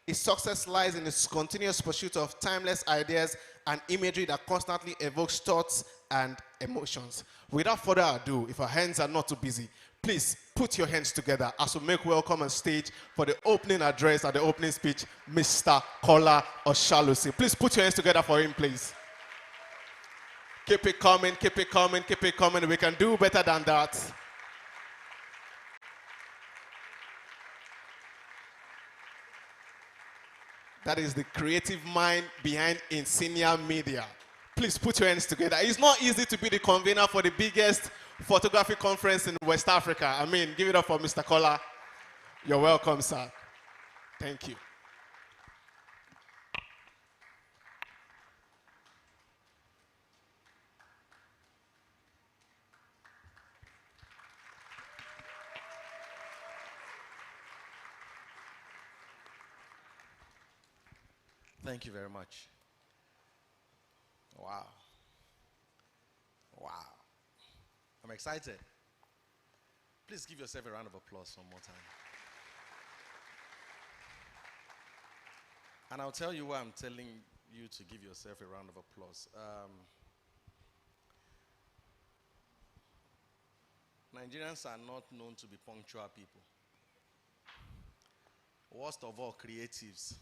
Its success lies in its continuous pursuit of timeless ideas and imagery that constantly evokes thoughts and emotions. Without further ado, if our hands are not too busy, please put your hands together as we make welcome on stage for the opening address and the opening speech, Mr. Kola Oshalusi. Please put your hands together for him, please. Keep it coming, keep it coming, keep it coming. We can do better than that. That is the creative mind behind Insignia Media. Please put your hands together. It's not easy to be the convener for the biggest photography conference in West Africa. I mean, give it up for Mr. Kola. You're welcome, sir. Thank you. Thank you very much. Wow. Wow. I'm excited. Please give yourself a round of applause one more time. And I'll tell you why I'm telling you to give yourself a round of applause. Nigerians are not known to be punctual people. Worst of all, creatives.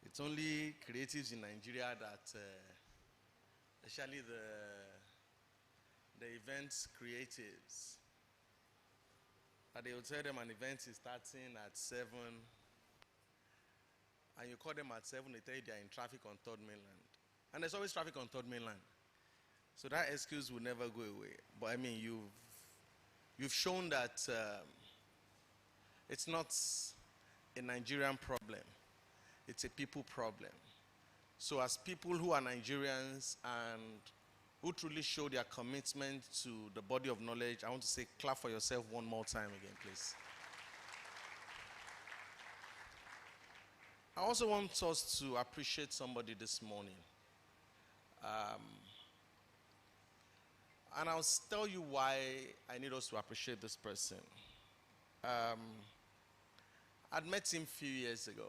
It's only creatives in Nigeria that, especially the events creatives, that they will tell them an event is starting at 7, and you call them at 7, they tell you they're in traffic on 3rd Mainland. And there's always traffic on 3rd Mainland. So that excuse will never go away. But I mean, you've shown that it's not a Nigerian problem. It's a people problem. So as people who are Nigerians and who truly show their commitment to the body of knowledge, I want to say clap for yourself one more time again, please. I also want us to appreciate somebody this morning. And I'll tell you why I need us to appreciate this person. I'd met him a few years ago.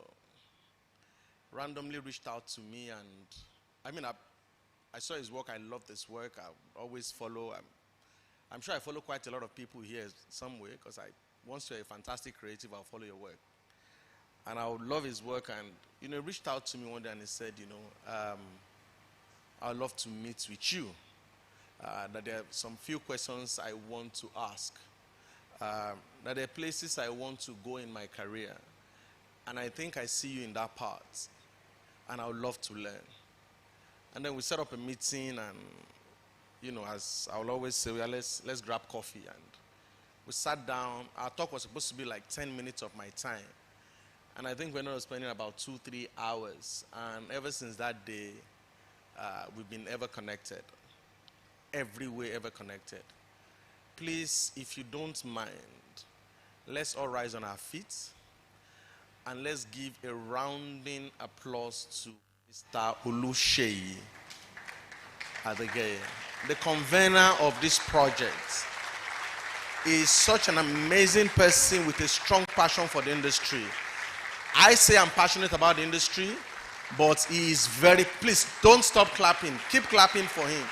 Randomly reached out to me, and I saw his work. I love this work. I always follow. I'm sure I follow quite a lot of people here some way, because once you're a fantastic creative, I'll follow your work. And I would love his work. And he reached out to me one day and he said, I'd love to meet with you. That there are some few questions I want to ask. That there are places I want to go in my career. And I think I see you in that part. And I would love to learn. And then we set up a meeting, and, as I will always say, well, let's grab coffee. And we sat down. Our talk was supposed to be like 10 minutes of my time. And I think we ended up spending about 2-3 hours. And ever since that day, we've been ever connected. Every way ever connected. Please, if you don't mind, let's all rise on our feet. And let's give a rounding applause to Mr. Oluseyi Adegeye, the convener of this project. He is such an amazing person with a strong passion for the industry. I say I'm passionate about the industry, but he is please don't stop clapping. Keep clapping for him.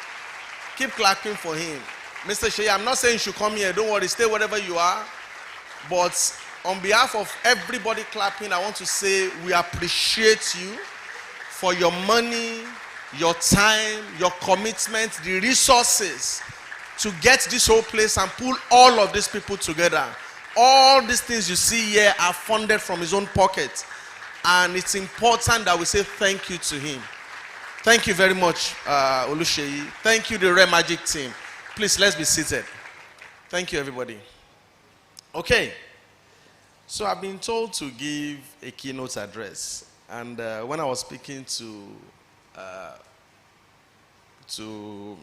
Keep clapping for him. Mr. Sheyi, I'm not saying you should come here. Don't worry, stay wherever you are. But on behalf of everybody clapping, I want to say we appreciate you for your money, your time, your commitment, the resources to get this whole place and pull all of these people together. All these things you see here are funded from his own pocket. And it's important that we say thank you to him. Thank you very much, Oluseyi. Thank you, the Rare Magic team. Please, let's be seated. Thank you, everybody. Okay. So I've been told to give a keynote address, and when I was speaking to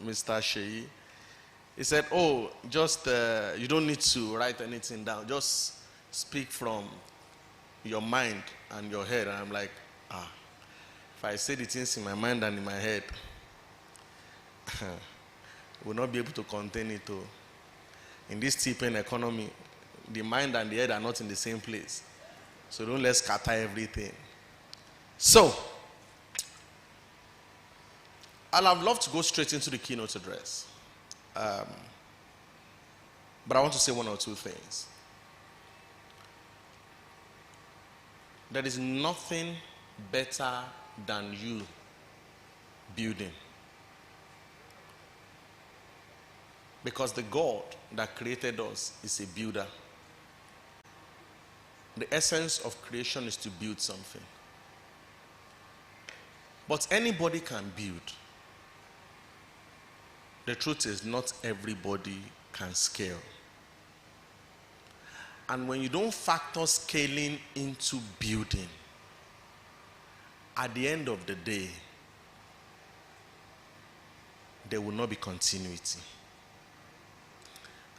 Mr. Sheyi, he said, "Oh, just you don't need to write anything down. Just speak from your mind and your head." And I'm like, if I say the things in my mind and in my head, I will not be able to contain it. In this steep economy, the mind and the head are not in the same place. So don't let's scatter everything. So, I'd have loved to go straight into the keynote address. But I want to say one or two things. There is nothing better than you building. Because the God that created us is a builder. The essence of creation is to build something. But anybody can build. The truth is, not everybody can scale. And when you don't factor scaling into building, at the end of the day, there will not be continuity.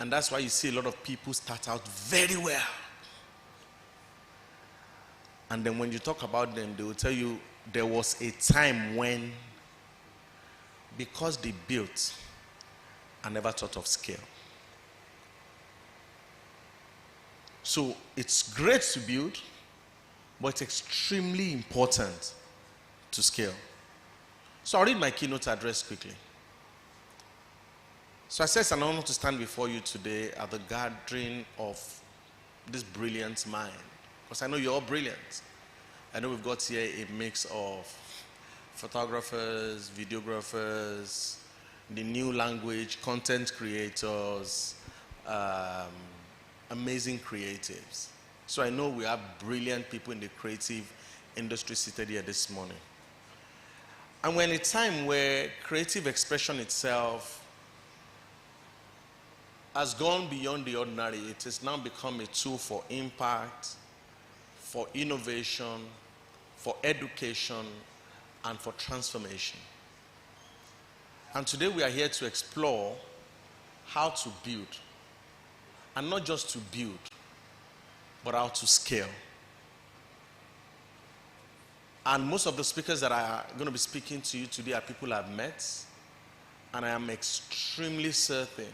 And that's why you see a lot of people start out very well. And then when you talk about them, they will tell you there was a time when, because they built, I never thought of scale. So it's great to build, but it's extremely important to scale. So I'll read my keynote address quickly. So I say it's an honor to stand before you today at the gathering of this brilliant mind. Because I know you're all brilliant. I know we've got here a mix of photographers, videographers, the new language, content creators, amazing creatives. So I know we have brilliant people in the creative industry seated here this morning. And we're in a time where creative expression itself has gone beyond the ordinary. It has now become a tool for impact, for innovation, for education, and for transformation. And today we are here to explore how to build. And not just to build, but how to scale. And most of the speakers that are going to be speaking to you today are people I've met. And I am extremely certain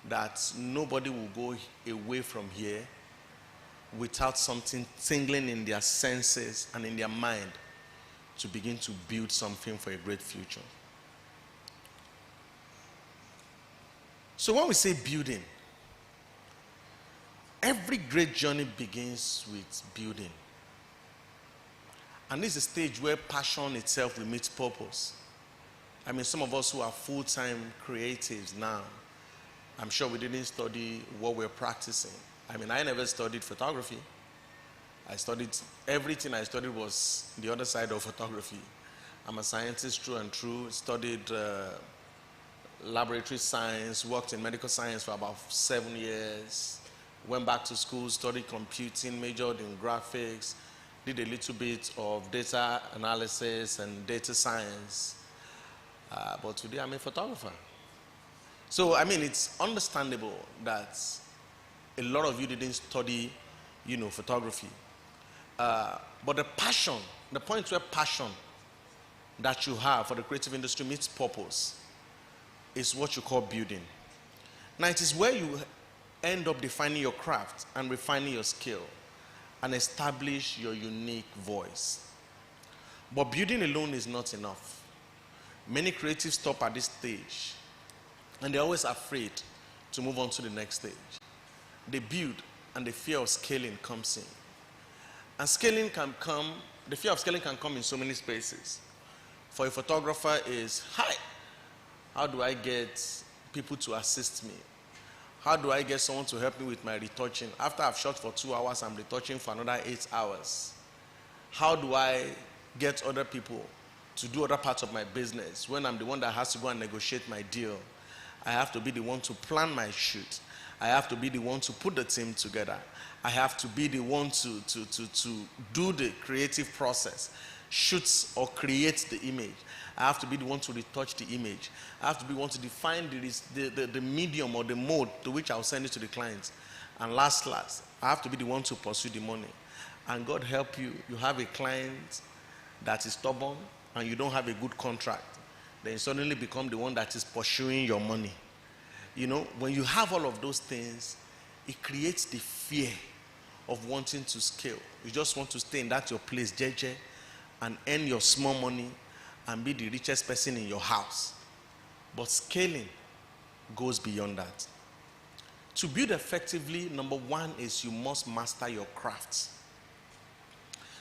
that nobody will go away from here without something tingling in their senses and in their mind to begin to build something for a great future. So when we say building, every great journey begins with building. And this is a stage where passion itself will meet purpose. I mean, some of us who are full-time creatives now, I'm sure we didn't study what we're practicing. I mean, I never studied photography. Everything I studied was the other side of photography. I'm a scientist through and through, studied laboratory science, worked in medical science for about 7 years, went back to school, studied computing, majored in graphics, did a little bit of data analysis and data science. But today I'm a photographer. So, I mean, it's understandable that a lot of you didn't study, photography. But the passion, the point where passion that you have for the creative industry meets purpose is what you call building. Now, it is where you end up defining your craft and refining your skill and establish your unique voice. But building alone is not enough. Many creatives stop at this stage and they're always afraid to move on to the next stage. They build and the fear of scaling comes in. And the fear of scaling can come in so many spaces. For a photographer is, hi, how do I get people to assist me? How do I get someone to help me with my retouching? After I've shot for 2 hours, I'm retouching for another 8 hours. How do I get other people to do other parts of my business when I'm the one that has to go and negotiate my deal? I have to be the one to plan my shoot. I have to be the one to put the team together. I have to be the one to do the creative process, shoots or create the image. I have to be the one to retouch the image. I have to be the one to define the medium or the mode to which I'll send it to the client. And last, I have to be the one to pursue the money. And God help you, you have a client that is stubborn and you don't have a good contract. Then you suddenly become the one that is pursuing your money. When you have all of those things, it creates the fear of wanting to scale. You just want to stay in that your place, JJ, and earn your small money and be the richest person in your house. But scaling goes beyond that. To build effectively, number one is you must master your crafts.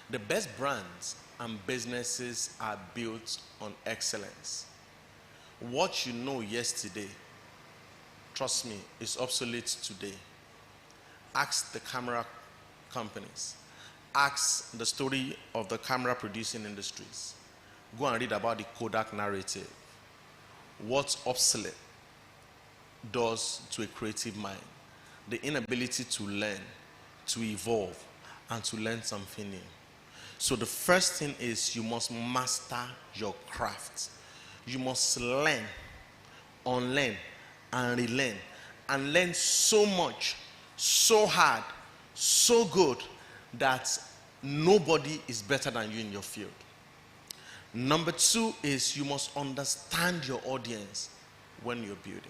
The best brands and businesses are built on excellence. What you know yesterday, trust me, is obsolete today. Ask the camera companies. Ask the story of the camera producing industries. Go and read about the Kodak narrative. What obsolete does to a creative mind. The inability to learn, to evolve, and to learn something new. So the first thing is you must master your craft. You must learn, unlearn, and relearn. And learn so much, so hard, so good that nobody is better than you in your field. Number two is you must understand your audience when you're building.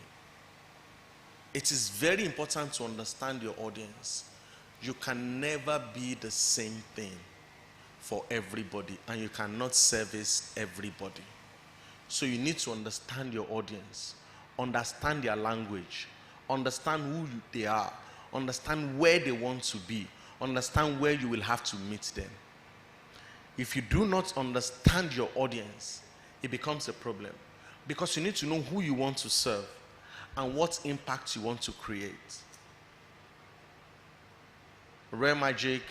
It is very important to understand your audience. You can never be the same thing for everybody, and you cannot service everybody. So you need to understand your audience, understand their language, understand who they are, understand where they want to be, understand where you will have to meet them. If you do not understand your audience, it becomes a problem, because you need to know who you want to serve and what impact you want to create. Rare Magic,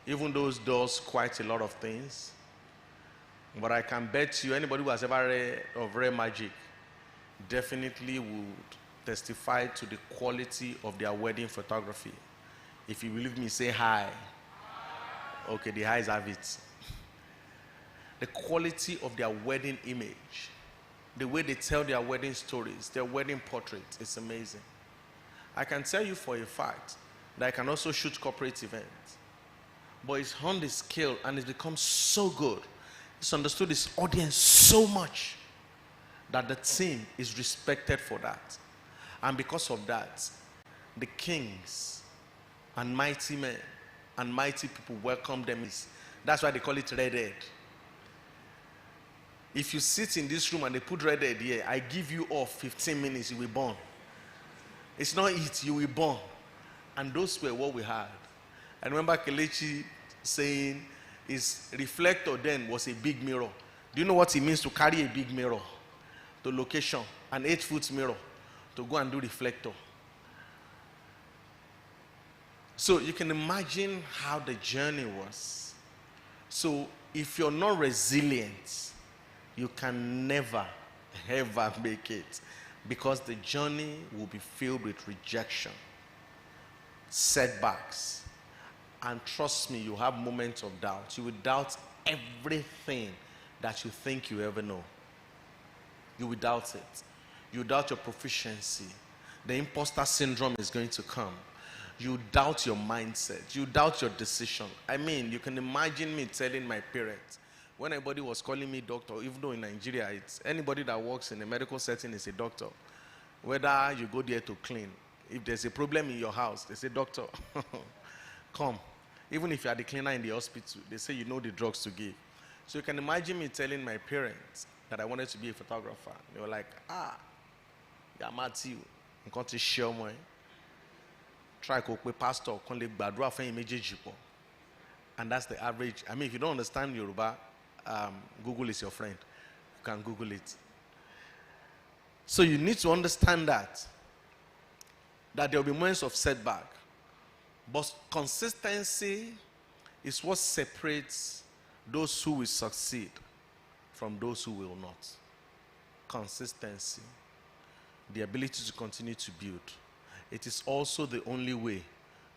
even though it does quite a lot of things, but I can bet you anybody who has ever read of Rare Magic definitely would testify to the quality of their wedding photography. If you believe me, say hi. Okay, the highs have it. The quality of their wedding image, the way they tell their wedding stories, their wedding portraits, it's amazing. I can tell you for a fact that I can also shoot corporate events. But it's on the scale and it's become so good. It's understood its audience so much that the team is respected for that. And because of that, the kings and mighty men and mighty people welcome them. That's why they call it red-head. If you sit in this room and they put red-head here, I give you off 15 minutes, you will burn. It's not it, you will burn. And those were what we had. I remember Kelechi saying his reflector then was a big mirror. Do you know what it means to carry a big mirror to location, an 8-foot mirror, to go and do reflector? So you can imagine how the journey was. So if you're not resilient, you can never, ever make it, because the journey will be filled with rejection, setbacks, and trust me, you have moments of doubt. You will doubt everything that you think you ever know. You will doubt it. You doubt your proficiency. The imposter syndrome is going to come. You doubt your mindset. You doubt your decision. I mean, you can imagine me telling my parents, when anybody was calling me doctor, even though in Nigeria, it's anybody that works in a medical setting is a doctor. Whether you go there to clean, if there's a problem in your house, they say, doctor, come. Even if you are the cleaner in the hospital, they say you know the drugs to give. So you can imagine me telling my parents that I wanted to be a photographer. They were like, yeah, Matthew, I'm going to share my. Try to be pastor, and that's the average. I mean, if you don't understand Yoruba, Google is your friend. You can Google it. So you need to understand that there will be moments of setback, but consistency is what separates those who will succeed from those who will not. Consistency, the ability to continue to build. It is also the only way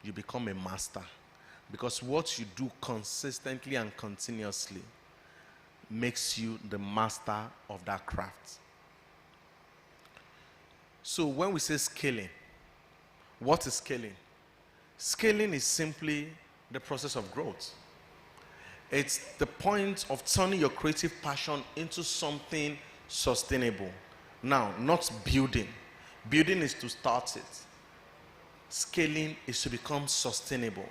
you become a master, because what you do consistently and continuously makes you the master of that craft. So when we say scaling, what is scaling? Scaling is simply the process of growth. It's the point of turning your creative passion into something sustainable. Now, not building. Building is to start it. Scaling is to become sustainable,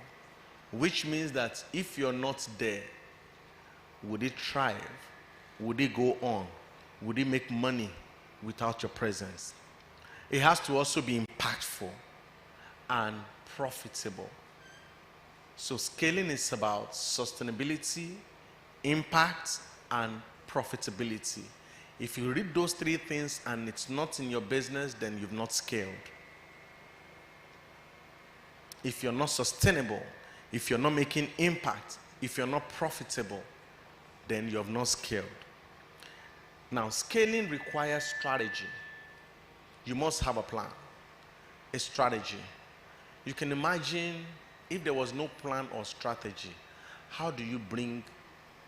which means that if you're not there, would it thrive? Would it go on? Would it make money without your presence? It has to also be impactful and profitable. So scaling is about sustainability, impact, and profitability. If you read those three things and it's not in your business, then you've not scaled. If you're not sustainable, if you're not making impact, if you're not profitable, then you have not scaled. Now, scaling requires strategy. You must have a plan, a strategy. You can imagine if there was no plan or strategy, how do you bring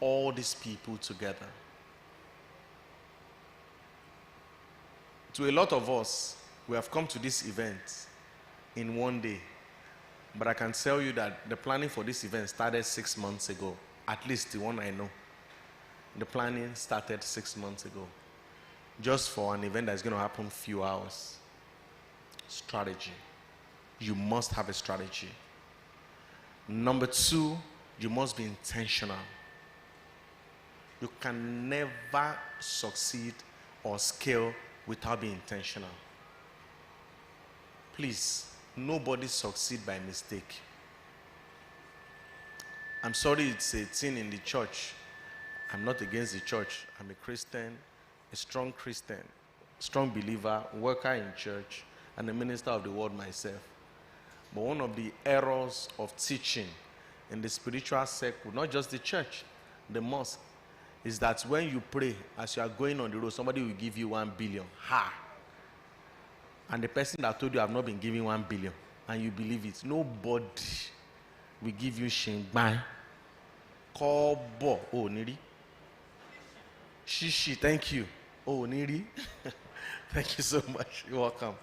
all these people together? To a lot of us, we have come to this event in one day. But I can tell you that the planning for this event started 6 months ago, at least the one I know. The planning started 6 months ago, just for an event that's going to happen few hours. Strategy. You must have a strategy. Number two, you must be intentional. You can never succeed or scale without being intentional. Please, nobody succeeds by mistake. I'm sorry it's a thing in the church. I'm not against the church. I'm a Christian, a strong Christian, strong believer, worker in church, and a minister of the word myself. But one of the errors of teaching in the spiritual circle, not just the church, the mosque, is that when you pray, as you are going on the road, somebody will give you 1 billion. Ha! And the person that told you have not been giving 1 billion, and you believe it, nobody will give you shingban. Kobo. Oh, Niri. Shishi, thank you. Oh, Niri. Thank you so much. You're welcome.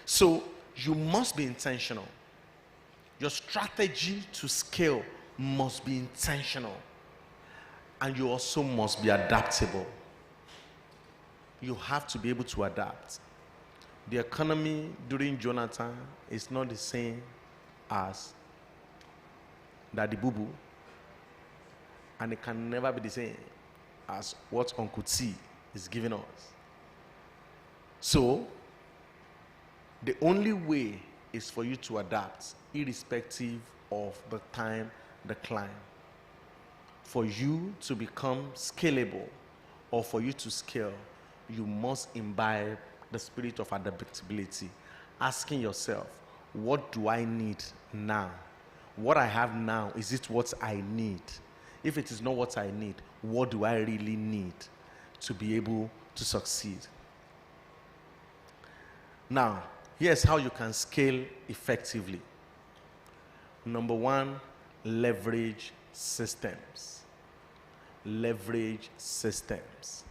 So, you must be intentional. Your strategy to scale must be intentional. And you also must be adaptable. You have to be able to adapt. The economy during Jonathan is not the same as Daddy Boo Boo. And it can never be the same as what Uncle T is giving us. So, the only way is for you to adapt, irrespective of the time, the climb. For you to become scalable, or for you to scale, you must imbibe the spirit of adaptability, asking yourself, what do I need now? What I have now, is it what I need? If it is not what I need, what do I really need to be able to succeed? Now, here's how you can scale effectively. Number one, leverage systems. Leverage systems.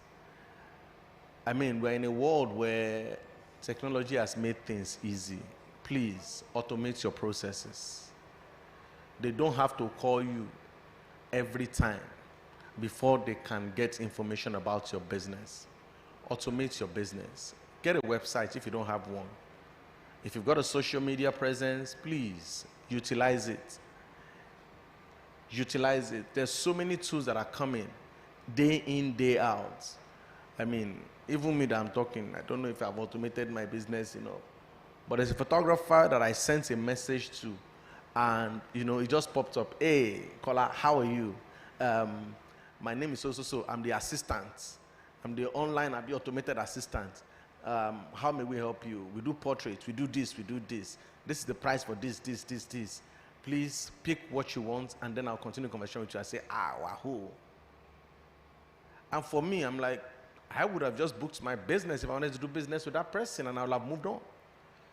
I mean, we're in a world where technology has made things easy. Please automate your processes. They don't have to call you every time before they can get information about your business. Automate your business. Get a website if you don't have one. If you've got a social media presence, please utilize it. Utilize it. There's so many tools that are coming day in, day out. I mean, even me that I'm talking, I don't know if I've automated my business, But there's a photographer that I sent a message to, and, it just popped up. Hey, caller, how are you? My name is so. I'm the assistant. I'm the online, I'll be automated assistant. How may we help you? We do portraits, we do this, we do this. This is the price for this. Please pick what you want, and then I'll continue the conversation with you. I say, wahoo. And for me, I'm like, I would have just booked my business if I wanted to do business with that person, and I would have moved on.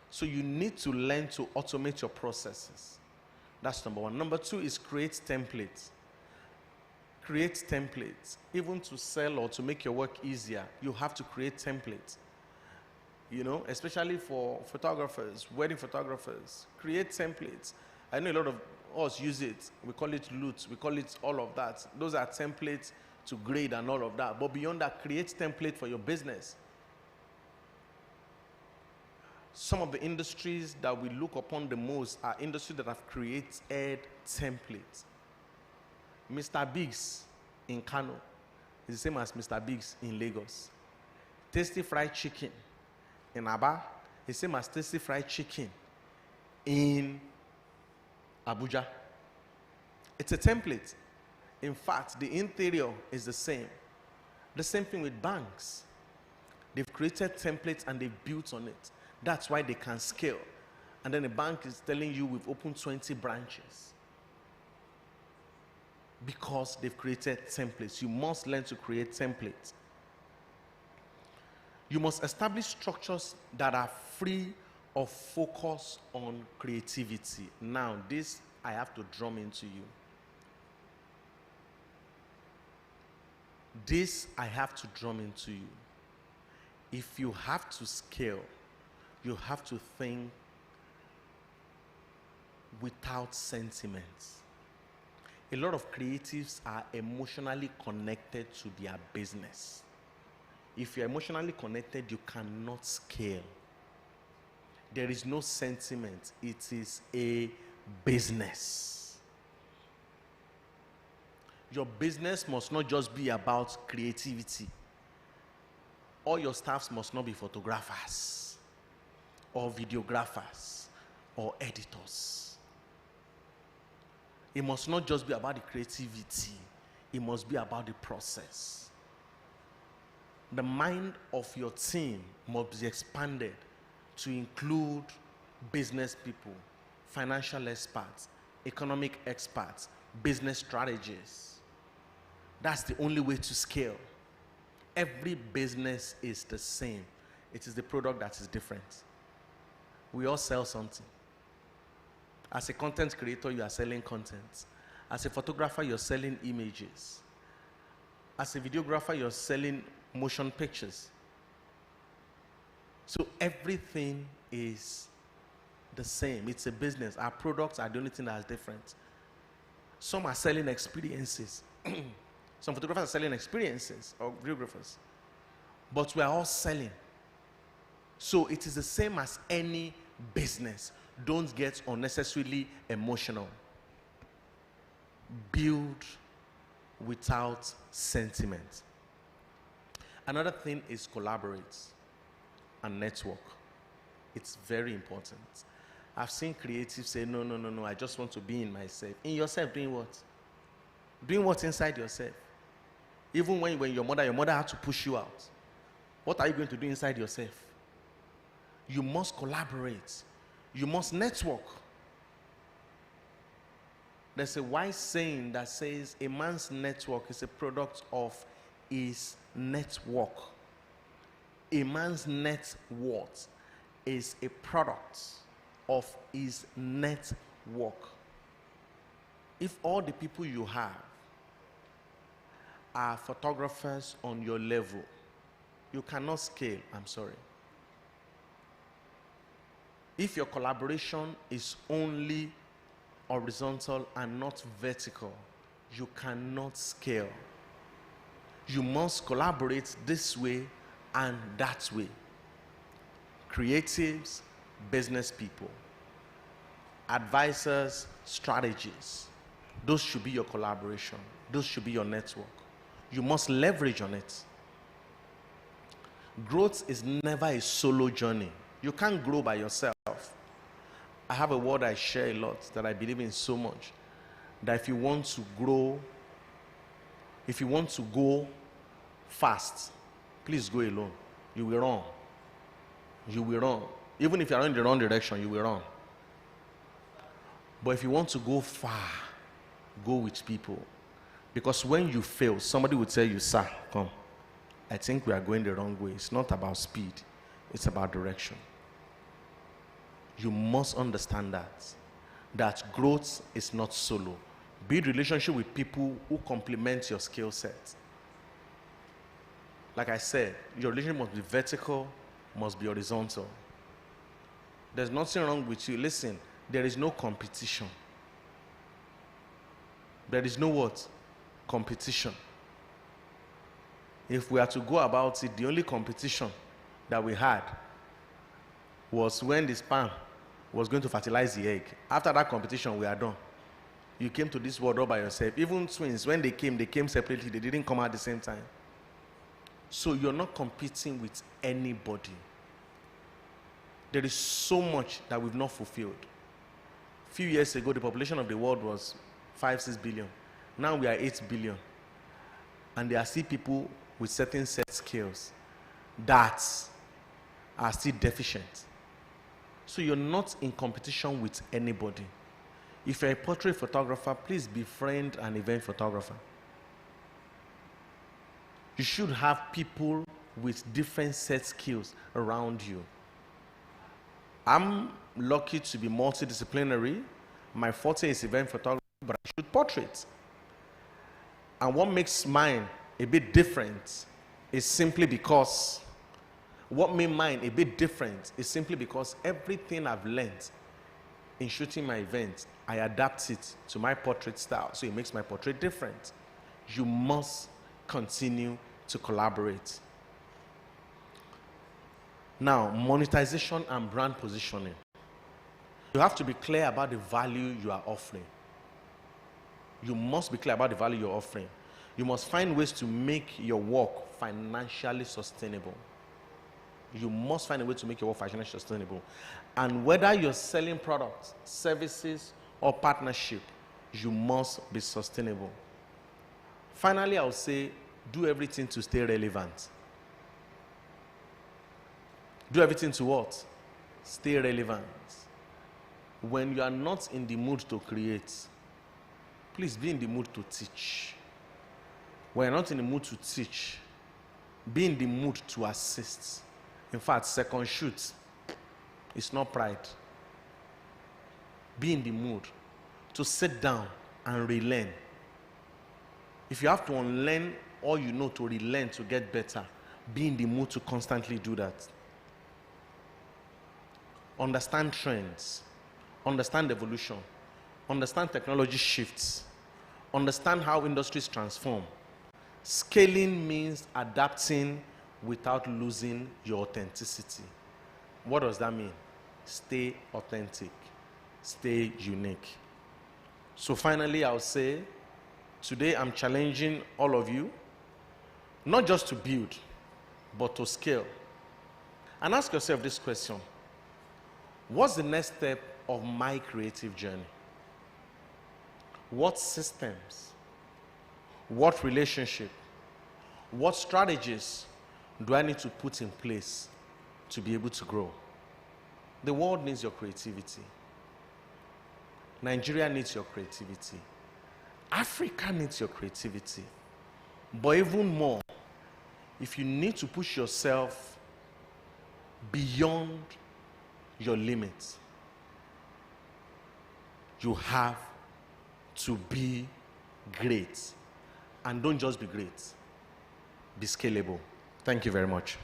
So you need to learn to automate your processes. That's number one. Number two is create templates. Create templates. Even to sell or to make your work easier, you have to create templates. Especially for photographers, wedding photographers, create templates. I know a lot of us use it. We call it loot. We call it all of that. Those are templates to grade and all of that. But beyond that, create template for your business. Some of the industries that we look upon the most are industries that have created templates. Mr. Biggs in Kano is the same as Mr. Biggs in Lagos. Tasty fried chicken in Aba is the same as tasty fried chicken in Abuja. It's a template. In fact, the interior is the same. The same thing with banks. They've created templates and they've built on it. That's why they can scale. And then the bank is telling you we've opened 20 branches. Because they've created templates. You must learn to create templates. You must establish structures that are free of focus on creativity. Now, this I have to drum into you. This I have to drum into you. If you have to scale, you have to think without sentiments. A lot of creatives are emotionally connected to their business. If you're emotionally connected, you cannot scale. There is no sentiment. It is a business. Your business must not just be about creativity. All your staffs must not be photographers or videographers or editors. It must not just be about the creativity. It must be about the process. The mind of your team must be expanded to include business people, financial experts, economic experts, business strategists. That's the only way to scale. Every business is the same. It is the product that is different. We all sell something. As a content creator, you are selling content. As a photographer, you're selling images. As a videographer, you're selling motion pictures. So everything is the same. It's a business. Our products are the only thing that is different. Some are selling experiences. Some photographers are selling experiences, or videographers. But we are all selling. So it is the same as any business. Don't get unnecessarily emotional. Build without sentiment. Another thing is collaborate and network. It's very important. I've seen creatives say, no, I just want to be in myself. In yourself, doing what? Doing what inside yourself? Even when your mother had to push you out. What are you going to do inside yourself? You must collaborate. You must network. There's a wise saying that says a man's network is a product of his network. A man's net worth is a product of his network. If all the people you have are photographers on your level, you cannot scale. I'm sorry. If your collaboration is only horizontal and not vertical, you cannot scale. You must collaborate this way and that way. Creatives, business people, advisors, strategies. Those should be your collaboration. Those should be your network. You must leverage on it. Growth is never a solo journey. You can't grow by yourself. I have a word I share a lot that I believe in so much, that if you want to grow, if you want to go fast, please go alone. You will run. You will run. Even if you are in the wrong direction, you will run. But if you want to go far, go with people. Because when you fail, somebody will tell you, sir, come. I think we are going the wrong way. It's not about speed. It's about direction. You must understand that growth is not solo. Build relationship with people who complement your skill set. Like I said, your relationship must be vertical, must be horizontal. There's nothing wrong with you. Listen, there is no competition. There is no what? Competition. If we are to go about it, the only competition that we had was when the sperm was going to fertilize the egg. After that competition, we are done. You came to this world all by yourself. Even twins, when they came separately. They didn't come at the same time. So you're not competing with anybody. There is so much that we've not fulfilled. A few years ago, the population of the world was 5-6 billion. Now we are 8 billion. And there are still people with certain set skills that are still deficient. So you're not in competition with anybody. If you're a portrait photographer, please befriend an event photographer. You should have people with different set skills around you. I'm lucky to be multidisciplinary. My forte is event photography, but I shoot portraits. And what makes mine a bit different is simply because everything I've learned in shooting my events, I adapt it to my portrait style, so it makes my portrait different. You must continue to collaborate. Now, monetization and brand positioning. You have to be clear about the value you are offering. You must be clear about the value you're offering. You must find ways to make your work financially sustainable. You must find a way to make your work financially sustainable. And whether you're selling products, services, or partnership, you must be sustainable. Finally, I would say, do everything to stay relevant. Do everything to what? Stay relevant. When you are not in the mood to create, please be in the mood to teach. When you're not in the mood to teach, be in the mood to assist. In fact, second shoot, it's not pride. Be in the mood to sit down and relearn. If you have to unlearn all you know to relearn to get better, be in the mood to constantly do that. Understand trends, understand evolution, understand technology shifts, understand how industries transform. Scaling means adapting without losing your authenticity. What does that mean? Stay authentic, stay unique. So finally, I'll say, today I'm challenging all of you, not just to build, but to scale. And ask yourself this question: what's the next step of my creative journey? What systems, what relationship, what strategies do I need to put in place to be able to grow? The world needs your creativity. Nigeria needs your creativity. Africa needs your creativity. But even more, if you need to push yourself beyond your limits, you have to be great. And don't just be great, be scalable. Thank you very much.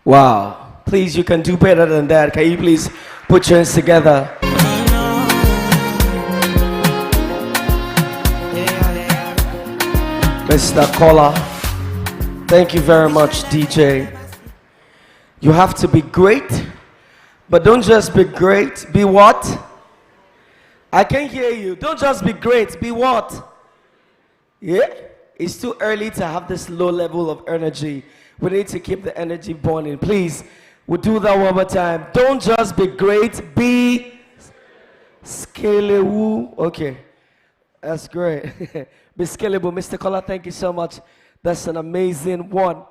Wow. Please, you can do better than that. Can you please put your hands together? Mr. Kola. Thank you very much, DJ. You have to be great, but don't just be great. Be what? I can't hear you. Don't just be great. Be what? Yeah? It's too early to have this low level of energy. We need to keep the energy burning. Please, we'll do that one more time. Don't just be great. Be scalable. Okay. That's great. Be scalable. Mr. Kola, thank you so much. That's an amazing one.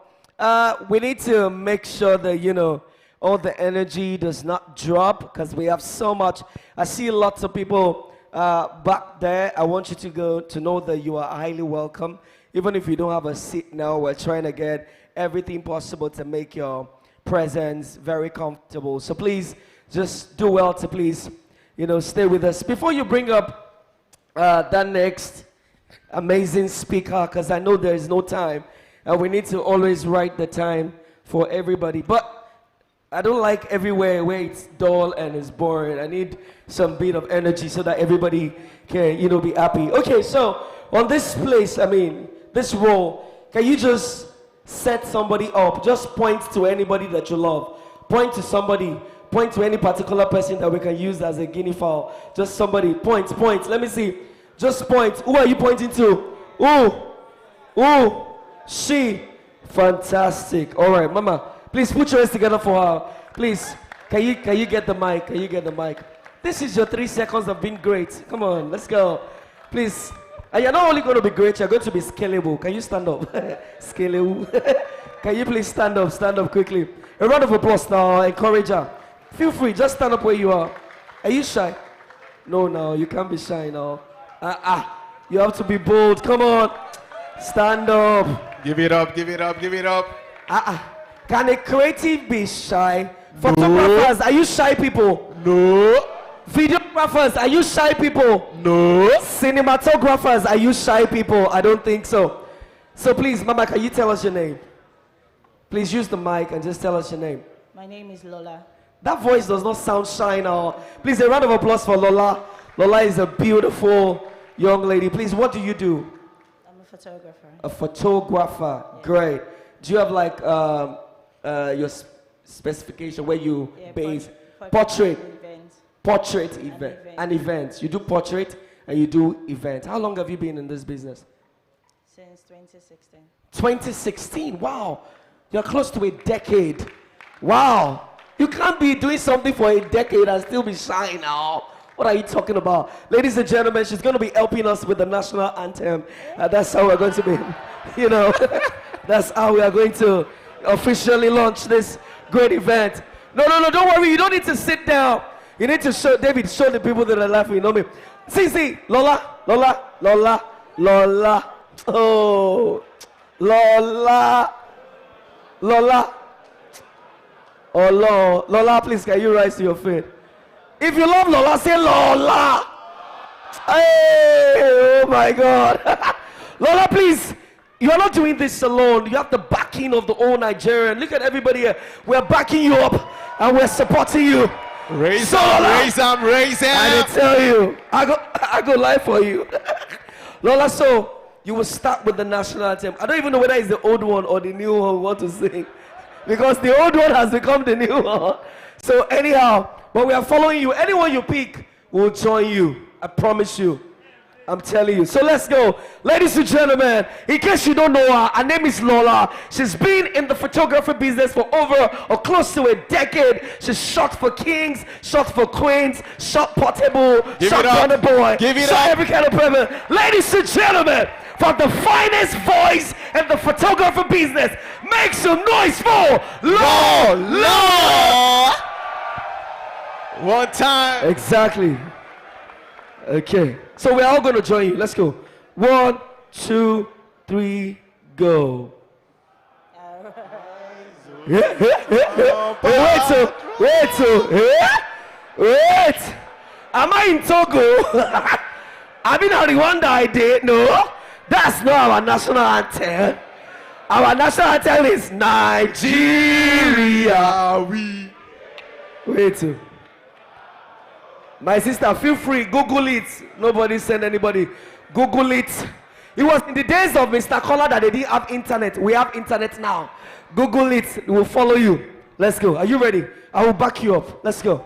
We need to make sure that, you know, all the energy does not drop because we have so much. I see lots of people back there. I want you to go to know that you are highly welcome. Even if you don't have a seat now, we're trying to get everything possible to make your presence very comfortable. So please, just do well to please, you know, stay with us. Before you bring up that next amazing speaker, because I know there is no time, and we need to always write the time for everybody. But I don't like everywhere where it's dull and it's boring. I need some bit of energy so that everybody can, be happy. Okay, so on this place, this role, can you just set somebody up? Just point to anybody that you love. Point to somebody. Point to any particular person that we can use as a guinea fowl. Just somebody. Point. Let me see. Just point. Who are you pointing to? Who? She. Fantastic. All right, Mama. Please put your hands together for her. Please. Can you get the mic? This is your 3 seconds of being great. Come on, let's go. Please. And you're not only going to be great, you're going to be scalable. Can you stand up? Scalable. Can you please stand up? Stand up quickly. A round of applause now. Encourage her. Feel free. Just stand up where you are. Are you shy? No, you can't be shy now. You have to be bold. Come on. Stand up. Give it up. Can a creative be shy? Photographers, are you shy people? No. Videographers, are you shy people? No. Cinematographers, are you shy people? I don't think so. So please, Mama, can you tell us your name? Please use the mic and just tell us your name. My name is Lola. That voice does not sound shy now. Please, a round of applause for Lola. Lola is a beautiful young lady. Please, what do you do? I'm a photographer. A photographer. Yeah. Great. Do you have like your specification where you base portrait event and events? You do portrait and you do events. How long have you been in this business? Since 2016. 2016. Wow. You're close to a decade. Wow. You can't be doing something for a decade and still be shy now. What are you talking about? Ladies and gentlemen, she's going to be helping us with the national anthem. That's how we're going to be, that's how we are going to officially launch this great event. No, don't worry. You don't need to sit down. You need to show, David, show the people that are laughing. You know me. See, Lola. Oh, Lola. Oh, Lola, please, can you rise to your feet? If you love Lola, say Lola. Hey, oh my God. Lola, please, you are not doing this alone. You have the backing of the whole Nigerian. Look at everybody here. We're backing you up and we're supporting you. Raise them. I didn't tell you. I go live for you. Lola, so you will start with the national anthem. I don't even know whether it's the old one or the new one we want to sing. Because the old one has become the new one. So anyhow, but we are following you. Anyone you pick will join you. I promise you. I'm telling you. So let's go. Ladies and gentlemen, in case you don't know her name is Lola. She's been in the photography business for over or close to a decade. She's shot for kings, shot for queens, shot portable, shot Burna Boy, shot every kind of person. Ladies and gentlemen, for the finest voice in the photography business, make some noise for Lola. One time. Exactly. Okay. So we're all going to join you. Let's go. 1, 2, 3, go. Wait. Am I in Togo? I mean, on Rwanda I did. No, that's not our national anthem. Our national anthem is Nigeria. Wait. My sister, feel free, Google it. Nobody send anybody. Google it. It was in the days of Mr. Collar that they didn't have internet. We have internet now. Google it. It will follow you. Let's go. Are you ready? I will back you up. Let's go.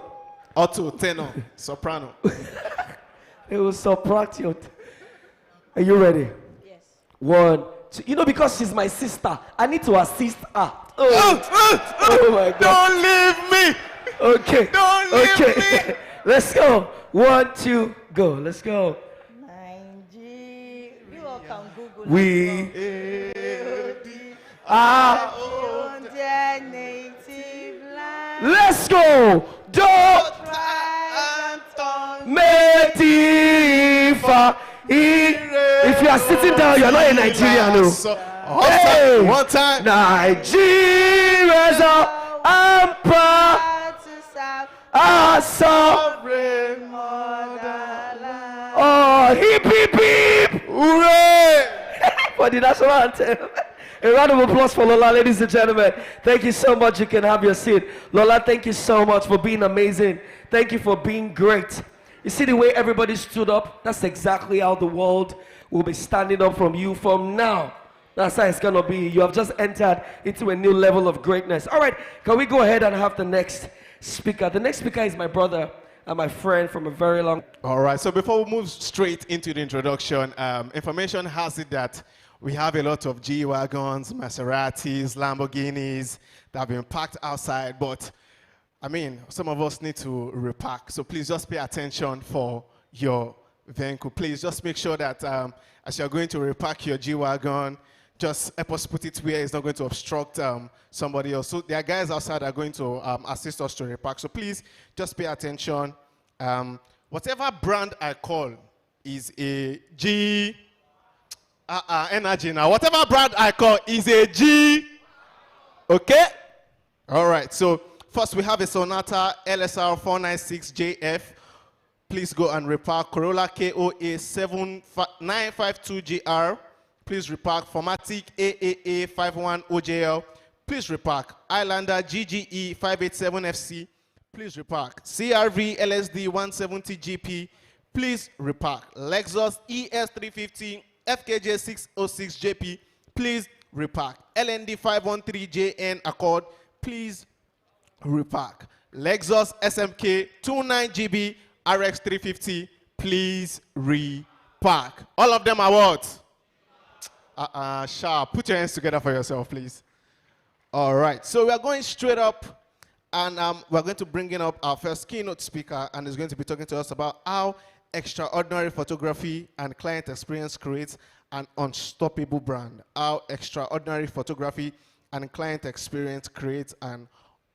Alto, tenor, soprano. It will subtract you. Are you ready? Yes. 1, 2. Because she's my sister, I need to assist her. Oh my God. Don't leave me. Okay. Don't leave me. Let's go. 1, 2, go. Let's go. Nigeria. You all can Google it. We are on their native land. Let's go. Don't Medifa. If you are sitting down, you're not in Nigeria, no. Hey. One time. Nigeria's our our sovereign motherland. Oh, hip, hip, hip. Hooray! For the national anthem. A round of applause for Lola, ladies and gentlemen. Thank you so much. You can have your seat. Lola, thank you so much for being amazing. Thank you for being great. You see the way everybody stood up? That's exactly how the world will be standing up from you from now. That's how it's going to be. You have just entered into a new level of greatness. All right, can we go ahead and have the next speaker? The next speaker is my brother and my friend from a very long... All right, so before we move straight into the introduction, information has it that we have a lot of G-Wagons, Maseratis, Lamborghinis that have been parked outside, but I mean, some of us need to repark. So please just pay attention for your vehicle. Please just make sure that as you're going to repark your G-Wagon, just help us put it where it's not going to obstruct somebody else. So there are guys outside that are going to assist us to repark. So please just pay attention. Whatever brand I call is a G... energy now. Whatever brand I call is a G. Okay? All right, so first we have a Sonata LSR 496JF. Please go and repark. Corolla KOA 7952GR. Please repark. Formatic AAA 51OJL. Please repark. Islander GGE 587FC. Please repark. CRV LSD 170GP. Please repark. Lexus ES350 FKJ 606JP. Please repark. LND 513JN Accord. Please repark. Lexus SMK 29GB RX 350. Please repark. All of them are what? Sharp. Put your hands together for yourself, please. All right. So we are going straight up, and we're going to bring in up our first keynote speaker, and he's going to be talking to us about how extraordinary photography and client experience creates an unstoppable brand. How extraordinary photography and client experience creates an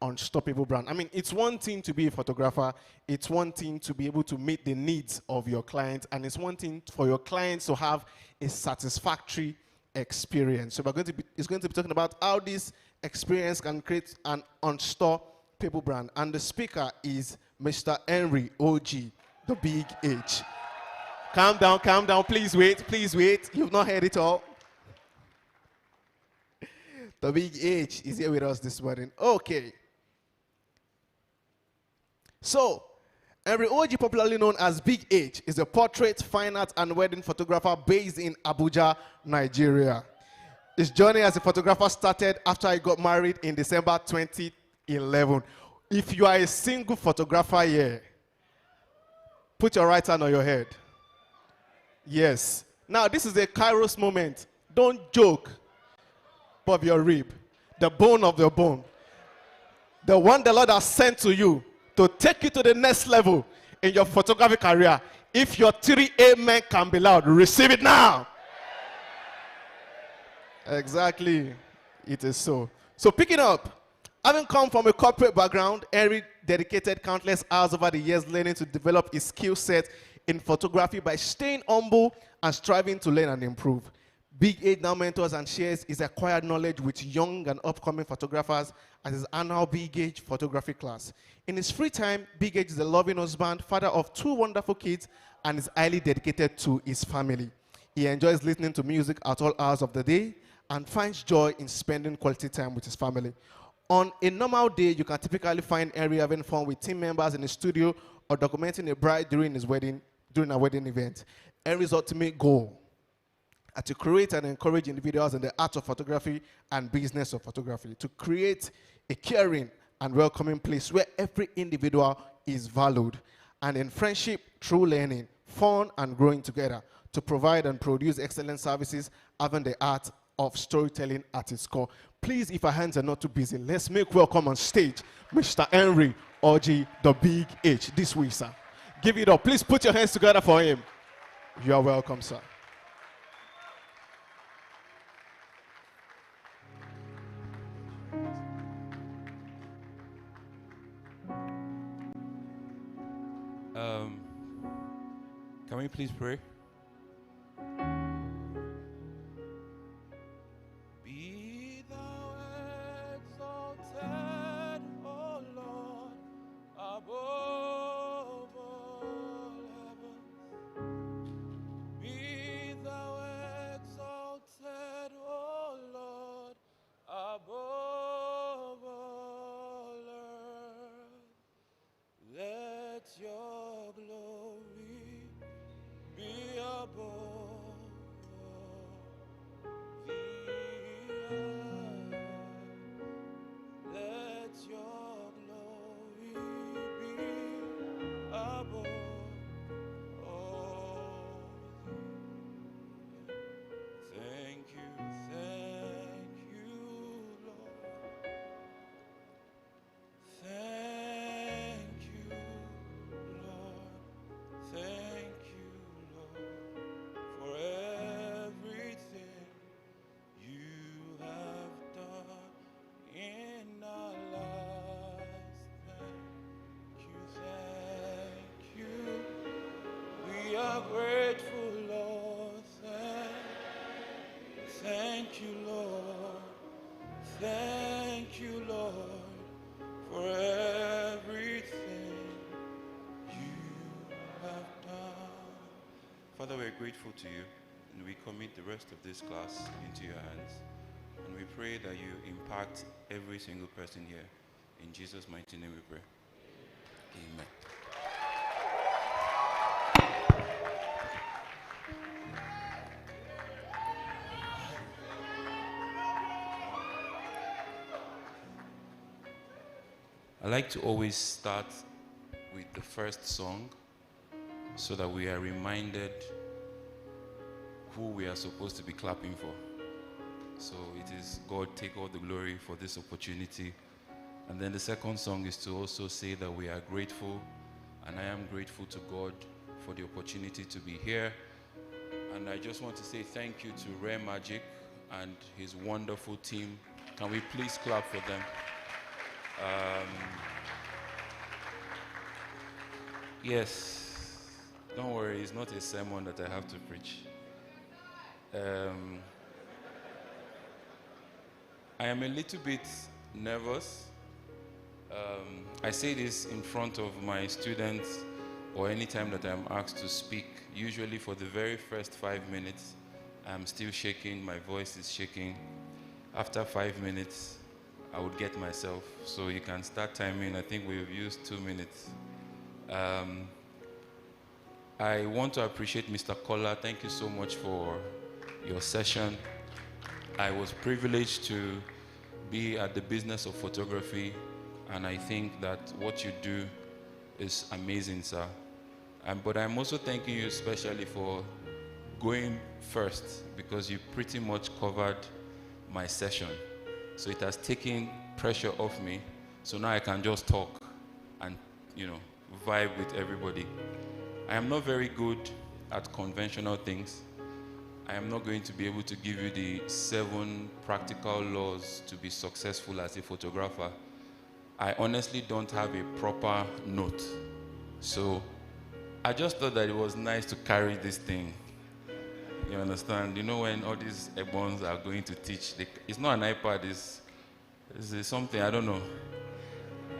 unstoppable brand. I mean, it's one thing to be a photographer. It's one thing to be able to meet the needs of your clients, and it's one thing for your clients to have a satisfactory experience. So it's going to be talking about how this experience can create an unstoppable brand. And the speaker is Mr. Henry OG, the Big H. Calm down, please wait, You've not heard it all. The Big H is here with us this morning. Okay. So, Henry OG, popularly known as Big H, is a portrait, fine art, and wedding photographer based in Abuja, Nigeria. His journey as a photographer started after he got married in December 2011. If you are a single photographer here, put your right hand on your head. Yes. Now, this is a Kairos moment. Don't joke. Of your rib, the bone of your bone, the one the Lord has sent to you to take you to the next level in your photography career. If your 3 amen can be loud, receive it now. Exactly. It is so. So picking up, having come from a corporate background, Henry dedicated countless hours over the years learning to develop his skill set in photography by staying humble and striving to learn and improve. Big H now mentors and shares his acquired knowledge with young and upcoming photographers at his annual Big H photography class. In his free time, Big H is a loving husband, father of 2 wonderful kids, and is highly dedicated to his family. He enjoys listening to music at all hours of the day and finds joy in spending quality time with his family. On a normal day, you can typically find Henry having fun with team members in his studio or documenting a bride during a wedding event. Henry's ultimate goal are to create and encourage individuals in the art of photography and business of photography, to create a caring and welcoming place where every individual is valued, and in friendship, through learning, fun, and growing together, to provide and produce excellent services, having the art of storytelling at its core. Please, if our hands are not too busy, let's make welcome on stage Mr. Henry OG, the Big H, this week, sir. Give it up. Please put your hands together for him. You are welcome, sir. Can we please pray? Be thou exalted, O Lord, above all heavens. Be thou exalted, O Lord. grateful, Lord. Thank you, Lord. Thank you, Lord, for everything you have done. Father, we're grateful to you, and we commit the rest of this class into your hands. And we pray that you impact every single person here. In Jesus' mighty name we pray. Amen. I like to always start with the first song so that we are reminded who we are supposed to be clapping for. So it is God, take all the glory for this opportunity. And then the second song is to also say that we are grateful, and I am grateful to God for the opportunity to be here. And I just want to say thank you to Rare Magic and his wonderful team. Can we please clap for them? Yes, don't worry, it's not a sermon that I have to preach. I am a little bit nervous. I say this in front of my students or anytime that I'm asked to speak. Usually for the very first 5 minutes, I'm still shaking, my voice is shaking. After 5 minutes, I would get myself. So you can start timing. I think we've used 2 minutes. I want to appreciate Mr. Kola. Thank you so much for your session. I was privileged to be at the business of photography, and I think that what you do is amazing, sir. But I'm also thanking you especially for going first, because you pretty much covered my session. So it has taken pressure off me. So now I can just talk and, vibe with everybody. I am not very good at conventional things. I am not going to be able to give you the 7 practical laws to be successful as a photographer. I honestly don't have a proper note. So I just thought that it was nice to carry this thing. You understand? You know, when all these ebons are going to teach, it's not an iPad, it's something, I don't know.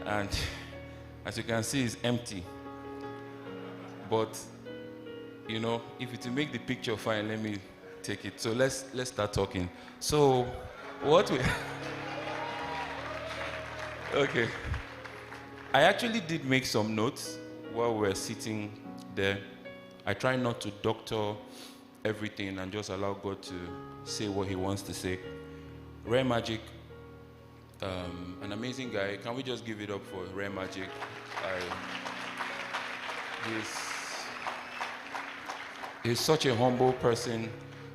And as you can see, it's empty. But, if it will make the picture fine, let me take it. So let's start talking. So what we... Okay. I actually did make some notes while we were sitting there. I try not to doctor everything and just allow God to say what he wants to say. Rare Magic, an amazing guy. Can we just give it up for Rare Magic? He's such a humble person,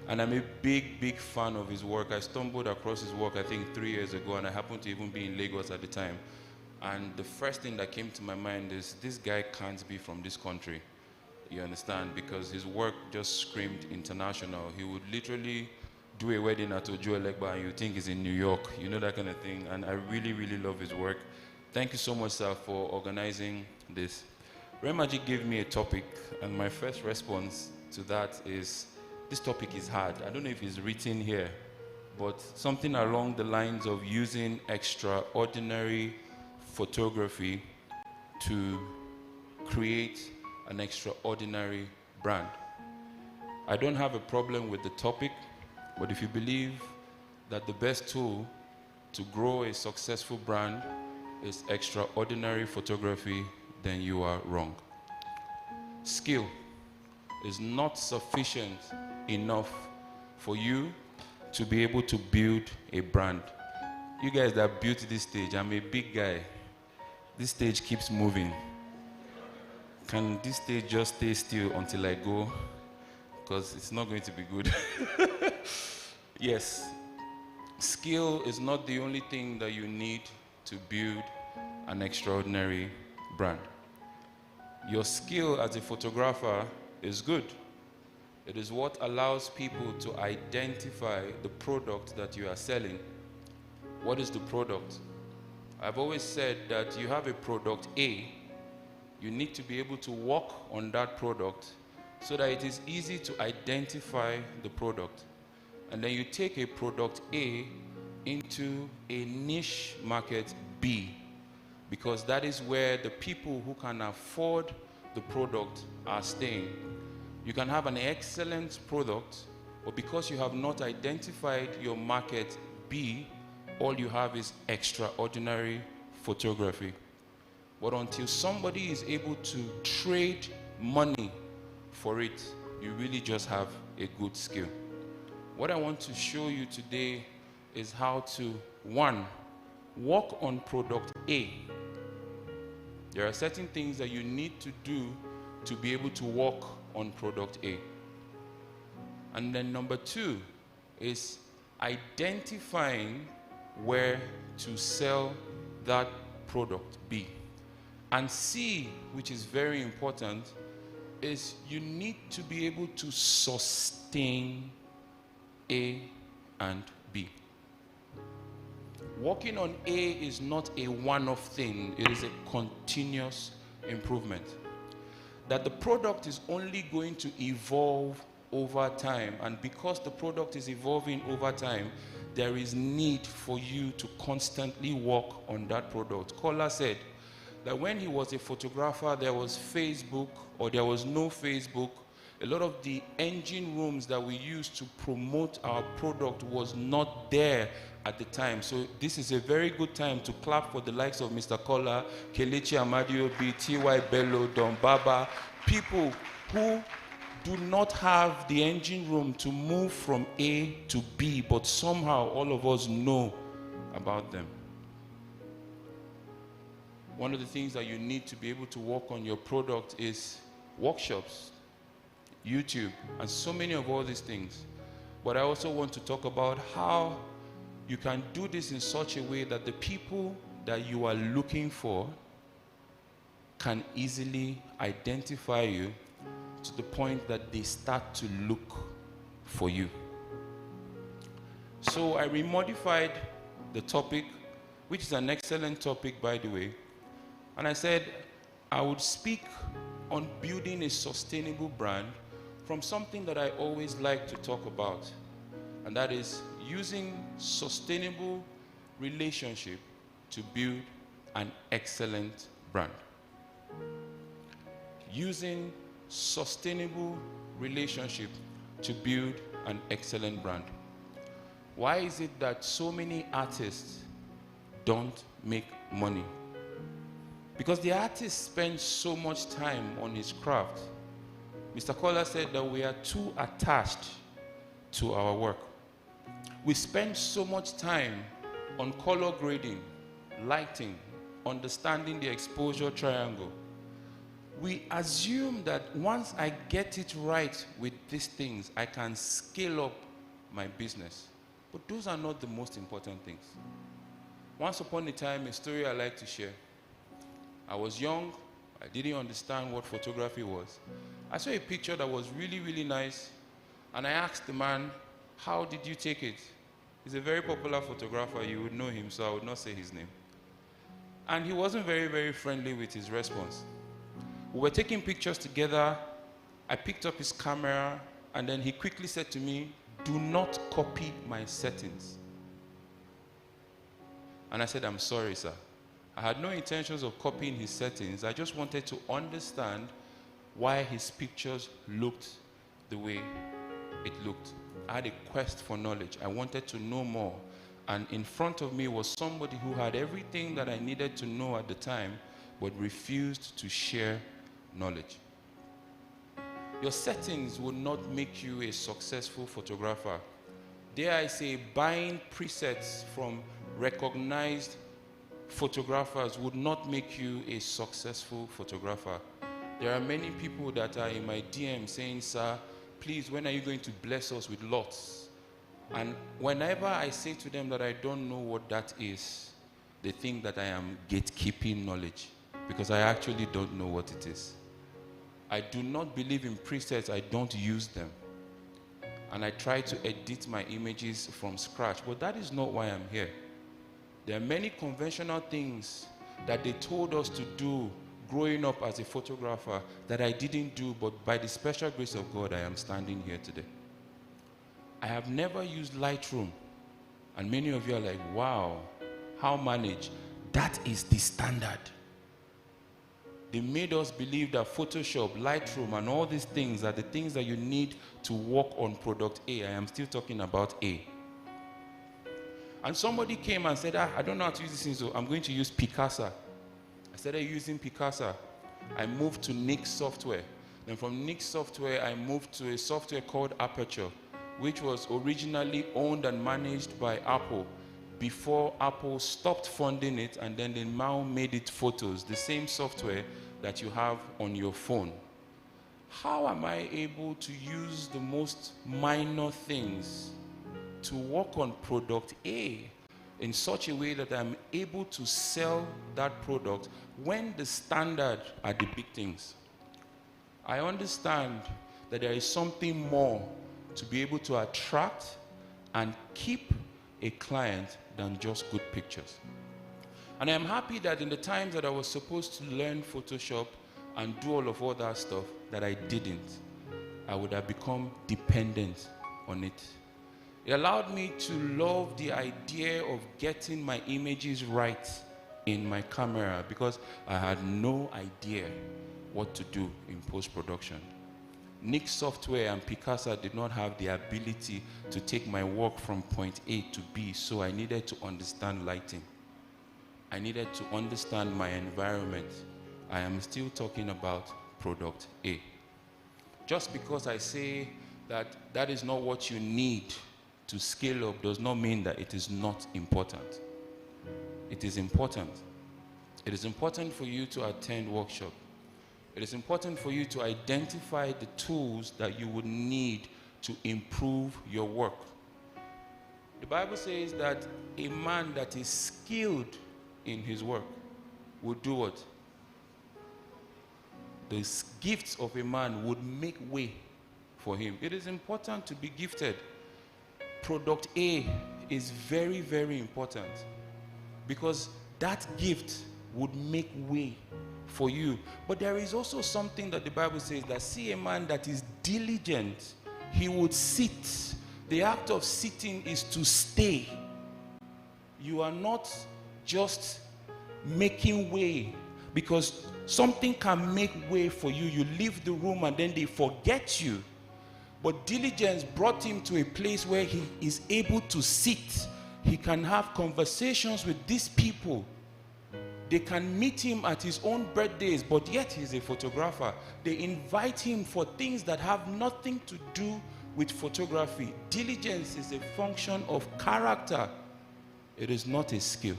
and I'm a big fan of his work. I stumbled across his work, I think 3 years ago, and I happened to even be in Lagos at the time. And the first thing that came to my mind is, this guy can't be from this country. You understand? Because his work just screamed international. He would literally do a wedding at Ojo Elegba and you think he's in New York, that kind of thing. And I really love his work. Thank you so much, sir, for organizing this. Rare Magic gave me a topic, and my first response to that is, this topic is hard. I don't know if it's written here, but something along the lines of using extraordinary photography to create an extraordinary brand. I don't have a problem with the topic, but if you believe that the best tool to grow a successful brand is extraordinary photography, then you are wrong. Skill is not sufficient enough for you to be able to build a brand. You guys that built this stage, I'm a big guy. This stage keeps moving. Can this stage just stay still until I go? Because it's not going to be good. Yes, skill is not the only thing that you need to build an extraordinary brand. Your skill as a photographer is good. It is what allows people to identify the product that you are selling. What is the product? I've always said that you have a product A. You need to be able to work on that product so that it is easy to identify the product. And then you take a product A into a niche market B, because that is where the people who can afford the product are staying. You can have an excellent product, but because you have not identified your market B, all you have is extraordinary photography. But until somebody is able to trade money for it, you really just have a good skill. What I want to show you today is how to, one, work on product A. There are certain things that you need to do to be able to work on product A. And then number two is identifying where to sell that product B. And C, which is very important, is you need to be able to sustain A and B. Working on A is not a one-off thing, it is a continuous improvement. That the product is only going to evolve over time, and because the product is evolving over time, there is need for you to constantly work on that product. Kola said that when he was a photographer, there was Facebook or there was no Facebook. A lot of the engine rooms that we used to promote our product was not there at the time. So this is a very good time to clap for the likes of Mr. Kola, Kelechi Amadiobi, T.Y. Bello, Don Baba, people who do not have the engine room to move from A to B, but somehow all of us know about them. One of the things that you need to be able to work on your product is workshops, YouTube, and so many of all these things. But I also want to talk about how you can do this in such a way that the people that you are looking for can easily identify you to the point that they start to look for you. So I remodified the topic, which is an excellent topic, by the way. And I said I would speak on building a sustainable brand from something that I always like to talk about, and that is using sustainable relationship to build an excellent brand. Using sustainable relationship to build an excellent brand. Why is it that so many artists don't make money? Because the artist spends so much time on his craft. Mr. Kola said that we are too attached to our work. We spend so much time on color grading, lighting, understanding the exposure triangle. We assume that once I get it right with these things, I can scale up my business. But those are not the most important things. Once upon a time, a story I like to share. I was young, I didn't understand what photography was. I saw a picture that was really, really nice, and I asked the man, how did you take it? He's a very popular photographer, you would know him, so I would not say his name. And he wasn't very, very friendly with his response. We were taking pictures together, I picked up his camera, and then he quickly said to me, do not copy my settings. And I said, I'm sorry, sir. I had no intentions of copying his settings. I just wanted to understand why his pictures looked the way it looked. I had a quest for knowledge. I wanted to know more. And in front of me was somebody who had everything that I needed to know at the time, but refused to share knowledge. Your settings will not make you a successful photographer. Dare I say, buying presets from recognized photographers would not make you a successful photographer. There are many people that are in my DM saying, sir, please, when are you going to bless us with lots? And whenever I say to them that I don't know what that is, they think that I am gatekeeping knowledge, because I actually don't know what it is. I do not believe in presets, I don't use them. And I try to edit my images from scratch, but that is not why I'm here. There are many conventional things that they told us to do growing up as a photographer that I didn't do, but by the special grace of God, I am standing here today. I have never used Lightroom. And many of you are like, wow, how managed? That is the standard. They made us believe that Photoshop, Lightroom, and all these things are the things that you need to work on product A. I am still talking about A. And somebody came and said, I don't know how to use this thing, so I'm going to use Picasa. I started using Picasa. I moved to Nix software. Then from Nix software, I moved to a software called Aperture, which was originally owned and managed by Apple before Apple stopped funding it, and then they now made it Photos, the same software that you have on your phone. How am I able to use the most minor things to work on product A in such a way that I'm able to sell that product when the standard are the big things? I understand that there is something more to be able to attract and keep a client than just good pictures. And I'm happy that in the times that I was supposed to learn Photoshop and do all that stuff, that I didn't. I would have become dependent on it. It allowed me to love the idea of getting my images right in my camera because I had no idea what to do in post-production. Nix software and Picasa did not have the ability to take my work from point A to B, so I needed to understand lighting. I needed to understand my environment. I am still talking about product A. Just because I say that that is not what you need to scale up does not mean that it is not important. It is important. It is important for you to attend workshop. It is important for you to identify the tools that you would need to improve your work. The Bible says that a man that is skilled in his work will do what? The gifts of a man would make way for him. It is important to be gifted. Product A is very, very important because that gift would make way for you. But there is also something that the Bible says that see a man that is diligent, he would sit. The act of sitting is to stay. You are not just making way because something can make way for you. You leave the room and then they forget you. But diligence brought him to a place where he is able to sit. He can have conversations with these people. They can meet him at his own birthdays, but yet he's a photographer. They invite him for things that have nothing to do with photography. Diligence is a function of character. It is not a skill.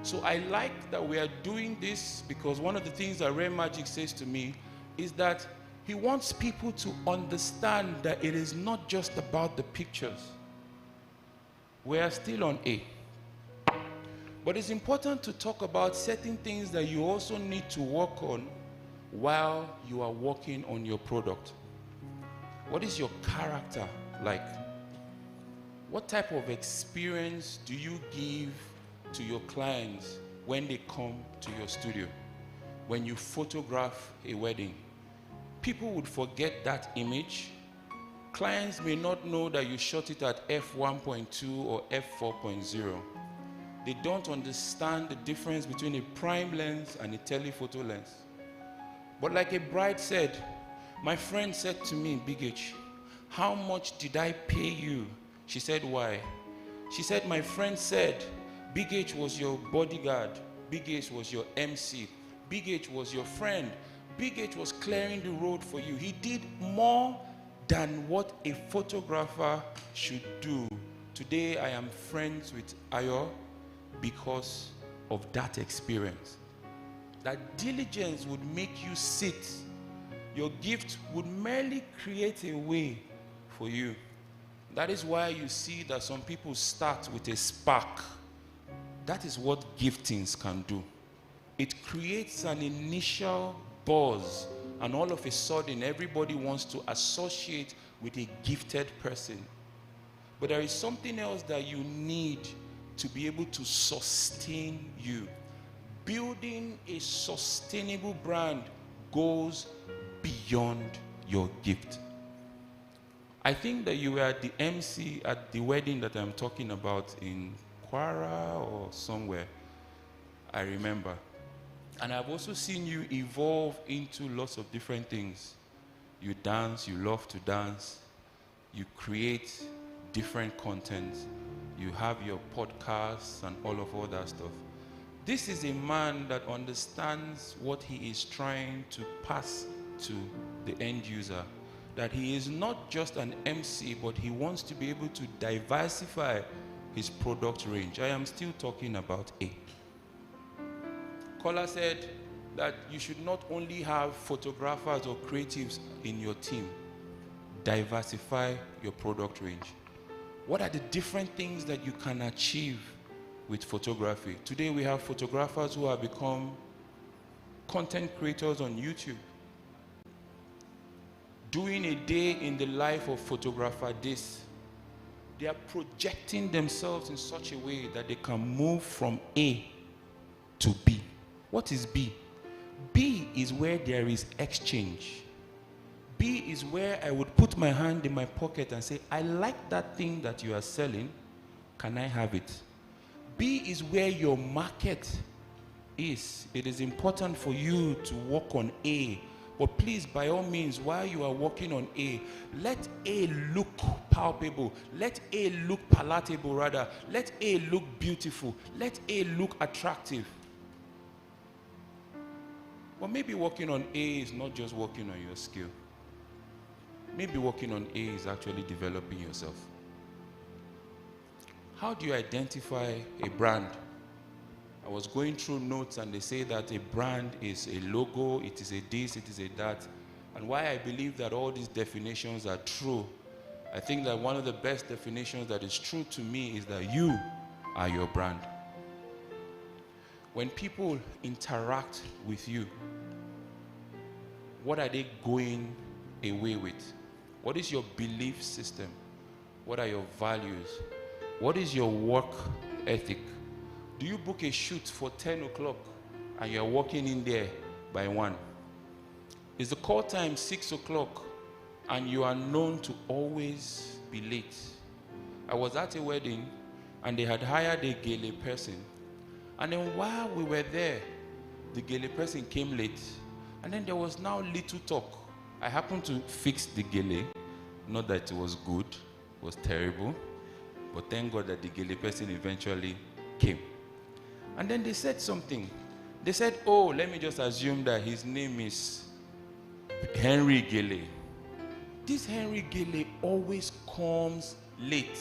So I like that we are doing this because one of the things that Rare Magic says to me is that he wants people to understand that it is not just about the pictures. We are still on A. But it's important to talk about certain things that you also need to work on while you are working on your product. What is your character like? What type of experience do you give to your clients when they come to your studio? When you photograph a wedding, people would forget that image. Clients may not know that you shot it at f1.2 or f4.0. They don't understand the difference between a prime lens and a telephoto lens. But like a bride said, my friend said to me, Big H, how much did I pay you? She said, why? She said, my friend said, Big H was your bodyguard. Big H was your MC. Big H was your friend. Big H was clearing the road for you. He did more than what a photographer should do. Today, I am friends with Ayo because of that experience. That diligence would make you sit. Your gift would merely create a way for you. That is why you see that some people start with a spark. That is what giftings can do. It creates an initial buzz, and all of a sudden, everybody wants to associate with a gifted person. But there is something else that you need to be able to sustain you. building a sustainable brand goes beyond your gift. I think that you were at the MC at the wedding that I'm talking about in Kwara or somewhere. I remember. And I've also seen you evolve into lots of different things. You dance, you love to dance, you create different content, you have your podcasts and all that stuff. This is a man that understands what he is trying to pass to the end user. That he is not just an MC, but he wants to be able to diversify his product range. I am still talking about A. Kola said that you should not only have photographers or creatives in your team. Diversify your product range. What are the different things that you can achieve with photography? Today we have photographers who have become content creators on YouTube. Doing a day in the life of photographer this, they are projecting themselves in such a way that they can move from A to B. What is B? B is where there is exchange. B is where I would put my hand in my pocket and say, I like that thing that you are selling. Can I have it? B is where your market is. It is important for you to work on A. But please, by all means, while you are working on A, let A look palpable. Let A look palatable, rather. Let A look beautiful. Let A look attractive. But maybe working on A is not just working on your skill. Maybe working on A is actually developing yourself. How do you identify a brand? I was going through notes and they say that a brand is a logo, it is a this, it is a that. And why I believe that all these definitions are true, I think that one of the best definitions that is true to me is that you are your brand. When people interact with you, what are they going away with? What is your belief system? What are your values? What is your work ethic? Do you book a shoot for 10 o'clock and you're walking in there by 1? Is the call time 6 o'clock and you are known to always be late? I was at a wedding and they had hired a gele person. And then while we were there, the gele person came late. And then there was now little talk. I happened to fix the gele. Not that it was good, it was terrible. But thank God that the gele person eventually came. And then they said something. They said, oh, let me just assume that his name is Henry Gele. This Henry Gele always comes late.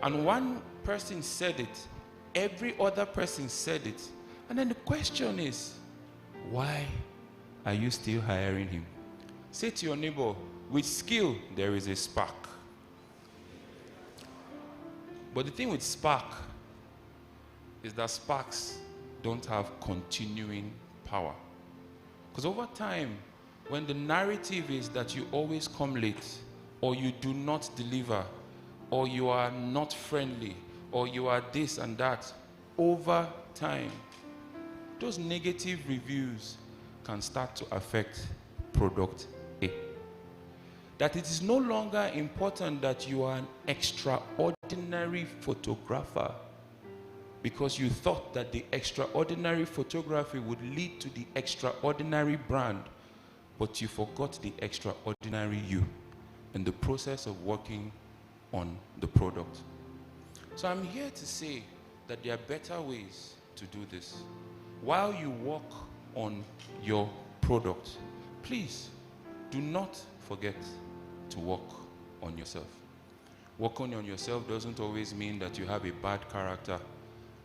And one person said it. Every other person said it. And then the question is, why are you still hiring him? Say to your neighbor, with skill, there is a spark. But the thing with spark is that sparks don't have continuing power. Because over time, when the narrative is that you always come late, or you do not deliver, or you are not friendly, or you are this and that, over time, those negative reviews can start to affect product A. That it is no longer important that you are an extraordinary photographer because you thought that the extraordinary photography would lead to the extraordinary brand, but you forgot the extraordinary you in the process of working on the product. So I'm here to say that there are better ways to do this. While you work on your product, please do not forget to work on yourself. Working on yourself doesn't always mean that you have a bad character.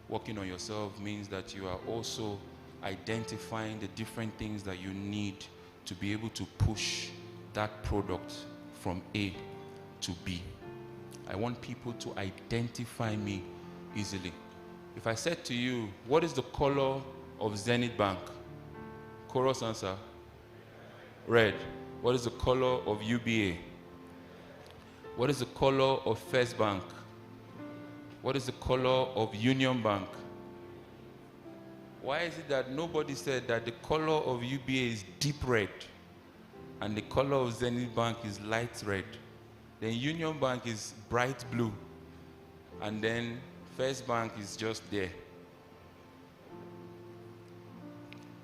Working on yourself means that you are also identifying the different things that you need to be able to push that product from A to B. I want people to identify me easily. If I said to you, what is the color of Zenith Bank? Chorus answer. Red. What is the color of UBA? What is the color of First Bank? What is the color of Union Bank? Why is it that nobody said that the color of UBA is deep red and the color of Zenith Bank is light red? Then Union Bank is bright blue. And then First Bank is just there.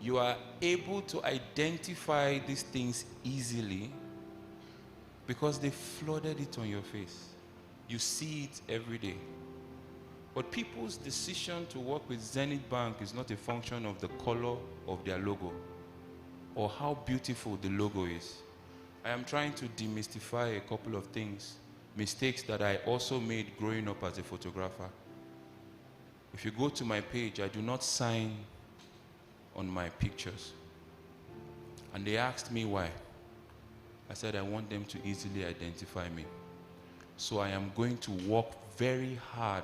You are able to identify these things easily because they flooded it on your face. You see it every day. But people's decision to work with Zenith Bank is not a function of the color of their logo or how beautiful the logo is. I am trying to demystify a couple of things, mistakes that I also made growing up as a photographer. If you go to my page, I do not sign on my pictures. And they asked me why. I said I want them to easily identify me. So I am going to work very hard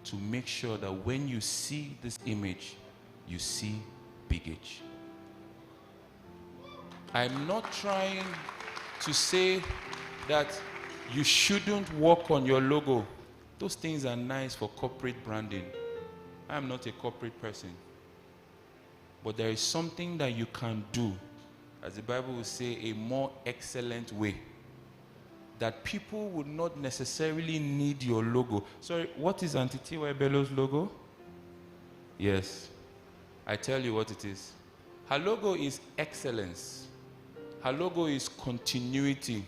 to make sure that when you see this image, you see Big H. I'm not trying to say that you shouldn't work on your logo. Those things are nice for corporate branding. I'm not a corporate person. But there is something that you can do, as the Bible will say, a more excellent way, that people would not necessarily need your logo. Sorry, what is Auntie T.Y. Bello's logo? Yes, I tell you what it is. Her logo is excellence. Her logo is continuity.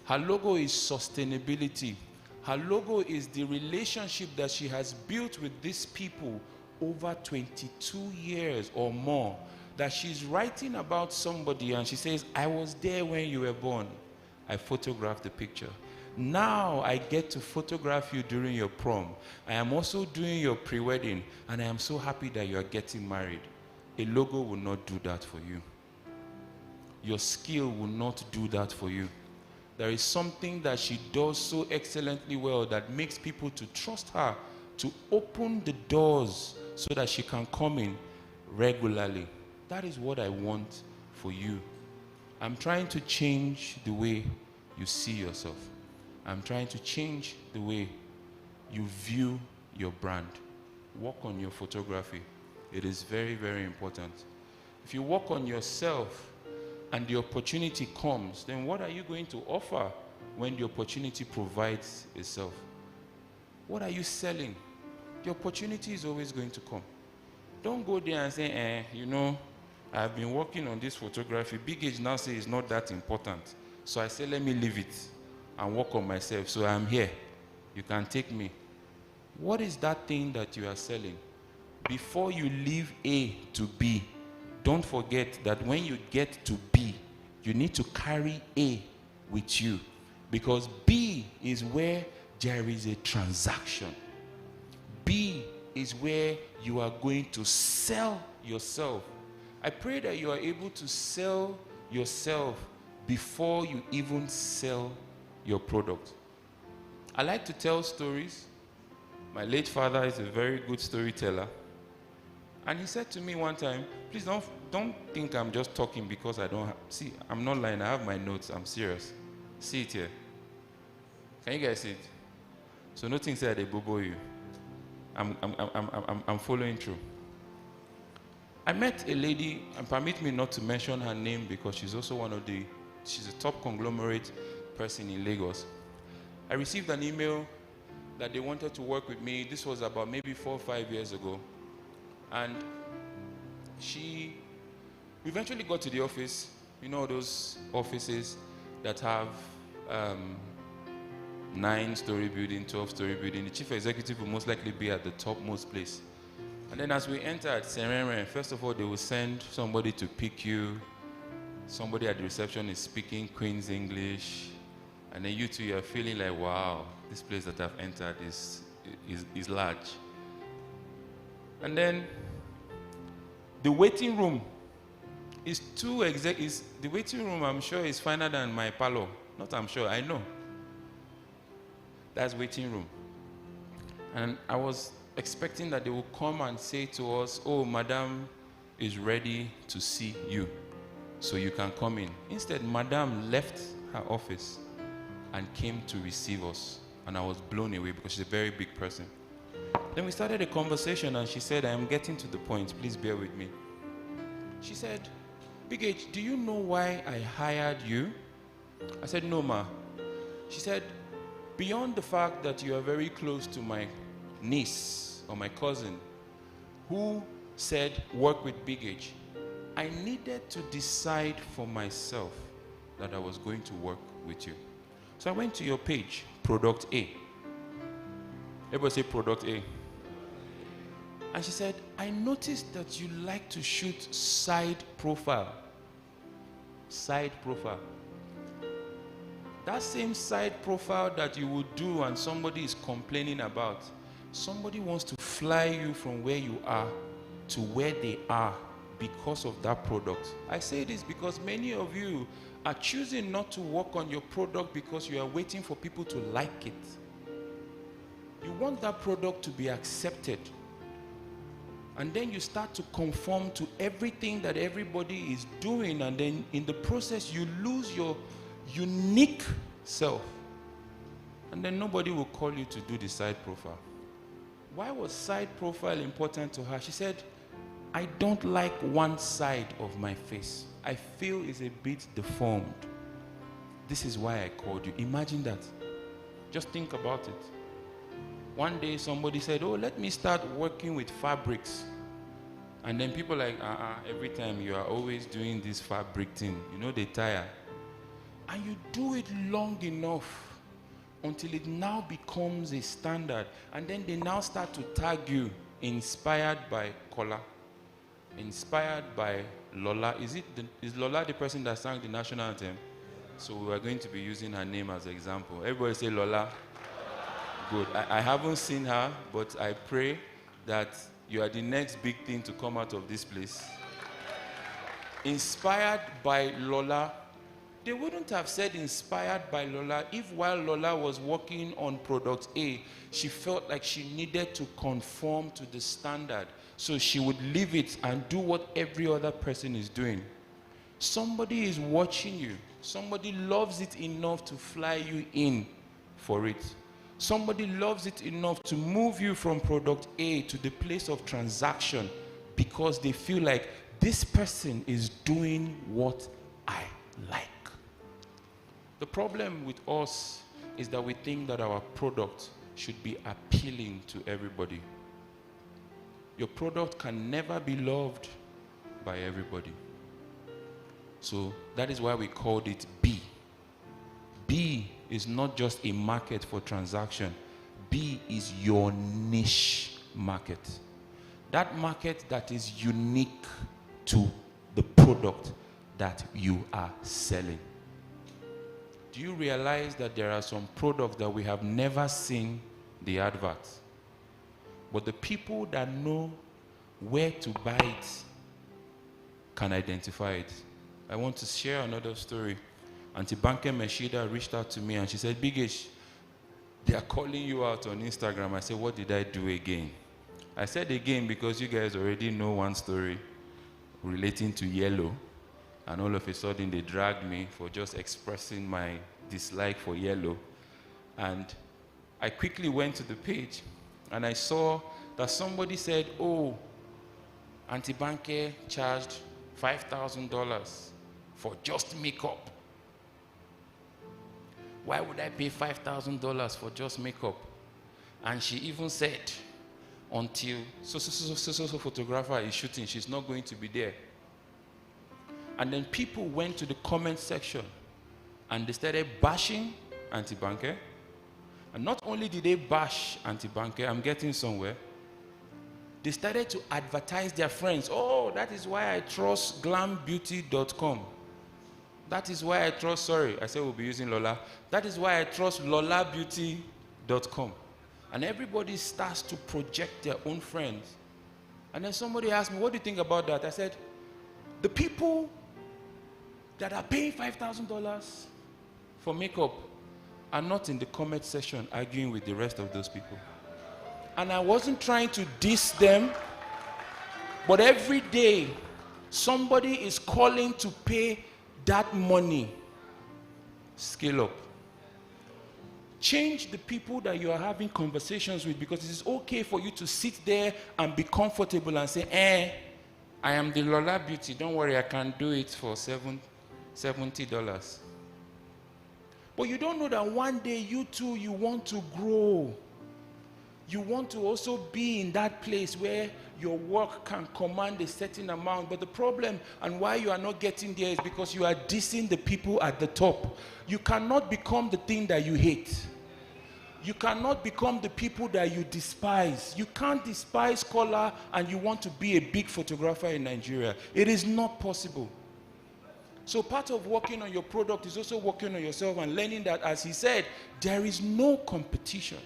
Her logo is sustainability. Her logo is the relationship that she has built with these people over 22 years or more, that she's writing about somebody and she says, I was there when you were born. I photographed the picture. Now I get to photograph you during your prom. I am also doing your pre-wedding, and I am so happy that you are getting married. A logo will not do that for you. Your skill will not do that for you. There is something that she does so excellently well that makes people to trust her to open the doors so that she can come in regularly. That is what I want for you. I'm trying to change the way you see yourself. I'm trying to change the way you view your brand. Work on your photography. It is very, very important. If you work on yourself and the opportunity comes, then what are you going to offer when the opportunity provides itself? What are you selling? The opportunity is always going to come. Don't go there and say, I've been working on this photography. Big Age now says it's not that important. So I say, let me leave it and work on myself. So I'm here. You can take me. What is that thing that you are selling? Before you leave A to B, don't forget that when you get to B, you need to carry A with you. Because B is where there is a transaction. B is where you are going to sell yourself. I pray that you are able to sell yourself before you even sell your product. I like to tell stories. My late father is a very good storyteller. And he said to me one time, please don't think I'm just talking because I don't have, see, I'm not lying, I have my notes, I'm serious. See it here. Can you guys see it? So nothing said they bobo you. I'm following through. I met a lady, and permit me not to mention her name because she's also she's a top conglomerate person in Lagos. I received an email that they wanted to work with me. This was about maybe 4 or 5 years ago. And we eventually got to the office, those offices that have 9-story building, 12-story building. The chief executive will most likely be at the topmost place. And then as we entered Serene, first of all, they will send somebody to pick you. Somebody at the reception is speaking Queen's English. And then you two, you're feeling like, wow, this place that I've entered is large. And then the waiting room is the waiting room, I'm sure, is finer than my parlor. Not I'm sure, I know. That's waiting room. And I was expecting that they would come and say to us, oh, madam is ready to see you, so you can come in. Instead, madam left her office and came to receive us. And I was blown away because she's a very big person. Then we started a conversation and she said, I am getting to the point, please bear with me. She said, Big H, do you know why I hired you? I said, no, ma. She said, beyond the fact that you are very close to my niece or my cousin who said, work with Big H, I needed to decide for myself that I was going to work with you. So I went to your page, Product A. Everybody say Product A. And she said, I noticed that you like to shoot side profile. Side profile. That same side profile that you would do and somebody is complaining about, somebody wants to fly you from where you are to where they are because of that product. I say this because many of you are choosing not to work on your product because you are waiting for people to like it. You want that product to be accepted. And then you start to conform to everything that everybody is doing, and then in the process you lose your unique self. And then nobody will call you to do the side profile. Why was side profile important to her? She said, I don't like one side of my face. I feel it's a bit deformed. This is why I called you. Imagine that. Just think about it. One day somebody said, oh, let me start working with fabrics. And then people like, every time you are always doing this fabric thing, you know, they tire. And you do it long enough until it now becomes a standard. And then they now start to tag you, inspired by Kola, inspired by Lola. Is Lola the person that sang the national anthem? So we are going to be using her name as an example. Everybody say Lola. Good. I haven't seen her, but I pray that you are the next big thing to come out of this place. Inspired by Lola. They wouldn't have said inspired by Lola if while Lola was working on product A, she felt like she needed to conform to the standard. So she would leave it and do what every other person is doing. Somebody is watching you. Somebody loves it enough to fly you in for it. Somebody loves it enough to move you from product A to the place of transaction because they feel like this person is doing what I like. The problem with us is that we think that our product should be appealing to everybody. Your product can never be loved by everybody. So that is why we called it B. B is not just a market for transaction. B is your niche market. That market that is unique to the product that you are selling. Do you realize that there are some products that we have never seen the adverts? But the people that know where to buy it can identify it. I want to share another story. Auntie Banke Meshida reached out to me and she said, Big H, they are calling you out on Instagram. I said, what did I do again? I said again because you guys already know one story relating to yellow. And all of a sudden they dragged me for just expressing my dislike for yellow. And I quickly went to the page and I saw that somebody said, oh, Auntie Banke charged $5,000 for just makeup. Why would I pay $5,000 for just makeup? And she even said, until so photographer is shooting, she's not going to be there. And then people went to the comment section and they started bashing Auntie Banke. And not only did they bash Auntie Banke, I'm getting somewhere, they started to advertise their friends. Oh, that is why I trust glambeauty.com. That is why I trust, sorry, I said we'll be using Lola. That is why I trust lolabeauty.com. And everybody starts to project their own friends. And then somebody asked me, what do you think about that? I said, the people that are paying $5,000 for makeup are not in the comment section arguing with the rest of those people. And I wasn't trying to diss them, but every day somebody is calling to pay that money. Scale up. Change the people that you are having conversations with, because it is okay for you to sit there and be comfortable and say, I am the Lola Beauty. Don't worry, I can do it for $70. But you don't know that one day you too, you want to grow. You want to also be in that place where your work can command a certain amount. But the problem and why you are not getting there is because you are dissing the people at the top. You cannot become the thing that you hate. You cannot become the people that you despise. You can't despise color and you want to be a big photographer in Nigeria. It is not possible. So part of working on your product is also working on yourself and learning that, as he said, there is no competition.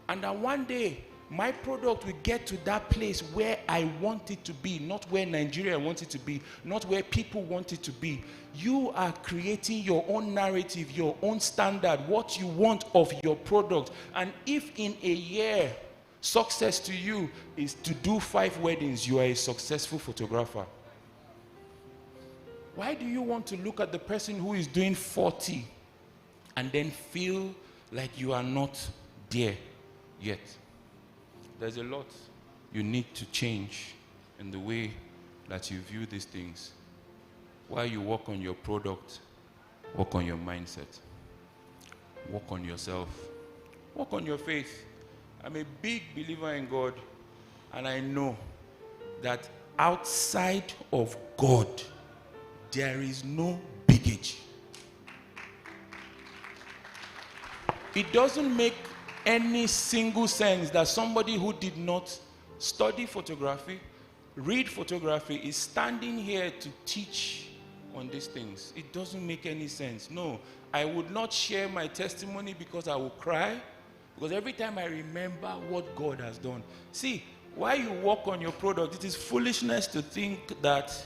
And that one day, my product will get to that place where I want it to be, not where Nigeria wants it to be, not where people want it to be. You are creating your own narrative, your own standard, what you want of your product. And if in a year, success to you is to do 5 weddings, you are a successful photographer. Why do you want to look at the person who is doing 40 and then feel like you are not there yet? There's a lot you need to change in the way that you view these things. While you work on your product, work on your mindset, work on yourself, work on your faith. I'm a big believer in God, and I know that outside of God, there is no baggage. It doesn't make any single sense that somebody who did not study photography, read photography, is standing here to teach on these things. It doesn't make any sense. No, I would not share my testimony because I will cry, because every time I remember what God has done. See, while you work on your product, it is foolishness to think that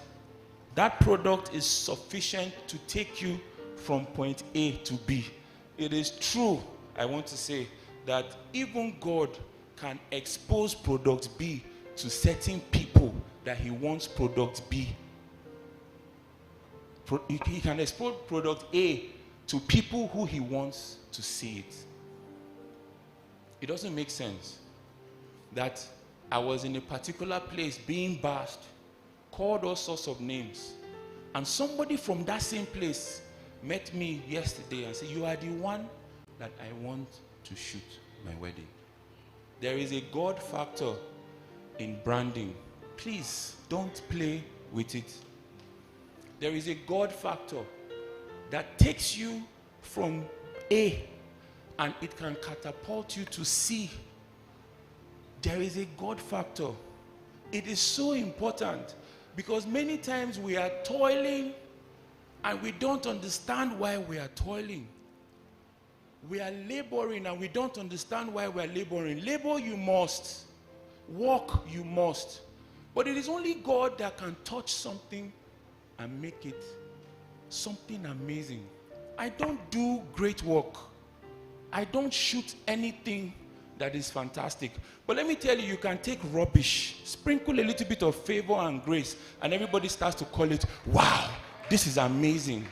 that product is sufficient to take you from point A to B. It is true, I want to say, that even God can expose product B to certain people that he wants product B. He can expose product A to people who he wants to see it. It doesn't make sense that I was in a particular place being bashed, called all sorts of names, and somebody from that same place met me yesterday and said, you are the one that I want to shoot my wedding. There is a God factor in branding. Please don't play with it. There is a God factor that takes you from A and it can catapult you to C. There is a God factor. It is so important because many times we are toiling and we don't understand why we are toiling. We are laboring and we don't understand why we are laboring. Labor you must. Work you must. But it is only God that can touch something and make it something amazing. I don't do great work. I don't shoot anything that is fantastic. But let me tell you, you can take rubbish, sprinkle a little bit of favor and grace, and everybody starts to call it, wow, this is amazing.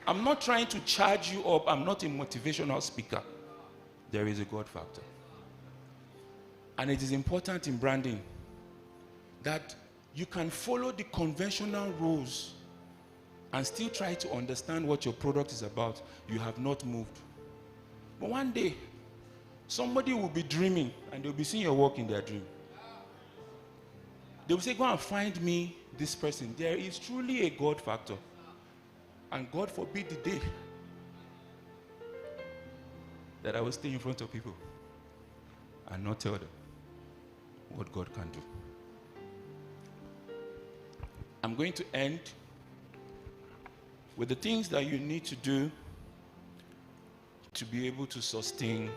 I'm not trying to charge you up. I'm not a motivational speaker. There is a God factor. And it is important in branding that you can follow the conventional rules and still try to understand what your product is about. You have not moved. But one day, somebody will be dreaming and they'll be seeing your work in their dream. They will say, go and find me this person. There is truly a God factor. And God forbid the day that I will stay in front of people and not tell them what God can do. I'm going to end with the things that you need to do to be able to sustain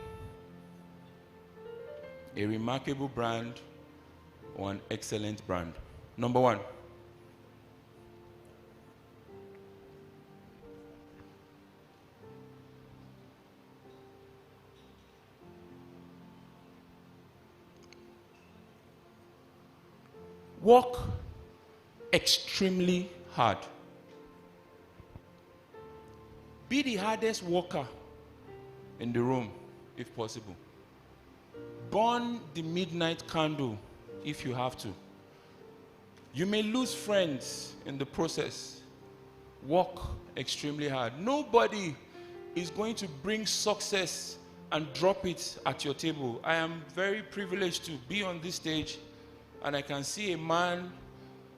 a remarkable brand or an excellent brand. Number one, work extremely hard. Be the hardest worker in the room, if possible. Burn the midnight candle if you have to. You may lose friends in the process. Work extremely hard. Nobody is going to bring success and drop it at your table. I am very privileged to be on this stage, and I can see a man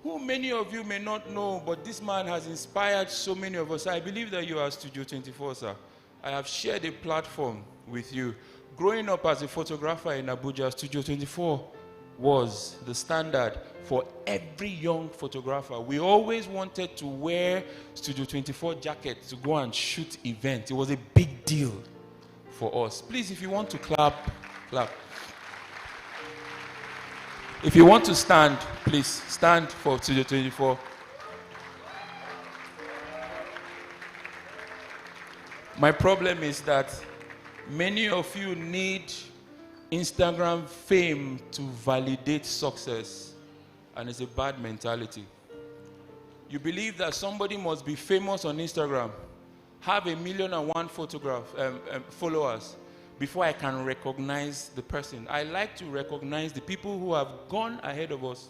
who many of you may not know, but this man has inspired so many of us. I believe that you are Studio 24, sir. I have shared a platform with you. Growing up as a photographer in Abuja, Studio 24 was the standard for every young photographer. We always wanted to wear Studio 24 jackets to go and shoot events. It was a big deal for us. Please, if you want to clap, clap. If you want to stand, please stand for Studio 24. My problem is that many of you need Instagram fame to validate success, and it's a bad mentality. You believe that somebody must be famous on Instagram, have 1,000,001 followers, before I can recognize the person. I like to recognize the people who have gone ahead of us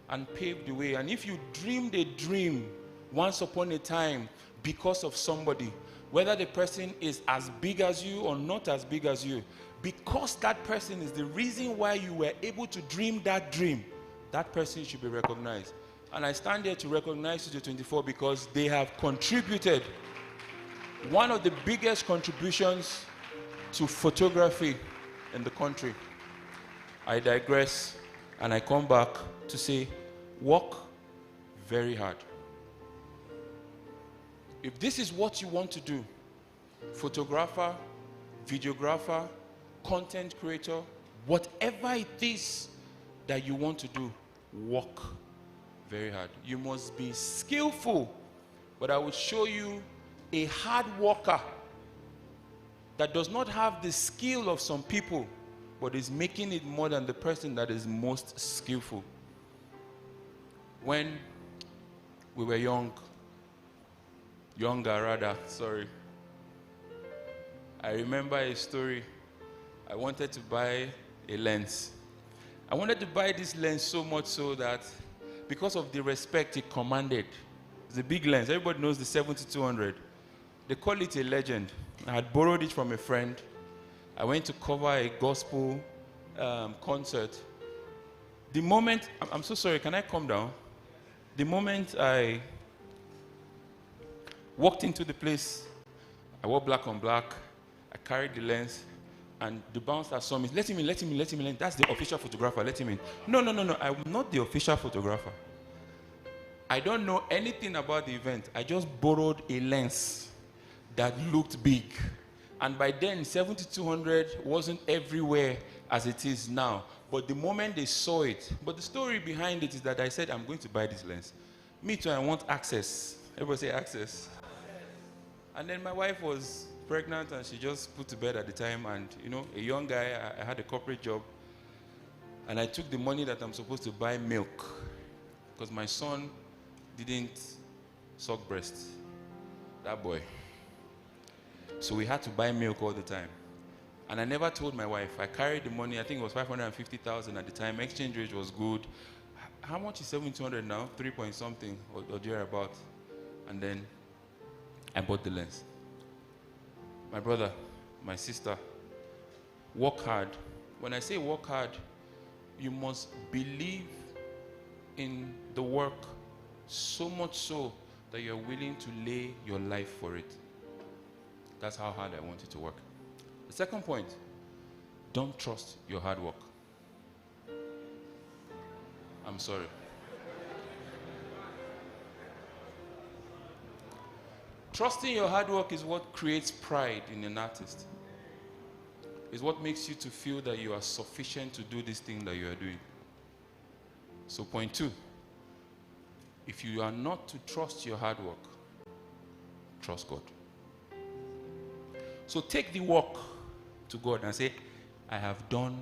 and paved the way. And if you dreamed a dream once upon a time because of somebody, whether the person is as big as you or not as big as you, because that person is the reason why you were able to dream that dream, that person should be recognized. And I stand here to recognize Studio 24 because they have contributed. One of the biggest contributions to photography in the country. I digress, and I come back to say, work very hard. If this is what you want to do, photographer, videographer, content creator, whatever it is that you want to do, work very hard. You must be skillful, but I will show you a hard worker that does not have the skill of some people, but is making it more than the person that is most skillful. When we were younger rather, sorry, I remember a story. I wanted to buy a lens. I wanted to buy this lens so much so that because of the respect it commanded, it's a big lens. Everybody knows the 70-200. They call it a legend. I had borrowed it from a friend. I went to cover a gospel concert. The moment, I'm so sorry, can I come down? The moment I walked into the place, I wore black on black, I carried the lens, and the bouncer saw me. Let him in. That's the official photographer, let him in. No, I'm not the official photographer. I don't know anything about the event. I just borrowed a lens that looked big. And by then, 70-200 wasn't everywhere as it is now. But the moment they saw it, but the story behind it is that I said, I'm going to buy this lens. Me too, I want access. Everybody say access. And then my wife was pregnant and she just put to bed at the time. And, you know, a young guy, I had a corporate job. And I took the money that I'm supposed to buy milk because my son didn't suck breast. That boy. So we had to buy milk all the time. And I never told my wife. I carried the money. I think it was 550,000 at the time. Exchange rate was good. How much is 7,200 now? 3 point something or thereabout. And then I bought the lens. My brother, my sister, work hard. When I say work hard, you must believe in the work so much so that you're willing to lay your life for it. That's how hard I want you to work. The second point, don't trust your hard work. I'm sorry. Trusting your hard work is what creates pride in an artist. It's what makes you to feel that you are sufficient to do this thing that you are doing. So point 2, if you are not to trust your hard work, trust God. So take the work to God and say, I have done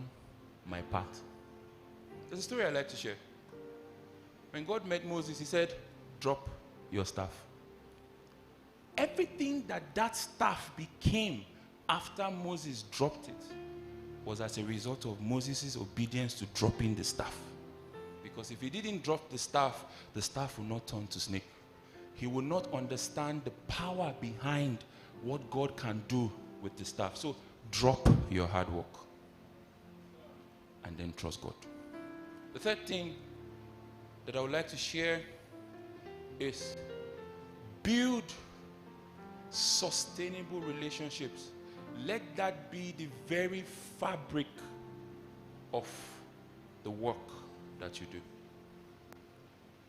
my part. There's a story I like to share. When God met Moses, he said, drop your staff. Everything that staff became after Moses dropped it was as a result of Moses' obedience to dropping the staff. Because if he didn't drop the staff will not turn to snake. He will not understand the power behind what God can do with the staff. So drop your hard work and then trust God. The third thing that I would like to share is build sustainable relationships. Let that be the very fabric of the work that you do.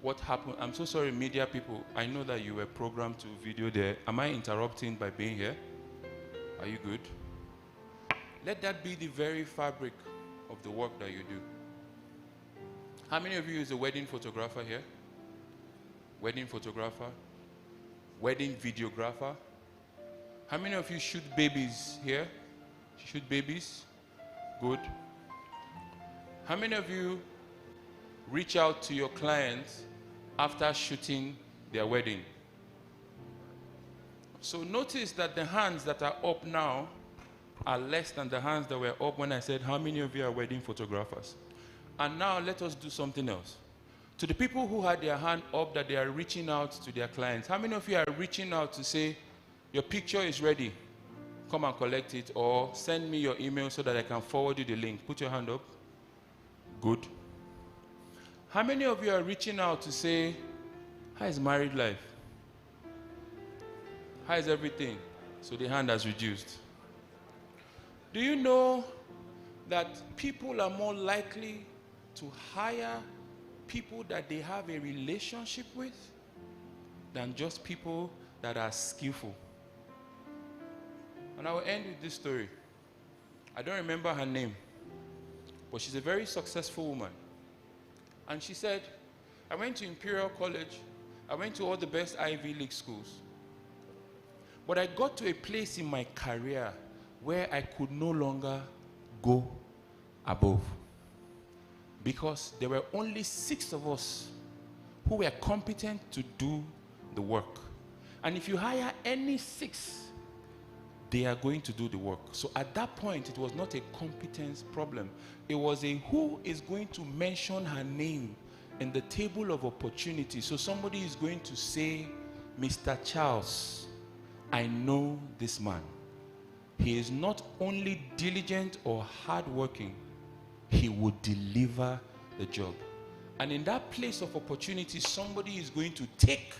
What happened? I'm so sorry, media people. I know that you were programmed to video there. Am I interrupting by being here? Are you good? Let that be the very fabric of the work that you do. How many of you is a wedding photographer here? Wedding photographer? Wedding videographer? How many of you shoot babies here? Shoot babies? Good. How many of you reach out to your clients after shooting their wedding? So notice that the hands that are up now are less than the hands that were up when I said, how many of you are wedding photographers? And now let us do something else. To the people who had their hand up that they are reaching out to their clients, how many of you are reaching out to say, your picture is ready, come and collect it, or send me your email so that I can forward you the link? Put your hand up. Good. How many of you are reaching out to say, how is married life? How is everything? So the hand has reduced. Do you know that people are more likely to hire people that they have a relationship with than just people that are skillful? And I will end with this story. I don't remember her name, but she's a very successful woman. And she said, I went to Imperial College, I went to all the best Ivy League schools, but I got to a place in my career where I could no longer go above, because there were only 6 of us who were competent to do the work. And if you hire any 6, they are going to do the work. So at that point, it was not a competence problem. It was a who is going to mention her name in the table of opportunity. So somebody is going to say, Mr. Charles, I know this man. He is not only diligent or hardworking, he would deliver the job. And in that place of opportunity, somebody is going to take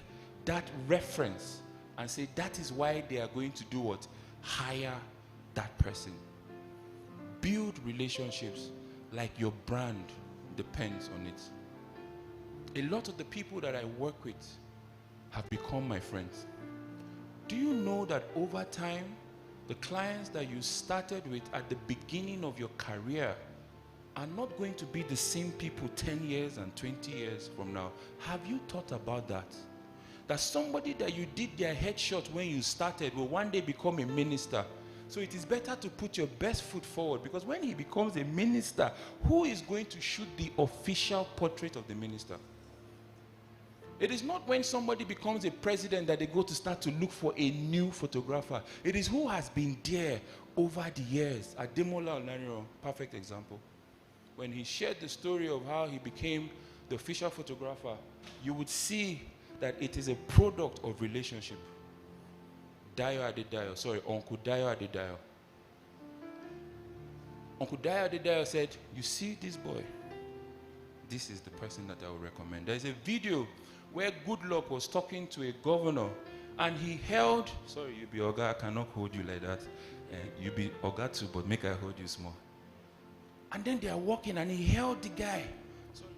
that reference and say, that is why they are going to do what? Hire that person. Build relationships like your brand depends on it. A lot of the people that I work with have become my friends. Do you know that over time, the clients that you started with at the beginning of your career are not going to be the same people 10 years and 20 years from now? Have you thought about that? That somebody that you did their headshot when you started will one day become a minister. So it is better to put your best foot forward, because when he becomes a minister, who is going to shoot the official portrait of the minister? It is not when somebody becomes a president that they go to start to look for a new photographer. It is who has been there over the years. Ademola Olaniro, perfect example. When he shared the story of how he became the official photographer, you would see that it is a product of relationship. Uncle Dayo Adedayo. Uncle Dayo Adedayo said, you see this boy? This is the person that I would recommend. There's a video where Goodluck was talking to a governor, and he held, sorry, you be Oga, I cannot hold you like that. You be Oga too, but make I hold you small. And then they are walking, and he held the guy. Sorry,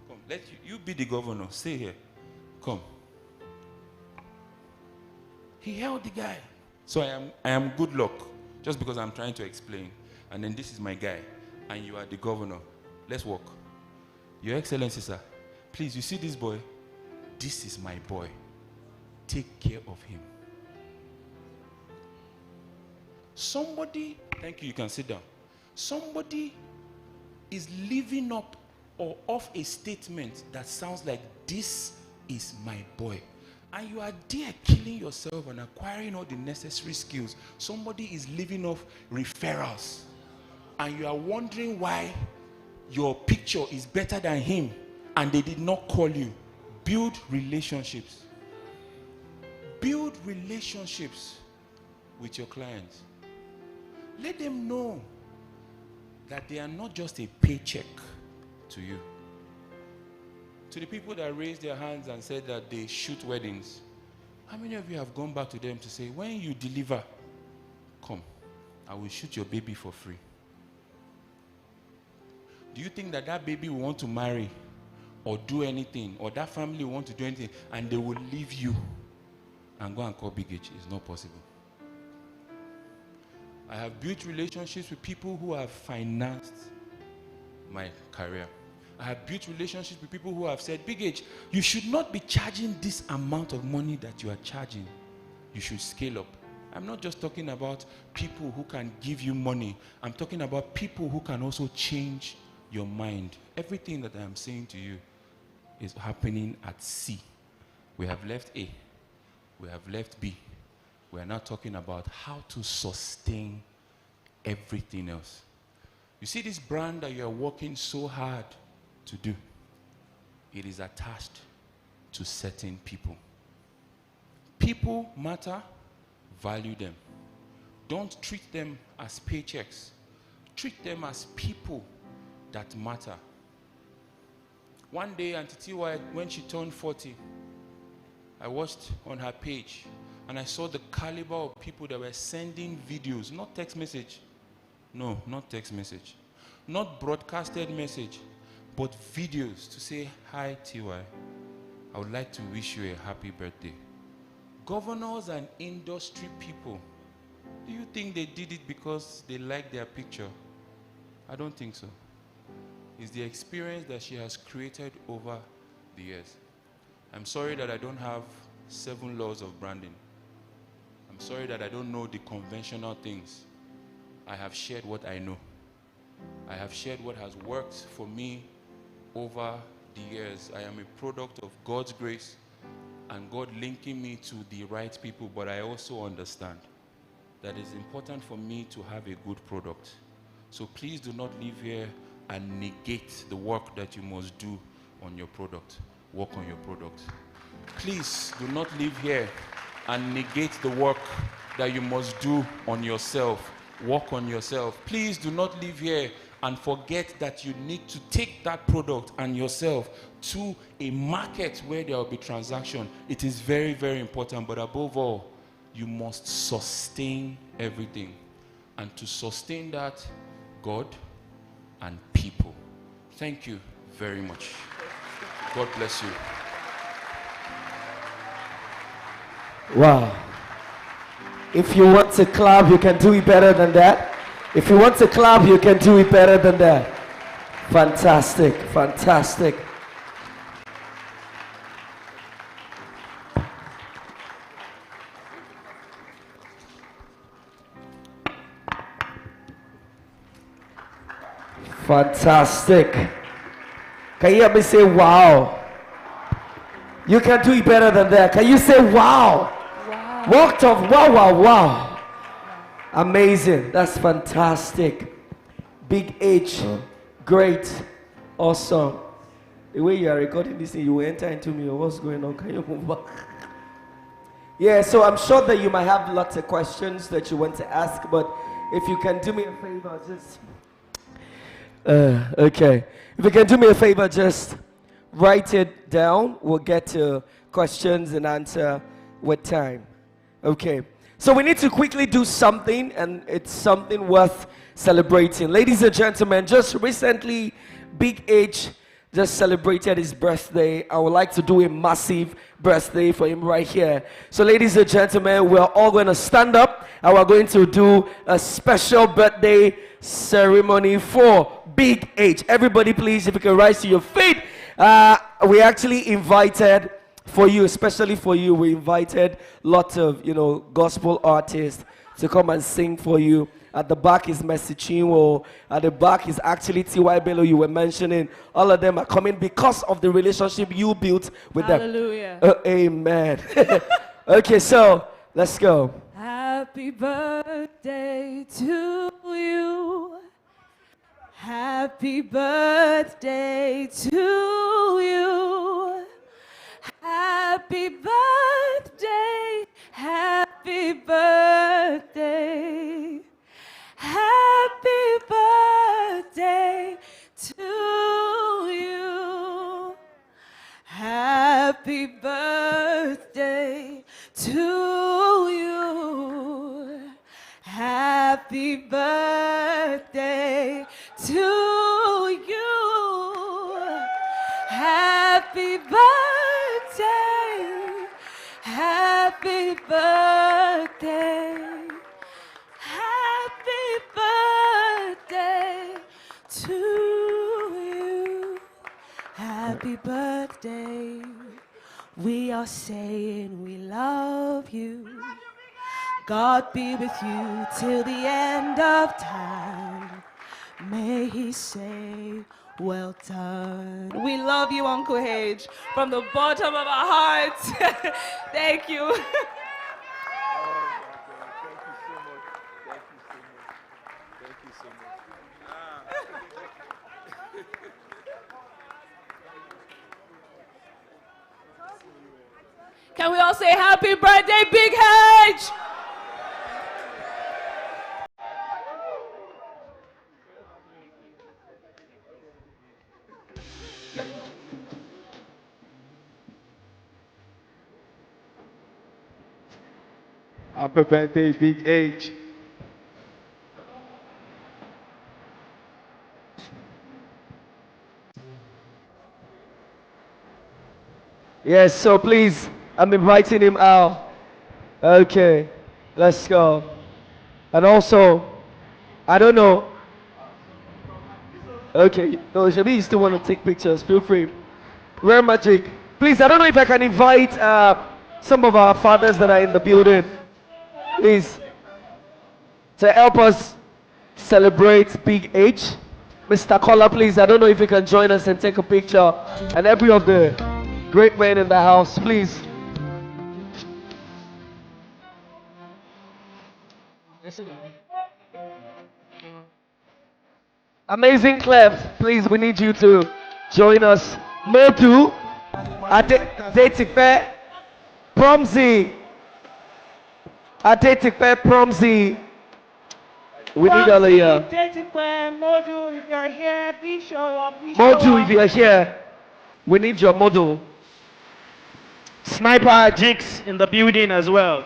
come. Let you be the governor. Stay here. Come. He held the guy. So I am Goodluck, just because I'm trying to explain. And then this is my guy, and you are the governor. Let's walk. Your Excellency, sir, please, you see this boy? This is my boy. Take care of him. Somebody, thank you, you can sit down. Somebody is living up or off a statement that sounds like, this is my boy. And you are there killing yourself and acquiring all the necessary skills. Somebody is living off referrals. And you are wondering why your picture is better than him and they did not call you. Build relationships. Build relationships with your clients. Let them know that they are not just a paycheck to you. To the people that raised their hands and said that they shoot weddings, how many of you have gone back to them to say, when you deliver, come, I will shoot your baby for free? Do you think that that baby will want to marry or do anything, or that family will want to do anything, and they will leave you and go and call Big H? It's not possible. I have built relationships with people who have financed my career. I have built relationships with people who have said, Big H, you should not be charging this amount of money that you are charging. You should scale up. I'm not just talking about people who can give you money. I'm talking about people who can also change your mind. Everything that I'm saying to you is happening at C. We have left A. We have left B. We are now talking about how to sustain everything else. You see this brand that you are working so hard to do, it is attached to certain people. People matter, value them. Don't treat them as paychecks. Treat them as people that matter. One day, Auntie T.Y., when she turned 40, I watched on her page and I saw the caliber of people that were sending videos, not text message. No, not text message. Not broadcasted message, but videos to say, hi T.Y., I would like to wish you a happy birthday. Governors and industry people, do you think they did it because they liked their picture? I don't think so. It's the experience that she has created over the years. I'm sorry that I don't have 7 laws of branding. I'm sorry that I don't know the conventional things. I have shared what I know. I have shared what has worked for me over the years. I am a product of God's grace and God linking me to the right people, but I also understand that it's important for me to have a good product. So please do not leave here and negate the work that you must do on your product. Work on your product. Please do not leave here and negate the work that you must do on yourself. Work on yourself. Please do not leave here and forget that you need to take that product and yourself to a market where there will be transaction. It is very, very important, but above all, you must sustain everything. And to sustain that, God and people. Thank you very much. God bless you. Wow. If you want to clap, you can do it better than that. If you want to clap, you can do it better than that. Fantastic, fantastic. Fantastic. Can you hear me say wow? You can do it better than that. Can you say wow? Wow. Walked off, wow, wow, wow. Amazing. That's fantastic. Big H. Great. Awesome. The way you are recording this thing, you will enter into me. What's going on? Can you move back? Yeah, so I'm sure that you might have lots of questions that you want to ask, but if you can do me a favor, just... okay. If you can do me a favor, just write it down. We'll get to questions and answer with time. Okay. So we need to quickly do something, and it's something worth celebrating. Ladies and gentlemen, just recently, Big H just celebrated his birthday. I would like to do a massive birthday for him right here. So ladies and gentlemen, we're all going to stand up, and we're going to do a special birthday ceremony for Big H. Everybody please, if you can rise to your feet. We actually invited, for you, especially for you, we invited lots of, gospel artists to come and sing for you. At the back is Messi Chinwo. At the back is actually T.Y. Bello you were mentioning. All of them are coming because of the relationship you built with Hallelujah. them. Amen. Okay, so let's go. Happy birthday to you. Happy birthday to you. Happy birthday. Happy birthday. Happy birthday to you. Happy birthday to you. Happy birthday to you. Happy birthday. Happy birthday. Happy birthday to you. Happy birthday. We are saying we love you. God be with you till the end of time. May he say, well done. We love you, Uncle Hage, from the bottom of our hearts. Thank you. Can we all say happy birthday, Big Hedge? Happy birthday, Big H. Yes, so please, I'm inviting him out. Okay, let's go. And also, I don't know. Okay, no, Shabi, you still want to take pictures, feel free. Rare Magic. Please, I don't know if I can invite some of our fathers that are in the building, please, to help us celebrate Big H. Mr. Kola, please, I don't know if you can join us and take a picture. And every of the great men in the house, please. Amazing Clef, please, we need you to join us. Motu, Adetikpe, Promzi, Adetikpe, Promzi. We need all of you. Modu, if you're here, please show up. Modu, if you're here, we need your model. Sniper Jigs in the building as well.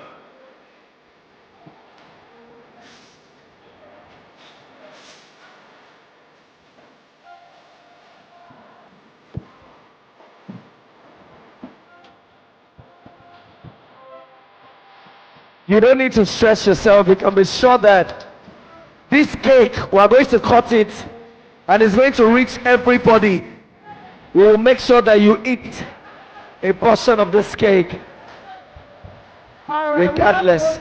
You don't need to stress yourself. You can be sure that this cake, we are going to cut it and it's going to reach everybody. We will make sure that you eat a portion of this cake, regardless.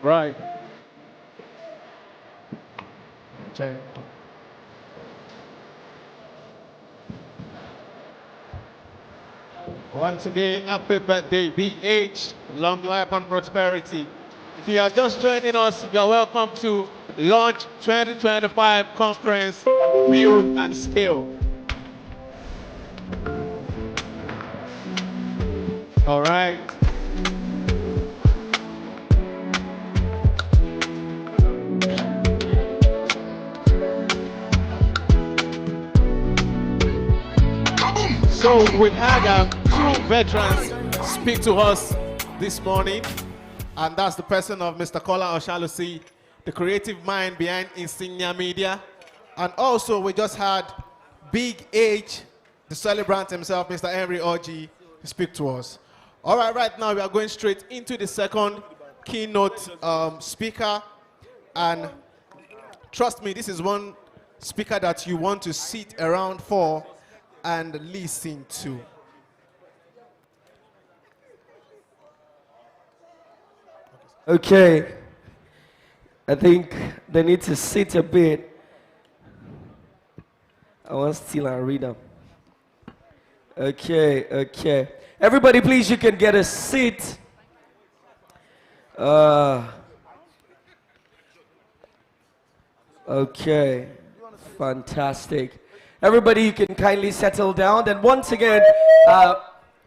Right. Check. Once again, happy birthday, BH. Long life and prosperity. If you are just joining us, you are welcome to Launch 2025 Conference, Build and Scale. All right. So we had two veterans speak to us this morning, And that's the person of Mr. Kola Oshalusi, the creative mind behind Insignia Media. And also, we just had Big H, the celebrant himself, Mr. Henry Oji, speak to us. All right, right now we are going straight into the second keynote speaker. And trust me, this is one speaker that you want to sit around for and listen to. Okay. I think they need to sit a bit. I want to steal and read them. Okay. Everybody, please, you can get a seat. Okay. Fantastic. Everybody, you can kindly settle down. And once again,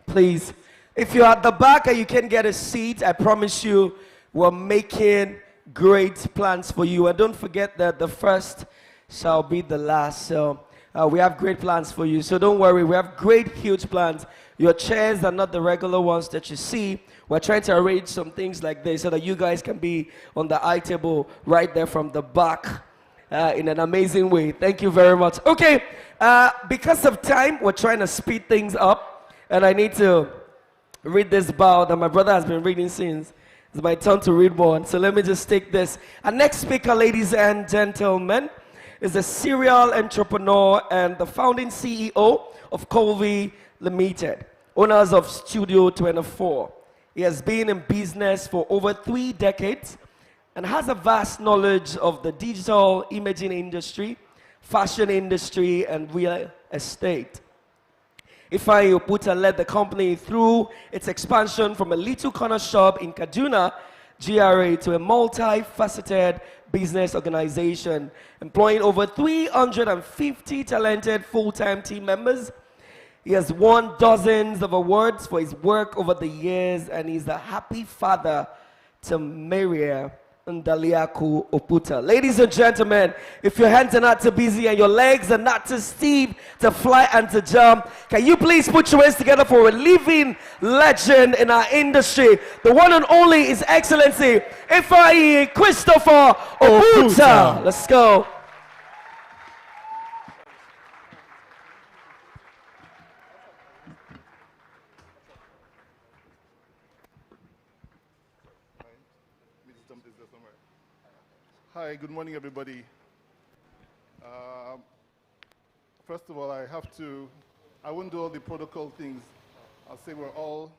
please, if you're at the back and you can get a seat, I promise you, we're making great plans for you. And don't forget that the first shall be the last. So we have great plans for you. So don't worry, we have great, huge plans. Your chairs are not the regular ones that you see. We're trying to arrange some things like this so that you guys can be on the eye table right there from the back in an amazing way. Thank you very much. Okay, because of time, we're trying to speed things up. And I need to read this bow that my brother has been reading since. It's my turn to read one. So let me just take this. Our next speaker, ladies and gentlemen, is a serial entrepreneur and the founding CEO of Colby Limited, owners of Studio 24. He has been in business for over 3 decades and has a vast knowledge of the digital imaging industry, fashion industry, and real estate. Ifeanyi Oputa led the company through its expansion from a little corner shop in Kaduna, GRA, to a multifaceted business organization, employing over 350 talented full-time team members. He has won dozens of awards for his work over the years, and he's a happy father to Maria Ndaliaku Oputa. Ladies and gentlemen, if your hands are not too busy and your legs are not too steep to fly and to jump, can you please put your hands together for a living legend in our industry? The one and only His Excellency Ifeanyi Christopher Oputa. Let's go. Hi, good morning, everybody. First of all, I won't do all the protocol things. I'll say we're all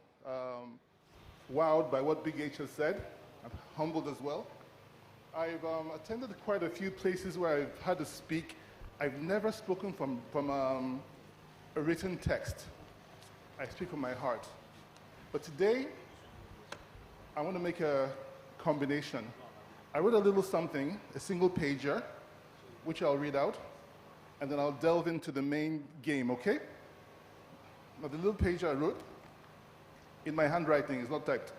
wowed by what Big H has said. I'm humbled as well. I've attended quite a few places where I've had to speak. I've never spoken from a written text. I speak from my heart. But today, I want to make a combination. I wrote a little something, a single pager, which I'll read out, and then I'll delve into the main game, okay? Now, the little pager I wrote, in my handwriting, it's not typed.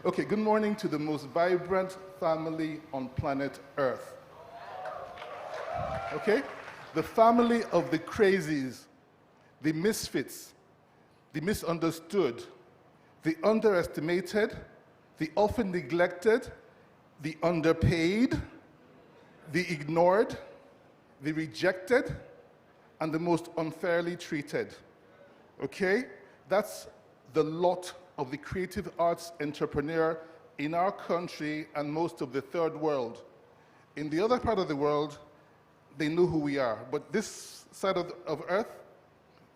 Okay, good morning to the most vibrant family on planet Earth. Okay? The family of the crazies, the misfits, the misunderstood, the underestimated, the often neglected, the underpaid, the ignored, the rejected, and the most unfairly treated. Okay? That's the lot of the creative arts entrepreneur in our country and most of the third world. In the other part of the world, they know who we are. But this side of Earth,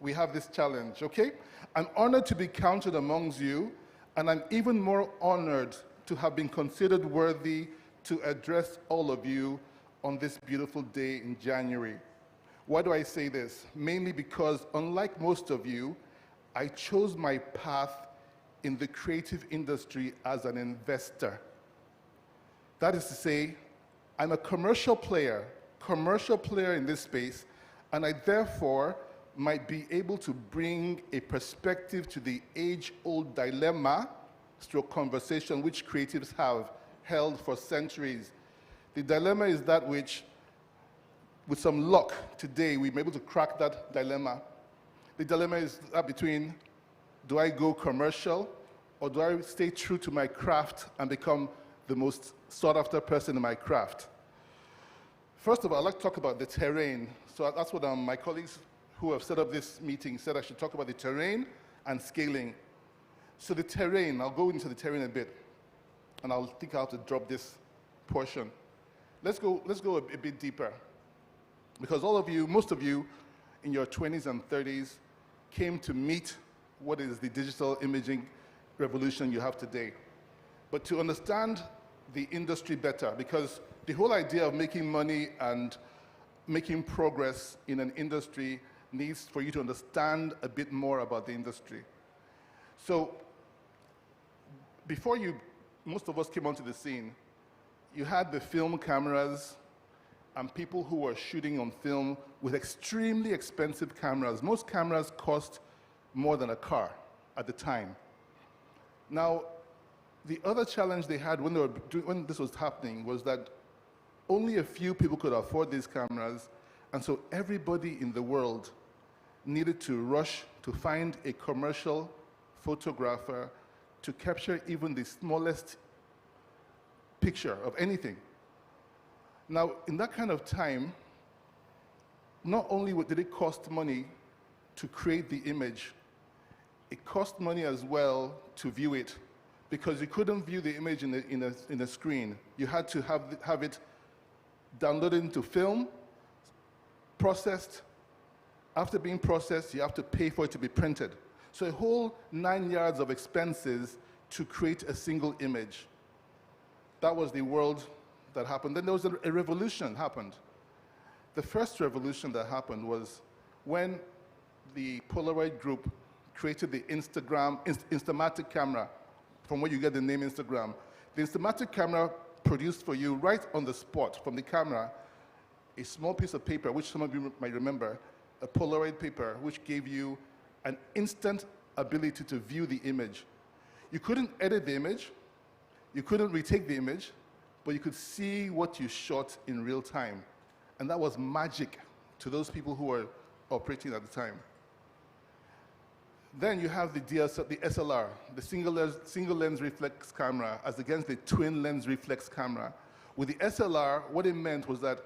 we have this challenge, okay? I'm honored to be counted amongst you, and I'm even more honored to have been considered worthy to address all of you on this beautiful day in January. Why do I say this? Mainly because, unlike most of you, I chose my path in the creative industry as an investor. That is to say, I'm a commercial player in this space, and I therefore might be able to bring a perspective to the age-old dilemma stroke conversation which creatives have held for centuries. The dilemma is that which, with some luck today, we're able to crack that dilemma. The dilemma is that between, do I go commercial, or do I stay true to my craft and become the most sought-after person in my craft? First of all, I'd like to talk about the terrain. So that's what my colleagues who have set up this meeting said I should talk about the terrain and scaling. So the terrain, I'll go into the terrain a bit, and I'll think I have to drop this portion. let's go a bit deeper. Because all of you, most of you in your 20s and 30s came to meet what is the digital imaging revolution you have today. But to understand the industry better, because the whole idea of making money and making progress in an industry needs for you to understand a bit more about the industry. So before most of us came onto the scene, you had the film cameras and people who were shooting on film with extremely expensive cameras. Most cameras cost more than a car at the time. Now, the other challenge they had when this was happening was that only a few people could afford these cameras, and so everybody in the world needed to rush to find a commercial photographer to capture even the smallest picture of anything. Now, in that kind of time, not only did it cost money to create the image, it cost money as well to view it, because you couldn't view the image in a screen. You had to have it downloaded into film, processed. After being processed, you have to pay for it to be printed. So a whole 9 yards of expenses to create a single image. That was the world that happened. Then there was a revolution happened. The first revolution that happened was when the Polaroid group created the Instamatic camera, from where you get the name Instagram. The Instamatic camera produced for you right on the spot from the camera a small piece of paper, which some of you might remember, a Polaroid paper, which gave you an instant ability to view the image. You couldn't edit the image, you couldn't retake the image, but you could see what you shot in real time. And that was magic to those people who were operating at the time. Then you have the SLR, the single lens reflex camera, as against the twin lens reflex camera. With the SLR, what it meant was that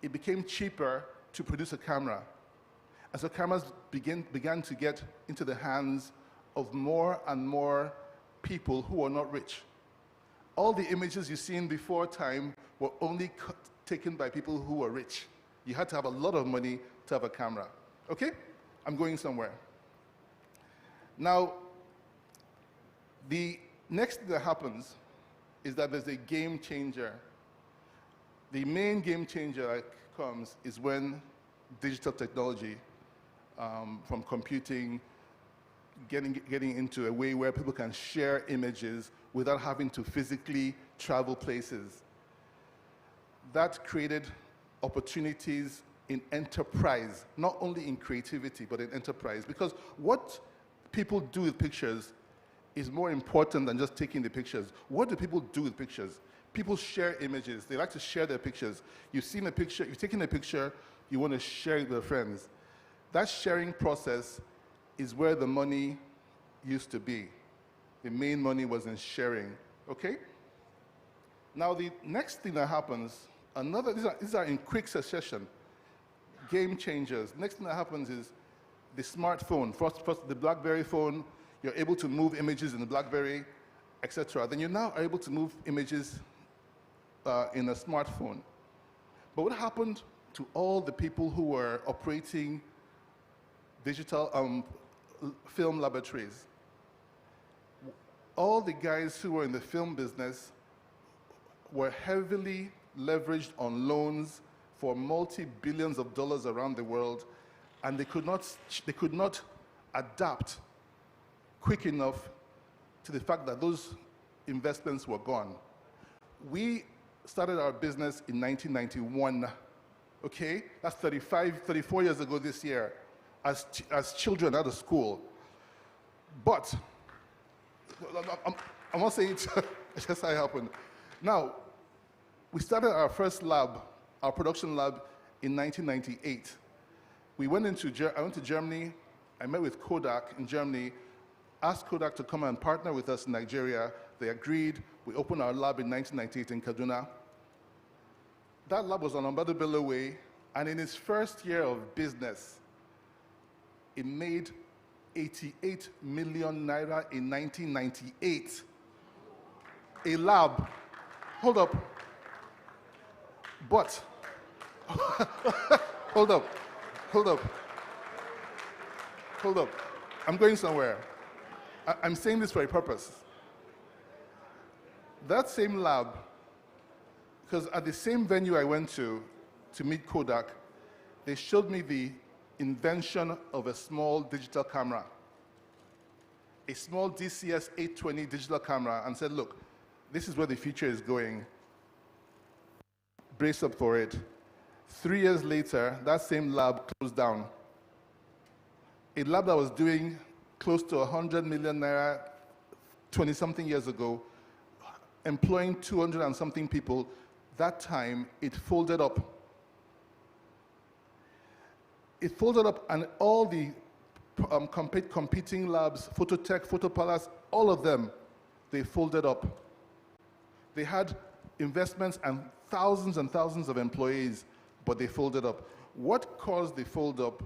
it became cheaper to produce a camera. And so cameras began to get into the hands of more and more people who were not rich. All the images you've seen before time were only taken by people who were rich. You had to have a lot of money to have a camera. Okay? I'm going somewhere. Now, the next thing that happens is that there's a game changer. The main game changer that comes is when digital technology, from computing, getting into a way where people can share images without having to physically travel places. That created opportunities in enterprise, not only in creativity, but in enterprise. Because what people do with pictures is more important than just taking the pictures. What do people do with pictures? People share images. They like to share their pictures. You've seen a picture, you've taken a picture, you want to share it with your friends. That sharing process is where the money used to be. The main money was in sharing, okay? Now the next thing that happens, these are in quick succession, game changers. Next thing that happens is the smartphone. First the BlackBerry phone, you're able to move images in the BlackBerry, etc. Then you now are able to move images in a smartphone. But what happened to all the people who were operating digital film laboratories? All the guys who were in the film business were heavily leveraged on loans for multi-billions of dollars around the world, and they could not adapt quick enough to the fact that those investments were gone. We started our business in 1991, okay? That's 34 years ago this year, as children out of school. But, I'm not saying it's just how it happened. Now, we started our first lab, our production lab, in 1998. I went to Germany, I met with Kodak in Germany, asked Kodak to come and partner with us in Nigeria. They agreed. We opened our lab in 1998 in Kaduna. That lab was on Ambado Bello Way, and in its first year of business, it made 88 million naira in 1998. A lab. Hold up. But, hold up, hold up, hold up. I'm going somewhere. I'm saying this for a purpose. That same lab, because at the same venue I went to meet Kodak, they showed me the invention of a small digital camera, a small DCS 820 digital camera, and said, look, this is where the future is going. Brace up for it. 3 years later, that same lab closed down. A lab that was doing close to 100 million naira 20-something years ago, employing 200 and something people, that time it folded up. It folded up, and all the competing labs, Phototech, Photopalace, all of them, they folded up. They had investments and thousands of employees, but they folded up. What caused the fold up?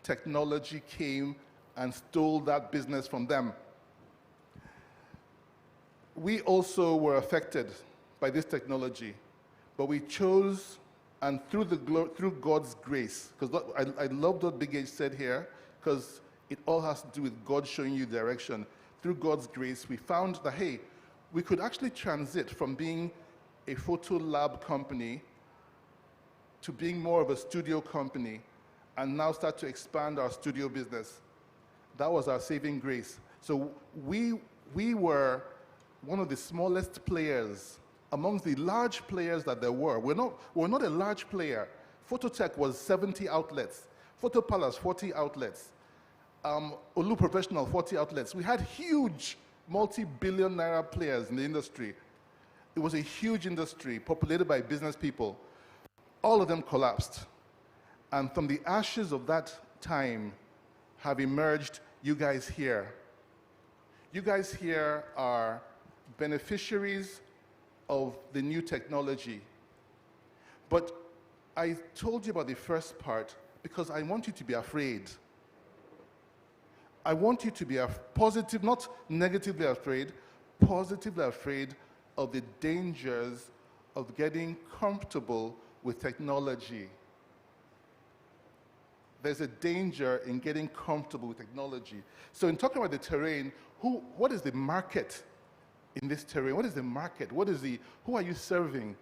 Technology came and stole that business from them. We also were affected by this technology, but we chose, and through God's grace, because I love what Big H said here, because it all has to do with God showing you direction. Through God's grace, we found that, hey, we could actually transit from being a photo lab company to being more of a studio company, and now start to expand our studio business. That was our saving grace. So we were one of the smallest players amongst the large players that there were. We're not a large player. Phototech was 70 outlets. Photopalace, 40 outlets. Olu Professional, 40 outlets. We had huge multi-billion naira players in the industry. It was a huge industry populated by business people. All of them collapsed. And from the ashes of that time have emerged you guys here. You guys here are beneficiaries of the new technology. But I told you about the first part because I want you to be afraid. I want you to be positive, not negatively afraid, positively afraid of the dangers of getting comfortable with technology. There's a danger in getting comfortable with technology. So in talking about the terrain, what is the market in this terrain? What is the market? Who are you serving?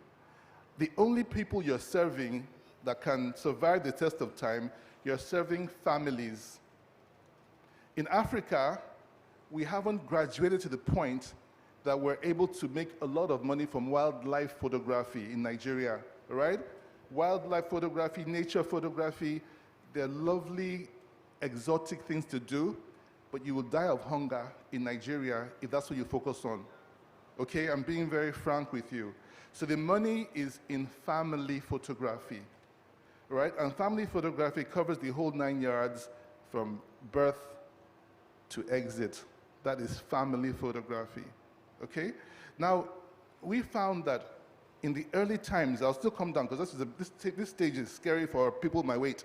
The only people you're serving that can survive the test of time, you're serving families. In Africa, we haven't graduated to the point that we're able to make a lot of money from wildlife photography in Nigeria, right? Wildlife photography, nature photography, they're lovely, exotic things to do, but you will die of hunger in Nigeria if that's what you focus on. Okay, I'm being very frank with you. So the money is in family photography, right? And family photography covers the whole 9 yards from birth to exit. That is family photography, okay? Now, we found that in the early times, I'll still come down because this stage is scary for people my weight.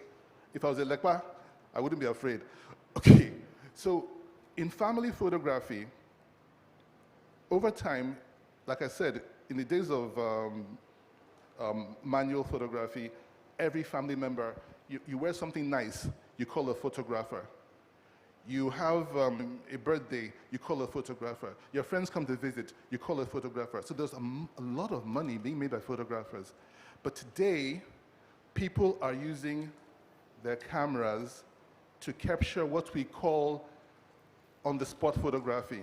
If I was a Lekpa, I wouldn't be afraid. Okay, so in family photography, over time, like I said, in the days of manual photography, every family member, you wear something nice, you call a photographer. You have a birthday, you call a photographer. Your friends come to visit, you call a photographer. So there's a lot of money being made by photographers. But today, people are using their cameras to capture what we call on-the-spot photography.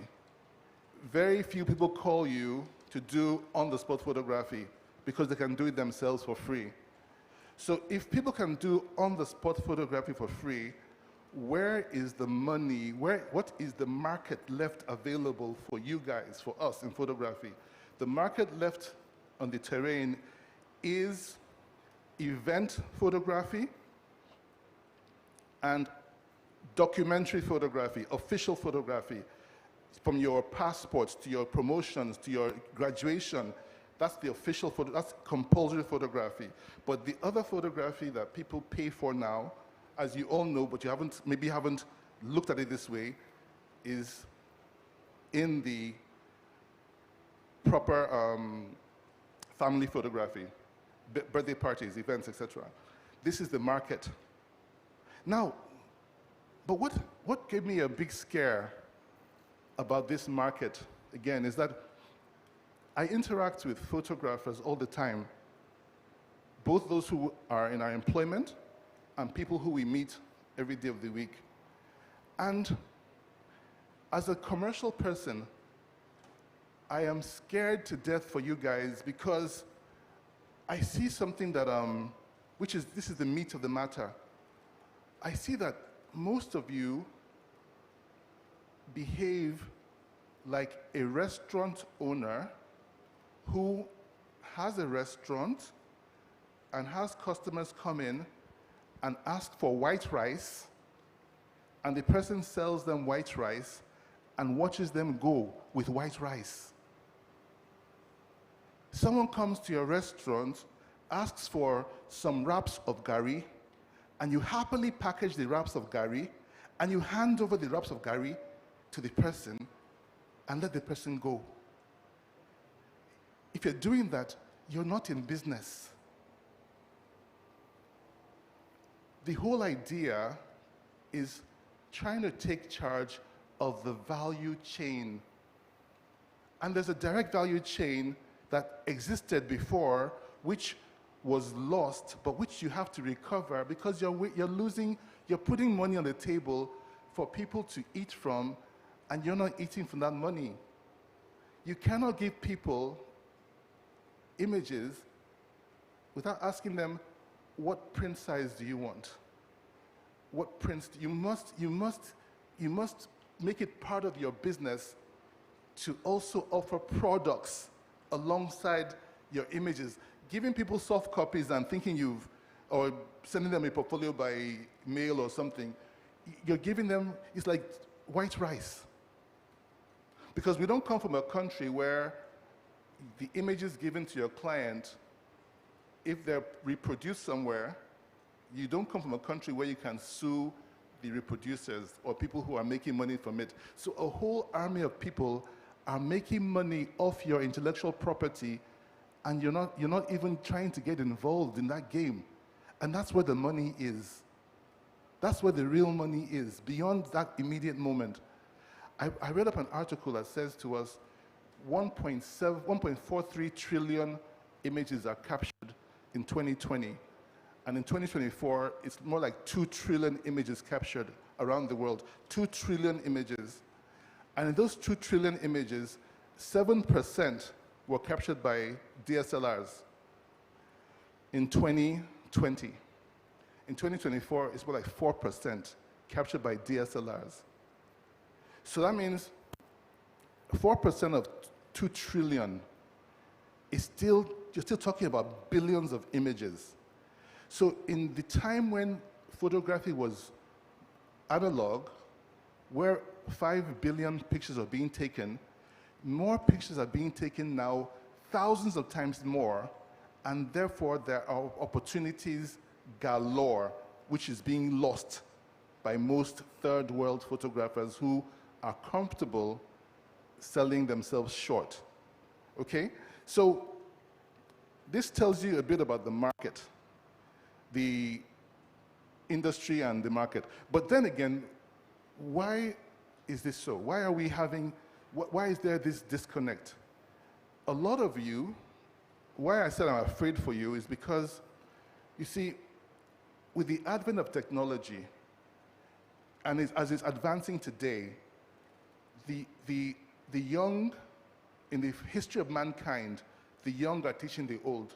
Very few people call you to do on-the-spot photography because they can do it themselves for free. So if people can do on-the-spot photography for free, where is the money, what is the market left available for you guys, for us in photography? The market left on the terrain is event photography and documentary photography, official photography. From your passports to your promotions to your graduation, that's the official photo, that's compulsory photography. But the other photography that people pay for now, as you all know, but you maybe haven't looked at it this way, is in the proper family photography. birthday parties, events, etc. This is the market. Now, but what gave me a big scare about this market, again, is that I interact with photographers all the time, both those who are in our employment and people who we meet every day of the week. And as a commercial person, I am scared to death for you guys because I see something that, this is the meat of the matter. I see that most of you behave like a restaurant owner who has a restaurant and has customers come in and ask for white rice, and the person sells them white rice and watches them go with white rice. Someone comes to your restaurant, asks for some wraps of gari, and you happily package the wraps of gari, and you hand over the wraps of gari to the person and let the person go. If you're doing that, you're not in business. The whole idea is trying to take charge of the value chain. And there's a direct value chain that existed before, which was lost, but which you have to recover because you're putting money on the table for people to eat from, and you're not eating from that money. You cannot give people images without asking them, what print size do you want? What prints? You must make it part of your business to also offer products alongside your images. Giving people soft copies and thinking or sending them a portfolio by mail or something, you're giving them, it's like white rice. Because we don't come from a country where the images given to your client, if they're reproduced somewhere, you don't come from a country where you can sue the reproducers or people who are making money from it. So a whole army of people are making money off your intellectual property, and you're not even trying to get involved in that game. And that's where the money is. That's where the real money is, beyond that immediate moment. I read up an article that says to us 1.43 trillion images are captured in 2020. And in 2024, it's more like 2 trillion images captured around the world. 2 trillion images. And in those 2 trillion images, 7% were captured by DSLRs in 2020. In 2024, it's more like 4% captured by DSLRs. So that means 4% of 2 trillion is you're still talking about billions of images. So in the time when photography was analog, where 5 billion pictures are being taken, more pictures are being taken now, thousands of times more, and therefore there are opportunities galore, which is being lost by most third world photographers who are comfortable selling themselves short. Okay? So this tells you a bit about the market, the industry and the market. But then again, why is this so? Why is there this disconnect? A lot of you, why I said I'm afraid for you is because, you see, with the advent of technology, and as it's advancing today, the young, in the history of mankind, the young are teaching the old.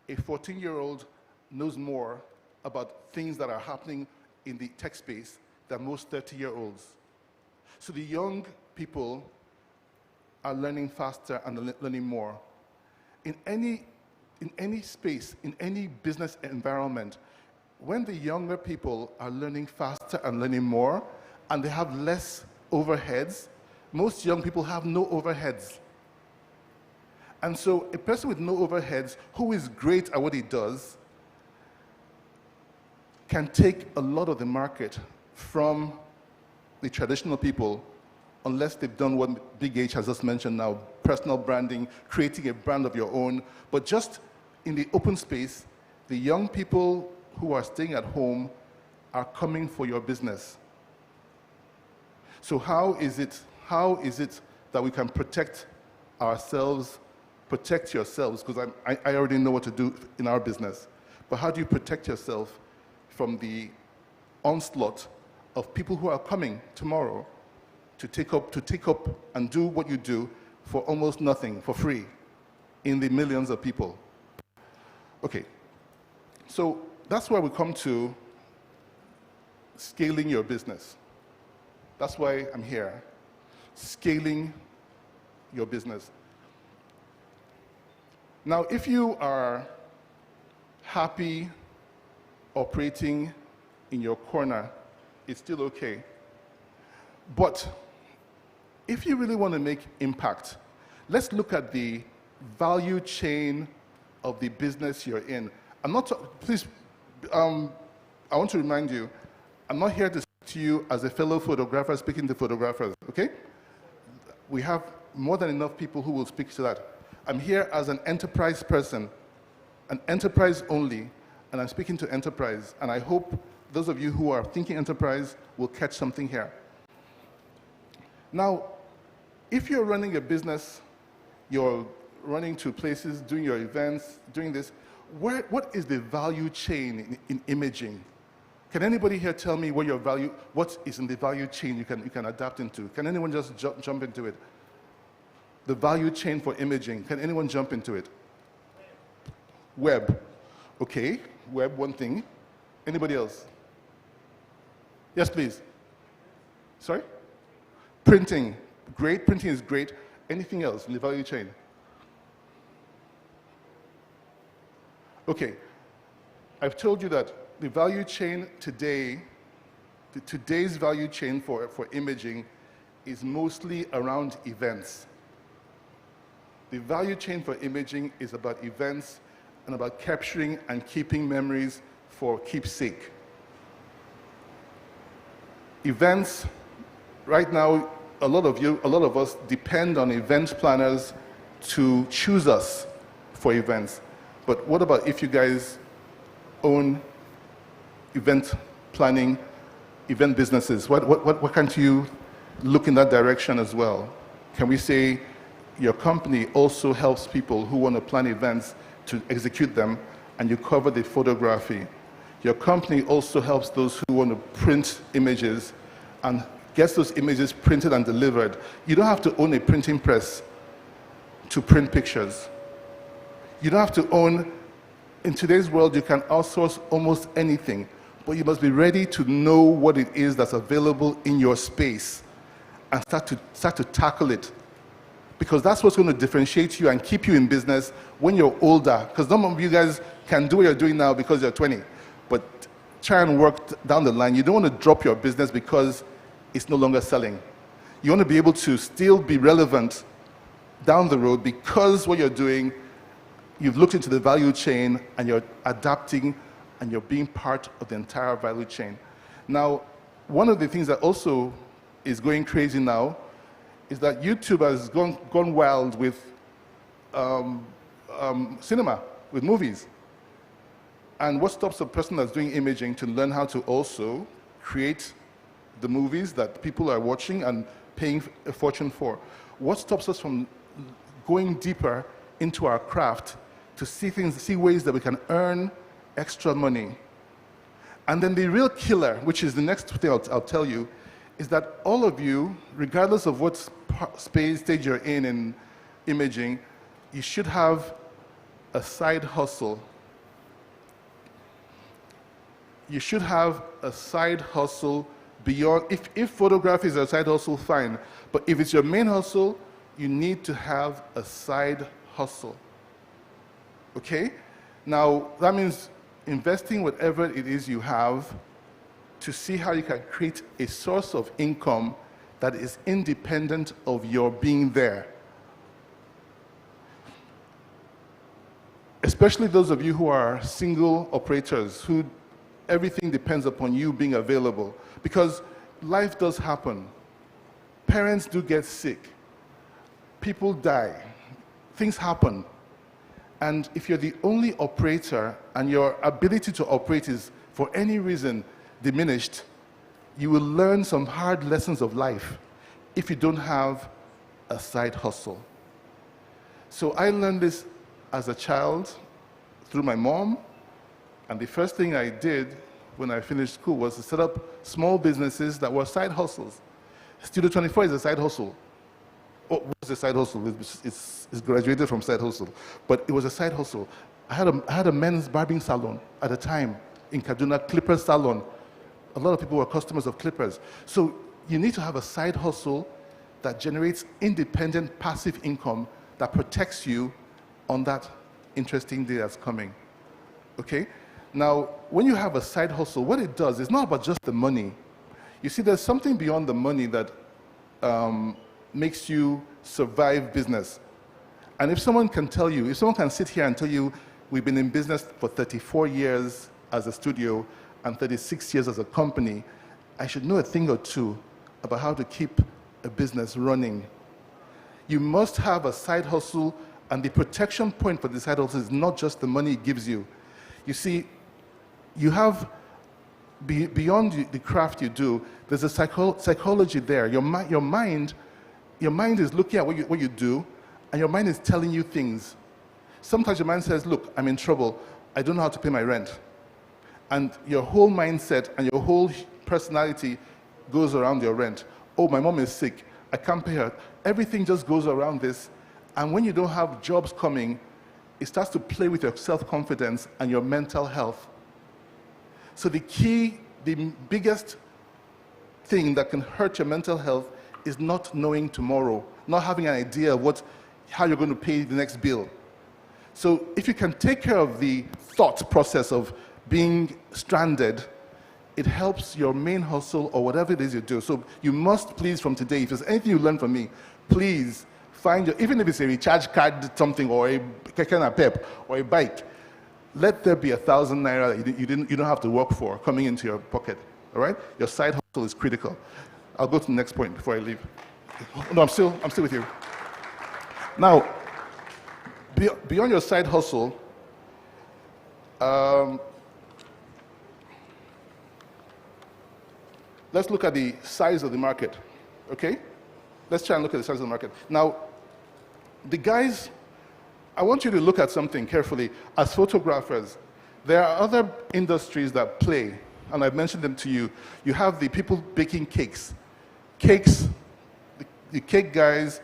A 14-year-old knows more about things that are happening in the tech space than most 30-year-olds. So the young people are learning faster and learning more. In any space, in any business environment, when the younger people are learning faster and learning more, and they have less overheads, most young people have no overheads. And so a person with no overheads, who is great at what he does, can take a lot of the market from the traditional people unless they've done what Big H has just mentioned now, personal branding, creating a brand of your own. But just in the open space, the young people who are staying at home are coming for your business. So how is it that we can protect ourselves, protect yourselves, because I already know what to do in our business, but how do you protect yourself from the onslaught of people who are coming tomorrow to take up and do what you do for almost nothing, for free, in the millions of people? Okay, so that's where we come to scaling your business. That's why I'm here, scaling your business. Now, if you are happy operating in your corner, it's still okay. But if you really want to make impact, let's look at the value chain of the business you're in. I'm not, please, I want to remind you, I'm not here to speak to you as a fellow photographer speaking to photographers, okay? We have more than enough people who will speak to that. I'm here as an enterprise person, an enterprise only, and I'm speaking to enterprise, and I hope those of you who are thinking enterprise will catch something here. Now, if you're running a business, you're running to places, doing your events, doing this, what is the value chain in imaging? Can anybody here tell me what is in the value chain you can adapt into? Can anyone just jump into it? The value chain for imaging, can anyone jump into it? Web. Okay, web, one thing. Anybody else? Yes, please. Sorry? Printing. Great, printing is great. Anything else in the value chain? Okay, I've told you that the value chain today, today's value chain for imaging is mostly around events. The value chain for imaging is about events and about capturing and keeping memories for keepsake. Events, right now, a lot of us depend on event planners to choose us for events. But what about if you guys own event planning, event businesses? What can't you look in that direction as well? Can we say your company also helps people who want to plan events to execute them, and you cover the photography? Your company also helps those who want to print images and gets those images printed and delivered. You don't have to own a printing press to print pictures. You don't have to own, in today's world, you can outsource almost anything, but you must be ready to know what it is that's available in your space and start to tackle it. Because that's what's going to differentiate you and keep you in business when you're older. Because some of you guys can do what you're doing now because you're 20, but try and work down the line. You don't want to drop your business because it's no longer selling. You want to be able to still be relevant down the road because what you're doing, you've looked into the value chain and you're adapting and you're being part of the entire value chain. Now, one of the things that also is going crazy now is that YouTube has gone wild with cinema, with movies. And what stops a person that's doing imaging to learn how to also create the movies that people are watching and paying a fortune for? What stops us from going deeper into our craft to see ways that we can earn extra money? And then the real killer, which is the next thing I'll tell you, is that all of you, regardless of what stage you're in imaging, you should have a side hustle. You should have a side hustle beyond, if photography is a side hustle, fine. But if it's your main hustle, you need to have a side hustle. Okay? Now, that means investing whatever it is you have to see how you can create a source of income that is independent of your being there. Especially those of you who are single operators, who everything depends upon you being available. Because life does happen. Parents do get sick. People die. Things happen. And if you're the only operator and your ability to operate is, for any reason, diminished, you will learn some hard lessons of life if you don't have a side hustle. So I learned this as a child through my mom, and the first thing I did when I finished school was to set up small businesses that were side hustles. Studio 24 is a side hustle. Oh, what's a side hustle? It's graduated from side hustle, but it was a side hustle. I had a men's barbing salon at a time in Kaduna, Clippers Salon. A lot of people were customers of Clippers. So you need to have a side hustle that generates independent passive income that protects you on that interesting day that's coming. Okay? Now, when you have a side hustle, what it does is not about just the money. You see, there's something beyond the money that makes you survive business. And if someone can tell you, if someone can sit here and tell you, we've been in business for 34 years as a studio and 36 years as a company, I should know a thing or two about how to keep a business running. You must have a side hustle, and the protection point for the side hustle is not just the money it gives you. You see, you have, beyond the craft you do, there's a psychology there. Your mind is looking at what you do, and your mind is telling you things. Sometimes your mind says, look, I'm in trouble. I don't know how to pay my rent. And your whole mindset and your whole personality goes around your rent. Oh, my mom is sick. I can't pay her. Everything just goes around this. And when you don't have jobs coming, it starts to play with your self-confidence and your mental health. So the biggest thing that can hurt your mental health is not knowing tomorrow, not having an idea of how you're going to pay the next bill. So if you can take care of the thought process of being stranded, it helps your main hustle or whatever it is you do. So you must please, from today, if there's anything you learn from me, please find even if it's a recharge card something or a keke napep or a bike, let there be 1,000 naira that you don't have to work for coming into your pocket, all right? Your side hustle is critical. I'll go to the next point before I leave. No, I'm still with you. Now, beyond your side hustle, let's look at the size of the market, okay? Let's try and look at the size of the market. Now, the guys, I want you to look at something carefully. As photographers, there are other industries that play, and I've mentioned them to you. You have the people baking cakes. Cakes, the cake guys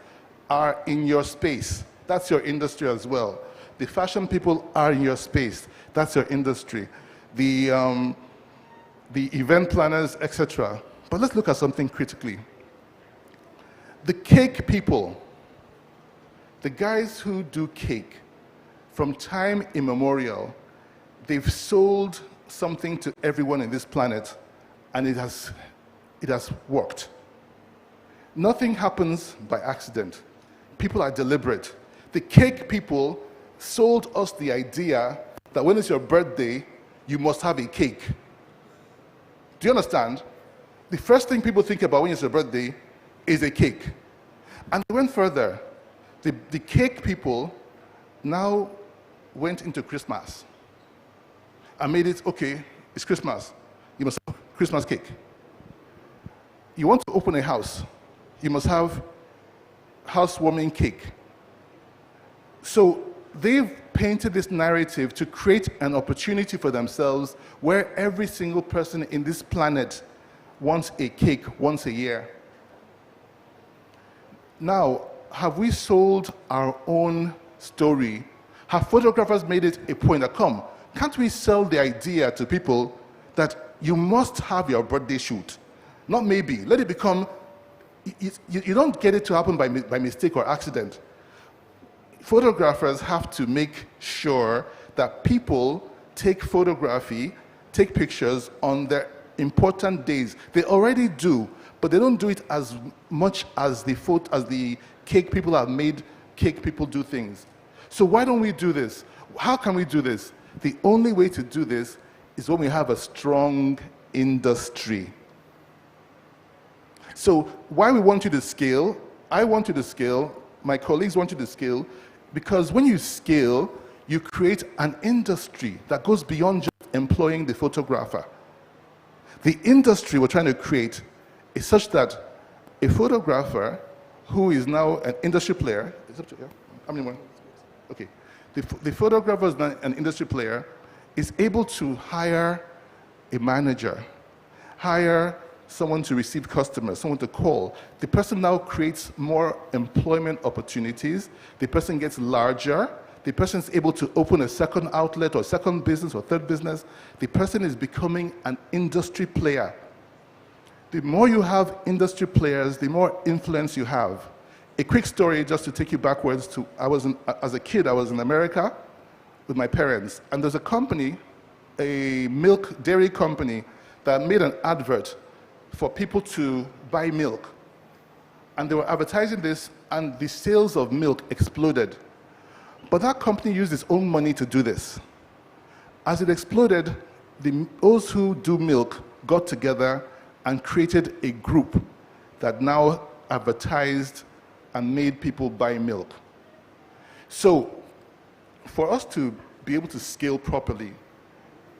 are in your space. That's your industry as well. The fashion people are in your space. That's your industry. The event planners, etc. But let's look at something critically. The cake people, the guys who do cake, from time immemorial, they've sold something to everyone in this planet, and it has worked. Nothing happens by accident. People are deliberate. The cake people sold us the idea that when it's your birthday, you must have a cake. Do you understand? The first thing people think about when it's your birthday is a cake. And they went further. The cake people now went into Christmas and made it, okay, it's Christmas. You must have Christmas cake. You want to open a house, you must have housewarming cake. So they've painted this narrative to create an opportunity for themselves where every single person in this planet wants a cake once a year. Now, have we sold our own story? Have photographers made it a point that, come, can't we sell the idea to people that you must have your birthday shoot? Not maybe. Let it become, you don't get it to happen by mistake or accident. Photographers have to make sure that people take photography, take pictures on their important days. They already do, but they don't do it as much as the cake people have made cake people do things. So why don't we do this? How can we do this? The only way to do this is when we have a strong industry. So why we want you to scale, I want you to scale, my colleagues want you to scale, because when you scale, you create an industry that goes beyond just employing the photographer. The industry we're trying to create is such that a photographer who is now an industry player, is up to, yeah? How many more? Okay. The photographer is now an industry player, is able to hire a manager, hire someone to receive customers, someone to call. The person now creates more employment opportunities. The person gets larger. The person is able to open a second outlet or second business or third business. The person is becoming an industry player. The more you have industry players, the more influence you have. A quick story just to take you backwards to, as a kid, I was in America with my parents, and there's a company, a milk dairy company, that made an advert for people to buy milk. And they were advertising this, and the sales of milk exploded. But that company used its own money to do this. As it exploded, those who do milk got together and created a group that now advertised and made people buy milk. So, for us to be able to scale properly,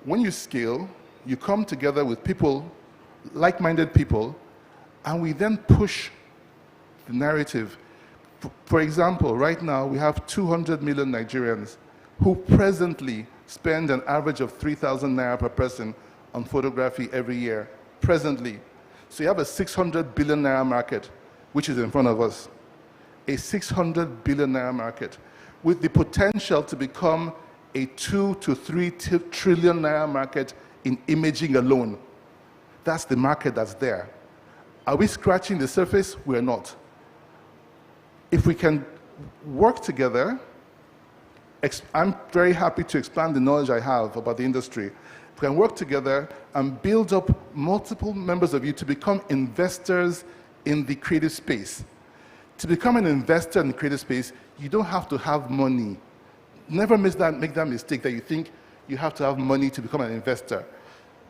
when you scale, you come together with people, like-minded people, and we then push the narrative. For example, right now we have 200 million Nigerians who presently spend an average of 3,000 naira per person on photography every year, presently. So you have a 600 billion naira market, which is in front of us. A 600 billion naira market with the potential to become a 2 to 3 trillion naira market in imaging alone. That's the market that's there. Are we scratching the surface? We're not. If we can work together, I'm very happy to expand the knowledge I have about the industry. If we can work together and build up multiple members of you to become investors in the creative space. To become an investor in the creative space, you don't have to have money. Never make that mistake that you think you have to have money to become an investor.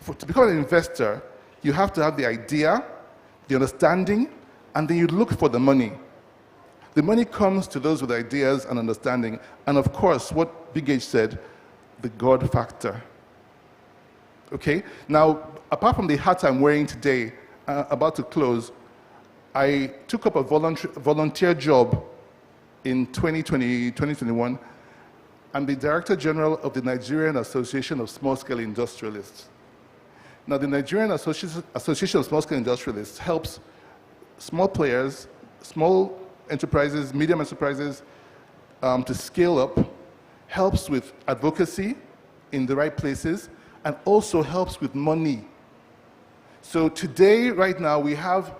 To become an investor, you have to have the idea, the understanding, and then you look for the money. The money comes to those with ideas and understanding, and of course, what Big H said, the God factor. Okay? Now, apart from the hat I'm wearing today, about to close, I took up a volunteer job in 2021. I'm the Director General of the Nigerian Association of Small-Scale Industrialists. Now, the Nigerian Association of Small-Scale Industrialists helps small players, small enterprises, medium enterprises to scale up, helps with advocacy in the right places, and also helps with money. So today, right now, we have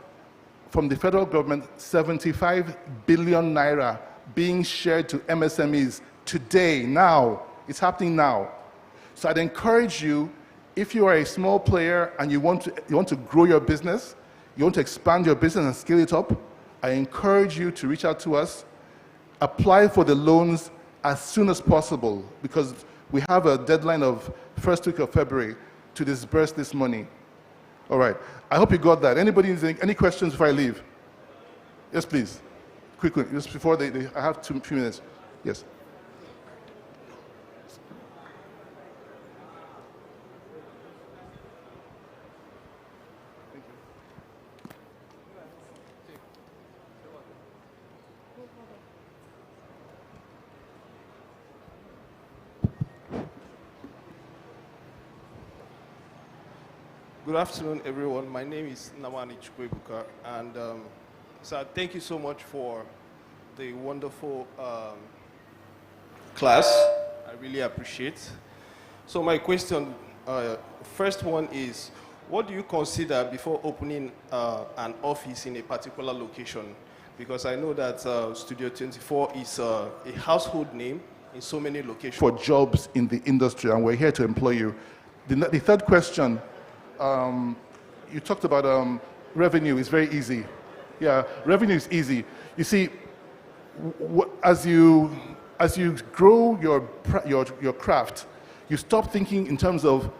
from the federal government 75 billion naira being shared to MSMEs today, now. It's happening now. So I'd encourage you, if you are a small player and you want to grow your business, you want to expand your business and scale it up, I encourage you to reach out to us, apply for the loans as soon as possible, because we have a deadline of first week of February to disburse this money. All right, I hope you got that. Anybody needs any questions before I leave? Yes, please. Quickly, just before I have 2 minutes. Yes. Good afternoon, everyone. My name is Namani Chukwebuka, and so thank you so much for the wonderful class. I really appreciate. So my question, first one is, what do you consider before opening an office in a particular location? Because I know that Studio 24 is a household name in so many locations. For jobs in the industry, and we're here to employ you. The third question, you talked about revenue is very easy. Yeah, revenue is easy. You see, as you grow your craft, you stop thinking in terms of,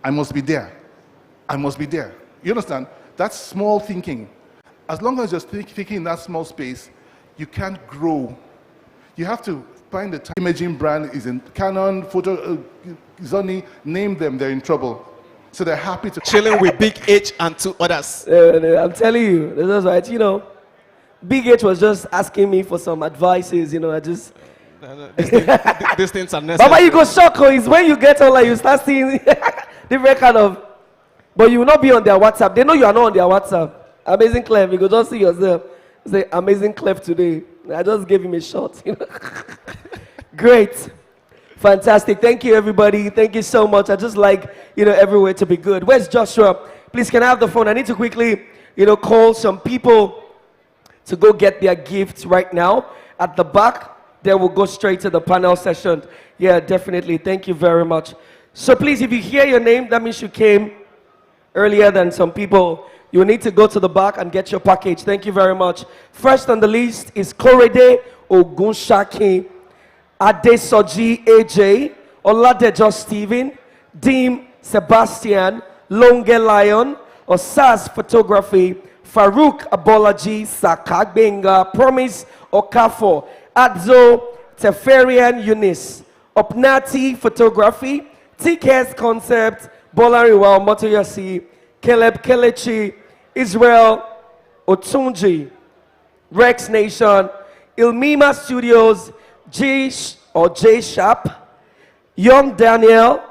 I must be there. I must be there. You understand? That's small thinking. As long as you're thinking in that small space, you can't grow. You have to find the imaging brand is in Canon, Sony, name them, they're in trouble. So they're happy to Chilling with Big H and 2 others. I'm telling you, this is right. You know, Big H was just asking me for some advices. You know, I just. These things are necessary. Baba, you go shock, is when you get online, you start seeing different kind of. But you will not be on their WhatsApp. They know you are not on their WhatsApp. Amazing Clef, you go just see yourself. Say, Amazing Clef today. I just gave him a shot. You know? Great. Fantastic. Thank you, everybody. Thank you so much. I just like, everywhere to be good. Where's Joshua? Please, can I have the phone? I need to quickly, call some people to go get their gifts right now. At the back, they will go straight to the panel session. Yeah, definitely. Thank you very much. So please, if you hear your name, that means you came earlier than some people. You need to go to the back and get your package. Thank you very much. First on the list is Korede Ogunshaki, Adesoji AJ, Oladejo Stephen, Deem Sebastian, Longe Lion, Osas Photography, Farouk Abolaji, Sakagbenga, Promise Okafo, Adzo Teferian Eunice, Opnati Photography, TKS Concept, Bolariwa Motoyasi, Caleb Kelechi, Israel Otunji, Rex Nation, Ilmima Studios, J Sharp, Young Daniel,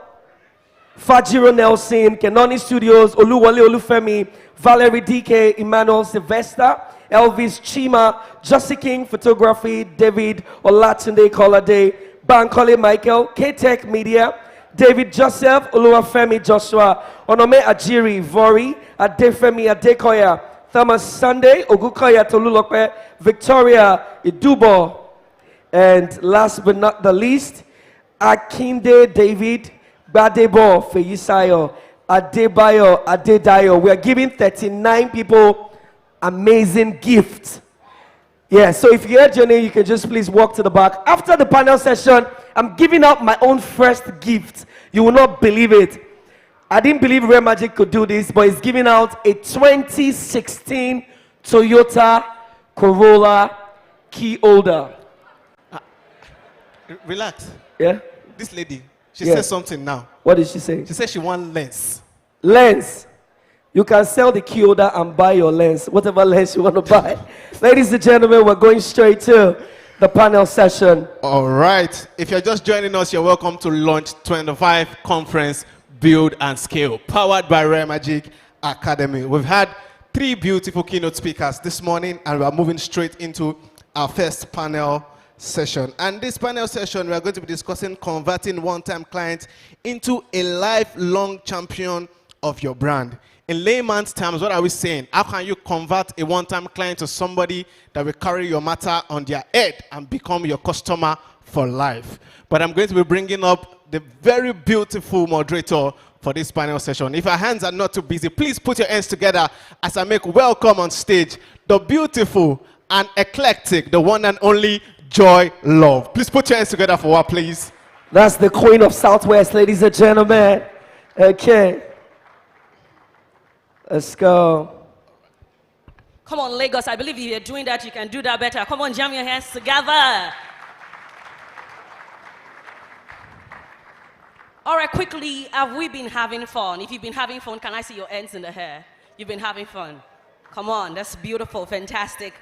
Fajiro Nelson, Kenoni Studios, Oluwale Olufemi, Valerie DK, Emmanuel Sylvester, Elvis Chima, Jussie King Photography, David Olatunde Kolade, Bankole Michael, K-Tech Media, David Joseph, Oluwafemi Joshua, Onome Ajiri, Vori, Adefemi Adekoya, Thomas Sunday, Ogukoya Tolulope, Victoria Idubo, and last but not the least, Akinde David, Badebo Feyisayo, Adebayo Adedayo. We are giving 39 people amazing gifts. Yeah, so if you heard your name, you can just please walk to the back. After the panel session, I'm giving out my own first gift. You will not believe it. I didn't believe Real Magic could do this, but it's giving out a 2016 Toyota Corolla key holder. Relax. Yeah? This lady, she said something now. What did she say? She said she wants lens. Lens. You can sell the key holder and buy your lens, whatever lens you want to buy. Ladies and gentlemen, we're going straight to the panel session. All right. If you're just joining us, you're welcome to Launch25 Conference, Build and Scale, powered by Rare Magic Academy. We've had 3 beautiful keynote speakers this morning, and we're moving straight into our first panel session. And this panel session, we are going to be discussing converting one-time clients into a lifelong champion of your brand. In layman's terms, what are we saying? How can you convert a one-time client to somebody that will carry your matter on their head and become your customer for life? But I'm going to be bringing up the very beautiful moderator for this panel session. If our hands are not too busy, please put your hands together as I make welcome on stage the beautiful and eclectic, the one and only Joy Love. Please put your hands together for her, please. That's the Queen of Southwest, ladies and gentlemen. Okay. Let's go. Come on, Lagos. I believe if you're doing that, you can do that better. Come on, jam your hands together. All right, quickly, have we been having fun? If you've been having fun, can I see your hands in the air? You've been having fun. Come on, that's beautiful, fantastic.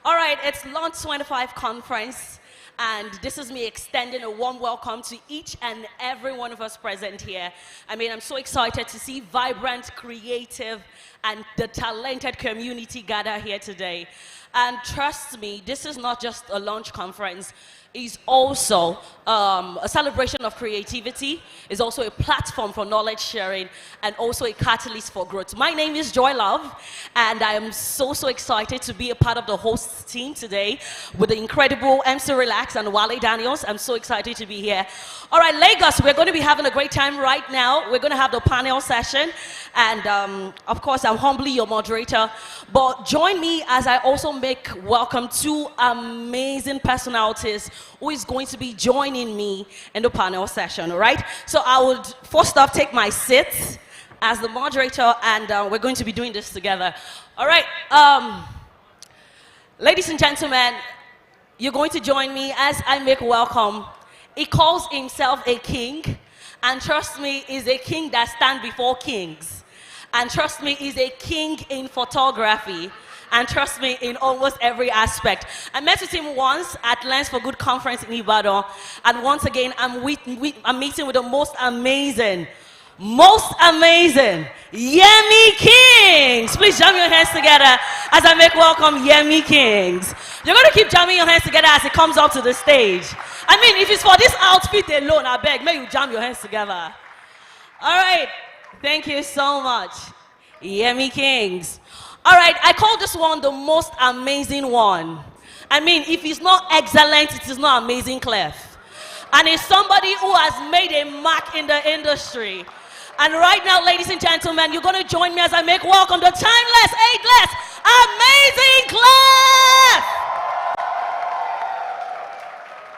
All right, it's Launch25 Conference, and this is me extending a warm welcome to each and every one of us present here. I mean, I'm so excited to see vibrant, creative, and the talented community gather here today. And trust me, this is not just a launch conference. It's also a celebration of creativity. It's also a platform for knowledge sharing and also a catalyst for growth. My name is Joy Love, and I am so excited to be a part of the host team today with the incredible MC Relax and Wale Daniels. I'm so excited to be here. All right, Lagos, we're going to be having a great time right now. We're going to have the panel session, and of course, I'm humbly your moderator. But join me as I also make welcome 2 amazing personalities who is going to be joining me in the panel session, all right? So I would first off take my seat as the moderator, and we're going to be doing this together. All right, Ladies and gentlemen, you're going to join me as I make welcome. He calls himself a king, and trust me, is a king that stands before kings. And trust me, he's a king in photography. And trust me, in almost every aspect. I met with him once at Launch25 Good Conference in Ibadan. And once again, I'm meeting with the most amazing, Yemi Kings. Please jam your hands together as I make welcome Yemi Kings. You're going to keep jamming your hands together as he comes up to the stage. I mean, if it's for this outfit alone, I beg, may you jam your hands together. All right. Thank you so much, Yemi Kings. All right, I call this one the most amazing one. I mean, if it's not excellent, it is not amazing, Clef. And it's somebody who has made a mark in the industry. And right now, ladies and gentlemen, you're going to join me as I make welcome the timeless, ageless, amazing Clef.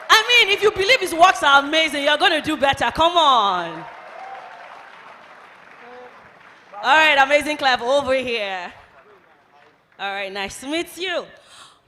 I mean, if you believe his works are amazing, you're going to do better. Come on. All right, amazing Clef, over here. All right, nice to meet you.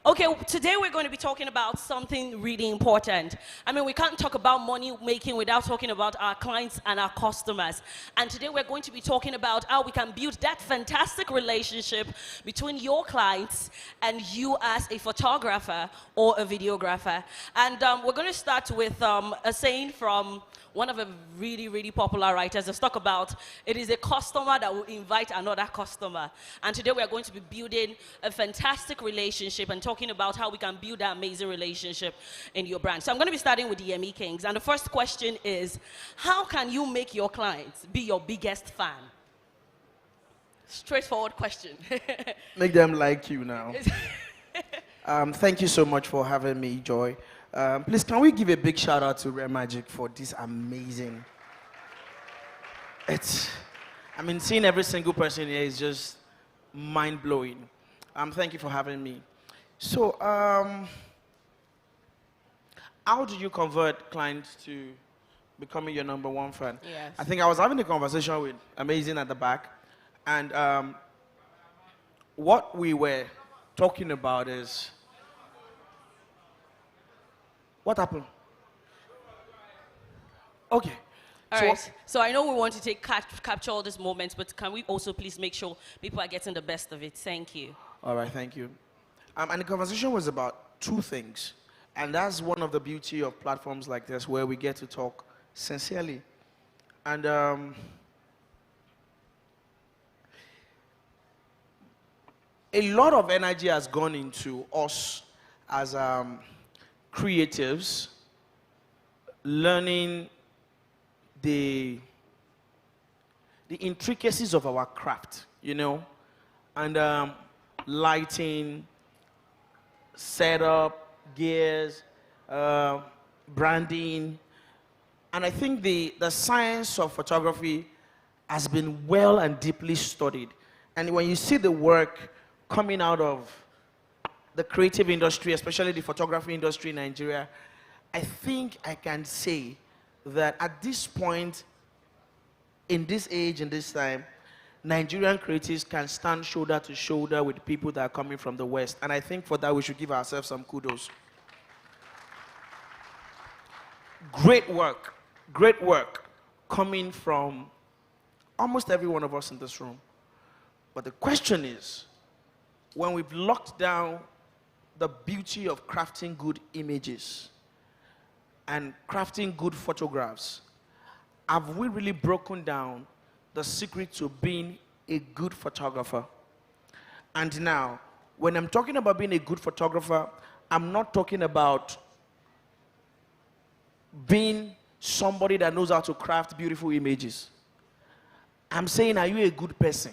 Okay, today we're going to be talking about something really important. I mean, we can't talk about money making without talking about our clients and our customers. And today we're going to be talking about how we can build that fantastic relationship between your clients and you as a photographer or a videographer. And we're going to start with a saying from one of the really, really popular writers. Let's talk about it is a customer that will invite another customer. And today we are going to be building a fantastic relationship and talking about how we can build that amazing relationship in your brand. So I'm going to be starting with the Yemi Kings. And the first question is, how can you make your clients be your biggest fan? Straightforward question. Make them like you now. Thank you so much for having me, Joy. Please, can we give a big shout out to Rare Magic for this amazing. I mean, seeing every single person here is just mind blowing. Thank you for having me. So, how do you convert clients to becoming your number one fan? Yes. I think I was having a conversation with Amazing at the back, and what we were talking about is. What happened? Okay. All right. So I know we want to capture all these moments, but can we also please make sure people are getting the best of it? Thank you. All right, thank you. And the conversation was about two things. And that's one of the beauty of platforms like this, where we get to talk sincerely. And a lot of energy has gone into us as creatives learning the intricacies of our craft, you know, and lighting, setup, gears, branding, and I think the science of photography has been well and deeply studied. And when you see the work coming out of the creative industry, especially the photography industry in Nigeria, I think I can say that at this point, in this age, in this time, Nigerian creatives can stand shoulder to shoulder with people that are coming from the West. And I think for that, we should give ourselves some kudos. Great work coming from almost every one of us in this room. But the question is, when we've locked down the beauty of crafting good images and crafting good photographs, have we really broken down the secret to being a good photographer? And now, when I'm talking about being a good photographer, I'm not talking about being somebody that knows how to craft beautiful images. I'm saying, are you a good person?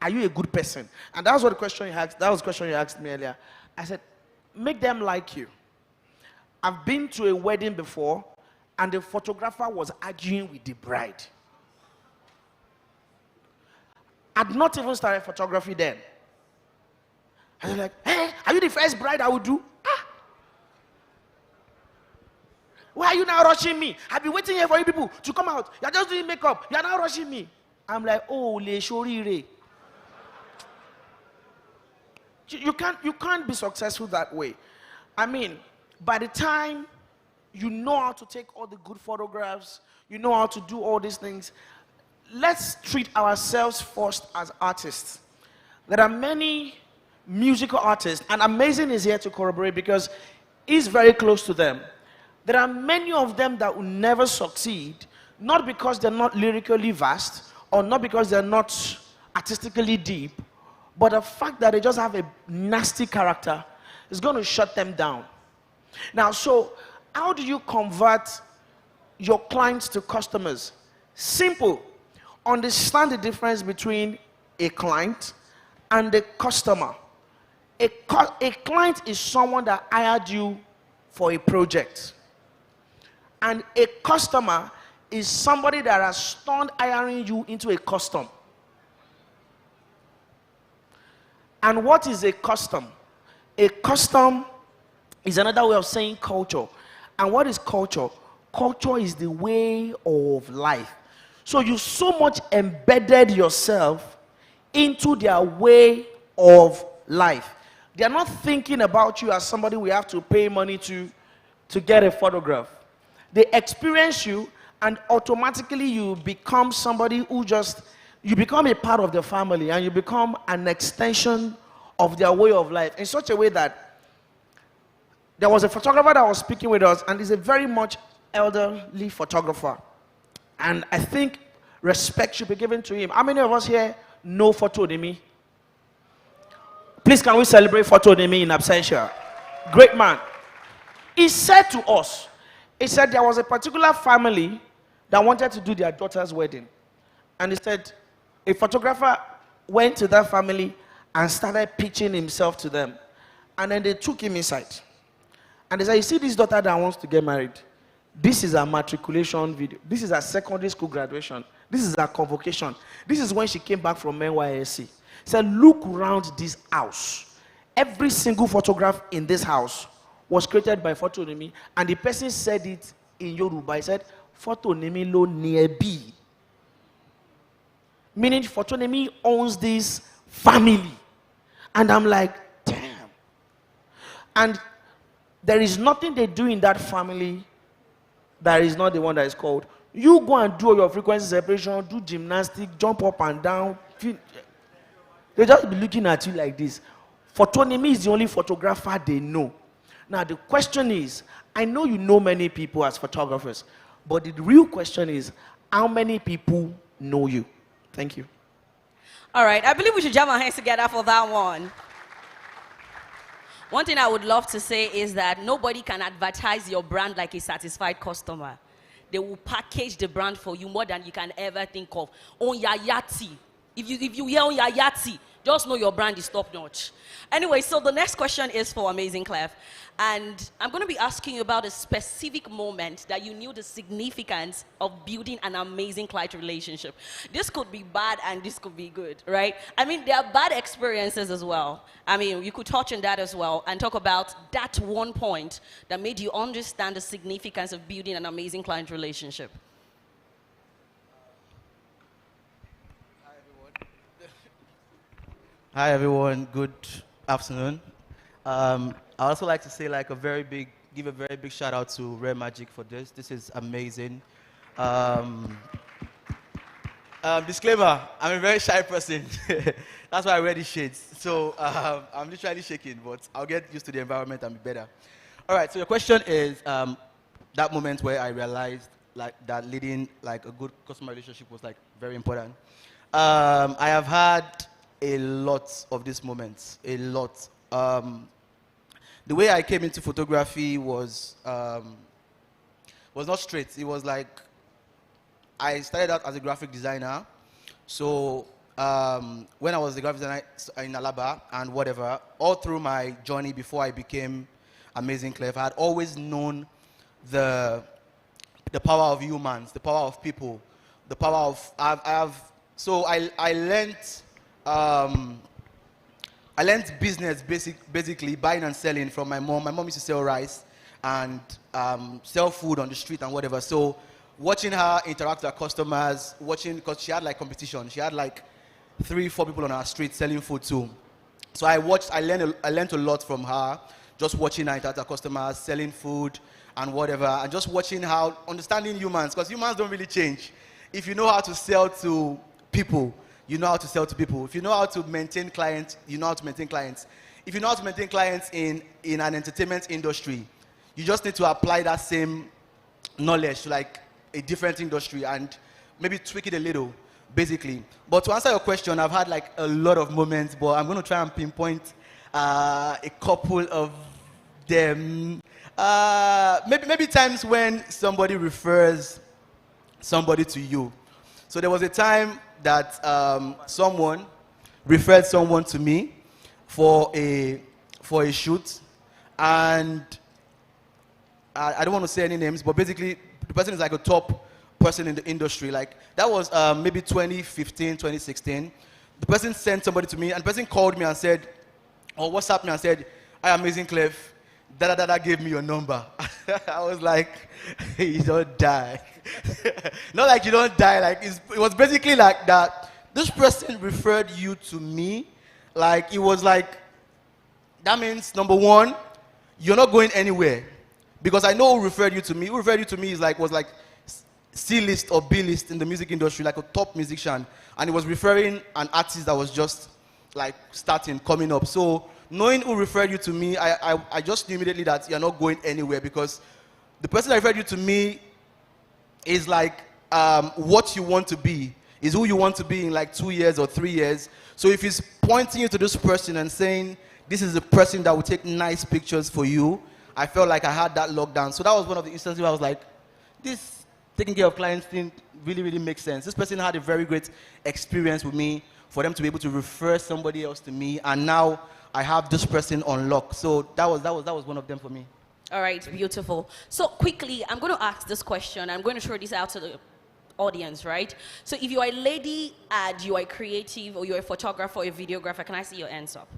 Are you a good person? And that was what the question you asked. That was the question you asked me earlier. I said, make them like you. I've been to a wedding before, and the photographer was arguing with the bride. I'd not even started photography then. And they're like, hey, are you the first bride I would do? Ah. Why are you now rushing me? I've been waiting here for you people to come out. You're just doing makeup. You're now rushing me. I'm like, oh, le shorire. You can't be successful that way. I mean, by the time you know how to take all the good photographs, you know how to do all these things, let's treat ourselves first as artists. There are many musical artists, and Amazing is here to corroborate because he's very close to them. There are many of them that will never succeed, not because they're not lyrically vast, or not because they're not artistically deep, but the fact that they just have a nasty character is going to shut them down. Now, so how do you convert your clients to customers? Simple. Understand the difference between a client and a customer. A client is someone that hired you for a project. And a customer is somebody that has turned hiring you into a custom. And what is a custom? A custom is another way of saying culture. And what is culture? Culture is the way of life. So you so much embedded yourself into their way of life. They are not thinking about you as somebody we have to pay money to get a photograph. They experience you, and automatically you become somebody who you become a part of the family, and you become an extension of their way of life in such a way that there was a photographer that was speaking with us, and he's a very much elderly photographer. And I think respect should be given to him. How many of us here know Photo Demi? Please, can we celebrate Photo Demi in absentia? Great man. He said to us, he said there was a particular family that wanted to do their daughter's wedding. And he said a photographer went to that family and started pitching himself to them. And then they took him inside. And they said, you see this daughter that wants to get married? This is her matriculation video. This is her secondary school graduation. This is her convocation. This is when she came back from NYSC. He said, look around this house. Every single photograph in this house was created by Photo Nemi. And the person said it in Yoruba. He said, Photo Nemi lo niebi. Meaning Photo Nemi owns this family. And I'm like, damn. And there is nothing they do in that family that is not the one that is called. You go and do your frequency separation, do gymnastics, jump up and down. They just be looking at you like this. Photo Nemi is the only photographer they know. Now the question is, I know you know many people as photographers, but the real question is, how many people know you? Thank you. All right, I believe we should jam our hands together for that one. One thing I would love to say is that nobody can advertise your brand like a satisfied customer. They will package the brand for you more than you can ever think of. On your yati. If you hear on your yati, just know your brand is top notch. Anyway, so the next question is for Amazing Clef. And I'm going to be asking you about a specific moment that you knew the significance of building an amazing client relationship. This could be bad and this could be good, right? I mean, there are bad experiences as well. I mean, you could touch on that as well and talk about that one point that made you understand the significance of building an amazing client relationship. Hi everyone, good afternoon. I also like to say give a very big shout out to Rare Magic for this. This is amazing. Disclaimer, I'm a very shy person. That's why I wear these shades. So I'm literally shaking, but I'll get used to the environment and be better. All right, so your question is that moment where I realized that leading a good customer relationship was very important. I have had a lot of these moments, a lot. The way I came into photography was not straight. It was I started out as a graphic designer. So when I was a graphic designer in Alaba and whatever, all through my journey before I became Amazing Clef, I had always known the power of humans, the power of people, the power of, so I learned business basically buying and selling from my mom. My mom used to sell rice and sell food on the street and whatever. So watching her interact with her customers, because she had competition. She had 3-4 people on her street selling food too. So I learned a lot from her, just watching her interact with customers, selling food and whatever, and just watching how, understanding humans, because humans don't really change. If you know how to sell to people, you know how to sell to people. If you know how to maintain clients, you know how to maintain clients. If you know how to maintain clients in an entertainment industry, you just need to apply that same knowledge to like a different industry and maybe tweak it a little, basically. But to answer your question, I've had like a lot of moments, but I'm going to try and pinpoint a couple of them. Maybe times when somebody refers somebody to you. So there was a time that someone referred someone to me for a shoot, and I don't want to say any names, but basically the person is like a top person in the industry. Like that was maybe 2015, 2016. The person sent somebody to me, and the person called me and said, or WhatsApped me and said, "Hi, Amazing Clef, da gave me your number." I was like, "You don't die." Not like you don't die. Like it was basically like that. This person referred you to me. Like it was like, that means number one, you're not going anywhere. Because I know who referred you to me. Who referred you to me was like C-list or B-list in the music industry, like a top musician. And he was referring an artist that was just like coming up. So knowing who referred you to me, I just knew immediately that you're not going anywhere, because the person that referred you to me is like what you want to be, is who you want to be in like 2 years or 3 years. So if he's pointing you to this person and saying, this is the person that will take nice pictures for you, I felt like I had that lockdown. So that was one of the instances where I was like, this taking care of clients thing really, really makes sense. This person had a very great experience with me for them to be able to refer somebody else to me, and now I have this person on lock. So that was one of them for me. All right, beautiful. So quickly, I'm going to ask this question. I'm going to throw this out to the audience, right? So if you're a lady and you are a creative, or you're a photographer or a videographer, can I see your hands up?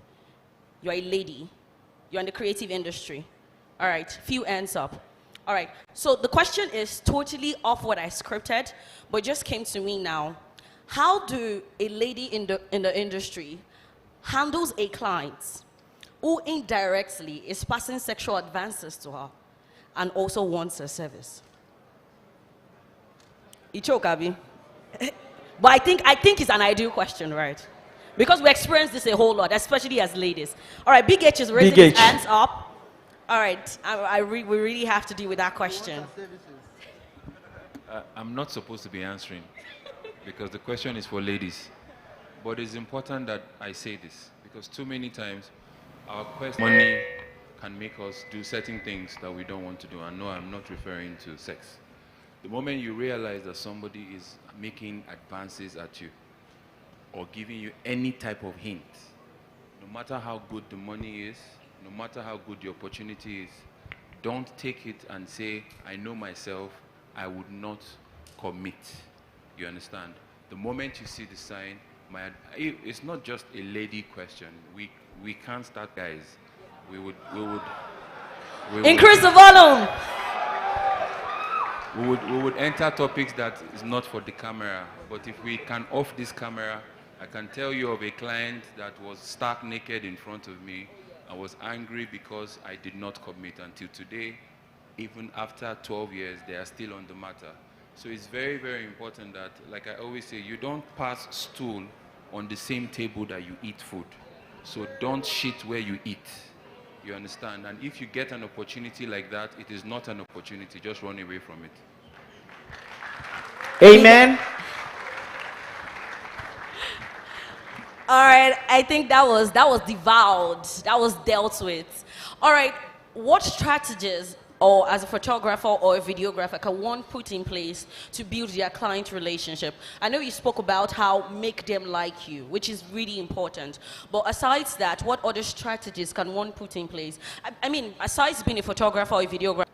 You're a lady. You're in the creative industry. All right, few hands up. All right, so the question is totally off what I scripted, but it just came to me now. How do a lady in the industry handles a client who indirectly is passing sexual advances to her and also wants her service? Ichokabi. But I think it's an ideal question, right? Because we experience this a whole lot, especially as ladies. All right, Big H is raising his hands up. All right, we really have to deal with that question. I'm not supposed to be answering because the question is for ladies. But it's important that I say this, because too many times our question money can make us do certain things that we don't want to do. And no, I'm not referring to sex. The moment you realize that somebody is making advances at you or giving you any type of hint, no matter how good the money is, no matter how good the opportunity is, don't take it and say, I know myself, I would not commit. You understand? The moment you see the sign, it's not just a lady question. We can't start, guys. We would increase the volume. We would enter topics that is not for the camera. But if we can off this camera, I can tell you of a client that was stark naked in front of me. I was angry because I did not commit. Until today, even after 12 years, they are still on the matter. So it's very, very important that, like I always say, you don't pass stool on the same table that you eat food. So don't shit where you eat. You understand? And if you get an opportunity like that, it is not an opportunity. Just run away from it. Amen. All right, I think that was devoured. That was dealt with. All right, what strategies, or as a photographer or a videographer, can one put in place to build their client relationship? I know you spoke about how make them like you, which is really important. But aside that, what other strategies can one put in place? I mean, aside being a photographer or a videographer.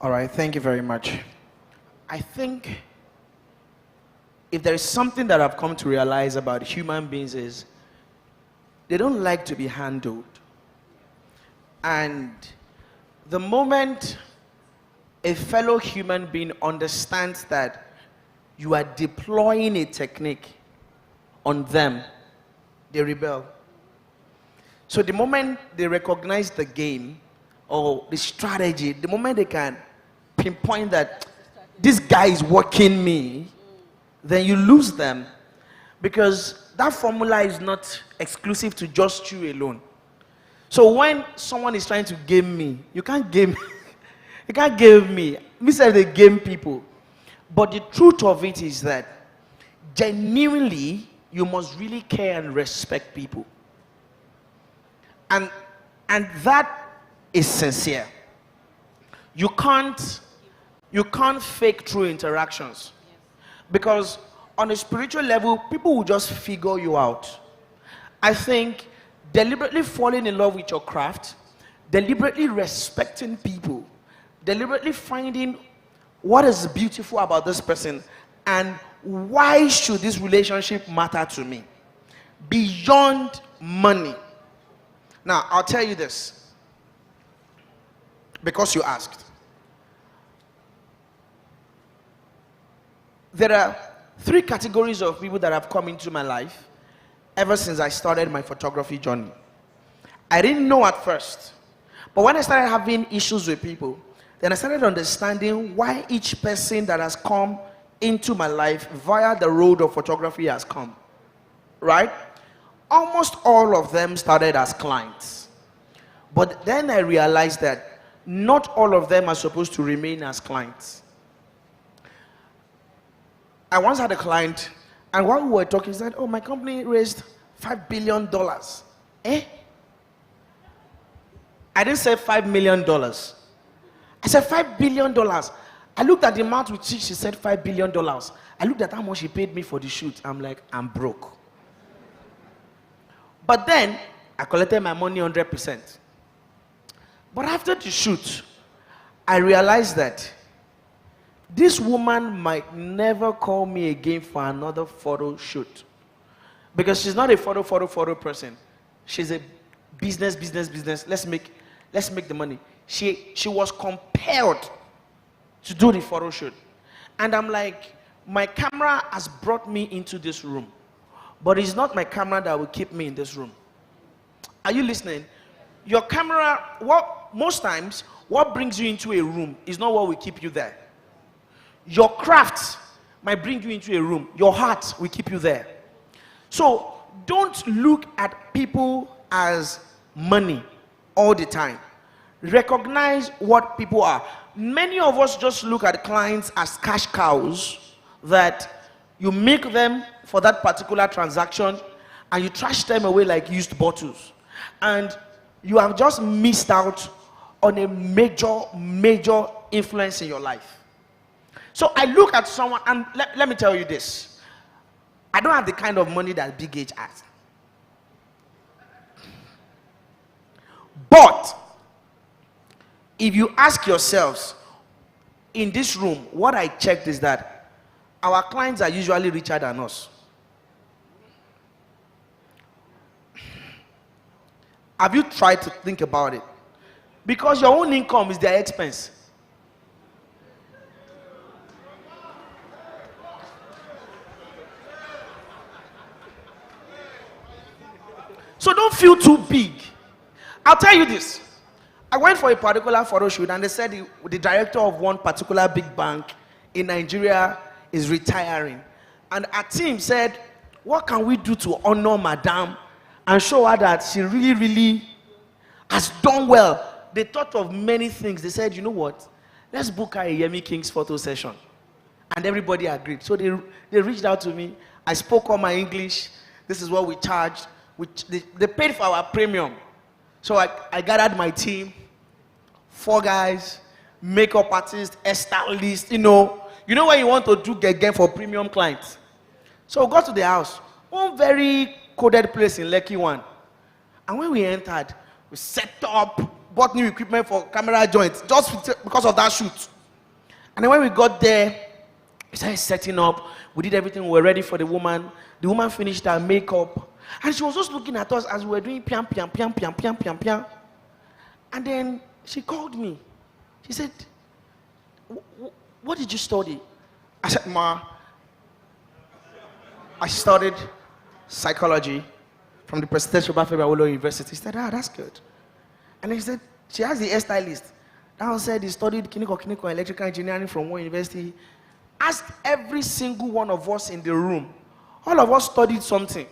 All right, thank you very much. I think if there is something that I've come to realize about human beings is they don't like to be handled. And the moment a fellow human being understands that you are deploying a technique on them, they rebel. So the moment they recognize the game or the strategy, the moment they can pinpoint that this guy is working me, then you lose them, because that formula is not exclusive to just you alone. So when someone is trying to game me, you can't game you can't game me. We say they game people. But the truth of it is that genuinely you must really care and respect people. And that is sincere. You can't fake true interactions. Because on a spiritual level, people will just figure you out. I think deliberately falling in love with your craft, deliberately respecting people, deliberately finding what is beautiful about this person and why should this relationship matter to me beyond money. Now, I'll tell you this because you asked. There are 3 categories of people that have come into my life ever since I started my photography journey. I didn't know at first, but when I started having issues with people, then I started understanding why each person that has come into my life via the road of photography has come, right? Almost all of them started as clients. But then I realized that not all of them are supposed to remain as clients. I once had a client, and while we were talking, he said, oh, my company raised $5 billion. Eh? I didn't say $5 million. I said $5 billion. I looked at the amount with which she said $5 billion. I looked at how much she paid me for the shoot. I'm like, I'm broke. But then, I collected my money 100%. But after the shoot, I realized that this woman might never call me again for another photo shoot. Because she's not a photo person. She's a business. Let's make the money. She was compelled to do the photo shoot. And I'm like, my camera has brought me into this room. But it's not my camera that will keep me in this room. Are you listening? Your camera, most times, what brings you into a room is not what will keep you there. Your craft might bring you into a room. Your heart will keep you there. So don't look at people as money all the time. Recognize what people are. Many of us just look at clients as cash cows that you make them for that particular transaction and you trash them away like used bottles. And you have just missed out on a major influence in your life. So I look at someone, and let me tell you this. I don't have the kind of money that Big H has. But if you ask yourselves, in this room, what I checked is that our clients are usually richer than us. Have you tried to think about it? Because your own income is their expense. So don't feel too big. I'll tell you this. I went for a particular photo shoot and they said the director of one particular big bank in Nigeria is retiring. And our team said, what can we do to honor Madame and show her that she really has done well? They thought of many things. They said, you know what? Let's book her a Yemi King's photo session. And everybody agreed. So they reached out to me. I spoke all my English. This is what we charged. They paid for our premium. So I gathered my team, 4 guys, makeup artist, hairstylist, you know when you want to do again for premium clients. So we got to the house, one very coded place in Lekki 1. And when we entered, we set up, bought new equipment for camera joints, just because of that shoot. And then when we got there, we started setting up. We did everything. We were ready for the woman. The woman finished her makeup. And she was just looking at us as we were doing piam, piam, piam, piam, piam, piam, piam. And then she called me. She said, what did you study? I said, Ma, I studied psychology from the Presidential Bafemi University. He said, that's good. And he said, she has the hairstylist. That one said he studied clinical electrical engineering from one university. Asked every single one of us in the room. All of us studied something.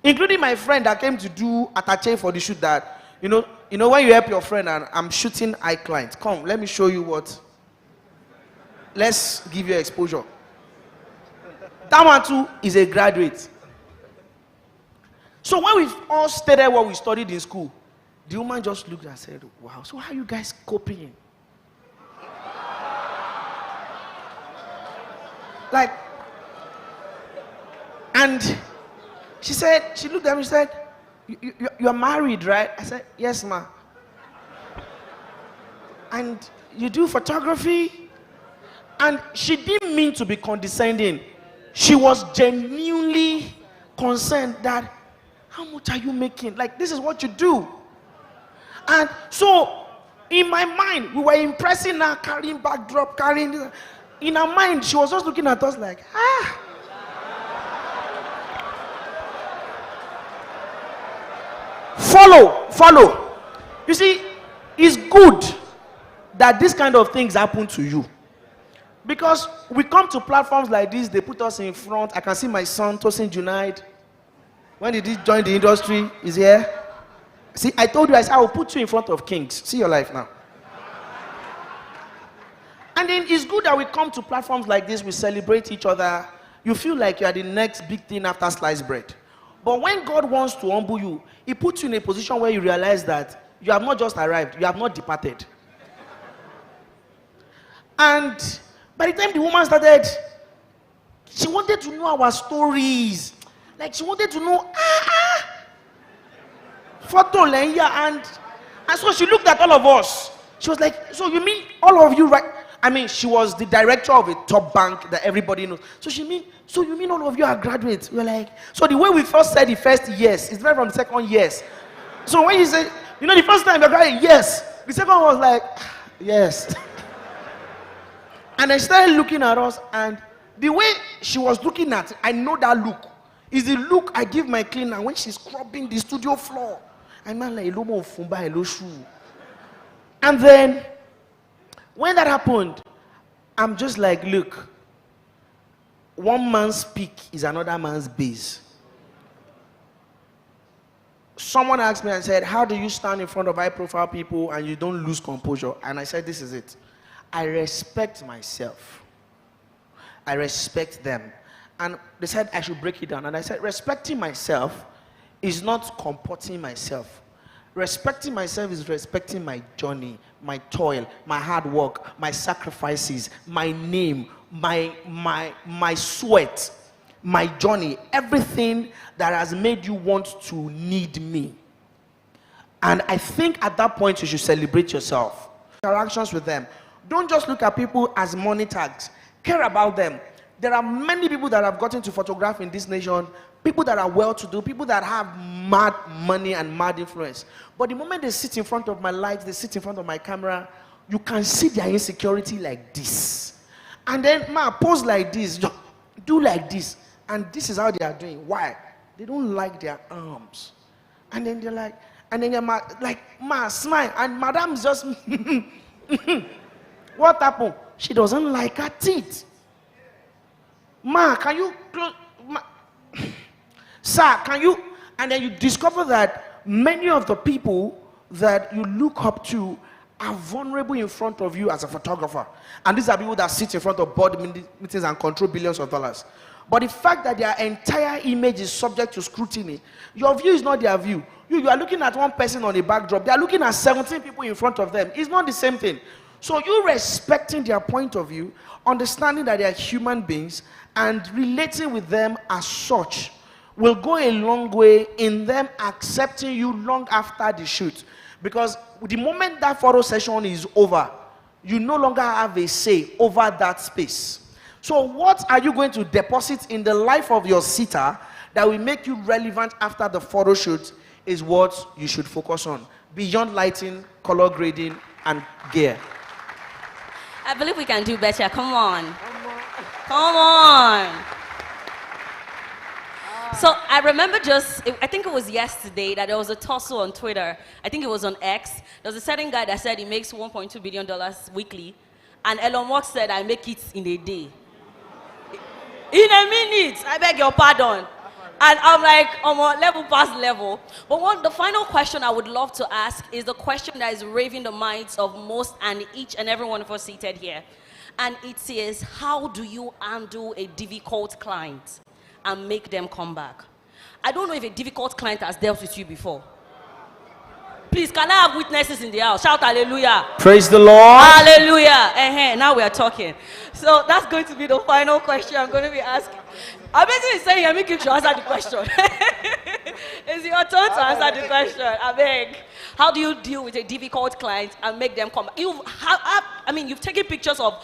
Including my friend that came to do attaché for the shoot that, you know when you help your friend and I'm shooting eye client. Come, let me show you what. Let's give you exposure. That one too is a graduate. So when we all stated what we studied in school, the woman just looked and said, wow, so how are you guys coping? Like, and she said, she looked at me and said, you're married, right? I said, yes, ma. And you do photography? And she didn't mean to be condescending. She was genuinely concerned that, how much are you making? Like, this is what you do. And so, in my mind, we were impressing her, carrying backdrop, carrying this. In her mind, she was just looking at us like, Follow. You see, it's good that this kind of things happen to you. Because we come to platforms like this, they put us in front. I can see my son, Tosin Junaid. When did he join the industry? He's here. See, I told you, I said, I will put you in front of kings. See your life now. And then it's good that we come to platforms like this, we celebrate each other. You feel like you are the next big thing after sliced bread. But when God wants to humble you, He puts you in a position where you realize that you have not just arrived, you have not departed. And by the time the woman started, she wanted to know our stories. Like she wanted to know, photo lenya, and so she looked at all of us. She was like, so you mean all of you, right? I mean, she was the director of a top bank that everybody knows. So you mean all of you are graduates? We were like, so the way we first said the first yes, it's different from the second yes. So when you say, the first time you're graduate, yes. The second one was like, yes. And I started looking at us, and the way she was looking at it, I know that look is the look I give my cleaner when she's scrubbing the studio floor. I'm like, and then when that happened, I'm just like, look, one man's peak is another man's base. Someone asked me and said, how do you stand in front of high-profile people and you don't lose composure? And I said, this is it. I respect myself. I respect them. And they said I should break it down. And I said, respecting myself is not comporting myself. Respecting myself is respecting my journey, my toil, my hard work, my sacrifices, my name, my sweat, my journey, everything that has made you want to need me. And I think at that point you should celebrate yourself. Interactions with them. Don't just look at people as money tags. Care about them. There are many people that have gotten to photograph in this nation, people that are well-to-do, people that have mad money and mad influence. But the moment they sit in front of my lights, they sit in front of my camera, you can see their insecurity like this. And then, pose like this, do like this. And this is how they are doing. Why? They don't like their arms. And then they're like, and then you're smile. And madam's just, what happened? She doesn't like her teeth. Can you close? Sir, can you? And then you discover that many of the people that you look up to are vulnerable in front of you as a photographer. And these are people that sit in front of board meetings and control billions of dollars. But the fact that their entire image is subject to scrutiny, your view is not their view. You are looking at one person on a backdrop. They are looking at 17 people in front of them. It's not the same thing. So you respecting their point of view, understanding that they are human beings, and relating with them as such will go a long way in them accepting you long after the shoot. Because the moment that photo session is over, you no longer have a say over that space. So what are you going to deposit in the life of your sitter that will make you relevant after the photo shoot is what you should focus on, beyond lighting, color grading, and gear. I believe we can do better. Come on. Come on. So I remember I think it was yesterday that there was a tussle on Twitter. I think it was on X. There was a certain guy that said he makes $1.2 billion weekly. And Elon Musk said, I make it in a day. In a minute, I beg your pardon. And I'm like, I'm on level past level. But the final question I would love to ask is the question that is raving the minds of most and each and every one of us seated here. And it is, how do you handle a difficult client and make them come back? I don't know if a difficult client has dealt with you before. Please, can I have witnesses in the house? Shout hallelujah. Praise the Lord. Hallelujah. Now we are talking. So that's going to be the final question I'm going to be asking. I'm basically saying, Yemi King should answer the question. It's your turn to answer the question. I beg. How do you deal with a difficult client and make them come back? You've taken pictures of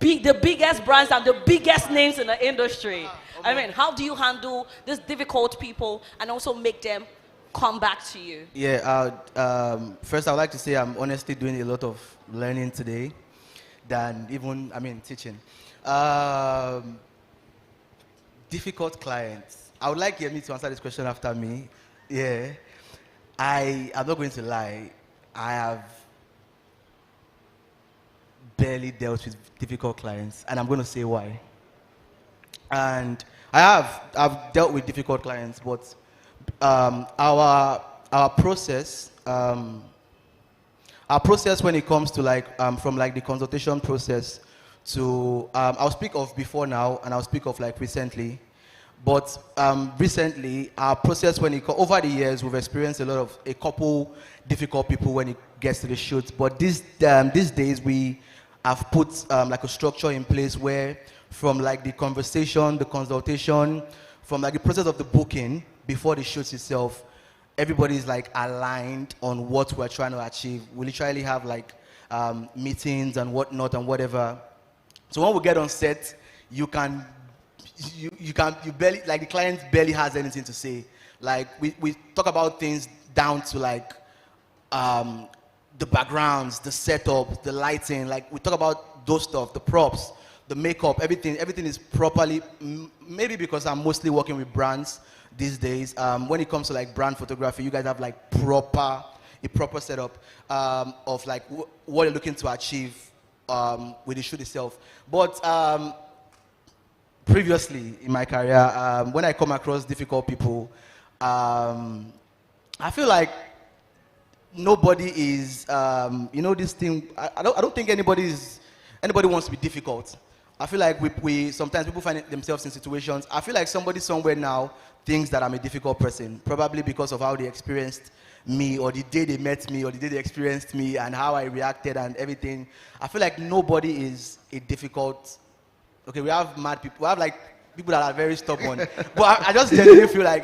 the biggest brands and the biggest names in the industry. How do you handle these difficult people and also make them come back to you? Yeah, first I would like to say I'm honestly doing a lot of learning today than even, teaching. Difficult clients. I would like Yemi to answer this question after me. Yeah. I'm not going to lie. I have barely dealt with difficult clients, and I'm going to say why. And I've dealt with difficult clients, but our process when it comes to from the consultation process to I'll speak of before now, and I'll speak of recently. But recently, our process over the years, we've experienced a couple difficult people when it gets to the shoot. But these days, we have put a structure in place where, from the conversation, the consultation, from the process of the booking before the shoot itself, everybody is aligned on what we're trying to achieve. We literally have meetings and whatnot and whatever. So when we get on set, you barely, the client barely has anything to say. We talk about things down to the backgrounds, the setup, the lighting. We talk about those stuff, the props, the makeup, everything is properly, maybe because I'm mostly working with brands these days. When it comes to brand photography, you guys have a proper setup of what you're looking to achieve with the shoot itself. But previously in my career, when I come across difficult people, I feel like nobody is, this thing. I don't think anybody wants to be difficult. I feel like we sometimes people find themselves in situations. I feel like somebody somewhere now thinks that I'm a difficult person, probably because of how they experienced me, or the day they met me, or the day they experienced me, and how I reacted and everything. I feel like nobody is a difficult. Okay, we have mad people. We have people that are very stubborn. But I just genuinely feel I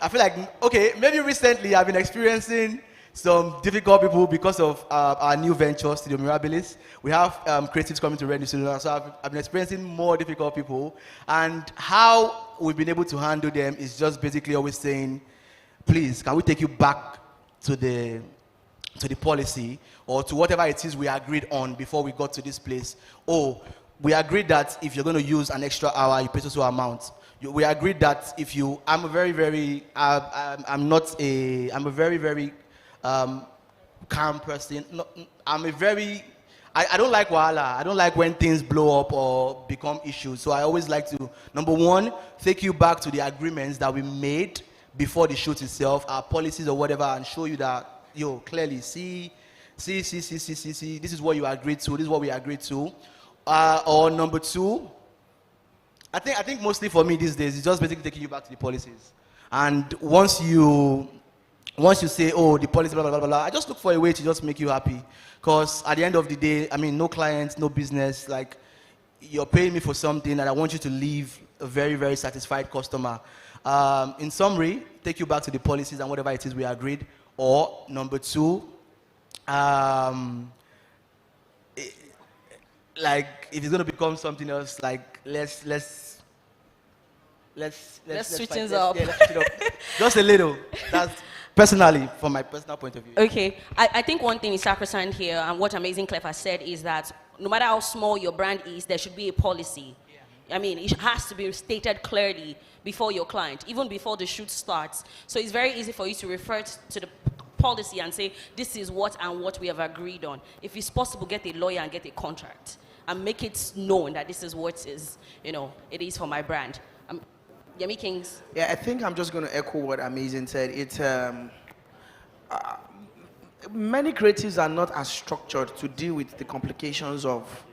feel okay, maybe recently I've been experiencing some difficult people because of our new venture, Studio Mirabilis. We have creatives coming to Red Studio, so I've been experiencing more difficult people. And how we've been able to handle them is just basically always saying, please, can we take you back to the policy, or to whatever it is we agreed on before we got to this place? Oh, we agreed that if you're going to use an extra hour, you pay so agreement. We agreed that if you, I'm a very, very calm person. No, I don't like wahala. I don't like when things blow up or become issues. So I always like to, number one, take you back to the agreements that we made before the shoot itself, our policies or whatever, and show you that, clearly, see, this is what you agreed to, this is what we agreed to. Or number two, I think mostly for me these days, it's just basically taking you back to the policies. And once you say, oh, the policy, blah, blah, blah, blah, I just look for a way to just make you happy. Because at the end of the day, no clients, no business, you're paying me for something, and I want you to leave a very, very satisfied customer. In summary, take you back to the policies and whatever it is we agreed. Or number two, if it's going to become something else, let's switch things up. Yeah, let's switch it up. Just a little. That's personally, from my personal point of view. Okay, I think one thing is sacrosanct here, and what Amazing Clef has said is that no matter how small your brand is, there should be a policy. I mean, it has to be stated clearly before your client, even before the shoot starts. So it's very easy for you to refer to the policy and say, this is what and what we have agreed on. If it's possible, get a lawyer and get a contract and make it known that this is what is, it is for my brand. Yemi Kings. Yeah, I think I'm just going to echo what Amazing said. It's many creatives are not as structured to deal with the complications of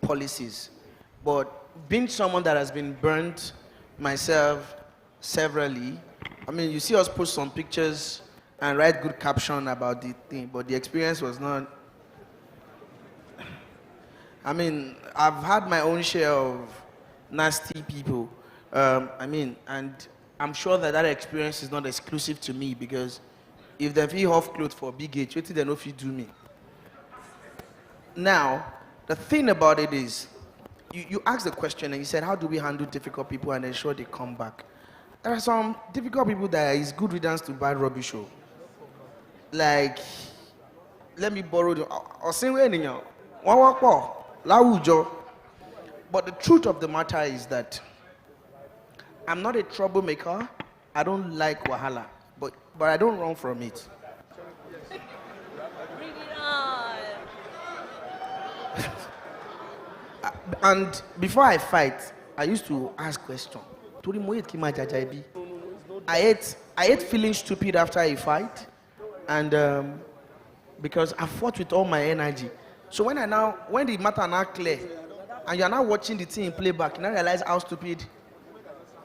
policies, but being someone that has been burnt myself severally, I mean, you see us post some pictures and write good caption about the thing, but the experience was not. I mean, I've had my own share of nasty people. And I'm sure that experience is not exclusive to me, because if they feel off clothes for big age, what they know if you do me. Now, the thing about it is, you asked the question and you said, how do we handle difficult people and ensure they come back? There are some difficult people that is good riddance to bad rubbish show. Like, let me borrow the but the truth of the matter is that I'm not a troublemaker. I don't like wahala, but I don't run from it. Bring it on. And before I fight, I used to ask questions. I hate feeling stupid after a fight, and because I fought with all my energy. So when the matter now clear, and you're now watching the thing in playback, you now realize how stupid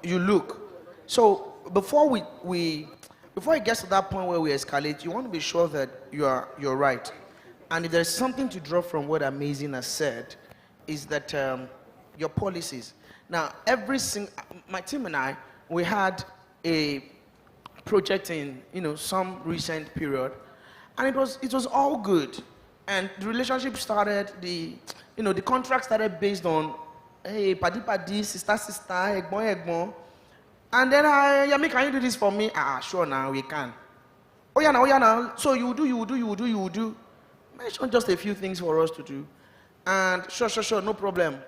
you look. So before it gets to that point where we escalate, you want to be sure that you're right. And if there's something to draw from what Amazing has said, is that your policies. Now, my team and I, we had a project in some recent period, and it was all good. And the relationship started, the contract started based on, hey, padi, sister, egbon. And then Yami, can you do this for me? Sure, now we can. Oh yeah, now. So you do. Mention just a few things for us to do. And sure, no problem.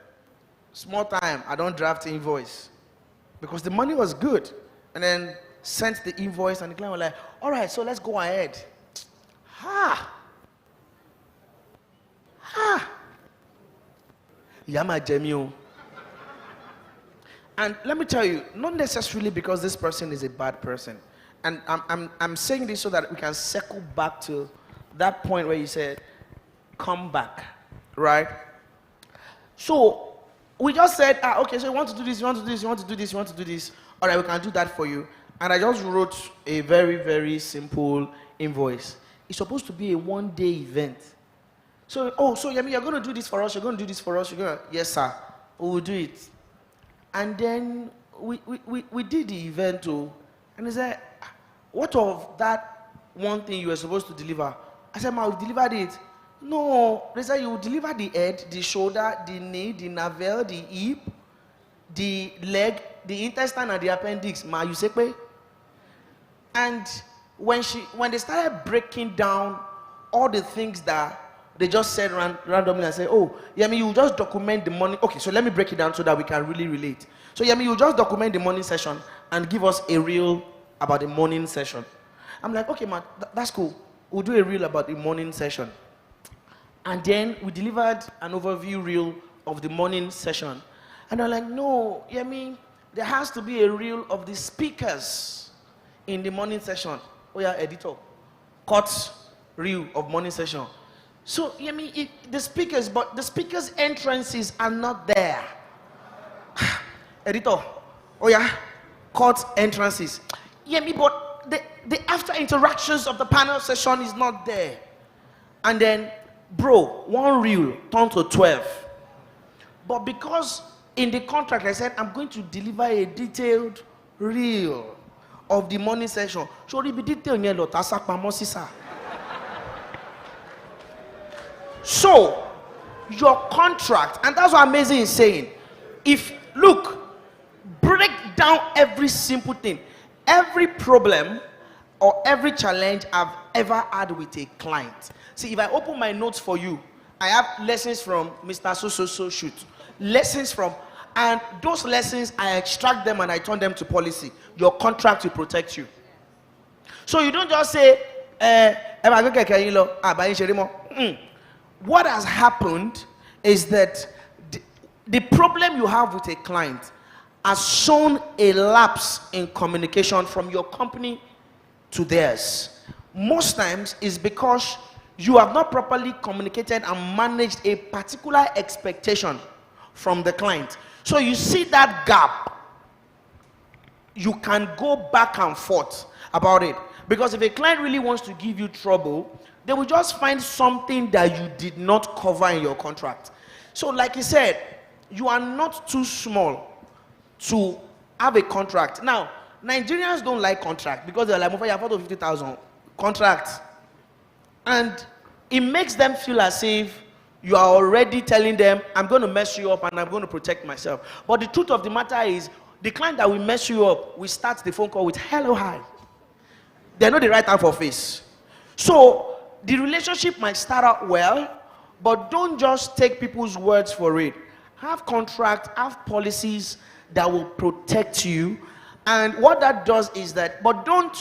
Small time, I don't draft invoice. Because the money was good. And then sent the invoice, and the client was like, all right, so let's go ahead. Yama Jemio. And let me tell you, not necessarily because this person is a bad person. And I'm saying this so that we can circle back to that point where you said, come back, right? So we just said, okay, so you want to do this, you want to do this, you want to do this, you want to do this. All right, we can do that for you. And I just wrote a very, very simple invoice. It's supposed to be a one-day event. So, Yemi, you're going to do this for us, you're going to do this for us, yes, sir, we will do it. And then we did the event too. And he said, what of that one thing you were supposed to deliver? I said, ma, we delivered it. No, they said you will deliver the head, the shoulder, the knee, the navel, the hip, the leg, the intestine, and the appendix. Ma, you say, pay. And when they started breaking down all the things that they just said randomly and said, oh, Yemi, you just document the morning. Okay, so let me break it down so that we can really relate. So Yemi, you just document the morning session and give us a reel about the morning session. I'm like, okay, man, that's cool. We'll do a reel about the morning session. And then we delivered an overview reel of the morning session. And they're like, no, Yemi, there has to be a reel of the speakers in the morning session. Oh yeah, editor. Cut reel of morning session. So, Yemi, the speakers' entrances are not there. Editor, oh yeah, cut entrances. Yemi, but the after interactions of the panel session is not there. And then, bro, one reel turned to 12. But because in the contract I said I'm going to deliver a detailed reel of the morning session. Should it be detailed? So, your contract, and that's what Amazing is saying. Break down every simple thing. Every problem or every challenge I've ever had with a client. See, if I open my notes for you, I have lessons from Mr. So shoot. Lessons from, And those lessons, I extract them and I turn them to policy. Your contract will protect you. So you don't just say, what has happened is that the problem you have with a client has shown a lapse in communication from your company to theirs. Most times is because you have not properly communicated and managed a particular expectation from the client. So you see that gap, you can go back and forth about it. Because if a client really wants to give you trouble, they will just find something that you did not cover in your contract. So like I said, you are not too small to have a contract. Now, Nigerians don't like contract because they're like, you have 50,000 contract. And it makes them feel as if you are already telling them, I'm going to mess you up and I'm going to protect myself. But the truth of the matter is, the client that will mess you up, we start the phone call with, hello, hi. They know the right time for face. So the relationship might start out well, but don't just take people's words for it. Have contracts, have policies that will protect you. And what that does is that, but don't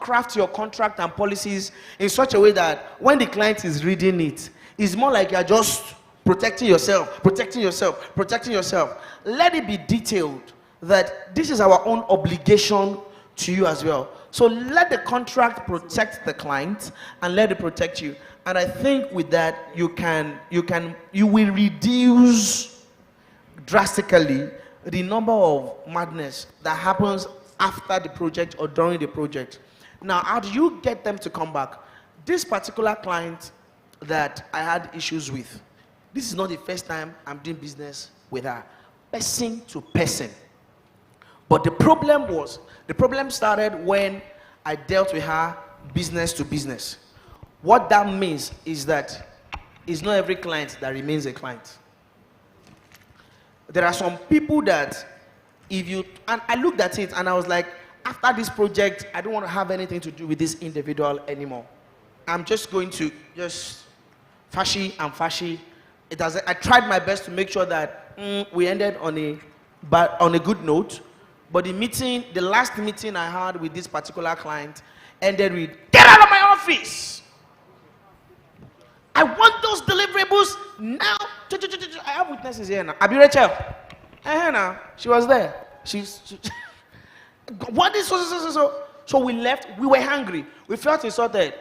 craft your contract and policies in such a way that when the client is reading it, it's more like you're just protecting yourself, protecting yourself, protecting yourself. Let it be detailed that this is our own obligation to you as well. So let the contract protect the client and let it protect you. And I think with that, you will reduce drastically the number of madness that happens after the project or during the project. Now, how do you get them to come back? This particular client that I had issues with, this is not the first time I'm doing business with her, person to person. But the problem started when I dealt with her business to business. What that means is that it's not every client that remains a client. There are some people that and I looked at it and I was like, after this project, I don't want to have anything to do with this individual anymore. I'm just going to just fashy and fashy. I tried my best to make sure that we ended on a good note. But the last meeting I had with this particular client ended with, get out of my office! I want those deliverables now. I have witnesses here now. Abi Rachel. Now. She was there. What is so? So we left. We were hungry. We felt insulted.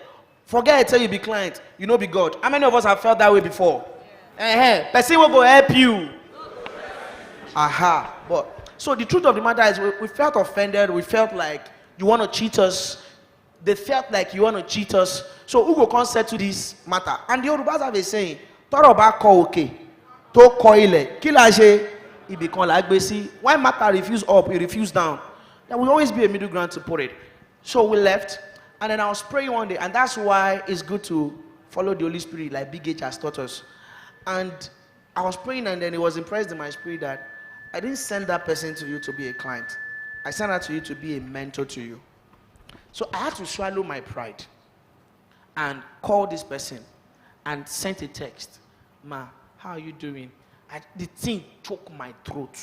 Forget I tell you be client. You know be God. How many of us have felt that way before? Person will go help you. But so the truth of the matter is we felt offended. We felt like you want to cheat us. They felt like you want to cheat us. So who go concept to this matter? And the Yorubas have a saying, Toro ba ko okay, to ko ile, kilaje, it become like basi. When matter refuse up, it refuse down. There will always be a middle ground to put it. So we left, and then I was praying one day, and that's why it's good to follow the Holy Spirit, like Big H has taught us. And I was praying, and then it was impressed in my spirit that I didn't send that person to you to be a client. I sent her to you to be a mentor to you. So I had to swallow my pride and call this person and sent a text. Ma, how are you doing? The thing choked my throat.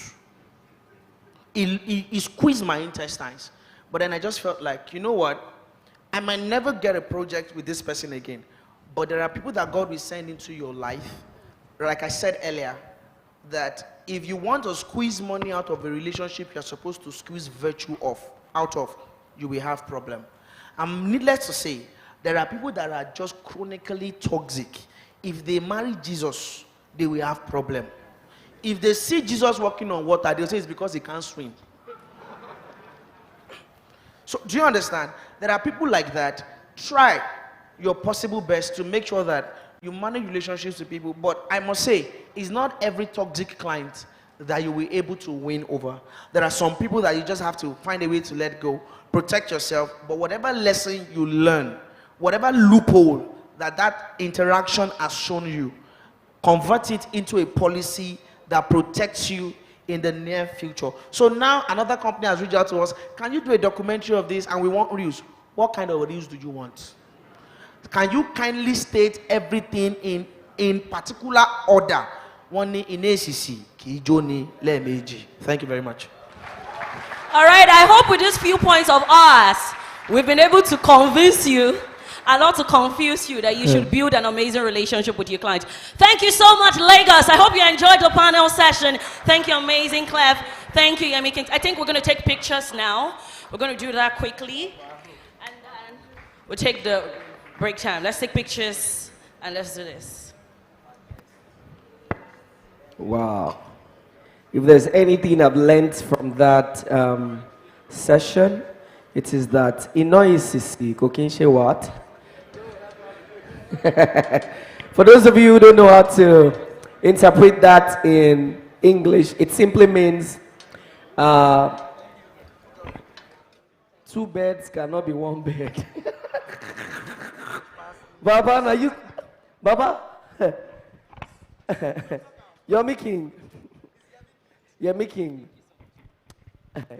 It squeezed my intestines. But then I just felt like, you know what? I might never get a project with this person again. But there are people that God will send into your life. Like I said earlier, that if you want to squeeze money out of a relationship, you're supposed to squeeze virtue out of, you will have problem. And needless to say, there are people that are just chronically toxic. If they marry Jesus, they will have problem. If they see Jesus walking on water, they'll say it's because he can't swim. So do you understand? There are people like that. Try your possible best to make sure that you manage relationships with people. But I must say, it's not every toxic client that you will be able to win over. There are some people that you just have to find a way to let go, protect yourself. But whatever lesson you learn, whatever loophole that interaction has shown you, convert it into a policy that protects you in the near future. So now another company has reached out to us. Can you do a documentary of this? And we want reels. What kind of reels do you want? Can you kindly state everything in particular order? wọ́n ní iná èsìsì kì í jó ni lẹ́ẹ̀mejì. Thank you very much. All right, I hope with these few points of ours, we've been able to convince you and not to confuse you that you should build an amazing relationship with your clients. Thank you so much, Lagos. I hope you enjoyed the panel session. Thank you, amazing Clef. Thank you, Yemi Kings. I think we're going to take pictures now. We're going to do that quickly. And then we'll take the break time. Let's take pictures and let's do this. Wow. If there's anything I've learned from that session, it is that Inoisisi Kokinshe what? For those of you who don't know how to interpret that in English, it simply means two beds cannot be one bed. Baba, now you, Baba, you're making. You're making.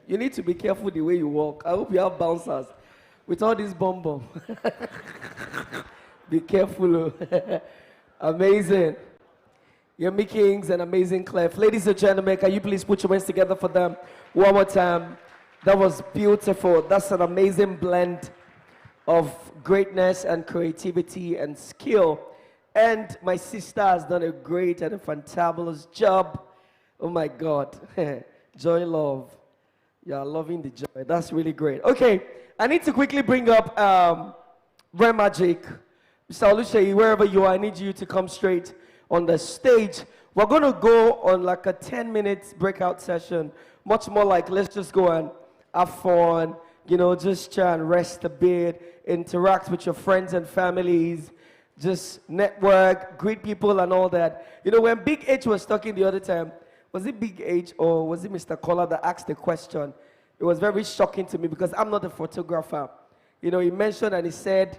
You need to be careful the way you walk. I hope you have bouncers with all this bomb. Be careful. Amazing. Yemi Kings and amazing Clef. Ladies and gentlemen, can you please put your hands together for them one more time? That was beautiful. That's an amazing blend of greatness and creativity and skill. And my sister has done a great and a fantabulous job. Oh my God. Joy, love. You are loving the joy. That's really great. Okay, I need to quickly bring up Red Magic. Mr. Oluseyi, wherever you are, I need you to come straight on the stage. We're going to go on like a 10-minute breakout session. Much more like let's just go and have fun, you know, just try and rest a bit, interact with your friends and families, just network, greet people and all that. You know, when Big H was talking the other time, was it Big H or was it Mr. Kola that asked the question? It was very shocking to me because I'm not a photographer. You know, he mentioned and he said,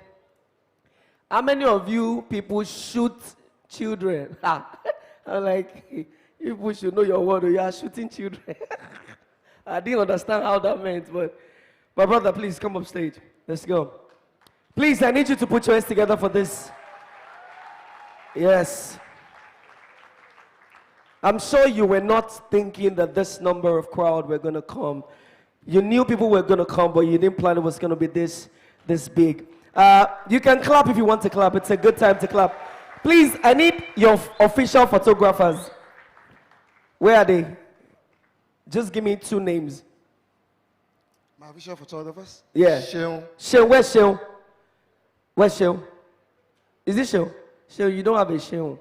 how many of you people shoot children? I'm like, you people should know your word, you are shooting children. I didn't understand how that meant, but my brother, please come up stage. Let's go. Please, I need you to put your hands together for this. Yes. I'm sure you were not thinking that this number of crowd were going to come. You knew people were going to come, but you didn't plan it was going to be this big. You can clap if you want to clap. It's a good time to clap. Please, I need your official photographers. Where are they? Just give me 2 names. My official photographers? Yeah. Sheon. Sheon, where's Sheon? Where's Sheon? Is this Sheon? Sheon, you don't have a Sheon.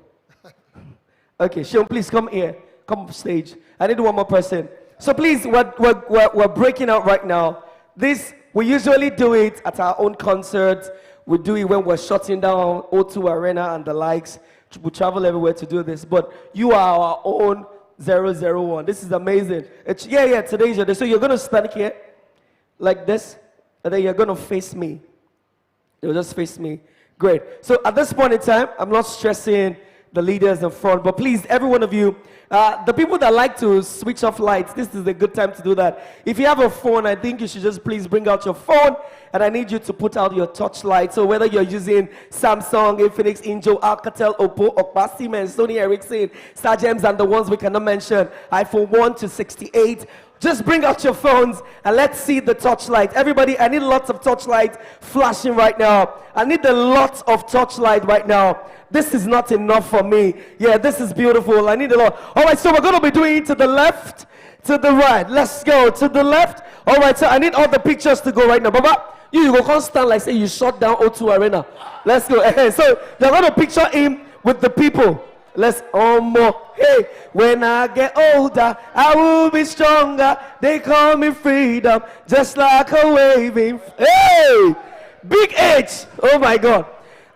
Okay, Sheon, please come here. Come up stage. I need one more person. So please, we're breaking out right now. We usually do it at our own concerts. We do it when we're shutting down O2 Arena and the likes. We travel everywhere to do this. But you are our own 001. This is amazing. Today's your day. So you're going to stand here like this, and then you're going to face me. You'll just face me. Great. So at this point in time, I'm not stressing the leaders in front, but please, every one of you, the people that like to switch off lights, this is a good time to do that. If you have a phone, I think you should just please bring out your phone, and I need you to put out your touch light. So whether you're using Samsung, Infinix, Injo, Alcatel, Oppo, Okpa, Siemens, Sony Ericsson, Sagems, and the ones we cannot mention, iPhone 1 to 68, just bring out your phones and let's see the touchlight. Everybody, I need lots of touchlight flashing right now. I need a lot of touchlight right now. This is not enough for me. Yeah, this is beautiful. I need a lot. All right, so we're going to be doing it to the left, to the right. Let's go to the left. All right, so I need all the pictures to go right now. Baba, you go come stand like say you shut down O2 Arena. Let's go. So you're going to picture him with the people. Let's hey, when I get older, I will be stronger. They call me freedom, just like a waving. Hey, Big H. Oh my God.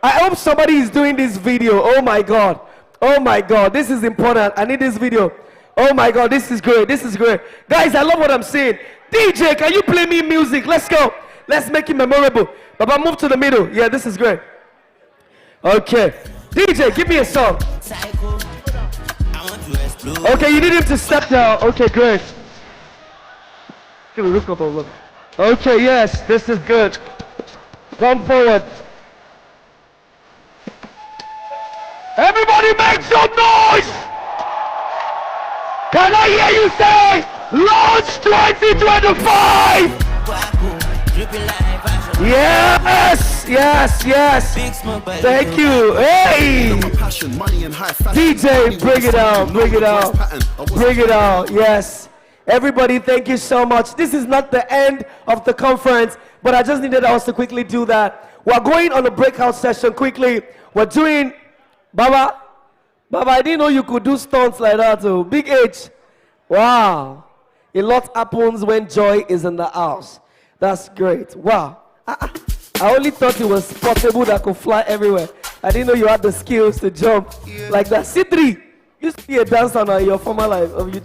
I hope somebody is doing this video. Oh my God. Oh my God. This is important. I need this video. Oh my God. This is great. This is great. Guys, I love what I'm saying. DJ, can you play me music? Let's go. Let's make it memorable. Baba, move to the middle. Yeah, this is great. Okay. DJ, give me a song. Okay, you need him to step down. Okay, great. Okay, yes, this is good. Come forward. Everybody make some noise! Can I hear you say Launch 2025? Yes, yes, yes. Thank you. Hey, DJ, bring it out, bring it out, bring it out. Yes. Everybody, thank you so much. This is not the end of the conference, but I just needed us to quickly do that. We're going on a breakout session quickly. We're doing, Baba, I didn't know you could do stunts like that too. Big H. Wow. A lot happens when joy is in the house. That's great. Wow. I only thought it was portable that could fly everywhere. I didn't know you had the skills to jump like that. C3, you used to be a dancer now in your former life. Of you.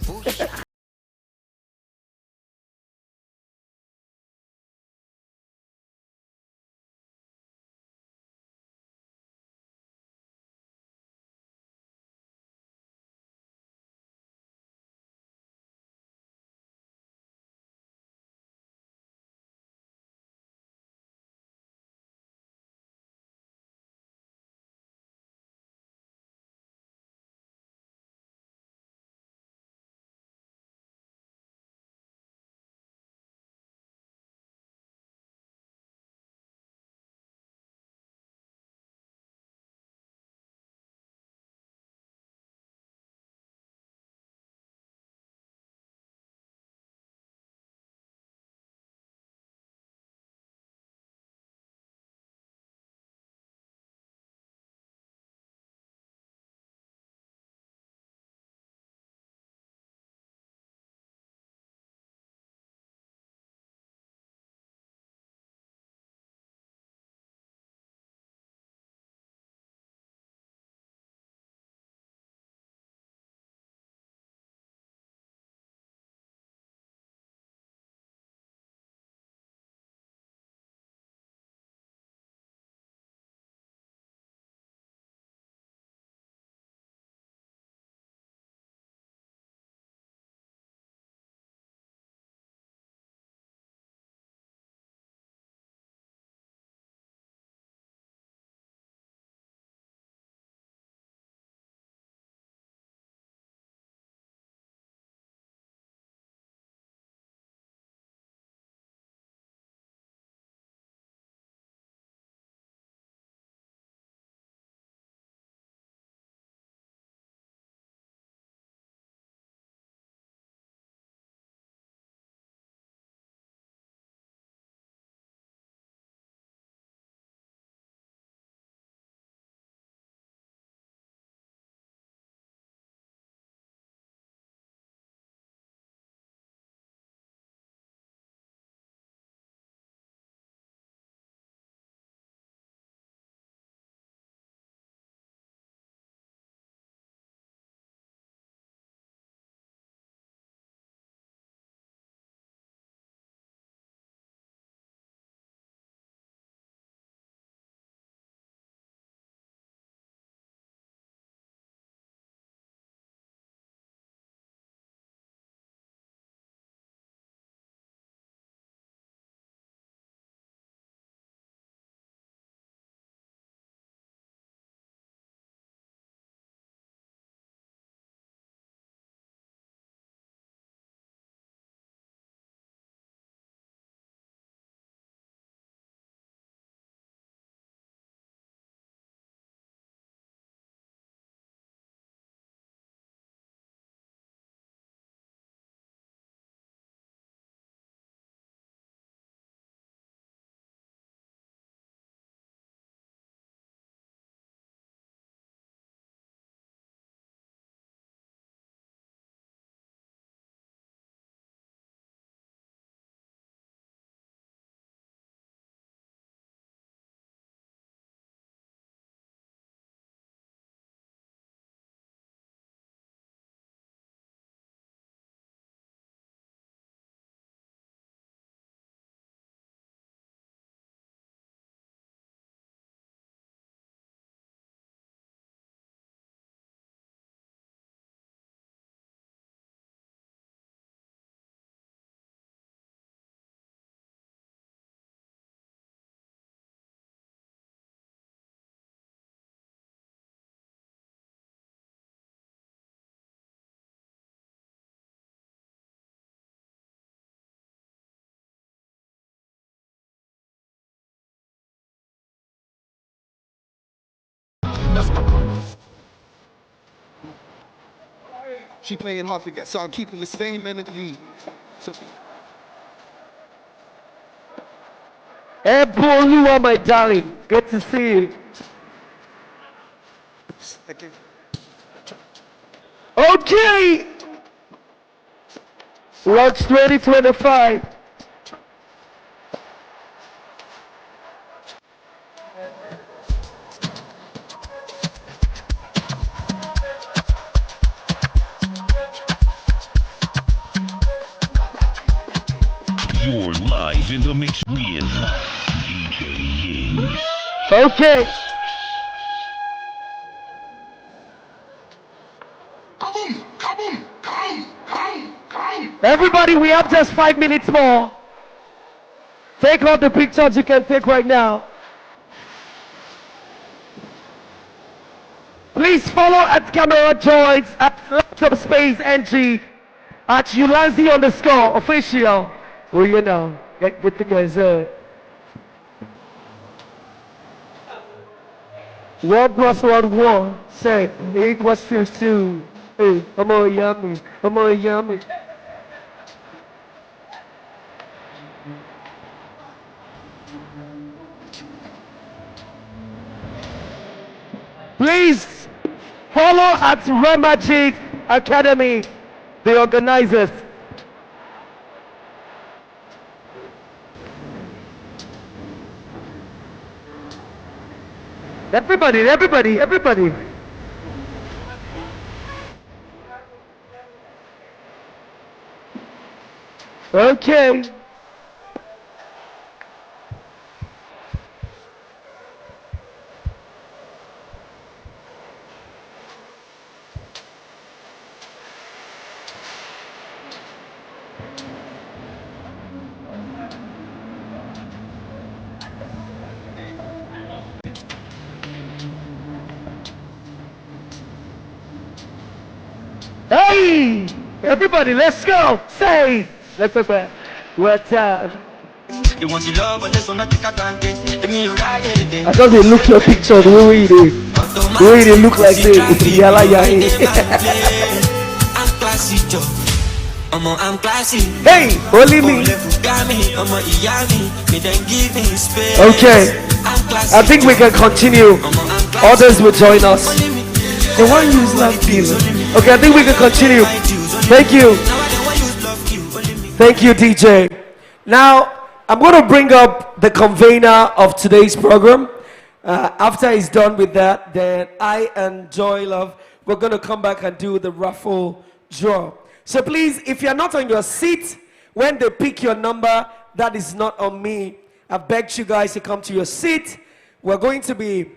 She playing hard to get, so I'm keeping the same energy. So, Hey, Boluwa, my darling. Good to see you. okay. Okay. Launch 2025. You're live in the mix with DJ Ying. Okay. Everybody, we have just 5 minutes more. Take all the pictures you can take right now. Please follow at Camera Joints at Laptop Space NG at Ulanzi_ official. Well, you know, get with the guys. 1 + 1 1. Say 8 + 2. Hey, I'm all yummy. I'm all yummy. Please follow at Remagic Academy, the organizers. Everybody. Okay. Hey, everybody, let's go. Say, let's prepare. What time? I just dey look your picture the way you look like this. Yala yahi. I'm classy. Hey, only me. Okay, I think we can continue. Others will join us. The one use love feeling. Okay, I think we can continue. Thank you. Thank you, DJ. Now, I'm going to bring up the convener of today's program. After he's done with that, then I and Joy Love, we're going to come back and do the raffle draw. So please, if you're not on your seat, when they pick your number, that is not on me. I begged you guys to come to your seat. We're going to be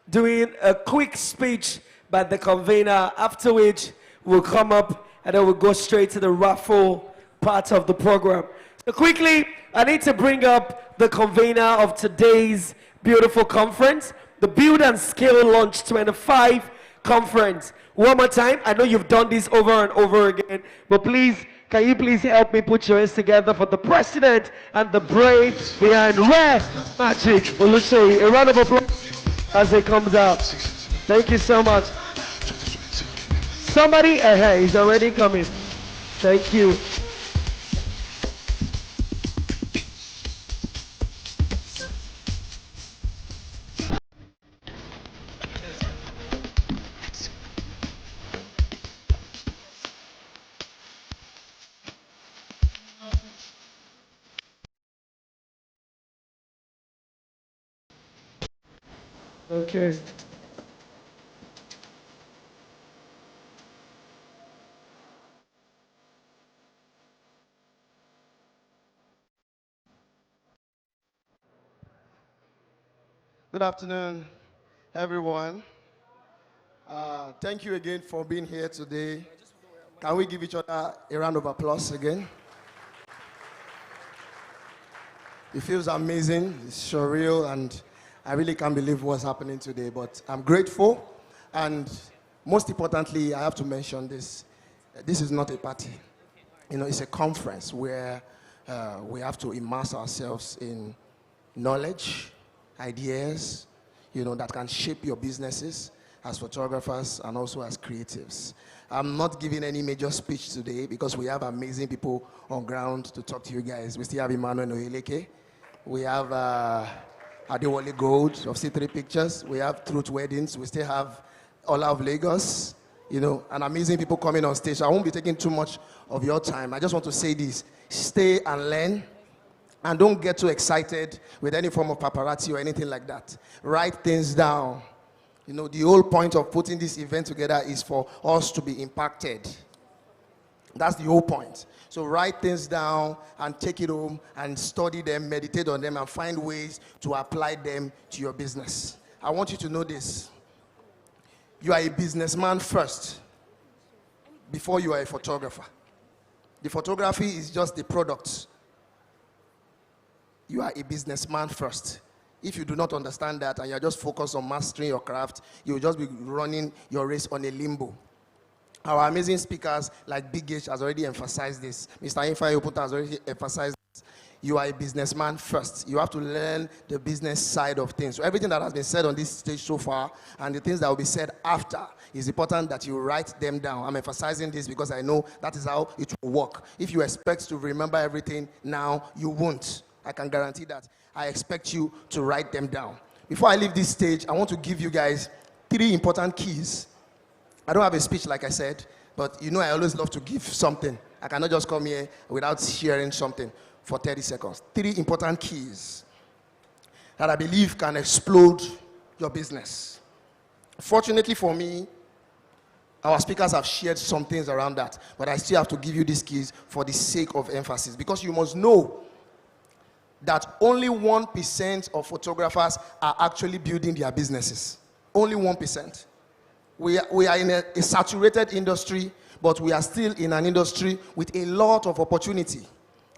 doing a quick speech by the convener, after which we'll come up and then we'll go straight to the raffle part of the program. So quickly, I need to bring up the convener of today's beautiful conference, the Build and Scale Launch 25 Conference. One more time, I know you've done this over and over again, but please, can you please help me put your hands together for the president and the brain behind Red Magic Oluseyi. A round of applause as it comes out. Thank you so much. Somebody ahead is already coming. Thank you. Okay. Good afternoon, everyone. Thank you again for being here today. Can we give each other a round of applause again? It feels amazing, it's surreal, and I really can't believe what's happening today, but I'm grateful. And most importantly, I have to mention this. This is not a party. You know, it's a conference where we have to immerse ourselves in knowledge, ideas, you know, that can shape your businesses, as photographers, and also as creatives. I'm not giving any major speech today because we have amazing people on ground to talk to you guys. We still have Emmanuel Noeleke. We have Adewale Gold of C3 Pictures. We have Truth Weddings. We still have Ola of Lagos. You know, and amazing people coming on stage. So I won't be taking too much of your time. I just want to say this. Stay and learn. And don't get too excited with any form of paparazzi or anything like that. Write things down. You know, the whole point of putting this event together is for us to be impacted. That's the whole point. So write things down and take it home and study them, meditate on them, and find ways to apply them to your business. I want you to know this. You are a businessman first before you are a photographer. The photography is just the product. You are a businessman first. If you do not understand that and you're just focused on mastering your craft, you will just be running your race on a limbo. Our amazing speakers like Big H has already emphasized this. Mr. Infai Oputa has already emphasized this. You are a businessman first. You have to learn the business side of things. So everything that has been said on this stage so far and the things that will be said after is important that you write them down. I'm emphasizing this because I know that is how it will work. If you expect to remember everything now, you won't. I can guarantee that. I expect you to write them down. Before I leave this stage, I want to give you guys 3 important keys. I don't have a speech like I said, but you know I always love to give something. I cannot just come here without sharing something for 30 seconds. 3 important keys that I believe can explode your business. Fortunately for me, our speakers have shared some things around that, but I still have to give you these keys for the sake of emphasis, because you must know that only 1% of photographers are actually building their businesses. Only 1%. We are in a saturated industry, but we are still in an industry with a lot of opportunity.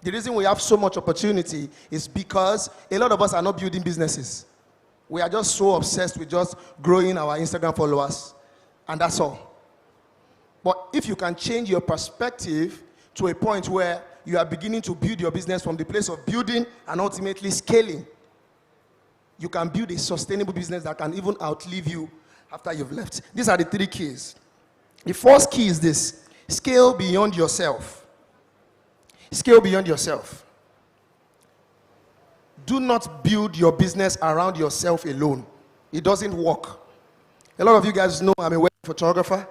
The reason we have so much opportunity is because a lot of us are not building businesses. We are just so obsessed with just growing our Instagram followers, and that's all. But if you can change your perspective to a point where you are beginning to build your business from the place of building and ultimately scaling, you can build a sustainable business that can even outlive you after you've left. These are the 3 keys. The first key is this: scale beyond yourself. Scale beyond yourself. Do not build your business around yourself alone. It doesn't work. A lot of you guys know I'm a wedding photographer.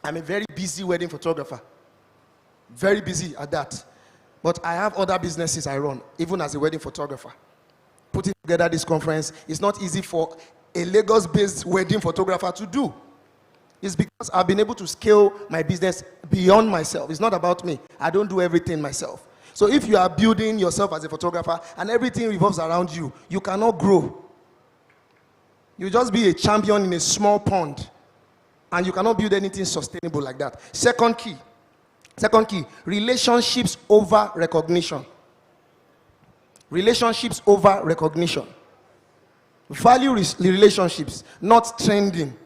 I'm a very busy wedding photographer. Very busy at that. But I have other businesses I run, even as a wedding photographer. Putting together this conference is not easy for a Lagos-based wedding photographer to do. It's because I've been able to scale my business beyond myself. It's not about me. I don't do everything myself. So if you are building yourself as a photographer and everything revolves around you, you cannot grow. You'll just be a champion in a small pond, and you cannot build anything sustainable like that. Second key, relationships over recognition. Relationships over recognition. Value relationships, not trending.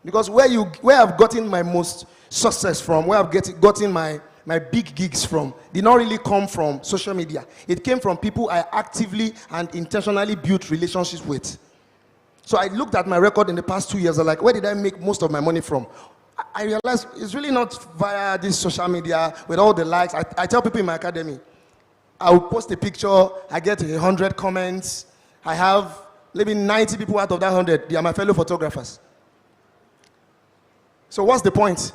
Because where I've gotten my most success from, where I've gotten my big gigs from, did not really come from social media. It came from people I actively and intentionally built relationships with. So I looked at my record in the past 2 years. I'm like, where did I make most of my money from? I realized it's really not via this social media with all the likes. I tell people in my academy, I will post a picture, I get 100 comments. I have maybe 90 people out of that 100. They are my fellow photographers. So what's the point?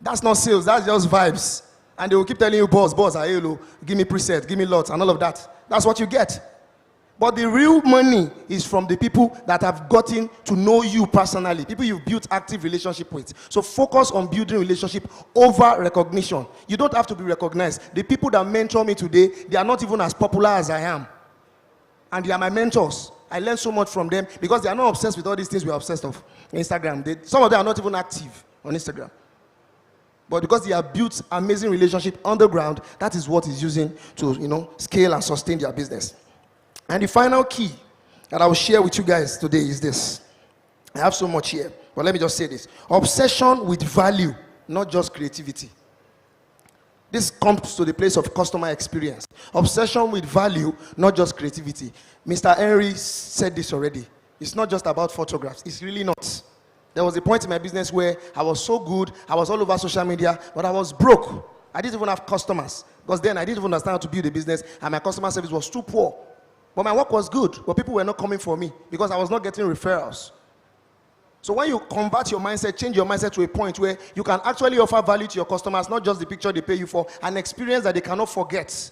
That's not sales, that's just vibes. And they will keep telling you, boss, hello, give me presets, give me lots, and all of that. That's what you get. But the real money is from the people that have gotten to know you personally, people you've built active relationship with. So focus on building relationship over recognition. You don't have to be recognized. The people that mentor me today, they are not even as popular as I am. And they are my mentors. I learn so much from them because they are not obsessed with all these things we are obsessed of. Instagram, some of them are not even active on Instagram. But because they have built amazing relationship on the ground, that is what is using to, scale and sustain their business. And the final key that I will share with you guys today is this. I have so much here, but let me just say this. Obsession with value, not just creativity. This comes to the place of customer experience. Obsession with value, not just creativity. Mr. Henry said this already. It's not just about photographs. It's really not. There was a point in my business where I was so good, I was all over social media, but I was broke. I didn't even have customers because then I didn't even understand how to build a business, and my customer service was too poor. But my work was good, but people were not coming for me because I was not getting referrals. So when you convert your mindset, change your mindset to a point where you can actually offer value to your customers, not just the picture they pay you for, an experience that they cannot forget.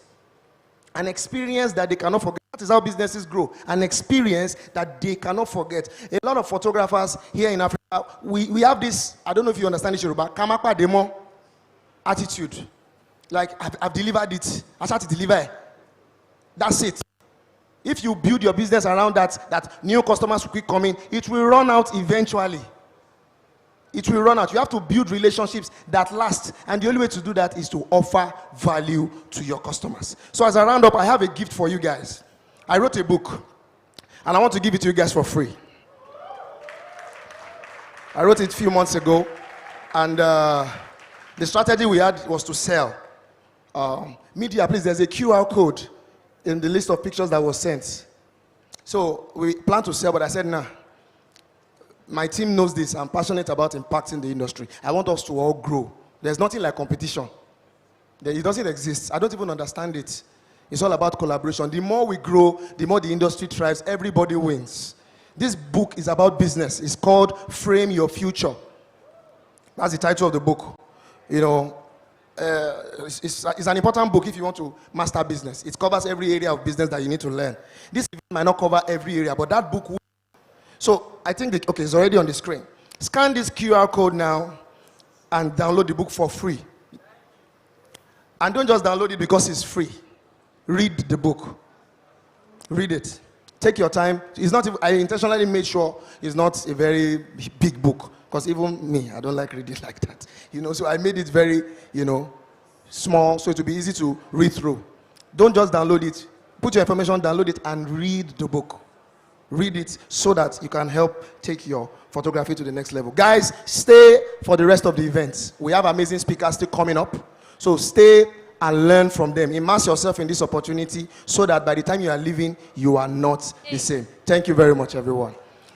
An experience that they cannot forget. That is how businesses grow. An experience that they cannot forget. A lot of photographers here in Africa, we have this, I don't know if you understand this, Yoruba, kamakpa demo attitude. Like, I've delivered it. I start to deliver. That's it. If you build your business around that new customers will keep coming, it will run out eventually. It will run out. You have to build relationships that last. And the only way to do that is to offer value to your customers. So as I round up, I have a gift for you guys. I wrote a book, and I want to give it to you guys for free. I wrote it a few months ago, and the strategy we had was to sell. Media, please, there's a QR code in the list of pictures that was sent. So we plan to sell, but I said, nah. My team knows this. I'm passionate about impacting the industry. I want us to all grow. There's nothing like competition. It doesn't exist. I don't even understand it. It's all about collaboration. The more we grow, the more the industry thrives. Everybody wins. This book is about business. It's called Frame Your Future. That's the title of the book. You know, it's an important book if you want to master business. It covers every area of business that you need to learn. This might not cover every area, but that book will. So I think, okay, it's already on the screen. Scan this QR code now and download the book for free. And don't just download it because it's free. Read the book. Read it. Take your time. It's not. I intentionally made sure it's not a very big book because even me, I don't like reading like that. You know, so I made it very, small so it will be easy to read through. Don't just download it. Put your information, download it, and read the book. Read it so that you can help take your photography to the next level. Guys, stay for the rest of the events. We have amazing speakers still coming up. So stay and learn from them. Immerse yourself in this opportunity so that by the time you are leaving, you are not the same. Thank you very much, everyone.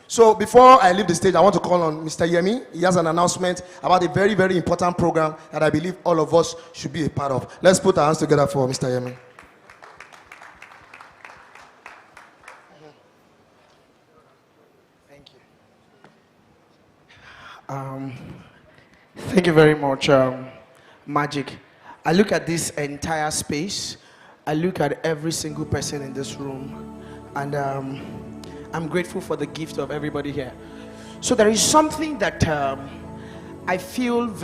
So before I leave the stage, I want to call on Mr. Yemi. He has an announcement about a very, very important program that I believe all of us should be a part of. Let's put our hands together for Mr. Yemi. Thank you very much, Magic. I look at this entire space. I look at every single person in this room, and I'm grateful for the gift of everybody here. So there is something that I feel is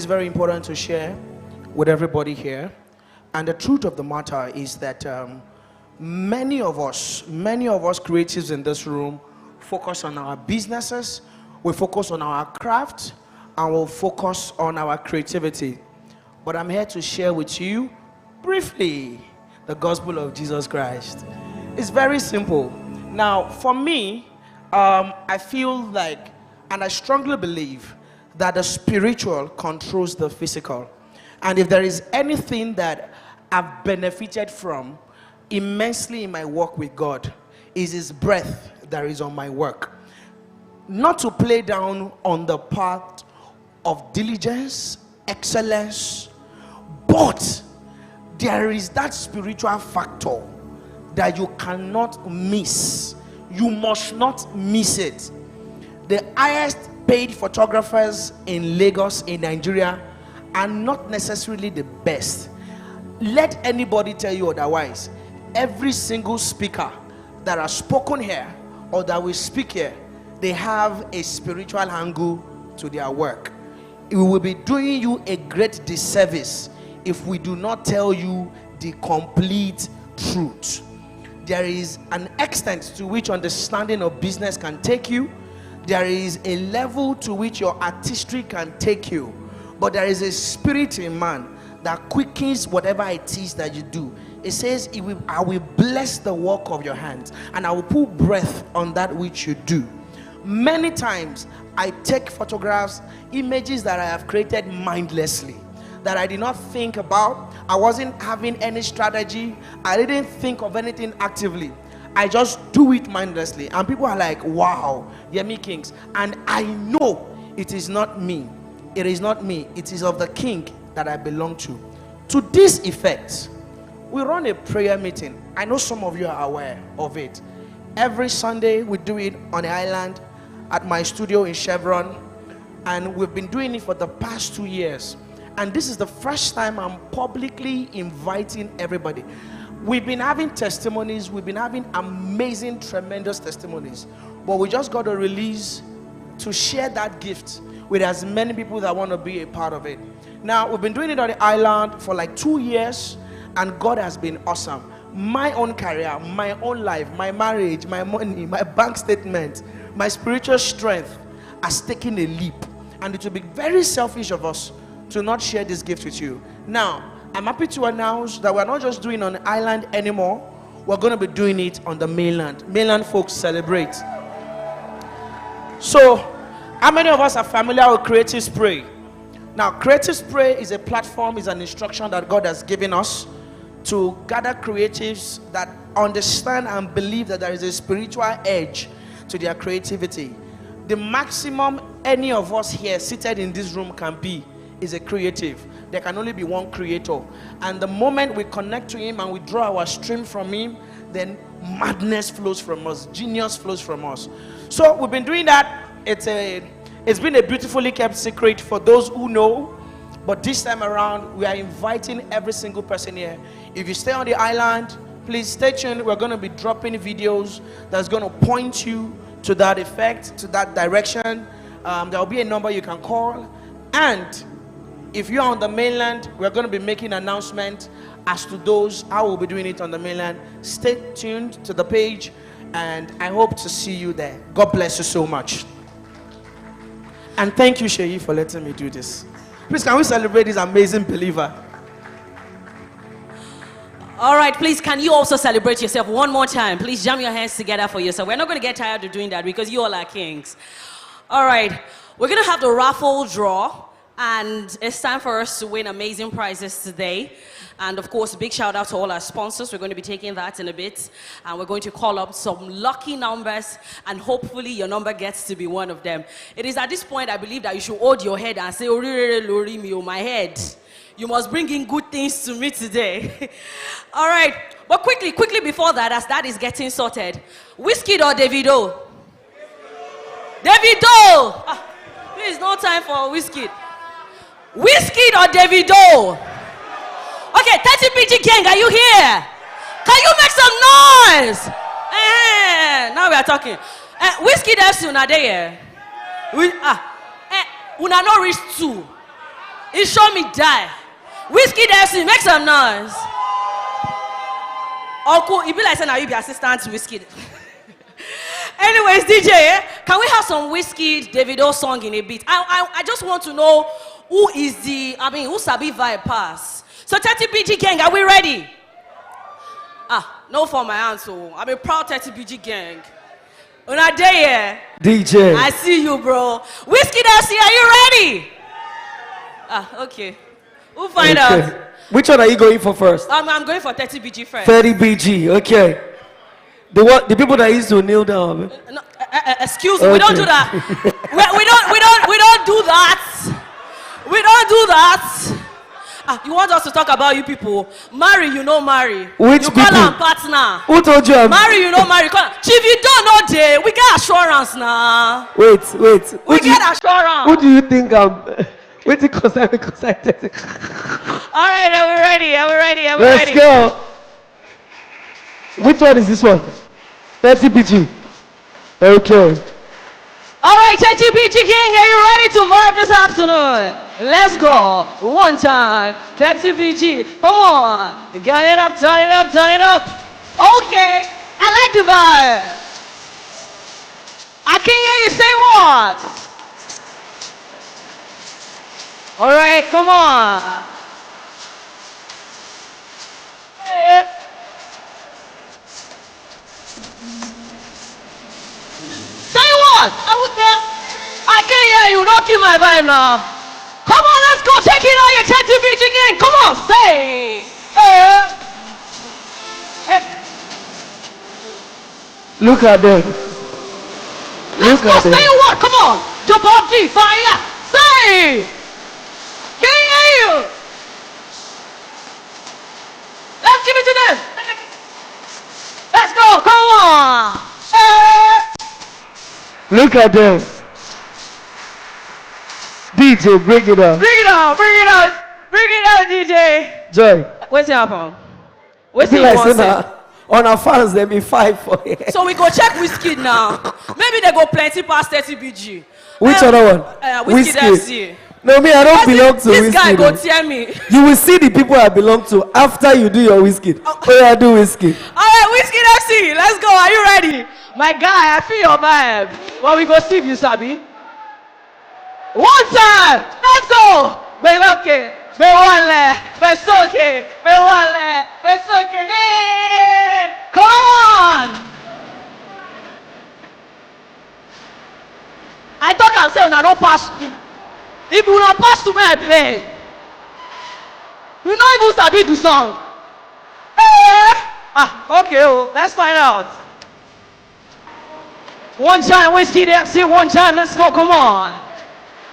very important to share with everybody here. And the truth of the matter is that many of us creatives in this room focus on our businesses, we focus on our craft, and we'll focus on our creativity. But I'm here to share with you briefly the gospel of Jesus Christ. It's very simple. Now, for me, I feel like, and I strongly believe, that the spiritual controls the physical. And if there is anything that I've benefited from immensely in my work with God, is His breath that is on my work. Not to play down on the part of diligence, excellence, but there is that spiritual factor that you cannot miss. You must not miss it. The highest paid photographers in Lagos, in Nigeria, are not necessarily the best. Let anybody tell you otherwise. Every single speaker that has spoken here or that will speak here, they have a spiritual angle to their work. It will be doing you a great disservice if we do not tell you the complete truth. There is an extent to which understanding of business can take you. There is a level to which your artistry can take you. But there is a spirit in man that quickens whatever it is that you do. It says, I will bless the work of your hands, and I will put breath on that which you do. Many times, I take photographs, images that I have created mindlessly, that I did not think about. I wasn't having any strategy. I didn't think of anything actively. I just do it mindlessly. And people are like, wow, Yemi Kings. And I know it is not me. It is not me. It is of the King that I belong to. To this effect, we run a prayer meeting. I know some of you are aware of it. Every Sunday, we do it on the island at my studio in Chevron. And we've been doing it for the past 2 years. And this is the first time I'm publicly inviting everybody. We've been having testimonies. We've been having amazing, tremendous testimonies. But we just got a release to share that gift with as many people that want to be a part of it. Now, we've been doing it on the island for like 2 years, and God has been awesome. My own career, my own life, my marriage, my money, my bank statement, my spiritual strength has taken a leap. And it will be very selfish of us to not share this gift with you. Now, I'm happy to announce that we're not just doing on the island anymore. We're going to be doing it on the mainland. Mainland folks celebrate. So, how many of us are familiar with Creative Spray? Now, Creative Spray is a platform, is an instruction that God has given us to gather creatives that understand and believe that there is a spiritual edge to their creativity. The maximum any of us here seated in this room can be is a creative. There can only be one creator. And the moment we connect to him and we draw our stream from him, then madness flows from us, genius flows from us. So we've been doing that. It's been a beautifully kept secret for those who know. But this time around, we are inviting every single person here. If you stay on the island, please stay tuned. We're going to be dropping videos that's going to point you to that effect, to that direction. There will be a number you can call. And if you're on the mainland, we're going to be making an announcement as to those how we'll be doing it on the mainland. Stay tuned to the page, and I hope to see you there. God bless you so much. And thank you, Sheyi, for letting me do this. Please, can we celebrate this amazing believer? All right, please, can you also celebrate yourself one more time? Please jam your hands together for yourself. We're not going to get tired of doing that because you all are kings. All right, we're going to have the raffle draw. And it's time for us to win amazing prizes today. And of course, big shout out to all our sponsors. We're going to be taking that in a bit. And we're going to call up some lucky numbers. And hopefully your number gets to be one of them. It is at this point I believe that you should hold your head and say, "Orire lori mi o my head. You must bring in good things to me today." All right. But quickly before that, as that is getting sorted. Whiskey or Davido? Davido! Please, no time for whiskey. Whiskey or Davido? Okay, 30BG gang, are you here? Can you make some noise? Now we are talking. Whiskey that's una there. Una no reach 2. It show me die. Whiskey that's make some noise. Uncle, it be like saying you be assistant to Whiskey. Anyways, DJ, can we have some Whiskey Davido song in a bit? I just want to know who Sabi vibe pass. So 30BG gang, are we ready? No for my answer. I'm a proud 30BG gang. Una there? DJ. I see you, bro. Whiskey Darcy, are you ready? Okay. We'll find out. Which one are you going for first? I'm going for 30BG first. 30BG, okay. The people that used to kneel down. No, excuse me, we don't do that. we don't do that. We don't do that. You want us to talk about you people? Marry, you know marry. Which you people? Call them partner. Who told you? Marry, you know marry. Chief, you don't know day. We get assurance now. Wait. We get assurance. Who do you think I'm? Wait, because I All right, are we ready? Let's go. Which one is this one? 30BG. Okay. All right, 30BG gang, are you ready to vibe this afternoon? Let's go. One time. 30BG. Come on. Get it up, turn it up, turn it up. Okay. I like the vibe. I can hear you say what? All right, come on. Hey. Say what? I can't hear you. Don't kill my vibe now. Come on, let's go. Take it on your 30BG gang. Come on, say. Look at them. Let's go. Say what? Come on. Jump on G. Fire. Say. Yeah. Let's give it to them. Let's go. Come on. Look at them. DJ, bring it up. Bring it on. Bring it on. Bring it on, DJ. Joy. What's happening? What's Be he like want say say? na on our fans, they be 5 for it. So we go check Whiskey now. Maybe they go plenty past 30 BG. Which other one? Whiskey FC. No, me, I don't Because belong to this Whiskey. guy go tell me. You will see the people I belong to after you do your Whiskey. Oh, yeah, I do Whiskey. All right, Whiskey FC. Let's go. Are you ready? My guy, I feel your vibe. Well, we go see if you sabi. One time. Let's go. Beloke. Bewale. Besoke. Bewale. Besoke. Come on. I thought I said, I don't pass. If you don't pass to me, I play. You know even sabi the song. Okay, oh, let's find out. One time, Whiskey FC, one time, let's go, come on.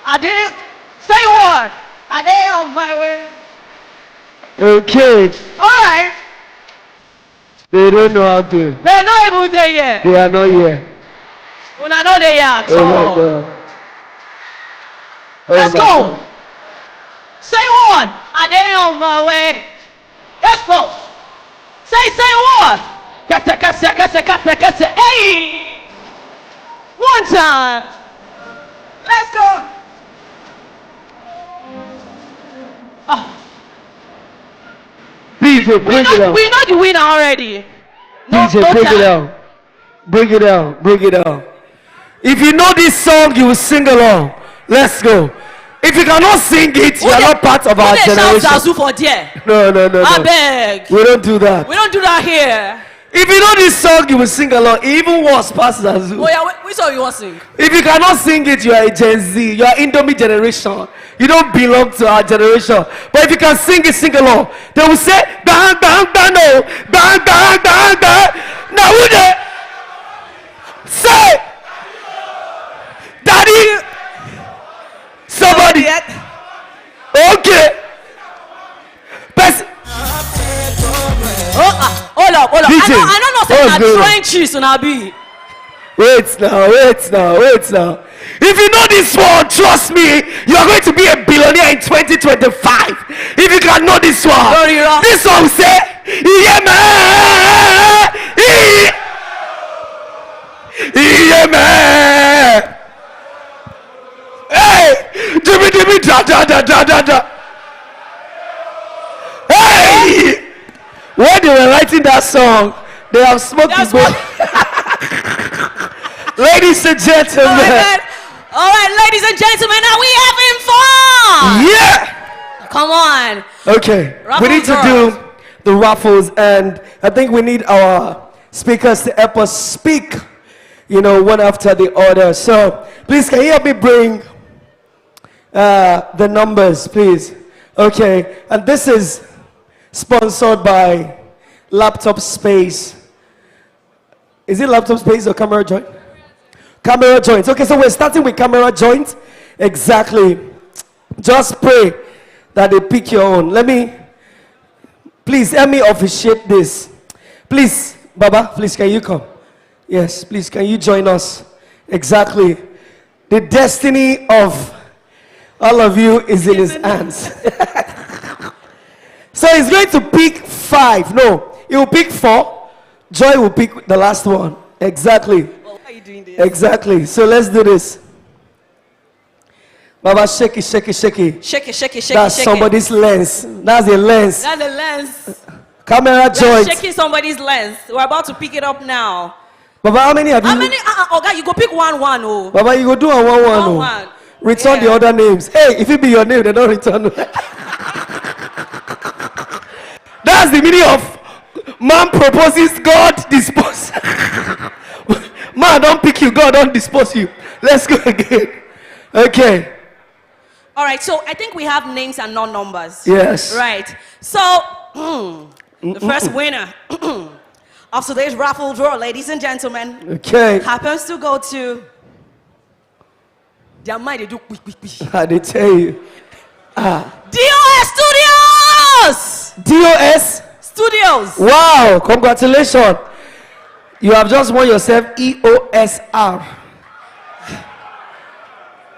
I did, say what? I did on my way. Okay. All right. They don't know how to. They're not even there yet. They are not here. When I know they are, Oh my God. Oh let's my go. God. Say what? I did on my way. Let's go. Say what? Get it. Hey. One time. Let's go. DJ, bring it out. We know the winner already. DJ, bring it out. Bring it out. Bring it out. If you know this song, you will sing along. Let's go. If you cannot sing it, you are not part of our generation. Zazu for there? No. I beg. We don't do that. We don't do that here. If you know this song, you will sing along. Even worse, past Zazu. Oh yeah, which song you want to sing? If you cannot sing it, you are a Gen Z. You are Indomie generation. You don't belong to our generation. But if you can sing it, sing along. They will say, bang, bang, bang, no. Bang, bang, bang, bang. Now who they? Say, Daddy. Somebody. Okay. Hold up. DJ, I don't know say na trenches una be. Wait now. If you know this one, trust me, you are going to be a billionaire in 2025. If you can know this one, this one say, yeah man, yeah man. Hey, Jimmy, da. Hey, when they were writing that song, they have smoked the boat. Ladies and gentlemen. All right, ladies and gentlemen, now we having fun. Yeah. Come on. Okay. We need to do the raffles, and I think we need our speakers to help us speak, one after the other. So please, can you help me bring the numbers, please? Okay. And this is sponsored by Laptop Space. Is it Laptop Space or Camera Joint? Camera Joint. Okay, so we're starting with Camera Joint. Exactly. Just pray that they pick your own. Please help me officiate this. Please, Baba, please, can you come? Yes, please, can you join us? Exactly. The destiny of all of you is in his hands. So he's going to pick 5. No, he will pick 4. Joy will pick the last one. Exactly. Well, why are you doing this? Exactly. So let's do this. Baba, shake it. Shake it. That's somebody's lens. That's a lens. That's a lens. Camera joint. Shaking somebody's lens. We're about to pick it up now. Baba, how many have you? How many? Okay, you go pick one. Oh. Baba, you go do a 1-1. One. Return the other names. Hey, if it be your name, they don't return. That's the meaning of man proposes, God disposes. Man don't pick you, God don't dispose you. Let's go again. Okay. All right, so I think we have names and not numbers. Yes. Right. So, the first winner of today's raffle draw, ladies and gentlemen, Okay. happens to go to. Their mind they do quick. I did tell you. DOS Studios! DOS Studios! Wow, congratulations. You have just won yourself EOSR.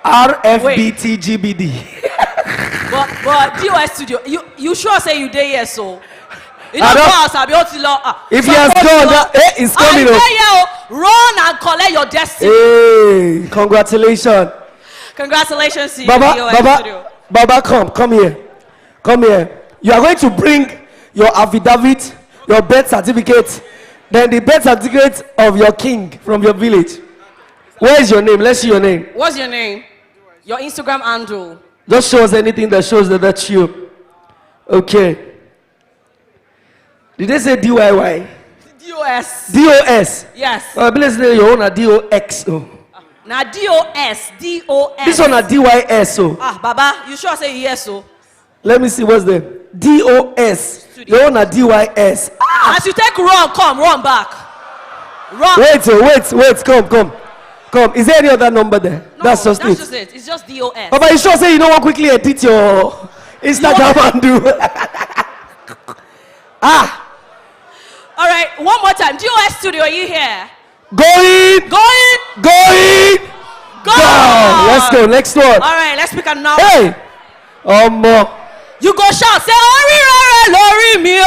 RFBTGBD. but DOS Studio, you sure say you there yes so? You I know don't- I'll be able to love. If he has gone, it's coming up. Run and collect your destiny. Hey, congratulations. Congratulations to you, Baba, DOS Studio. Baba, come here. Come here. You are going to bring your affidavit, your birth certificate, then the birth certificate of your king from your village. Where is your name? Let's see your name. What's your name? Your Instagram handle. Just show us anything that shows that that's you. Okay. Did they say DIY? DOS. DOS. Yes. I believe your own are DOX. Oh. Now DOS. DOS. This one are DYS. Oh. Baba, you sure say yes so? Let me see what's the DOS. Your own are DYS. As you take run back. Run. Wait, come. Is there any other number there? No, that's just it. It's just DOS. But you sure say you don't want quickly edit your Instagram and do? All right, one more time. DOS Studio, are you here? Going. Go. Let's go. Next one. All right, let's pick another. Hey. You go shout, say Ori Lori mi o.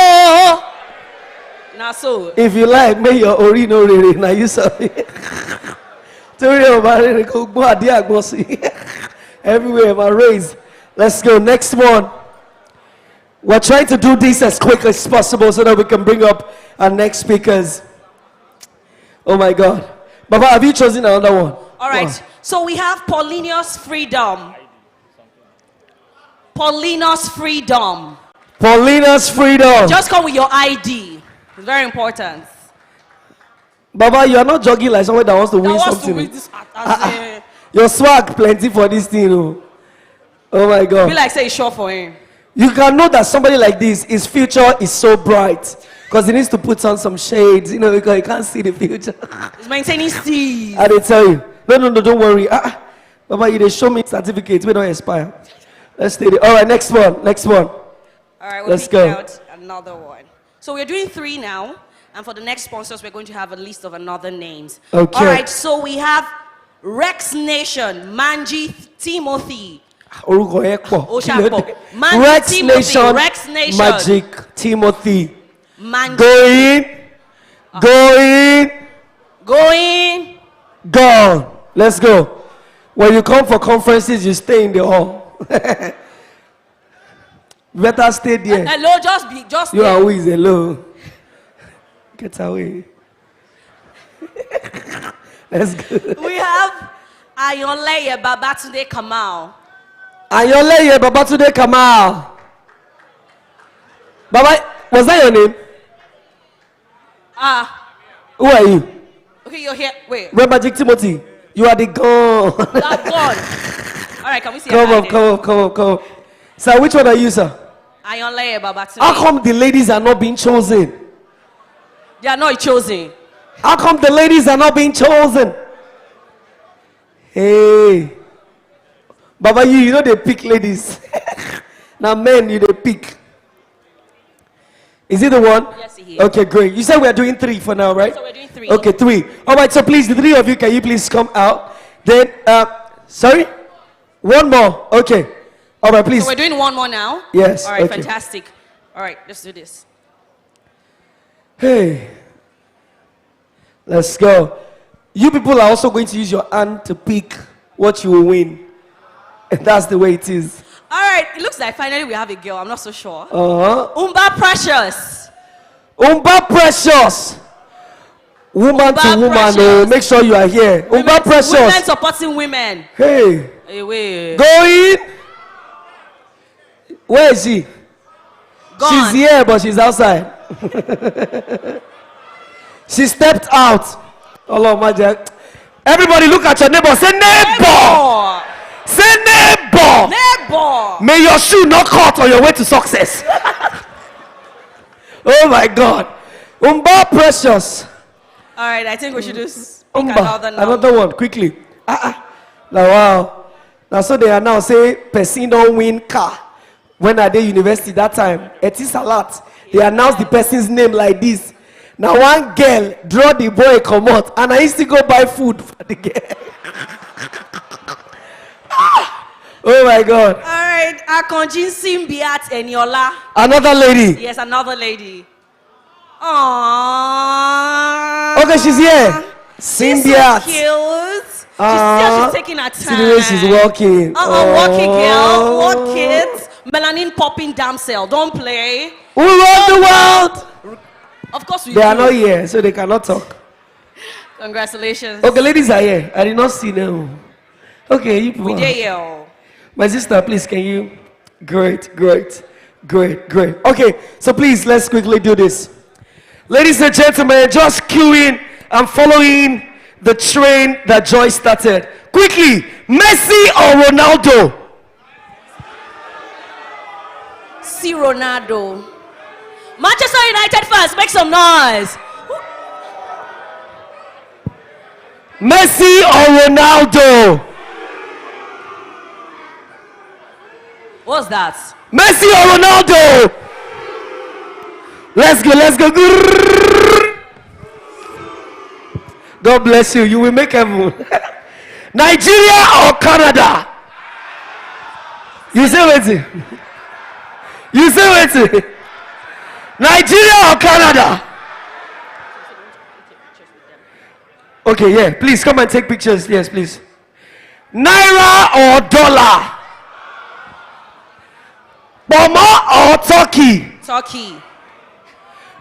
Now so. If you like, may your ori no rere. Now you sorry. Everywhere my raise. Let's go. Next one. We're trying to do this as quick as possible so that we can bring up our next speakers. Oh my God. Baba, have you chosen another one? All right. So we have Paulina's Freedom. Paulina's Freedom. Just come with your ID. It's very important. Baba, you are not jogging like someone that wants to win something. Your swag plenty for this thing. Oh my God. Be like say it's short for him. You can know that somebody like this, his future is so bright. Because he needs to put on some shades, because he can't see the future. He's maintaining steez. I did tell you. No, don't worry. Baba, you show me certificates. We don't expire. Let's stay there. All right, next one. All right, Let's go. go. Out another one. So we're doing 3 now. And for the next sponsors, we're going to have a list of another names. Okay. All right, so we have Rex Nation, Manji Timothy. Rex Nation, Magic Timothy. Going. Gone. Let's go. When you come for conferences, you stay in the hall. Better stay there. Hello, just You are always hello. Get away. Let's go. We have Ayonleye Babatunde Kamal. Ayonleye Babatunde Kamal. Baba, was that your name? Who are you? Okay, you're here. Wait. Magic Timothy. You are the gun. That gun. All right, can we see Come up. Sir, which one are you, sir? Ayonleye Babatunde. How come the ladies are not being chosen? They are not chosen. How come the ladies are not being chosen? Hey. Baba, you know they pick ladies. Now men, they pick. Is it the one? Yes, he is. Okay, great. You said we're doing 3 for now, right? So we're doing 3. Okay, 3. All right, so please, the 3 of you, can you please come out? Then, sorry? One more. Okay. All right, please. So we're doing 1 more now? Yes. All right, okay. fantastic. All right, let's do this. Hey. Let's go. You people are also going to use your hand to pick what you will win. And that's the way it is. All right, it looks like finally we have a girl. I'm not so sure. Umba Precious. Woman to woman, make sure you are here. Umba Precious. Women supporting women. Hey. Wait. Going. Where is she? Gone. She's here, but she's outside. She stepped out. Allah, my dear. Everybody look at your neighbor. Say neighbor. Say neighbor. May your shoe not cut on your way to success. Oh my God. Umba Precious. All right, I think we should just pick Umba, another another one, quickly. Now, wow. Now, so they are now say, person don't win car. When I did university that time, it is a lot. They announced the person's name like this. Now, one girl draw the boy come out, and I used to go buy food for the girl. Oh my God. All right, Akonjin Simbiat Eniola. Another lady. Yes, another lady. Aww. Okay, she's here. Symbiat. She's so cute. She's taking her time. See the way she's walking. Walking girl, walk it. Melanin popping damsel. Don't play. We run the world. Of course we They are do. not here, so they cannot talk. Congratulations. Okay, ladies are here. I did not see them. Okay, you people. We did here. My sister, please, can you? Great. Okay, so please, let's quickly do this. Ladies and gentlemen, just queuing and following the train that Joy started. Quickly, Messi or Ronaldo? See Ronaldo. Manchester United fans, make some noise. Messi or Ronaldo? What's that? Messi or Ronaldo? Let's go. God bless you. You will make heaven. Nigeria or Canada? You say waiting. Nigeria or Canada? Okay, yeah. Please come and take pictures. Yes, please. Naira or dollar? Boma or Turkey? Turkey.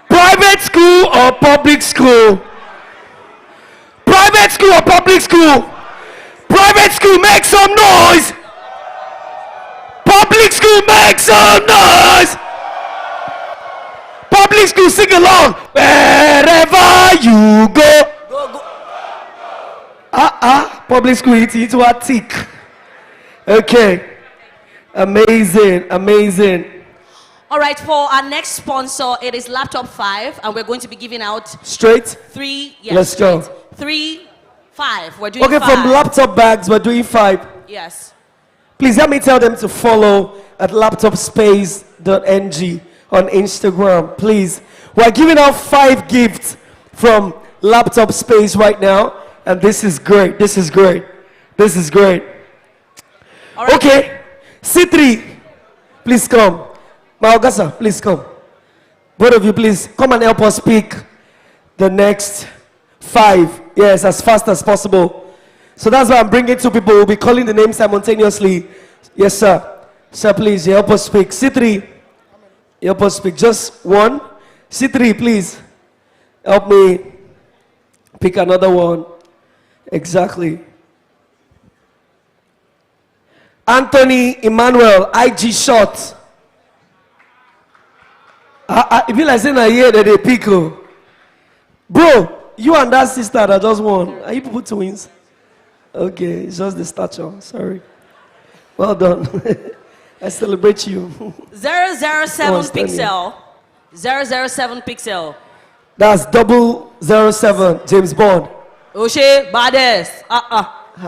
Private school or public school? Private school or public school? Private school, make some noise. Public school, make some noise. Public school, sing along. Wherever you go. Public school, it's into a tick. Okay. Amazing. All right, for our next sponsor, it is Laptop 5, and we're going to be giving out Straight? 3. Yes, Let's go. 3, 5. We're doing Okay, 5. from laptop bags, we're doing 5. Yes. Please help me tell them to follow at laptopspace.ng on Instagram, please. We're giving out 5 gifts from Laptop Space right now, and this is great. All right. Okay, C3, please come. Maogasa, please come. Both of you, please come and help us pick the next 5. Yes, as fast as possible. So that's why I'm bringing 2 people. We'll be calling the name simultaneously. Yes, sir. Sir, please, help us pick. C3, help us pick. Just 1. C3, please. Help me pick another one. Exactly. Anthony Emmanuel, IG shot. If you like saying a year that they pick. Bro, you and that sister that just won. Are you people twins? Okay, it's just the stature. Sorry. Well done. I celebrate you. 007 pixel. 007 pixel. That's 007, James Bond. Oshe, baddest.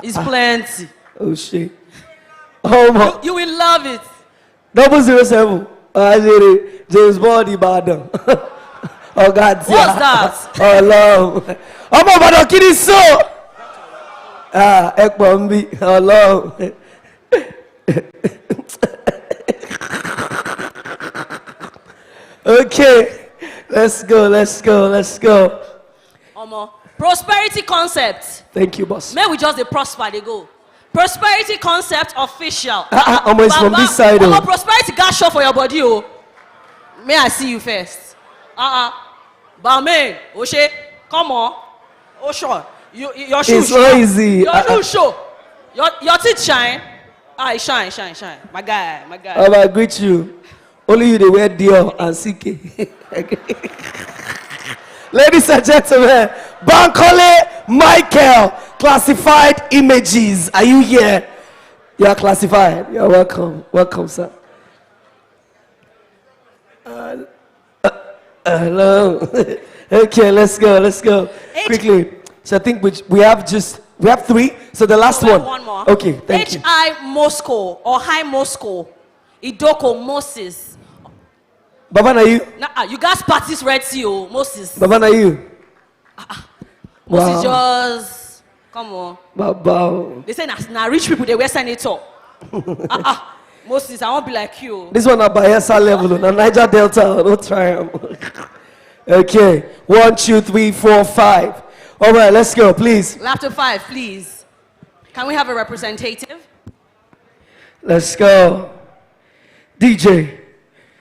It's plenty. Oshe. Oh my. You will love it. 007. James Bond, Ibadan. Oh God. What's that? Oh Lord. Oh my God, kid is so. Ekbombi. Oh Lord. Okay. Let's go. Prosperity concept. Thank you, boss. May we just the prosper, they go. Prosperity concept official. It's from this side. Prosperity gas show for your body. Oh. May I see you first? Balmain, Oshe, come on. Oh, sure. Your shoes. It's so easy. Your shoes show. Your teeth shine. Shine. My guy. I greet you. Only you they wear Dior and CK. Ladies and gentlemen, Bankole Michael, classified images. Are you here? You are classified. You are welcome. Welcome, sir. Hello. Okay, let's go. Quickly. So I think we have 3. So the last one. One more. Okay, thank you. H.I. Moscow or High Moscow. Idoko Moses. Baba, na you? You guys practice Red Sea, Moses. Baba, na you? Moses just, come on. Baba. They say now rich people, they wear senator. Moses, I won't be like you. This one at Bayelsa level, na Niger Delta, no try. Okay, 1, 2, 3, 4, 5. All right, let's go, please. Laptop 5, please. Can we have a representative? Let's go. DJ.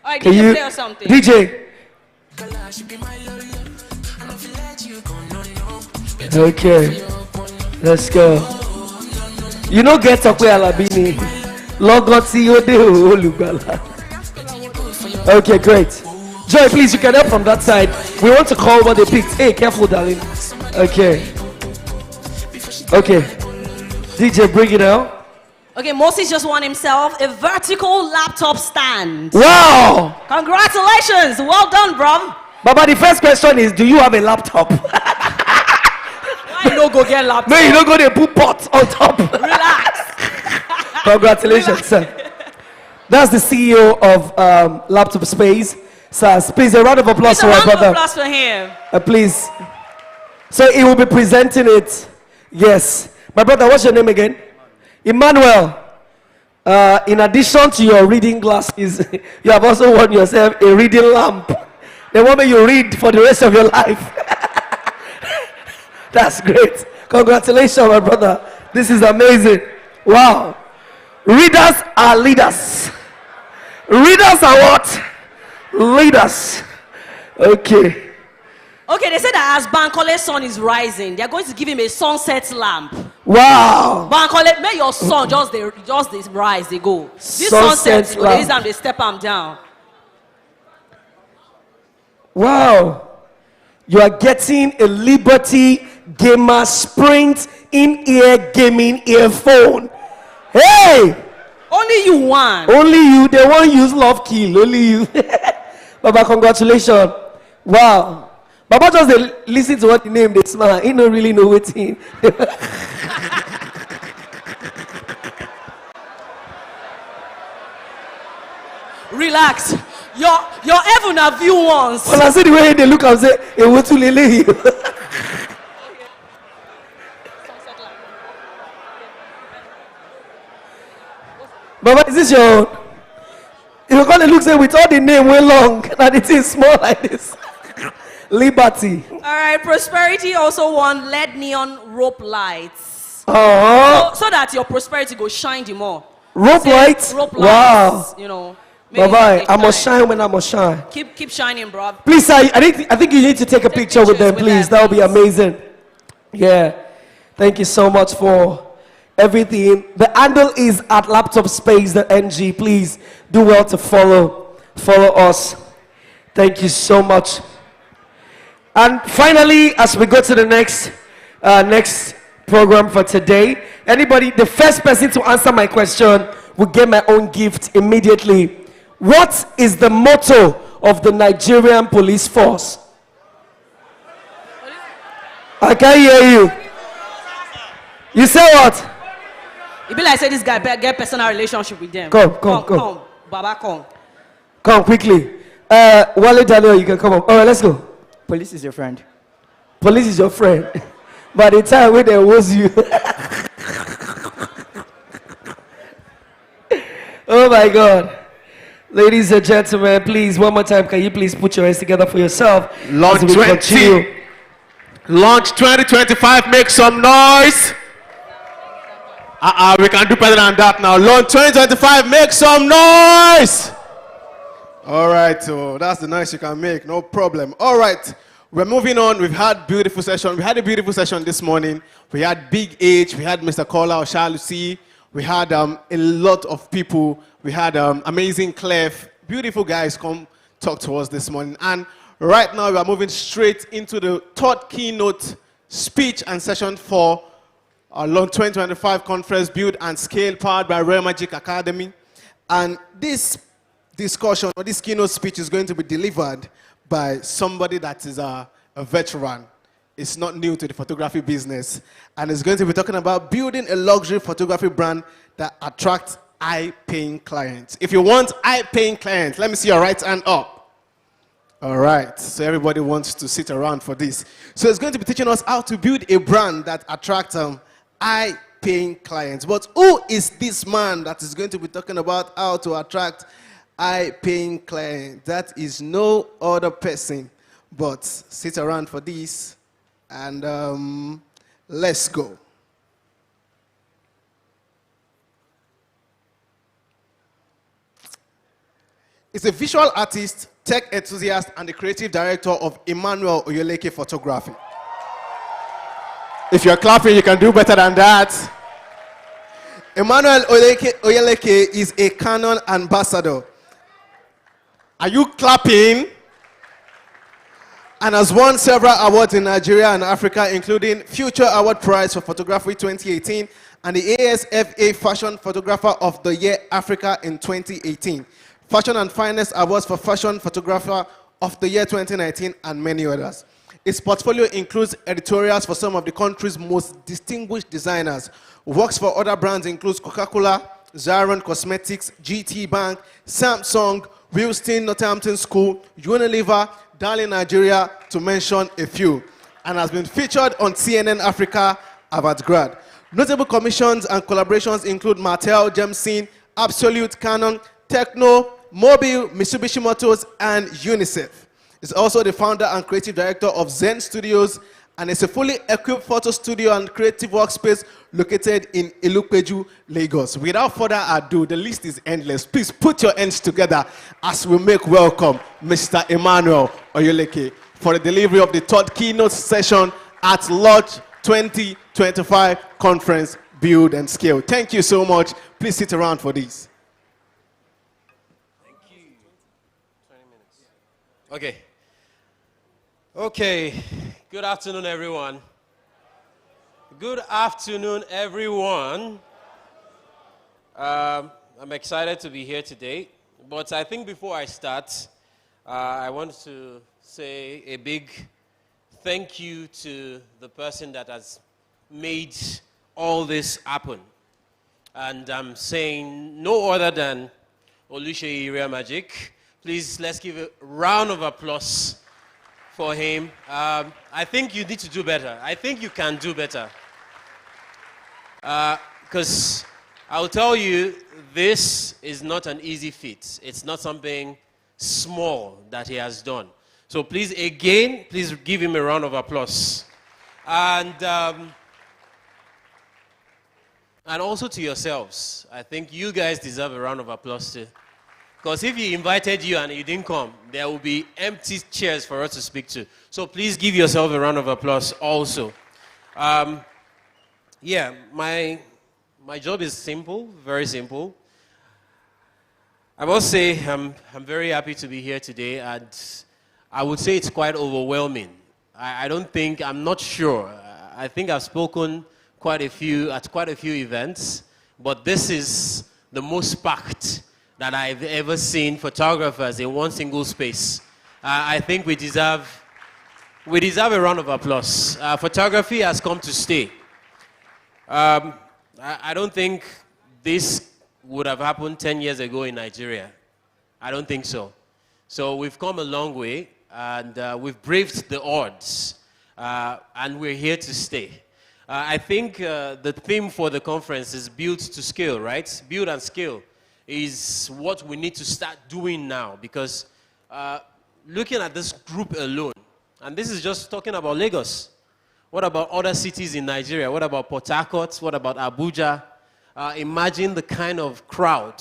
All right, DJ, play or something. DJ. Okay, let's go. You know, get up where Alabini. Logoti Ode Olubala. Okay, great. Joy, please, you can help from that side. We want to call what they picked. Hey, careful, darling. Okay. DJ, bring it out. Okay, Moses just won himself a vertical laptop stand. Wow! Congratulations. Well done, bro. Baba, the first question is, do you have a laptop? Why you no go get laptop? No, you don't go there put pots on top. Relax. Congratulations, sir. That's the CEO of Laptop Space. Sir, please, a round of applause for our brother. A round of applause for him. Please. So he will be presenting it. Yes. My brother, what's your name again? Emmanuel. In addition to your reading glasses, you have also won yourself a reading lamp. The one you read for the rest of your life. That's great. Congratulations, my brother. This is amazing. Wow. Readers are leaders. Readers are what? Leaders. Okay. Okay, they said that as Bankole's sun is rising, they're going to give him a sunset lamp. Wow. Bankole, may your sun just they rise, they go. This Sunset lamp. They step them down. Wow. You are getting a Liberty Gamer Sprint in-ear gaming earphone. Hey! Only you won. Only you. They won't use love kill. Only you. Baba, congratulations. Wow. Baba just listen to what the name they smile. He don't really know what's in. Relax. Your heaven have view once. Well, I see the way they look and say, hey, what to lele. Baba, is this your own? You call it look say with all the name way long and it is small like this. Liberty. All right, Prosperity also won LED neon rope lights. Oh. So that your prosperity go shine the more. Rope lights? Rope Wow. lights, you know. Bye-bye. I must shine when I must shine. Keep shining, bro. Please, sir, I think you need to take a picture with them, please. That would be amazing. Yeah. Thank you so much for everything. The handle is at laptopspace.ng. Please do well to follow us. Thank you so much. And finally, as we go to the next program for today, the first person to answer my question will get my own gift immediately. What is the motto of the Nigerian police force? I can't hear you. You say what? It be like say this guy get personal relationship with them. Come. Baba, come. Come quickly. Wale Daniel, you can come up. All right, let's go. Police is your friend. Police is your friend. By the time when there was you. Oh my God. Ladies and gentlemen, please, one more time, can you please put your hands together for yourself? Launch 2025, make some noise. We can do better than that now. Launch 2025, make some noise. All right, so that's the noise you can make, no problem. All right, we're moving on. We've had beautiful session. We had a beautiful session this morning. We had Big H, we had Mr. Kola Oshalusi, we had a lot of people. We had amazing Clef, beautiful guys come talk to us this morning. And right now we are moving straight into the third keynote speech and session for our Launch 2025 Conference, Build and Scale, powered by Royal Magic Academy. And this discussion or this keynote speech is going to be delivered by somebody that is a veteran. It's not new to the photography business. And is going to be talking about building a luxury photography brand that attracts high-paying clients. If you want high-paying clients, let me see your right hand up. All right, so everybody wants to sit around for this. So it's going to be teaching us how to build a brand that attracts high-paying clients. But who is this man that is going to be talking about how to attract high-paying clients? That is no other person, but sit around for this, and let's go. He's a visual artist, tech enthusiast, and the creative director of Emmanuel Oyeleke Photography. If you're clapping, you can do better than that. Emmanuel Oyeleke is a Canon ambassador. Are you clapping? And has won several awards in Nigeria and Africa, including Future Award Prize for Photography 2018 and the ASFA Fashion Photographer of the Year Africa in 2018. Fashion and Finest Awards for Fashion Photographer of the Year 2019, and many others. Its portfolio includes editorials for some of the country's most distinguished designers. Works for other brands includes Coca-Cola, Zaron Cosmetics, GT Bank, Samsung, Wilston Northampton School, Unilever, Darling Nigeria, to mention a few, and has been featured on CNN Africa Avant-Garde. Notable commissions and collaborations include Mattel, Gemsine, Absolute, Canon, Techno, Mobile, Mitsubishi Motors, and UNICEF. He's also the founder and creative director of Zen Studios, and is a fully equipped photo studio and creative workspace located in Ilupeju, Lagos. Without further ado, the list is endless. Please put your hands together as we make welcome Mr. Emmanuel Oyeleke for the delivery of the third keynote session at Launch 2025 Conference, Build and Scale. Thank you so much. Please sit around for this. Okay. Okay. Good afternoon, everyone. Good afternoon, everyone. I'm excited to be here today. But I think before I start, I want to say a big thank you to the person that has made all this happen. And I'm saying no other than Oluseyi Area Magic. Please, let's give a round of applause for him. I think you need to do better. I think you can do better. Because I'll tell you, this is not an easy feat. It's not something small that he has done. So please, again, please give him a round of applause. And also to yourselves. I think you guys deserve a round of applause too. Because if he invited you and you didn't come, there will be empty chairs for us to speak to. So please give yourself a round of applause also. Yeah, my job is simple, very simple. I must say I'm very happy to be here today, and I would say it's quite overwhelming. I'm not sure. I think I've spoken at quite a few events, but this is the most packed that I've ever seen photographers in one single space. I think we deserve a round of applause. Photography has come to stay. I don't think this would have happened 10 years ago in Nigeria. I don't think so. So we've come a long way, and we've braved the odds, and we're here to stay. I think the theme for the conference is build to scale, right? Build and scale is what we need to start doing now, because looking at this group alone, and this is just talking about Lagos. What about other cities in Nigeria? What about Port Harcourt? What about Abuja? Imagine the kind of crowd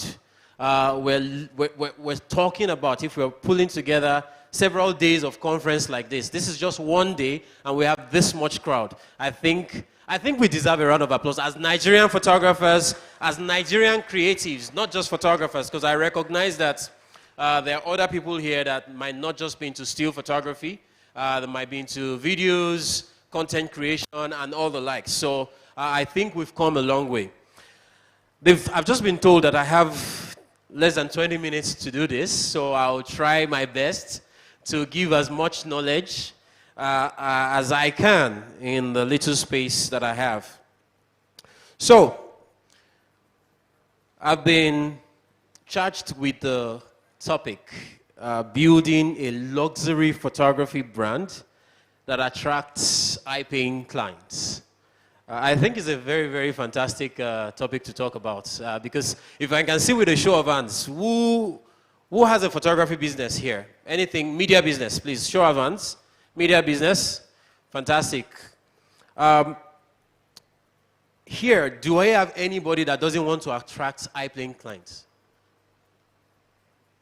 we're talking about if we're pulling together several days of conference like this. This is just one day, and we have this much crowd. I think we deserve a round of applause as Nigerian photographers, as Nigerian creatives, not just photographers, because I recognize that there are other people here that might not just be into still photography. They might be into videos, content creation, and all the like. So I think we've come a long way. I've just been told that I have less than 20 minutes to do this, so I'll try my best to give as much knowledge as I can in the little space that I have. So, I've been charged with the topic, building a luxury photography brand that attracts high-paying clients. I think it's a very, very fantastic topic to talk about because if I can see with a show of hands, who has a photography business here? Anything, media business, please, show of hands. Media business, fantastic. Here, do I have anybody that doesn't want to attract high-paying clients?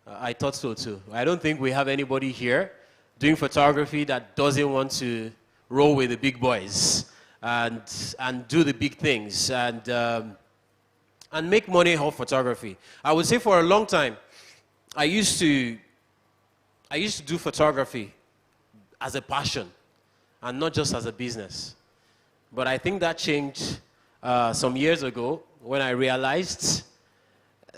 I thought so too. I don't think we have anybody here doing photography that doesn't want to roll with the big boys and do the big things and make money off photography. I would say for a long time, I used to do photography as a passion and not just as a business. But I think that changed some years ago when I realized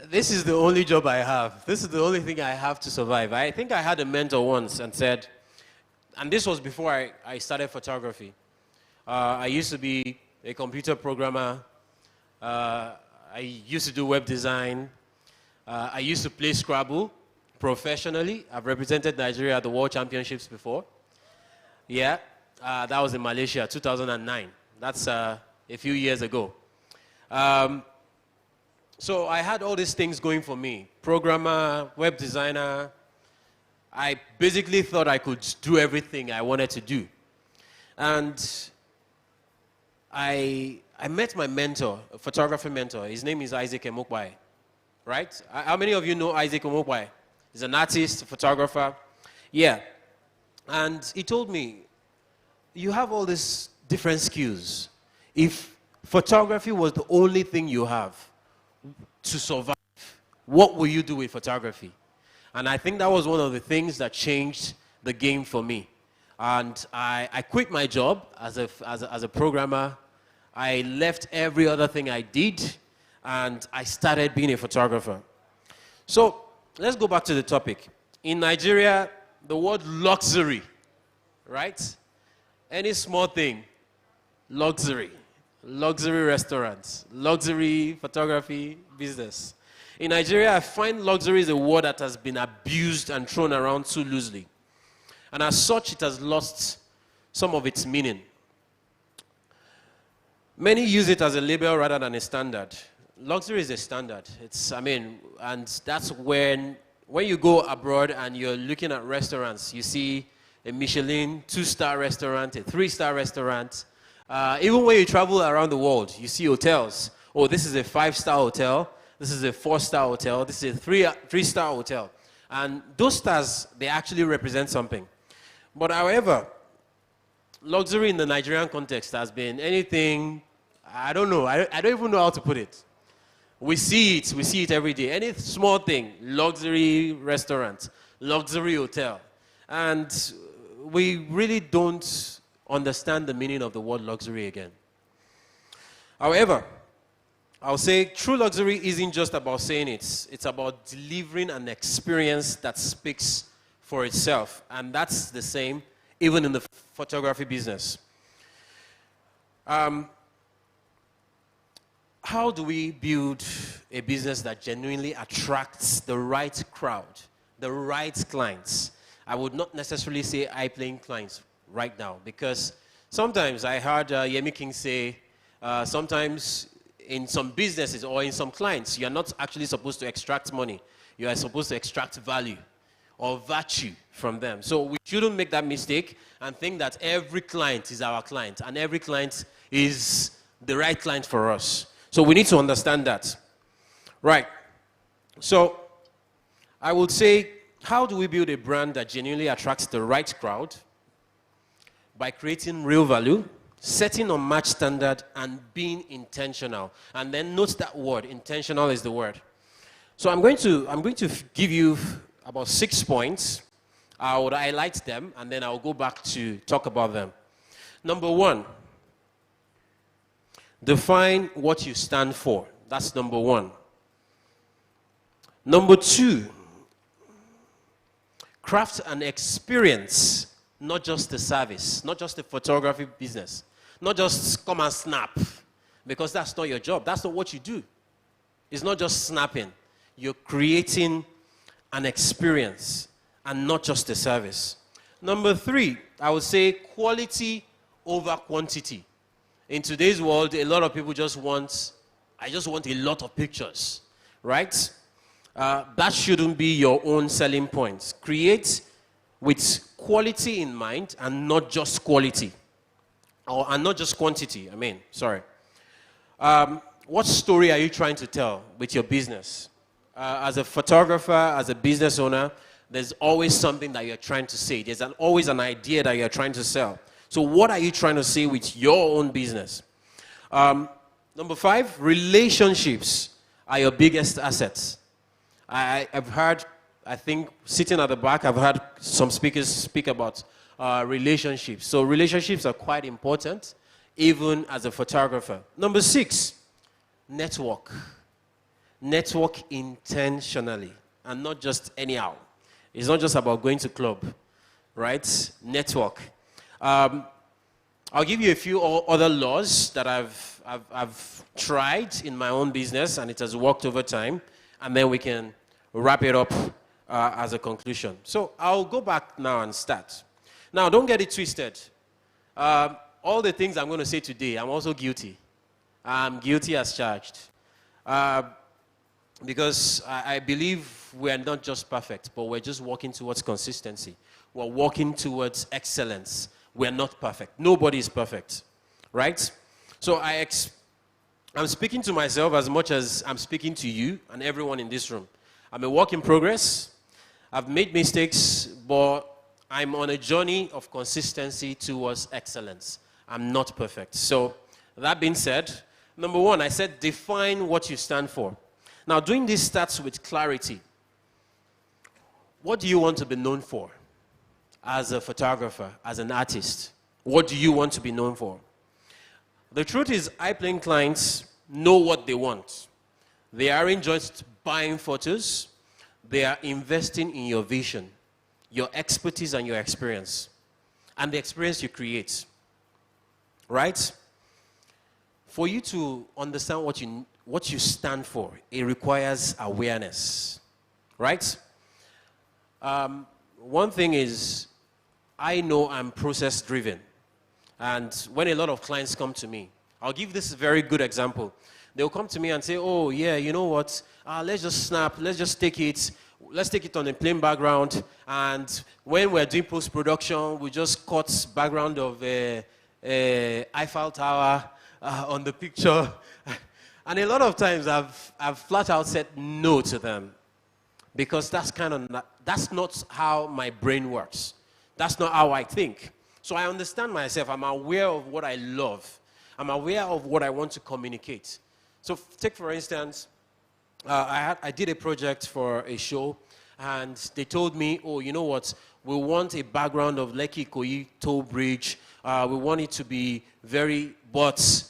this is the only job I have. This is the only thing I have to survive. I think I had a mentor once and said, and this was before I started photography. I used to be a computer programmer. I used to do web design. I used to play Scrabble professionally. I've represented Nigeria at the World Championships before. Yeah, that was in Malaysia, 2009. That's a few years ago. So I had all these things going for me. Programmer, web designer. I basically thought I could do everything I wanted to do. And I met my mentor, a photography mentor. His name is Isaac Emokpai, right? How many of you know Isaac Emokpai? He's an artist, a photographer. Yeah. And he told me, you have all these different skills. If photography was the only thing you have to survive, what will you do with photography? And I think that was one of the things that changed the game for me. And I quit my job as a programmer. I left every other thing I did, and I started being a photographer. So let's go back to the topic. In Nigeria, the word luxury, right? Any small thing, luxury. Luxury restaurants, luxury photography business. In Nigeria, I find luxury is a word that has been abused and thrown around too loosely. And as such, it has lost some of its meaning. Many use it as a label rather than a standard. Luxury is a standard. And that's when you go abroad and you're looking at restaurants, you see a Michelin 2-star restaurant, a 3-star restaurant. Even when you travel around the world, you see hotels. Oh, this is a 5-star hotel. This is a 4-star hotel. This is a 3-star hotel. And those stars, they actually represent something. But however, luxury in the Nigerian context has been anything, I don't know. I don't even know how to put it. We see it every day. Any small thing, luxury restaurant, luxury hotel. And we really don't understand the meaning of the word luxury again. However, I'll say true luxury isn't just about saying it. It's about delivering an experience that speaks for itself. And that's the same even in the photography business. How do we build a business that genuinely attracts the right crowd, the right clients? I would not necessarily say high-paying clients right now, because sometimes I heard Yemi King say sometimes in some businesses or in some clients, you're not actually supposed to extract money. You are supposed to extract value or virtue from them. So we shouldn't make that mistake and think that every client is our client and every client is the right client for us. So we need to understand that. Right. So I would say, how do we build a brand that genuinely attracts the right crowd? By creating real value, setting a match standard, and being intentional. And then note that word, intentional is the word. So I'm going to give you about 6 points. I would highlight them, and then I'll go back to talk about them. Number 1, define what you stand for. That's number 1. Number 2, craft an experience not just the service, not just the photography business, not just come and snap, because that's not your job. That's not what you do. It's not just snapping. You're creating an experience and not just a service. Number 3, I would say quality over quantity. In today's world, a lot of people just want, I just want a lot of pictures, right? That shouldn't be your own selling point. Create with quality in mind and not just quality. And not just quantity, sorry. What story are you trying to tell with your business? As a photographer, as a business owner, there's always something that you're trying to say. There's always an idea that you're trying to sell. So what are you trying to say with your own business? Number 5, relationships are your biggest assets. I've heard, I think, sitting at the back, I've heard some speakers speak about relationships. So relationships are quite important, even as a photographer. Number 6, network. Network intentionally, and not just anyhow. It's not just about going to club, right? Network. I'll give you a few other laws that I've tried in my own business, and it has worked over time, and then we can wrap it up as a conclusion. So I'll go back now and start. Now, don't get it twisted. All the things I'm going to say today, I'm also guilty. I'm guilty as charged. Because I believe we're not just perfect, but we're just working towards consistency. We're working towards excellence. We're not perfect. Nobody is perfect, right? So I'm speaking to myself as much as I'm speaking to you and everyone in this room. I'm a work in progress. I've made mistakes, but I'm on a journey of consistency towards excellence. I'm not perfect. So that being said, number 1, I said define what you stand for. Now, doing this starts with clarity. What do you want to be known for as a photographer, as an artist? What do you want to be known for? The truth is, high-paying clients know what they want. They aren't just buying photos. They are investing in your vision, your expertise, and your experience, and the experience you create, right? For you to understand what you stand for, it requires awareness, right? One thing is, I know I'm process-driven. And when a lot of clients come to me, I'll give this very good example. They'll come to me and say, oh, yeah, you know what? Let's just snap. Let's just take it. Let's take it on a plain background. And when we're doing post-production, we just cut background of Eiffel Tower on the picture. And a lot of times I've flat out said no to them, because that's not how my brain works. That's not how I think. So I understand myself. I'm aware of what I love. I'm aware of what I want to communicate. So take, for instance, I did a project for a show, and they told me, oh, you know what? We want a background of Lekki Ikoyi toll bridge. We want it to be very, but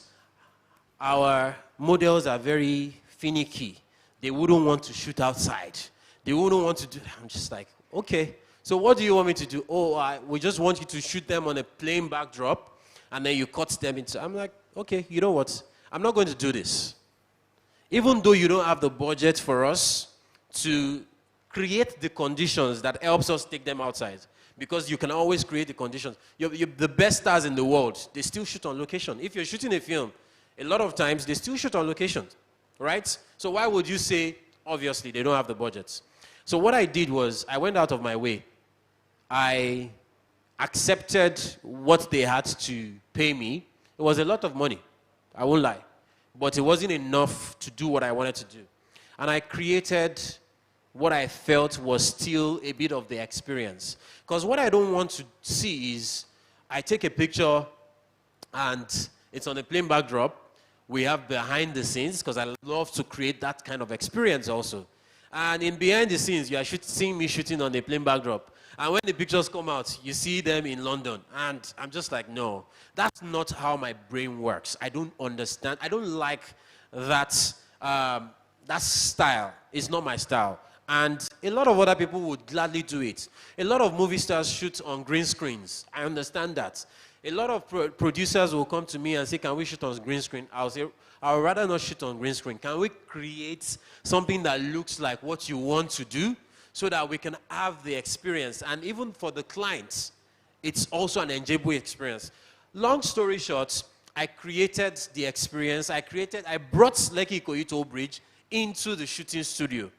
our models are very finicky. They wouldn't want to shoot outside. They wouldn't want to do that. I'm just like, okay. So what do you want me to do? Oh, we just want you to shoot them on a plain backdrop, and then you cut them into. I'm like, okay, you know what? I'm not going to do this. Even though you don't have the budget for us to create the conditions that helps us take them outside, because you can always create the conditions. The best stars in the world, they still shoot on location. If you're shooting a film, a lot of times they still shoot on location, right? So why would you say, obviously, they don't have the budgets? So what I did was, I went out of my way. I accepted what they had to pay me. It was a lot of money, I won't lie. But it wasn't enough to do what I wanted to do. And I created what I felt was still a bit of the experience. Because what I don't want to see is, I take a picture and it's on a plain backdrop. We have behind the scenes, because I love to create that kind of experience also. And in behind the scenes, you are seeing me shooting on a plain backdrop. And when the pictures come out, you see them in London. And I'm just like, no, that's not how my brain works. I don't understand. I don't like that, that style. It's not my style. And a lot of other people would gladly do it. A lot of movie stars shoot on green screens. I understand that. A lot of producers will come to me and say, can we shoot on green screen? I'll say, I would rather not shoot on green screen. Can we create something that looks like what you want to do so that we can have the experience? And even for the clients, it's also an enjoyable experience. Long story short, I created the experience. I brought Lekki Ikoyi Bridge into the shooting studio.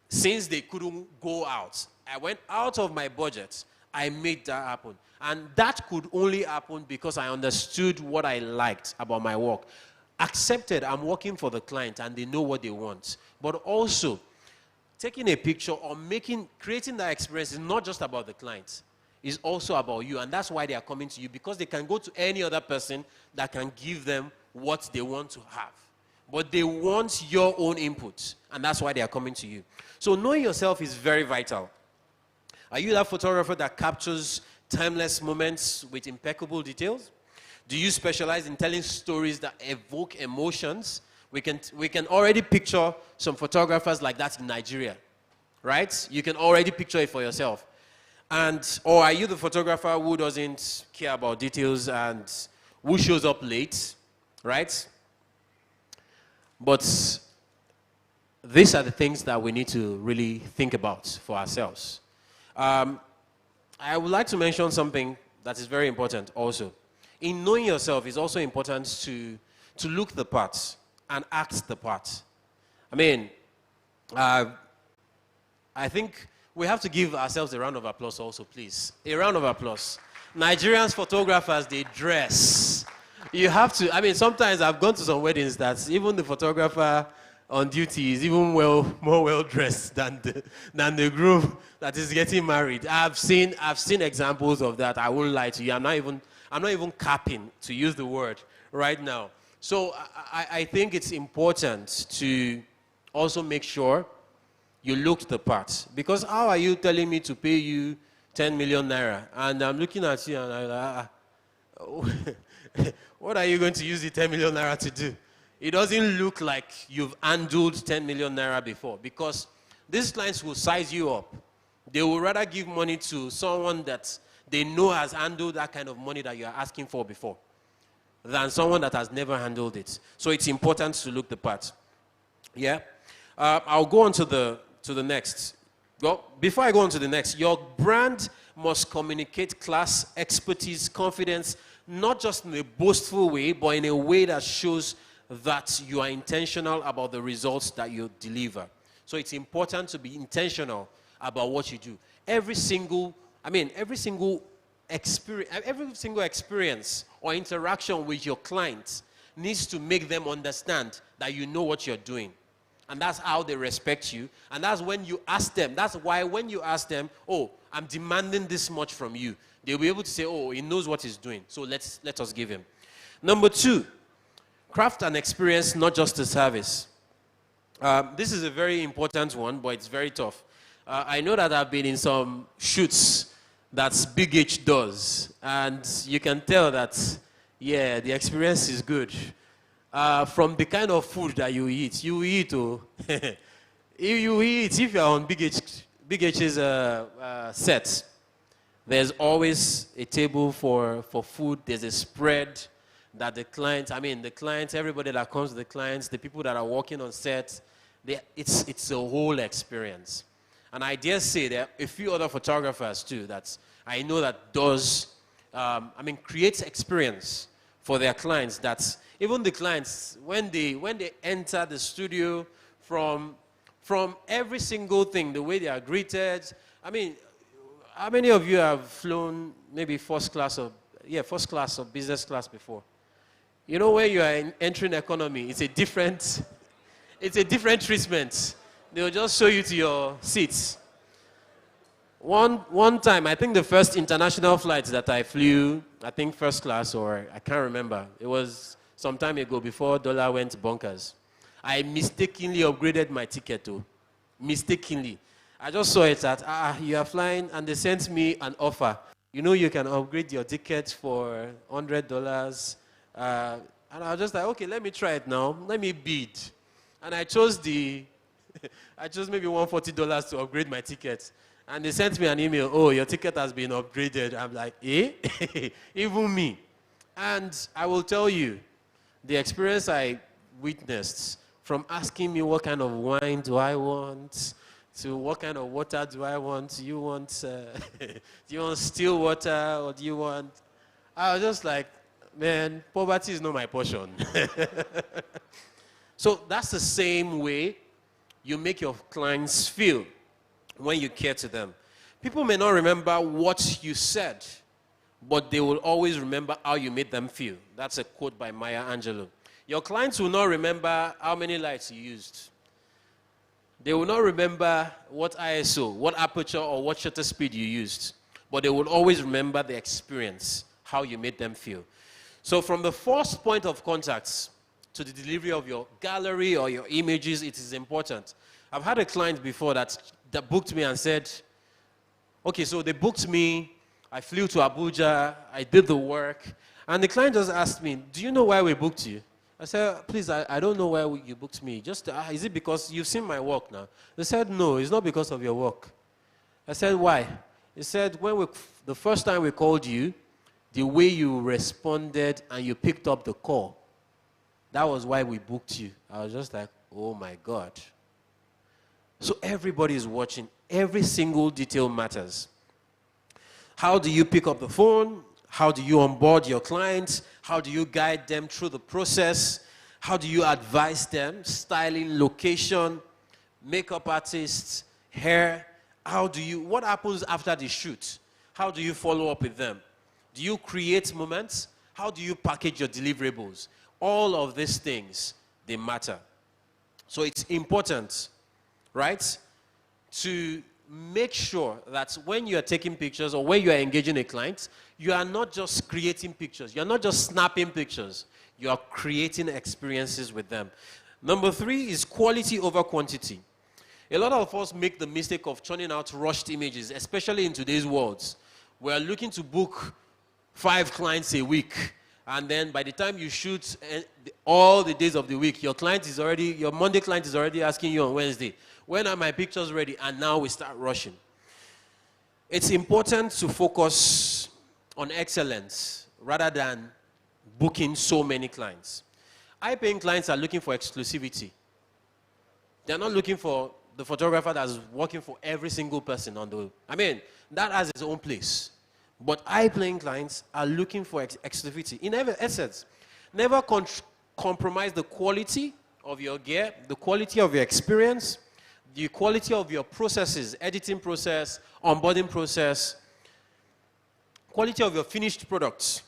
Since they couldn't go out, I went out of my budget. I made that happen. And that could only happen because I understood what I liked about my work. Accepted, I'm working for the client and they know what they want. But also, taking a picture or creating that experience is not just about the client. It's also about you. And that's why they are coming to you, because they can go to any other person that can give them what they want to have. But they want your own input. And that's why they are coming to you. So knowing yourself is very vital. Are you that photographer that captures timeless moments with impeccable details? Do you specialize in telling stories that evoke emotions? We can already picture some photographers like that in Nigeria, right? You can already picture it for yourself. Or are you the photographer who doesn't care about details and who shows up late, right? But these are the things that we need to really think about for ourselves. I would like to mention something that is very important also. In knowing yourself, it's also important to look the part and act the part. I mean, I think we have to give ourselves a round of applause also, please. A round of applause. Nigerians photographers, they dress. You have to, I mean, sometimes I've gone to some weddings that even the photographer on duty is even more well-dressed than the groom that is getting married. I've seen examples of that. I won't lie to you. I'm not even capping, to use the word, right now. So I think it's important to also make sure you look the part. Because how are you telling me to pay you 10 million naira? And I'm looking at you and I'm like, what are you going to use the 10 million naira to do? It doesn't look like you've handled 10 million naira before, because these clients will size you up. They will rather give money to someone that they know has handled that kind of money that you are asking for before than someone that has never handled it. So it's important to look the part. Yeah? I'll go on to the next. Well, before I go on to the next, your brand must communicate class, expertise, confidence, not just in a boastful way, but in a way that shows that you are intentional about the results that you deliver. So it's important to be intentional about what you do. Every single experience or interaction with your clients needs to make them understand that you know what you're doing. And that's how they respect you. And that's when you ask them. That's why when you ask them, oh, I'm demanding this much from you, they'll be able to say, oh, he knows what he's doing, so let us give him. Number 2, craft an experience, not just a service. This is a very important one, but it's very tough. I know that I've been in some shoots that Big H does, and you can tell that, yeah, the experience is good. From the kind of food that you eat, if you're on Big H's set, there's always a table for food. There's a spread that the clients, everybody that comes to the clients, the people that are working on set, it's a whole experience. And I dare say there are a few other photographers too that I know that creates experience for their clients. That even the clients, when they enter the studio, from every single thing, the way they are greeted. I mean, how many of you have flown maybe first class or business class before? You know, when you are entering economy, it's a different treatment. They'll just show you to your seats. One time, I think the first international flight that I flew, I think first class, or I can't remember. It was some time ago before dollar went bonkers. I mistakenly upgraded my ticket too. Mistakenly. I just saw it at, you are flying, and they sent me an offer. You know, you can upgrade your ticket for $100. And I was just like, okay, let me try it now. Let me bid. And I chose the I chose maybe $140 to upgrade my ticket. And they sent me an email, oh, your ticket has been upgraded. I'm like, eh? Even me. And I will tell you, the experience I witnessed, from asking me what kind of wine do I want, to what kind of water do I want, do you want still water, or do you want... I was just like, man, poverty is not my portion. So that's the same way you make your clients feel when you care to them. People may not remember what you said, but they will always remember how you made them feel. That's a quote by Maya Angelou. Your clients will not remember how many lights you used. They will not remember what ISO, what aperture, or what shutter speed you used. But they will always remember the experience, how you made them feel. So from the first point of contact to the delivery of your gallery or your images, it is important. I've had a client before that booked me and said, okay, so they booked me, I flew to Abuja, I did the work, and the client just asked me, do you know why we booked you? I said, please, I don't know why you booked me. Just, is it because you've seen my work now? They said, no, it's not because of your work. I said, why? He said, the first time we called you, the way you responded and you picked up the call, that was why we booked you. I was just like, oh my God. So everybody is watching. Every single detail matters. How do you pick up the phone? How do you onboard your clients? How do you guide them through the process? How do you advise them? Styling, location, makeup artists, hair. What happens after the shoot? How do you follow up with them? Do you create moments? How do you package your deliverables? All of these things, they matter. So it's important, right, to make sure that when you are taking pictures or when you are engaging a client, you are not just creating pictures. You are not just snapping pictures. You are creating experiences with them. Number 3 is quality over quantity. A lot of us make the mistake of churning out rushed images, especially in today's world. We are looking to book 5 clients a week. And then by the time you shoot all the days of the week, your Monday client is already asking you on Wednesday, when are my pictures ready? And now we start rushing. It's important to focus on excellence rather than booking so many clients. High-paying clients are looking for exclusivity. They're not looking for the photographer that's working for every single person on the web. I mean, that has its own place. But high-paying clients are looking for exclusivity. In essence, never compromise the quality of your gear, the quality of your experience, the quality of your processes, editing process, onboarding process, quality of your finished products.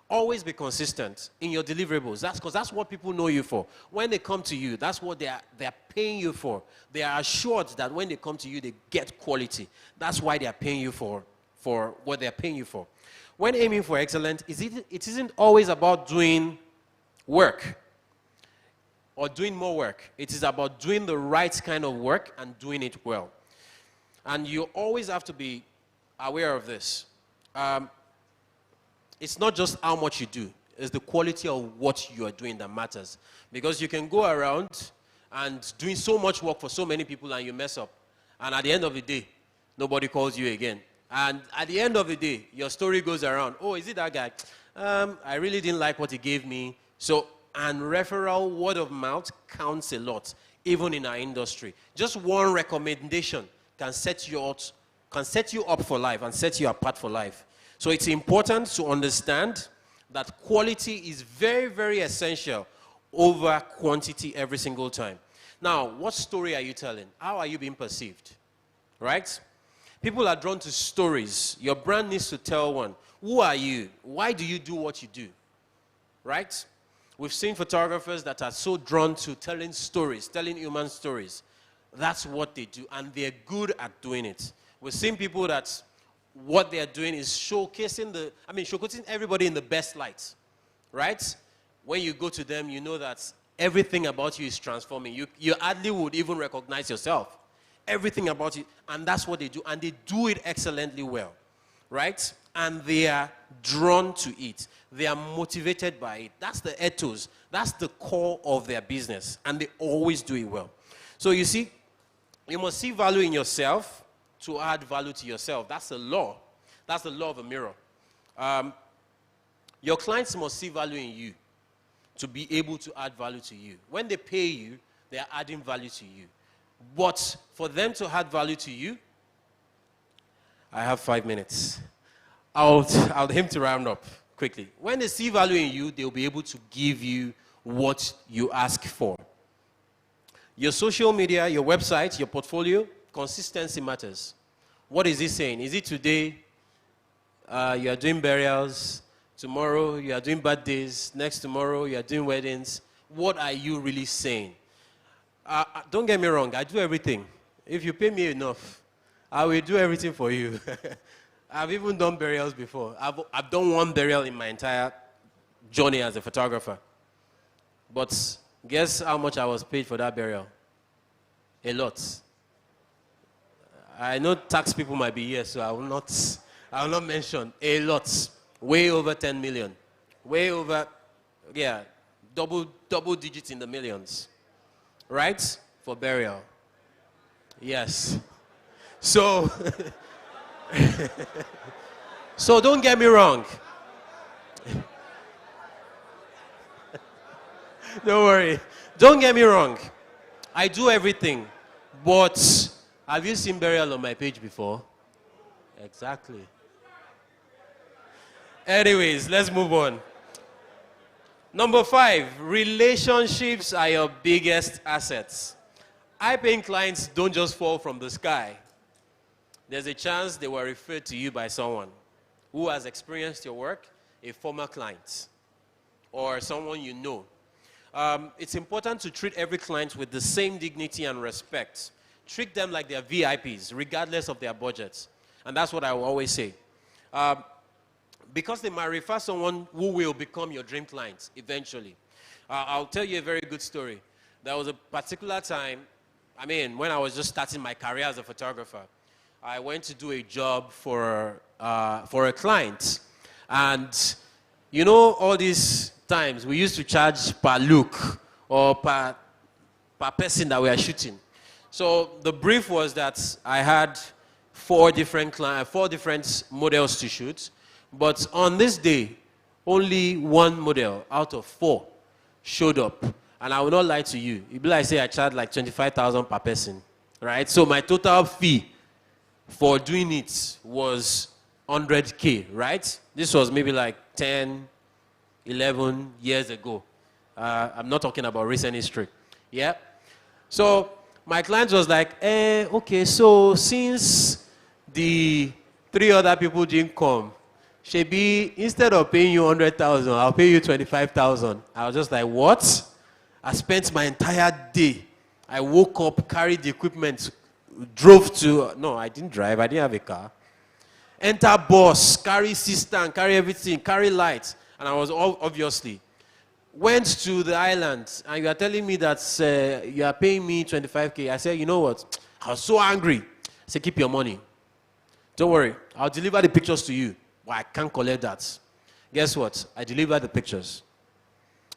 Always be consistent in your deliverables. That's what people know you for. When they come to you, that's what they're paying you for. They are assured that when they come to you, they get quality. That's why they are paying you for what they're paying you for. When aiming for excellence, it isn't always about doing work or doing more work. It is about doing the right kind of work and doing it well. And you always have to be aware of this. It's not just how much you do. It's the quality of what you are doing that matters. Because you can go around and doing so much work for so many people and you mess up. And at the end of the day, nobody calls you again. And at the end of the day, your story goes around. Oh, is it that guy? I really didn't like what he gave me. And referral, word of mouth counts a lot, even in our industry. Just one recommendation can set you up for life and set you apart for life. So it's important to understand that quality is very, very essential over quantity every single time. Now, what story are you telling? How are you being perceived? Right? People are drawn to stories. Your brand needs to tell one. Who are you? Why do you do what you do? Right? We've seen photographers that are so drawn to telling stories, telling human stories. That's what they do, and they're good at doing it. We've seen people that what they're doing is showcasing everybody in the best light, right? When you go to them, you know that everything about you is transforming. You hardly would even recognize yourself. Everything about you, and that's what they do, and they do it excellently well, right? And they are drawn to it. They are motivated by it. That's the ethos. That's the core of their business, and they always do it well. So you see, You must see value in yourself to add value to yourself. That's the law. That's the law of a mirror. Your clients must see value in you to be able to add value to you. When they pay you, they are adding value to you. But for them to add value to you, I have 5 minutes. I'll aim to round up quickly. When they see value in you, they'll be able to give you what you ask for. Your social media, your website, your portfolio, consistency matters. What is it saying? Is it today you are doing burials, tomorrow you are doing birthdays, next tomorrow you are doing weddings? What are you really saying? Don't get me wrong, I do everything. If you pay me enough, I will do everything for you. I've even done burials before. I've done one burial in my entire journey as a photographer. But guess how much I was paid for that burial? A lot. I know tax people might be here, so I will not mention. A lot. Way over 10 million. Way over, yeah, double digits in the millions. Right? For burial. Yes. So, so don't get me wrong. Don't worry. Don't get me wrong. I do everything. But have you seen burial on my page before? Exactly. Anyways, let's move on. Number 5, relationships are your biggest assets. High-paying clients don't just fall from the sky. There's a chance they were referred to you by someone who has experienced your work, a former client, or someone you know. It's important to treat every client with the same dignity and respect. Treat them like they're VIPs, regardless of their budgets. And that's what I will always say. Because they might refer someone who will become your dream client eventually. I'll tell you a very good story. There was a particular time, when I was just starting my career as a photographer, I went to do a job for a client. And you know, all these times we used to charge per look or per person that we are shooting. So the brief was that I had 4 different models to shoot. But on this day, only 1 model out of 4 showed up. And I will not lie to you. It'd be like say I charged like 25,000 per person, right? So my total fee for doing it was 100K, right? This was maybe like 10, 11 years ago. I'm not talking about recent history. Yeah. So my client was like, okay, so since the 3 other people didn't come, Shebi, instead of paying you 100,000, I'll pay you 25,000. I was just like, what? I spent my entire day. I woke up, carried the equipment, drove to, no, I didn't drive, I didn't have a car. Enter bus, carry system, carry everything, carry lights. And I was obviously, went to the island, and you are telling me that you are paying me 25K. I said, you know what? I was so angry. I said, keep your money. Don't worry, I'll deliver the pictures to you. Well, I can't collect that. Guess what? I delivered the pictures.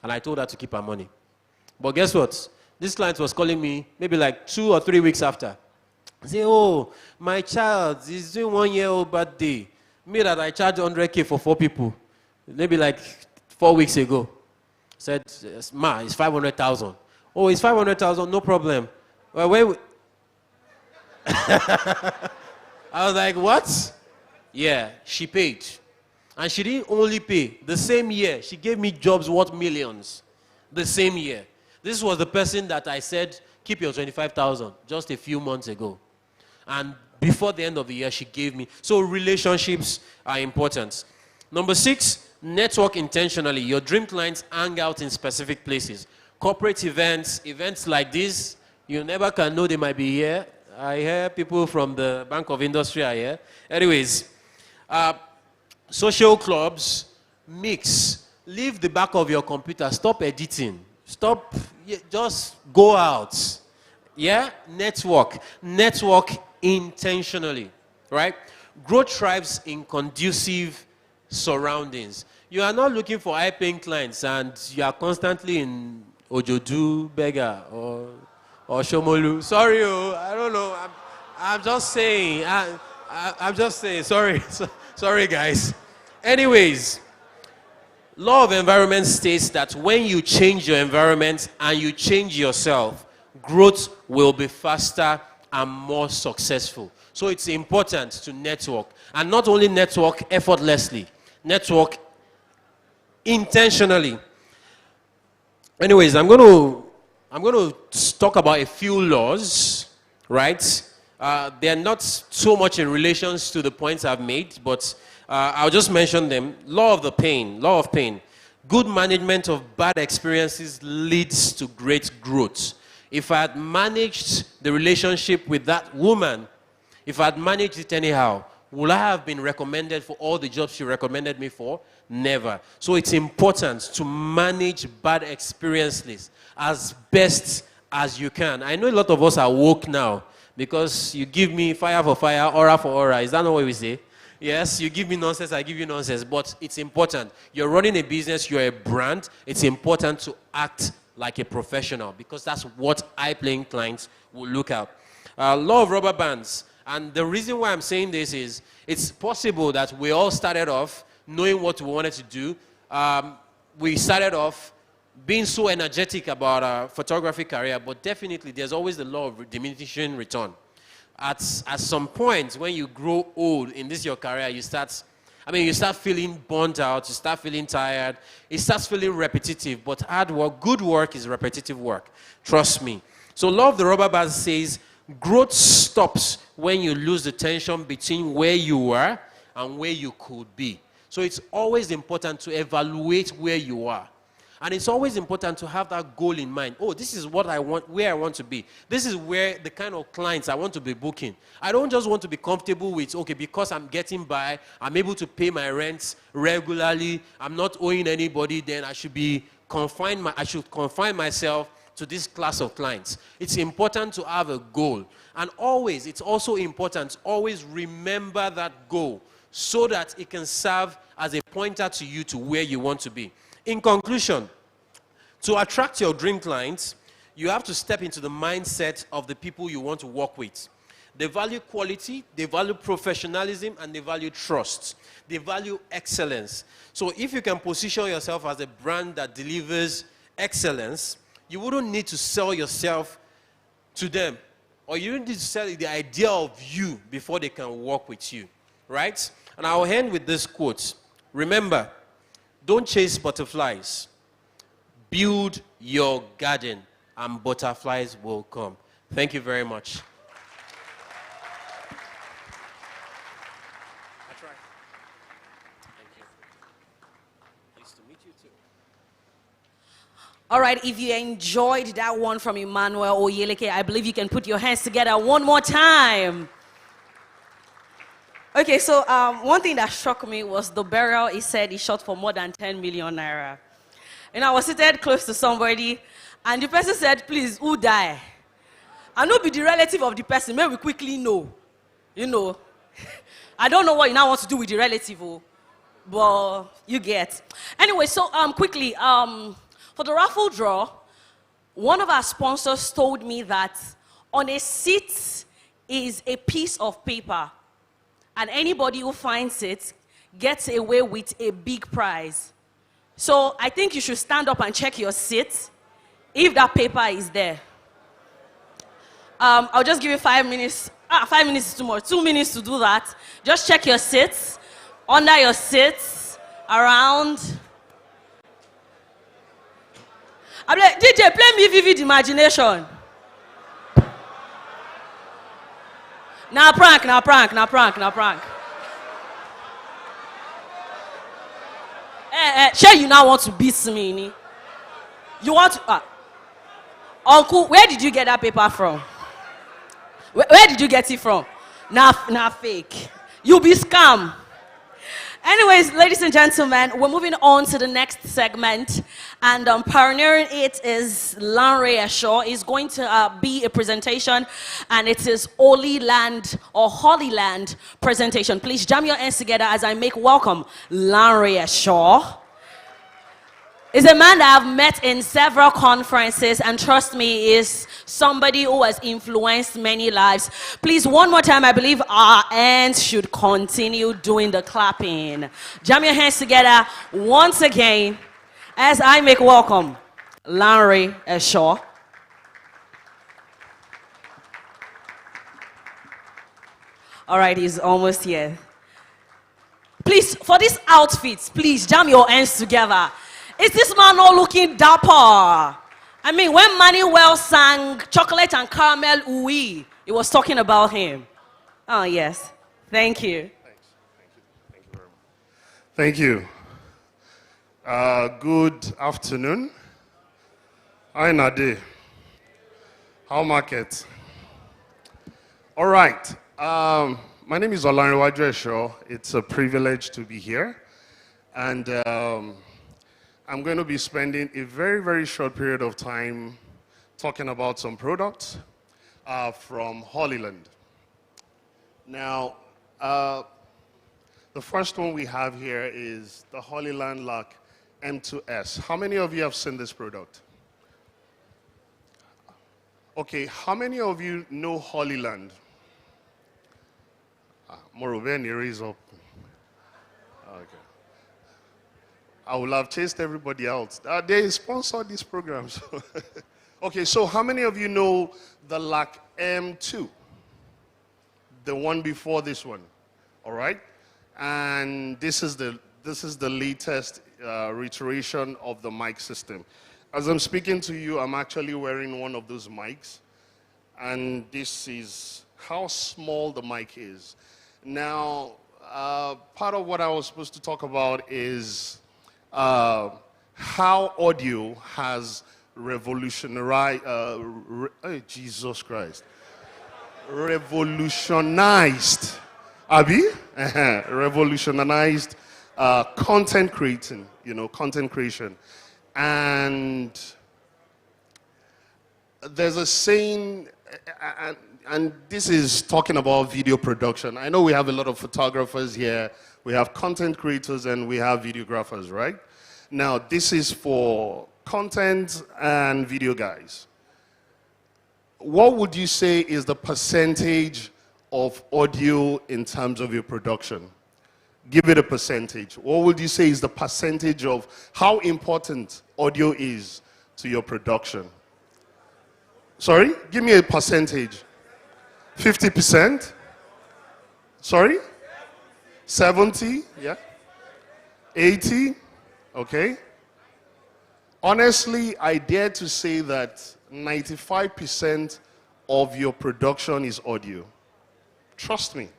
And I told her to keep her money. But guess what? This client was calling me maybe like 2 or 3 weeks after. Say, oh, my child is doing 1-year-old birthday. Me that I charged 100K for 4 people. Maybe like 4 weeks ago. Said, ma, it's 500,000. Oh, it's 500,000, no problem. Well, wait. I was like, what? Yeah, she paid. And she didn't only pay. The same year, she gave me jobs worth millions. The same year. This was the person that I said, keep your 25,000 just a few months ago. And before the end of the year, she gave me. So relationships are important. Number 6, network intentionally. Your dream clients hang out in specific places. Corporate events like this, you never can know they might be here. I hear people from the Bank of Industry are here. Anyways, social clubs, mix. Leave the back of your computer. Stop editing. Stop. Just go out. Yeah? Network. Network intentionally. Right? Growth thrives in conducive surroundings. You are not looking for high-paying clients and you are constantly in Ojodu, Beggar, or or Shomolu. Sorry, I don't know. I'm just saying. I'm just saying. Sorry. Sorry, guys. Anyways, law of environment states that when you change your environment and you change yourself, growth will be faster and more successful. So it's important to network. And not only network effortlessly, network intentionally. Anyways, I'm going to talk about a few laws, right? They're not so much in relations to the points I've made, but I'll just mention them. Law of pain. Good management of bad experiences leads to great growth. If I had managed the relationship with that woman, if I had managed it anyhow, would I have been recommended for all the jobs she recommended me for? Never. So it's important to manage bad experiences as best as you can. I know a lot of us are woke now because you give me fire for fire, aura for aura. Is that not what we say? Yes, you give me nonsense, I give you nonsense. But it's important. You're running a business, you're a brand. It's important to act like a professional because that's what high-paying clients will look at. Law of rubber bands. And the reason why I'm saying this is it's possible that we all started off knowing what we wanted to do. We started off being so energetic about our photography career, but definitely there's always the law of diminishing return. At some point, when you grow old in this your career, you start feeling burnt out, you start feeling tired, it starts feeling repetitive, but hard work, good work is repetitive work. Trust me. So law of the rubber band says growth stops when you lose the tension between where you are and where you could be. So it's always important to evaluate where you are. And it's always important to have that goal in mind. Oh, this is what I want, where I want to be. This is where the kind of clients I want to be booking. I don't just want to be comfortable with, okay, because I'm getting by, I'm able to pay my rents regularly, I'm not owing anybody, then I should confine myself to this class of clients. It's important to have a goal. And always, it's also important to always remember that goal so that it can serve as a pointer to you to where you want to be. In conclusion, to attract your dream clients, you have to step into the mindset of the people you want to work with. They value quality, they value professionalism, and they value trust. They value excellence. So if you can position yourself as a brand that delivers excellence, you wouldn't need to sell yourself to them. Or you don't need to sell the idea of you before they can work with you. Right? And I'll end with this quote. Remember, don't chase butterflies. Build your garden and butterflies will come. Thank you very much. That's right. Thank you. Nice to meet you too. All right, if you enjoyed that one from Emmanuel Oyeleke, I believe you can put your hands together one more time. Okay, so one thing that struck me was the burial he said he shot for more than 10 million naira. And I was seated close to somebody, and the person said, please, who die? I know be the relative of the person, maybe we quickly know. You know. I don't know what you now want to do with the relative, but you get. Anyway, so quickly, for the raffle draw, one of our sponsors told me that on a seat is a piece of paper. And anybody who finds it gets away with a big prize. So I think you should stand up and check your seat if that paper is there. I'll just give you 5 minutes. 5 minutes is too much. 2 minutes to do that. Just check your seats, under your seats, around. I'm like, DJ, play me vivid imagination. Now prank. Sure, you now want to beat me. You want to... Uncle, where did you get that paper from? Where did you get it from? Now fake. You be scam. Anyways, ladies and gentlemen, we're moving on to the next segment. And pioneering it is Lanre Ashaw. It's going to be a presentation, and it is Holy Land or Holy Land presentation. Please jam your hands together as I make welcome Lanre Ashaw. Is a man that I've met in several conferences, and trust me, is somebody who has influenced many lives. Please, one more time, I believe our hands should continue doing the clapping. Jam your hands together once again as I make welcome Larry Shaw. All right, he's almost here. Please, for this outfit, please jam your hands together. Is this man not looking dapper? I mean, when Manuel sang Chocolate and Caramel Ooey, he was talking about him. Oh, yes. Thank you. Thank you. Good afternoon. Hi, Nade. How market? All right. My name is Launch25 Shaw. It's a privilege to be here. And I'm going to be spending a very, very short period of time talking about some products from Hollyland. Now, the first one we have here is the Hollyland Lock M2S. How many of you have seen this product? Okay, how many of you know Hollyland? Morobeni, raise up. Okay. I will have chased everybody else. They sponsored this program. So okay, so how many of you know the LAC M2? The one before this one, all right? And this is the latest reiteration of the mic system. As I'm speaking to you, I'm actually wearing one of those mics. And this is how small the mic is. Now, part of what I was supposed to talk about is how audio has revolutionized, Jesus Christ, revolutionized, revolutionized content creating, content creation. And there's a saying, and this is talking about video production. I know we have a lot of photographers here, we have content creators, and we have videographers, right? Now, this is for content and video guys. What would you say is the percentage of audio in terms of your production? Give it a percentage. What would you say is the percentage of how important audio is to your production? Sorry? Give me a percentage. 50%? Sorry? 70? Yeah? 80? Okay. Honestly, I dare to say that 95% of your production is audio. Trust me.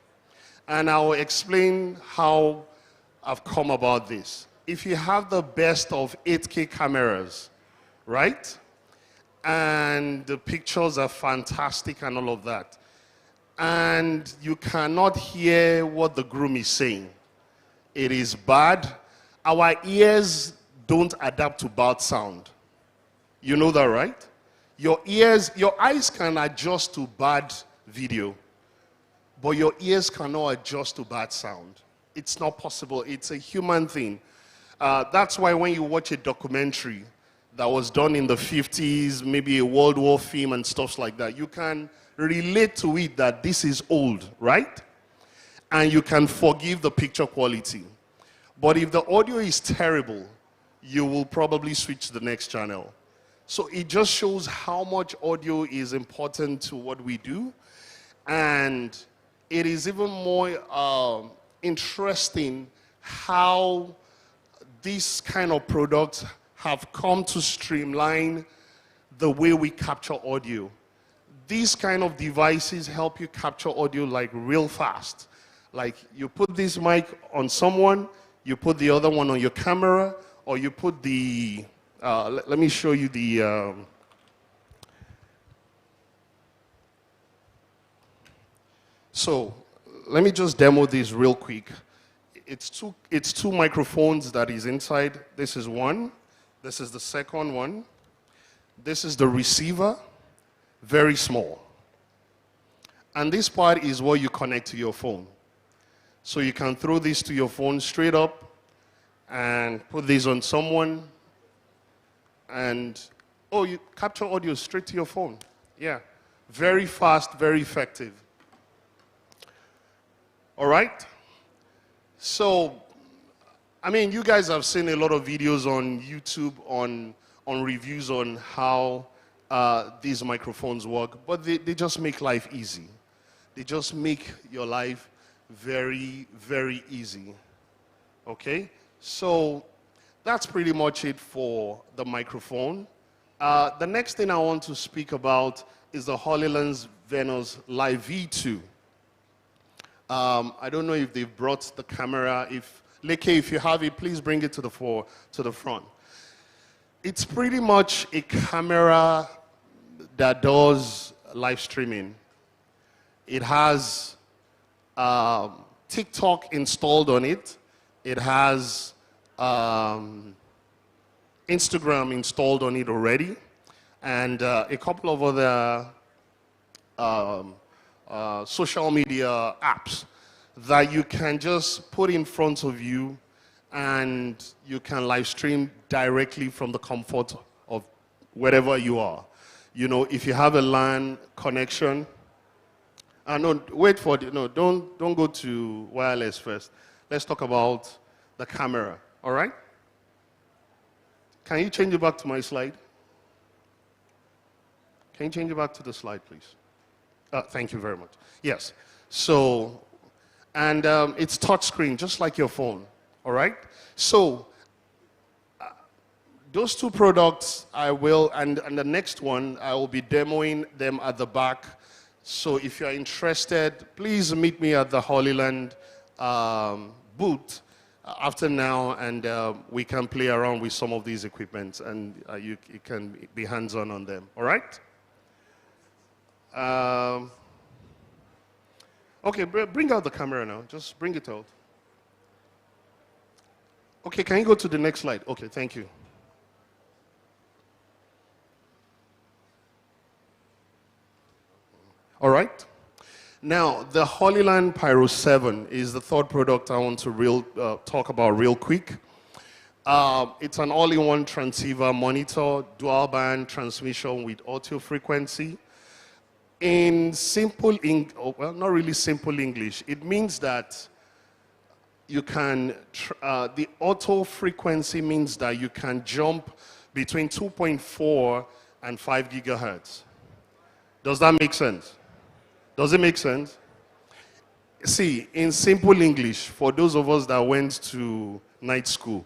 And I'll explain how I've come about this. If you have the best of 8K cameras, right? And the pictures are fantastic and all of that, and you cannot hear what the groom is saying, it is bad. Our ears don't adapt to bad sound. You know that, right? Your eyes can adjust to bad video, but your ears cannot adjust to bad sound. It's not possible. It's a human thing. That's why when you watch a documentary that was done in the 50s, maybe a World War film and stuff like that, you can relate to it that this is old, right? And you can forgive the picture quality. But if the audio is terrible, you will probably switch to the next channel. So it just shows how much audio is important to what we do. And it is even more interesting how these kind of products have come to streamline the way we capture audio. These kind of devices help you capture audio like real fast. Like you put this mic on someone, you put the other one on your camera, or you put the, let me show you the, so let me just demo this real quick. It's two microphones that is inside. This is one. This is the second one. This is the receiver, very small. And this part is what you connect to your phone. So you can throw this to your phone straight up and put this on someone, And, oh, you capture audio straight to your phone. Yeah. Very fast, very effective. All right? So, I mean, you guys have seen a lot of videos on YouTube on reviews on how these microphones work, but they just make life easy. They just make your life very, very easy. Okay? So, that's pretty much it for the microphone. The next thing I want to speak about is the HoloLens Venus Live V2. I don't know if they've brought the camera. Leke, if you have it, please bring it to the front. It's pretty much a camera that does live streaming. It has TikTok installed on it. It has Instagram installed on it already, and a couple of other social media apps that you can just put in front of you, and you can live stream directly from the comfort of wherever you are. You know, if you have a LAN connection, no, wait for it. No, don't go to wireless first. Let's talk about the camera. All right? Can you change it back to my slide? Can you change it back to the slide, please? Thank you very much. Yes. So, and it's touchscreen, just like your phone. All right? So, those two products I will, and the next one, I will be demoing them at the back. So if you're interested, please meet me at the Holyland booth after now, and we can play around with some of these equipments, and you can be hands-on on them. All right? Okay, bring out the camera now. Just bring it out. Okay, can you go to the next slide? Okay, thank you. All right. Now, the Holyland Pyro 7 is the third product I want to talk about real quick. It's an all-in-one transceiver monitor, dual band transmission with audio frequency. In simple English, well, not really simple English, it means that you can, the auto frequency means that you can jump between 2.4 and 5 gigahertz. Does that make sense? Does it make sense? See, in simple English, for those of us that went to night school,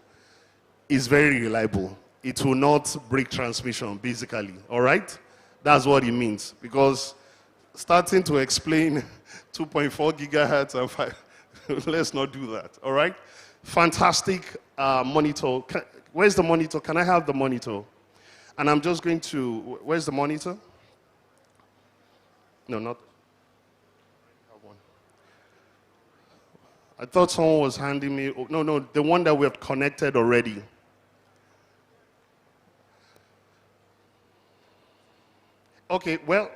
it's very reliable. It will not break transmission, basically, all right? That's what it means, because starting to explain 2.4 gigahertz and 5, let's not do that, all right? Fantastic monitor. Where's the monitor? Can I have the monitor? And I'm just going to, where's the monitor? No, not. I thought someone was handing me, no, the one that we have connected already. Okay, well,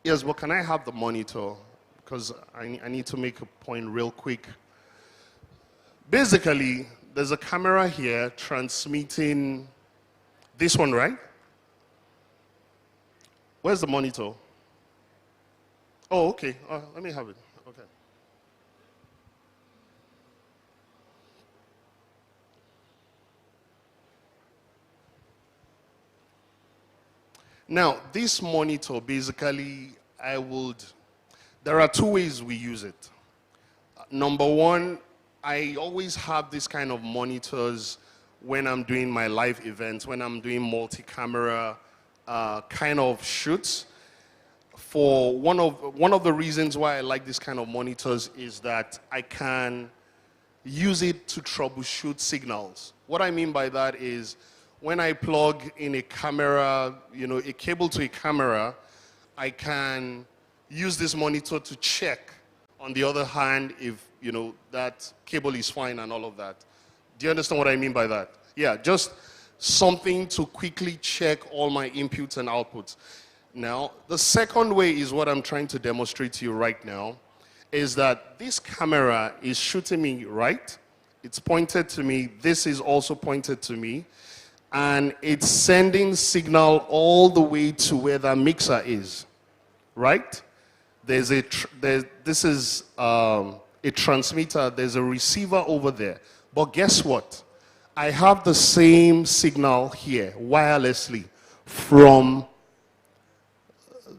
yes, but can I have the monitor? Because I need to make a point real quick. Basically, there's a camera here transmitting this one, right? Where's the monitor? Oh, okay, let me have it. Okay. Now, this monitor, basically, there are two ways we use it. Number one, I always have this kind of monitors when I'm doing my live events, when I'm doing multi-camera kind of shoots. For one of the reasons why I like this kind of monitors is that I can use it to troubleshoot signals. What I mean by that is, when I plug in a camera, a cable to a camera, I can use this monitor to check, on the other hand, if, that cable is fine and all of that. Do you understand what I mean by that? Yeah, just something to quickly check all my inputs and outputs. Now, the second way is what I'm trying to demonstrate to you right now, is that this camera is shooting me right. It's pointed to me. This is also pointed to me. and it's sending signal all the way to where that mixer is, right? This is a transmitter, there's a receiver over there. But guess what? I have the same signal here wirelessly from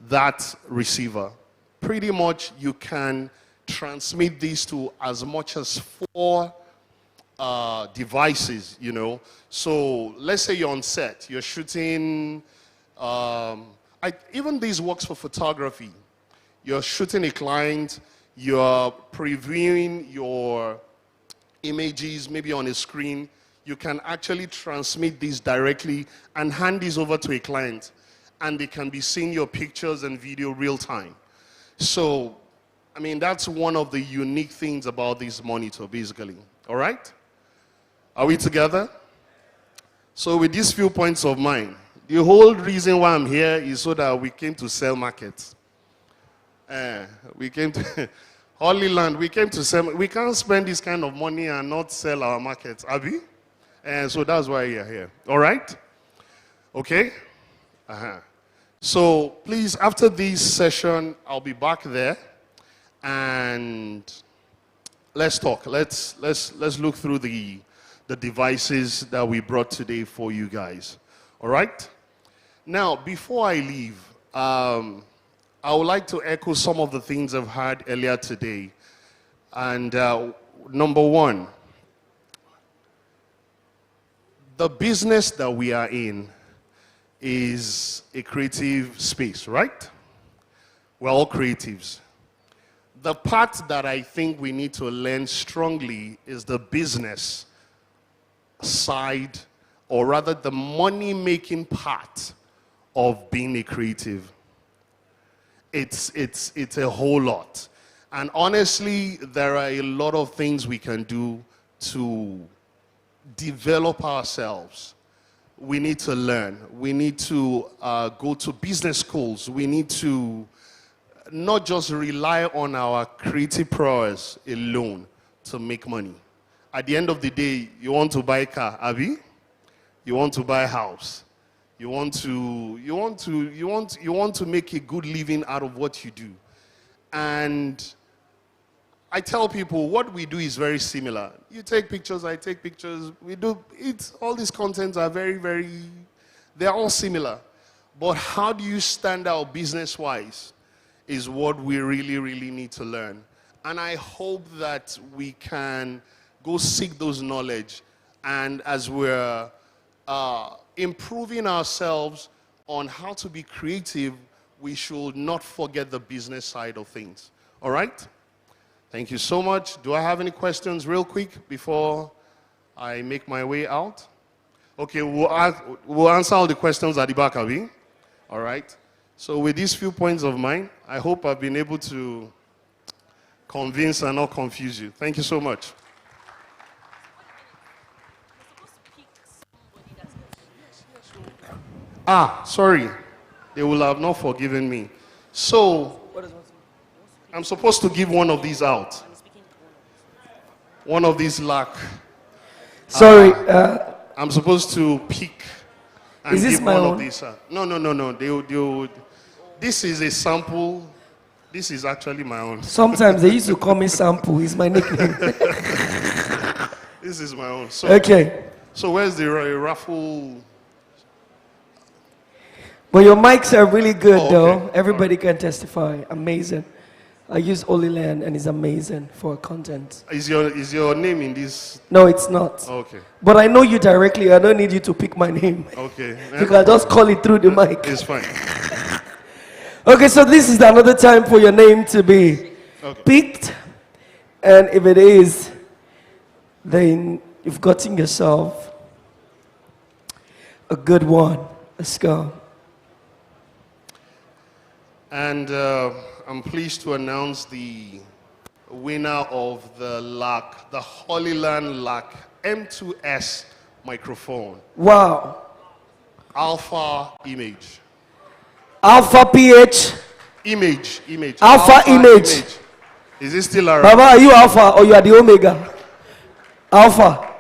that receiver. Pretty much you can transmit these to as much as 4 devices, you know. So let's say you're on set, you're shooting, even this works for photography. You're shooting a client, you're previewing your images maybe on a screen. You can actually transmit these directly and hand these over to a client, and they can be seeing your pictures and video real time. So, I mean, that's one of the unique things about this monitor, basically. All right? Are we together? So with these few points of mine, the whole reason why I'm here is so that we came to sell markets. We came to Holy Land, we came to sell. We can't spend this kind of money and not sell our markets, Abby. And so that's why you're here. All right? Okay? So please, after this session, I'll be back there, and let's talk. Let's look through the devices that we brought today for you guys. All right? Now, before I leave, I would like to echo some of the things I've heard earlier today. And number one, the business that we are in is a creative space, right? We're all creatives. The part that I think we need to learn strongly is the business side, or rather the money-making part of being a creative. It's a whole lot. And honestly, there are a lot of things we can do to develop ourselves. We need to learn. We need to go to business schools. We need to not just rely on our creative prowess alone to make money. At the end of the day, you want to buy a car, Abby? You want to buy a house. You want to make a good living out of what you do. And I tell people what we do is very similar. You take pictures, I take pictures. We do it. All these contents are they're all similar. But how do you stand out business-wise is what we really, really need to learn. And I hope that we can go seek those knowledge. And as we're improving ourselves on how to be creative, we should not forget the business side of things. All right? Thank you so much. Do I have any questions real quick before I make my way out? Okay, we'll answer all the questions at the back, Abi. All right? So with these few points of mine, I hope I've been able to convince and not confuse you. Thank you so much. Sorry. They will have not forgiven me. So, I'm supposed to give one of these out. One of these lack. Sorry. I'm supposed to pick and is this give my one own? of these. No. This is a sample. This is actually my own. Sometimes they used to call me Sample. It's my nickname. This is my own. So, okay. So where's the raffle? But your mics are really good, though. Okay. Everybody can testify. Amazing. I use Oliland, and it's amazing for content. Is your name in this? No, it's not. Okay. But I know you directly. I don't need you to pick my name. Okay. You can just call it through the mic. It's fine. Okay, so this is another time for your name to be picked. And if it is, then you've gotten yourself a good one. Let's go. And I'm pleased to announce the winner of the Holyland LAC M2S microphone. Wow. Alpha Image. Alpha PH. Image. Alpha image. Is it still around? Baba, are you Alpha or you are the Omega? Alpha.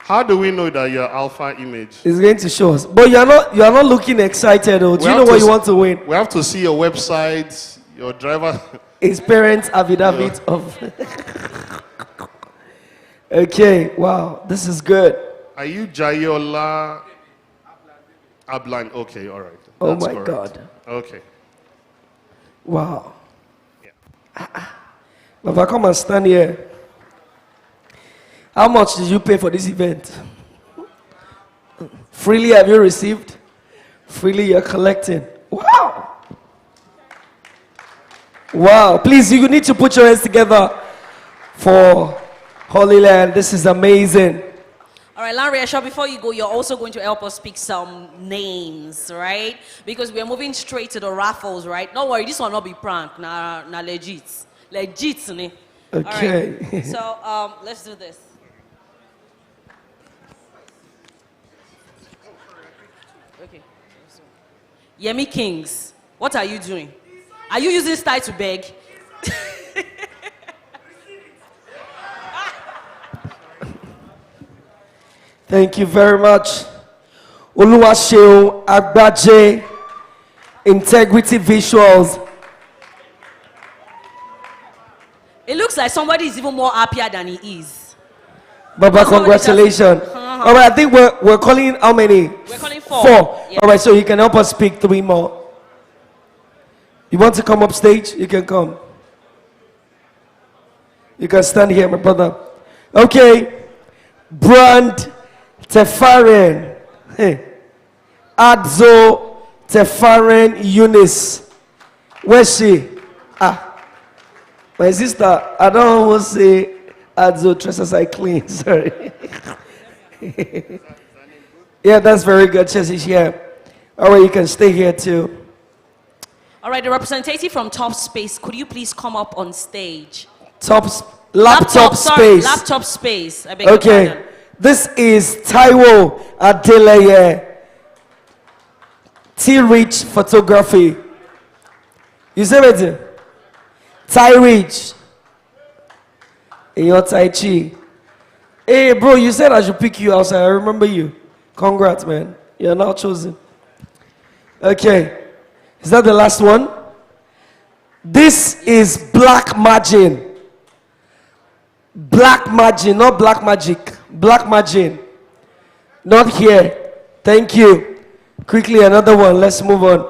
How do we know that you're alpha image? It's going to show us. But you are not looking excited, though. Do you know what you want to win? We have to see your website, your driver. His parents' affidavit of. Okay, wow, this is good. Are you Jayola Ablan? Okay, all right. Oh That's my correct. God. Okay. Wow. Baba, come and stand here. How much did you pay for this event? Freely have you received? Freely you're collecting. Wow. Wow. Please, you need to put your hands together for Holy Land. This is amazing. All right, Larry, Asha, before you go, you're also going to help us pick some names, right? Because we're moving straight to the raffles, right? Don't worry, this will not be prank. Nah, legit. Legit, ne? Okay. All right. So, let's do this. Okay. Yemi Kings, what are you doing? Are you using style to beg? Thank you very much. Oluwaseun Agbaje, Integrity Visuals. It looks like somebody is even more happier than he is. Baba, congratulations. All right, I think we're calling how many? We're calling 4. Yeah. All right, so you can help us pick 3 more. You want to come up stage? You can come. You can stand here, my brother. Okay. Brand Tefaren. Hey. Adzo Tefaren Eunice. Where's she? My sister. I don't want to say Adzo Tresses I clean. Sorry. Yeah, that's very good. She's here. All right, you can stay here too. All right, the representative from Top Space, could you please come up on stage? Laptop Space. Laptop Space. I beg your Okay, pardon. this is Taiwo Adeleye, T-Rich Photography. You say it? Ty-Rich. In your Tai Chi. Hey, bro, you said I should pick you outside. I remember you. Congrats, man. You're now chosen. Okay. Is that the last one? This is Black Margin. Black Margin, not Black Magic. Black Margin. Not here. Thank you. Quickly, another one. Let's move on.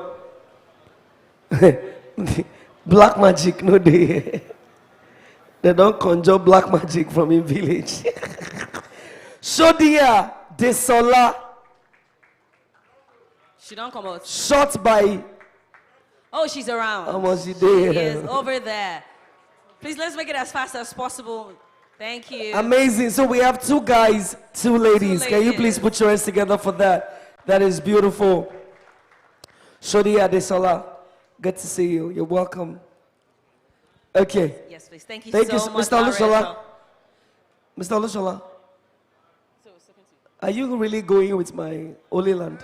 Black Magic, no day. They don't conjure black magic from a village. Shodia Desola. She don't come out. Shot by. Oh, she's around. Almost She there. is over there. Please, let's make it as fast as possible. Thank you. Amazing. So we have 2 guys, 2 ladies. Can you please put your hands together for that? That is beautiful. Shodia Desola. Good to see you. You're welcome. Okay. Yes, please. Thank you Thank so you, much, Mr. Olushola. Larry. Mr. Olushola. Are you really going with my Holy Land?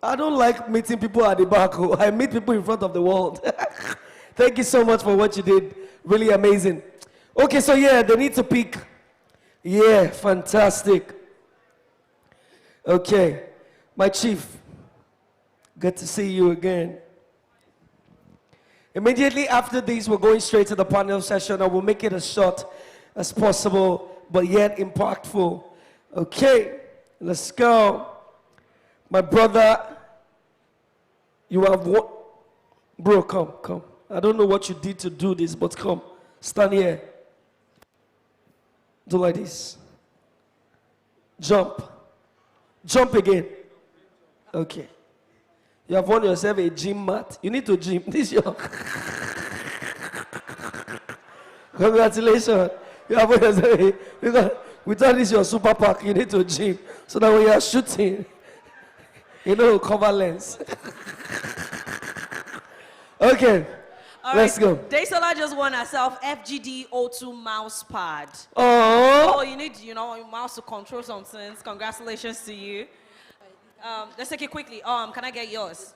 I don't like meeting people at the back. I meet people in front of the world. Thank you so much for what you did. Really amazing. Okay, so yeah, they need to pick. Yeah, fantastic. Okay, my chief. Good to see you again. Immediately after this, we're going straight to the panel session. I will make it as short as possible, but yet impactful. Okay, let's go. My brother, you have what? Bro, come. I don't know what you did to do this, but come. Stand here. Do like this. Jump. Jump again. Okay. You have won yourself a gym mat. You need to gym. This is your. Congratulations. You have won yourself a. Because we thought this is your super pack. You need to gym. So that when you are shooting, you know, cover lens. Okay. All Let's go. Desola just won herself FGD O2 mouse pad. Oh. You need, your mouse to control some things. Congratulations to you. Let's take it quickly. Can I get yours?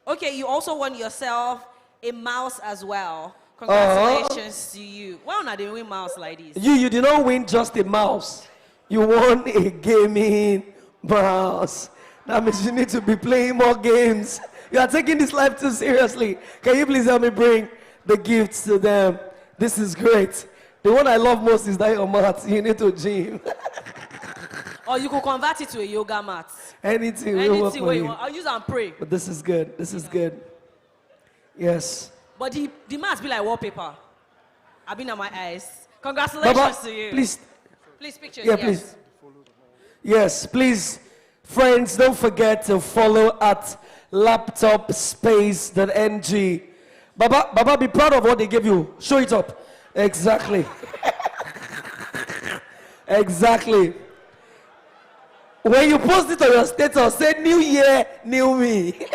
Okay, you also won yourself a mouse as well. Congratulations to you. Why not they win mouse like this? You did not win just a mouse. You won a gaming mouse. That means you need to be playing more games. You are taking this life too seriously. Can you please help me bring the gifts to them? This is great. The one I love most is that your mat. You need to gym. Or you could convert it to a yoga mat. Anything will work for you you. want. I'll use and pray. But this is good. This is good. Yes. But the mat be like wallpaper. I've been on my eyes. Congratulations Baba, to you. please. Please, pictures. Yeah, yes. please. Yes, please. Friends, don't forget to follow at laptopspace.ng. Baba, be proud of what they gave you. Show it up. Exactly. Exactly. When you post it on your status, say New Year, New Me.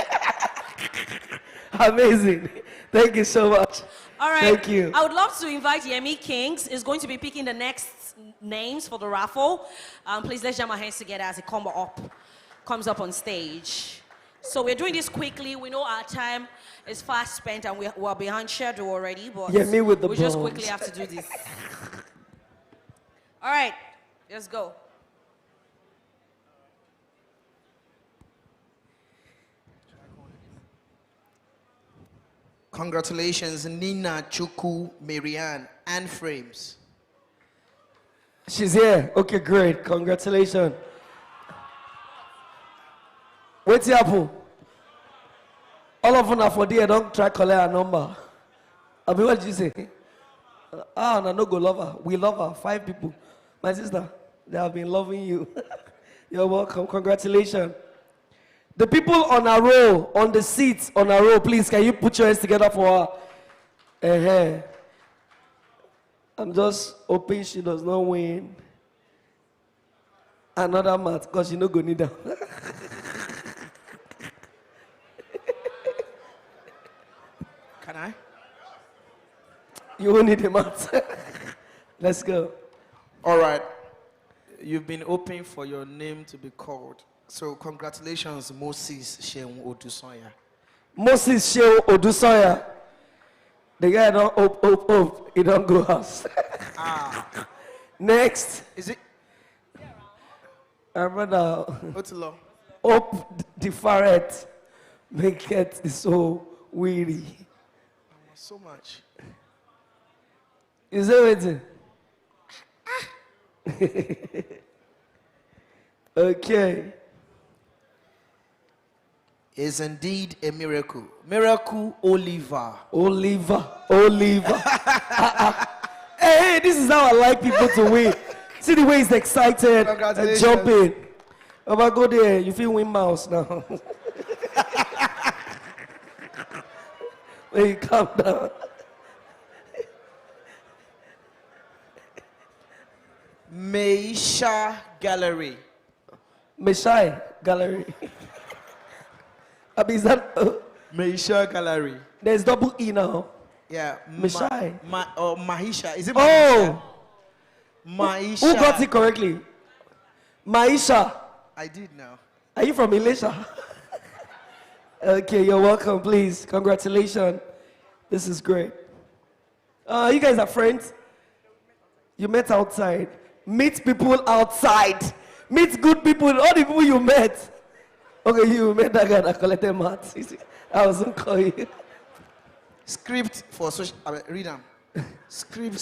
Amazing. Thank you so much. All right. Thank you. I would love to invite Yemi Kings. Is going to be picking the next names for the raffle. Please let's jam our hands together as it comes up on stage. So we're doing this quickly. We know our time is fast spent and we're behind schedule already, but Yemi with the we just bombs. quickly have to do this. All right, let's go. Congratulations, Nina, Chuku, Marianne, and Frames. She's here. Okay, great. Congratulations. What's happen? All of them are for there. Don't try to collect a number. I mean, what did you say? No go love her. We love her. 5 people. My sister, they have been loving you. You're welcome. Congratulations. The people on a row, on the seats on a row, please, can you put your hands together for her? I'm just hoping she does not win another mat because she no go need them. Can I? You won't need a mat. Let's go. All right. You've been hoping for your name to be called. So congratulations, Moses Shehu Odusoya. Moses Shehu Odusoya. The guy don't hope. He don't go house. Next. Is it? Our brother. Otilo. Hope the ferret make it the soul weary. So much. Is that waiting? Okay. Is indeed a miracle. Miracle Oliver. Oliver. Hey, this is how I like people to win. See the way he's excited and jumping. About go there, you feel win mouse now. Hey, calm down. Meisha Gallery. Meisha Gallery. Is that Meisha Gallery? There's double E now. Yeah. Meisha. Mahisha. Is it Mahisha? Oh. Maisha. Who got it correctly? Maisha. I did now. Are you from Elisha? Okay, you're welcome, please. Congratulations. This is great. You guys are friends? You met outside. Meet people outside. Meet good people. All the people you met. Okay, you met that guy that collected maths. I wasn't calling you. Script for social. Read them. Script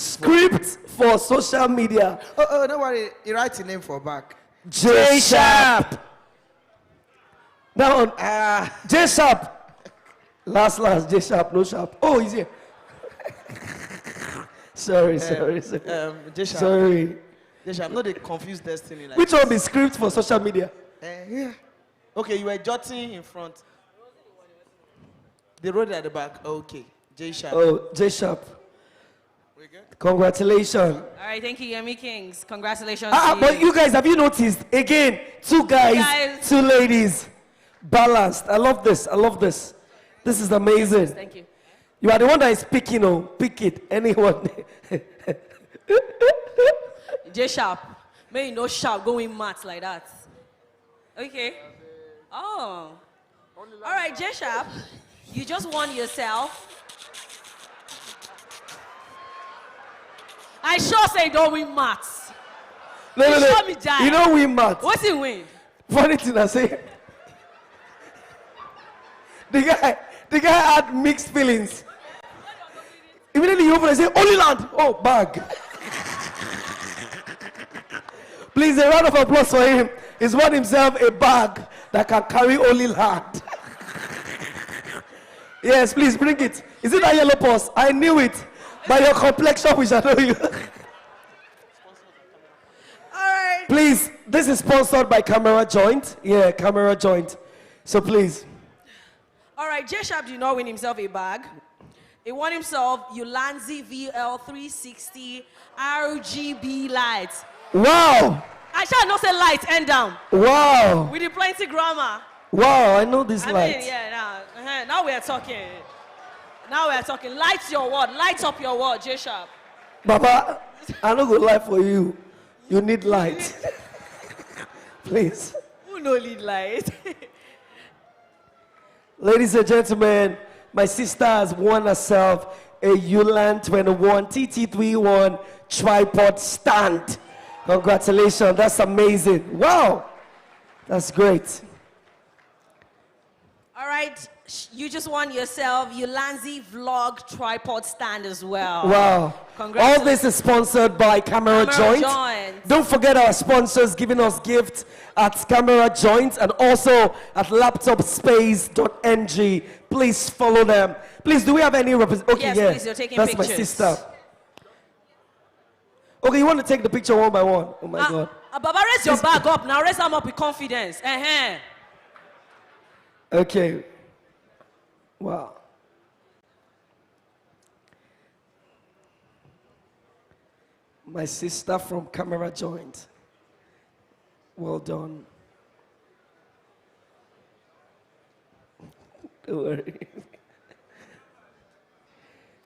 for social media. Oh, don't worry. He writes a name for back. J Sharp. Now, J Sharp. Last, J Sharp, no Sharp. Oh, he's here. Sorry. J Sharp. Sorry. J Sharp, not a confused destiny. Like Which one be script for social media? Yeah. Okay, you were jotting in front. They wrote it at the back. Okay. J Sharp. Oh, J Sharp. Congratulations. All right, thank you, Yemi Kings. Congratulations. But you guys, have you noticed? Again, 2 guys, 2 ladies. Balanced. I love this. This is amazing. Thank you. You are the one that is picking, pick it. Anyone. J Sharp. May you no sharp going maths like that. Okay. Oh. All right, J Sharp. You just won yourself I sure say don't win maths. No, no, Show no. me Jai. You don't win math. What's he win? Funny thing I say. The guy had mixed feelings. Immediately you open and say, Holy Land. Oh, bag. Please, a round of applause for him. He's won himself a bag that can carry Holy Land. Yes, please bring it. Is it that yellow purse? I knew it. By your complexion, we shall know you. Alright. Please, this is sponsored by Camera Joint. Yeah, Camera Joint. So please. Alright, J Sharp did not win himself a bag. He won himself Ulanzi VL360 RGB lights. Wow. I shall not say lights, end down. Wow. With the plenty grammar. Wow, I know this I light. mean, yeah, now we are talking. Now we are talking. Light your word. Light up your word, J Sharp. Baba, I don't go lie for you. You need light. Please. Who no need light? Ladies and gentlemen, my sister has won herself a Ulan 21 TT31 tripod stand. Congratulations, that's amazing. Wow, that's great. All right, you just won yourself Ulanzi Vlog tripod stand as well. Wow. All this is sponsored by Camera Joint. Joint. Don't forget our sponsors giving us gifts at Camera Joint and also at laptopspace.ng. Please follow them. Please, do we have any representation? Okay, Yes, yeah. please, you're taking That's pictures. my sister. Okay, you want to take the picture one by one? Oh my God. Baba, raise your bag up now. Raise them up with confidence. Okay. Wow. My sister from Camera Joint. Well done. Don't worry.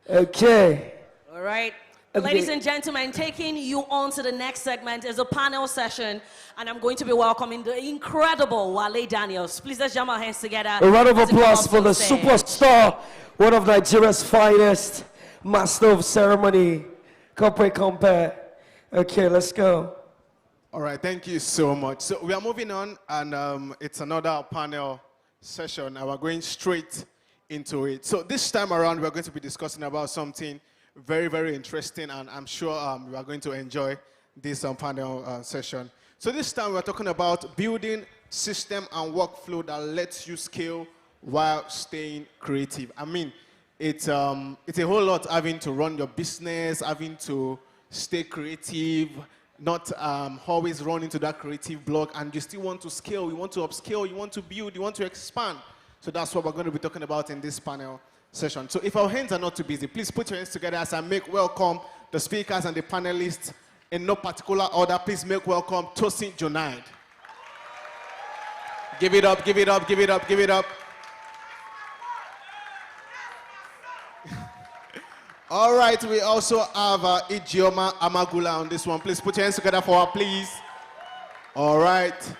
Okay. All right. Okay. Ladies and gentlemen, taking you on to the next segment is a panel session, and I'm going to be welcoming the incredible Wale Daniels. Please let's jam our hands together. A round of as he applause comes for on the stage. superstar, one of Nigeria's finest, master of ceremony, corporate compare. Okay, let's go. All right, thank you so much. So we are moving on, and it's another panel session, and we're going straight into it. So this time around, we're going to be discussing about something very, very interesting, and I'm sure we are going to enjoy this panel session. So this time, we're talking about building system and workflow that lets you scale while staying creative. I mean, it's a whole lot having to run your business, having to stay creative, not always run into that creative block, and you still want to scale, you want to upscale, you want to build, you want to expand. So that's what we're going to be talking about in this panel session. So if our hands are not too busy, please put your hands together as I make welcome the speakers and the panelists in no particular order. Please make welcome Tosin Jonaid. Give it up, give it up, give it up, give it up. All right, we also have Ijeoma Amagula on this one. Please put your hands together for her, please. All right.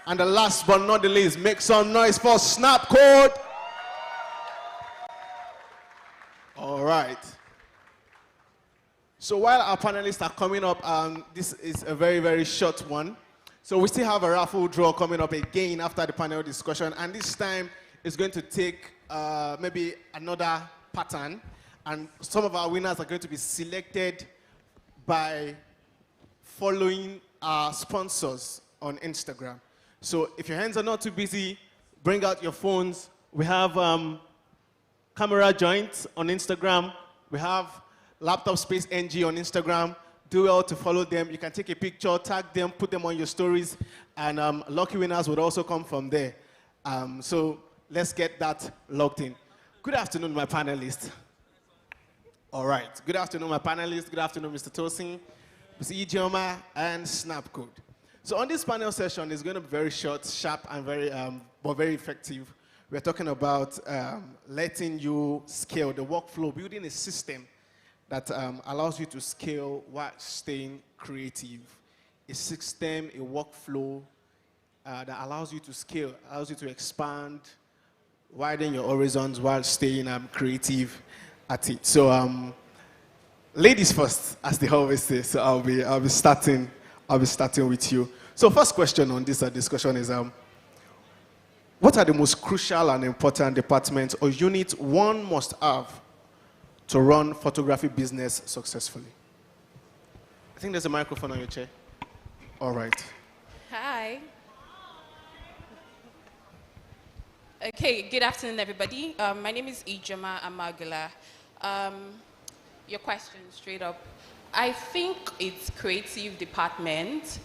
And the last but not the least, make some noise for Snap Code. All right. So while our panelists are coming up, this is a very, very short one. So we still have a raffle draw coming up again after the panel discussion. And this time, it's going to take maybe another pattern. And some of our winners are going to be selected by following our sponsors on Instagram. So if your hands are not too busy, bring out your phones. We have Camera Joint on Instagram. We have Laptop Space NG on Instagram. Do well to follow them. You can take a picture, tag them, put them on your stories, and lucky winners would also come from there. So let's get that locked in. Good afternoon, my panelists. All right. Good afternoon, my panelists. Good afternoon, Mr. Tosin, Mr. Ijeoma, and Snapcode. So on this panel session, it's going to be very short, sharp, and but very effective. We're talking about letting you scale the workflow, building a system that allows you to scale while staying creative. A system, a workflow that allows you to scale, allows you to expand, widen your horizons while staying creative at it. So ladies first, as they always say. So I'll be starting with you. So first question on this discussion is what are the most crucial and important departments or units one must have to run photography business successfully? I think there's a microphone on your chair. All right. Hi. Okay, good afternoon, everybody. My name is Ijoma Amagula. Your question, straight up. I think it's creative department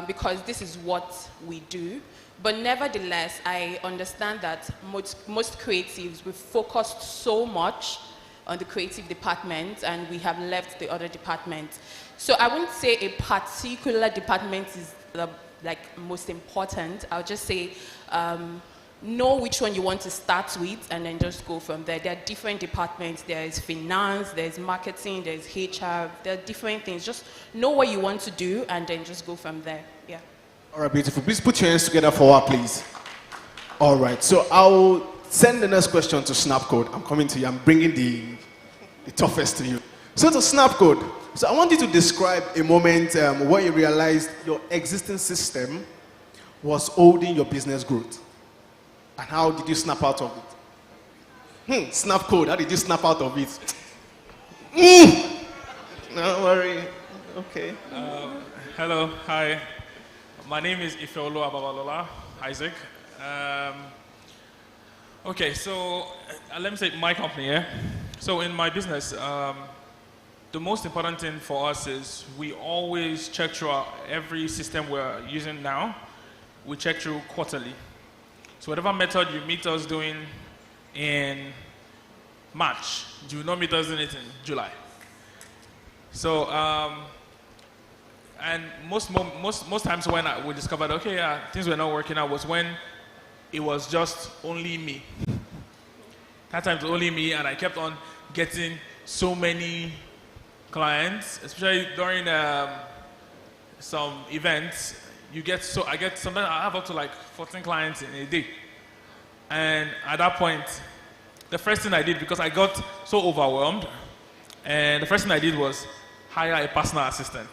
because this is what we do. But nevertheless, I understand that most creatives, we've focused so much on the creative department and we have left the other departments. So I wouldn't say a particular department is like most important. I'll just say know which one you want to start with and then just go from there. There are different departments. There is finance, there's marketing, there's HR, there are different things. Just know what you want to do and then just go from there. Yeah. All right, beautiful. Please put your hands together for her, please. All right, so I'll send the next question to Snapcode. I'm coming to you. I'm bringing the toughest to you. So to Snapcode, so I want you to describe a moment where you realized your existing system was holding your business growth. And how did you snap out of it? Snapcode, how did you snap out of it? Don't worry. Okay. Hello, hi. My name is Ifeolu Ababalola, Isaac. Okay, so let me say my company, yeah? So in my business, the most important thing for us is we always check through every system we're using now. We check through quarterly. So whatever method you meet us doing in March, you will not meet us doing it in July. So, and most times when we discovered, okay, yeah, things were not working out was when it was just only me. That time it was only me, and I kept on getting so many clients, especially during some events. Sometimes I have up to like 14 clients in a day. And at that point, the first thing I did, because I got so overwhelmed, and the first thing I did was hire a personal assistant.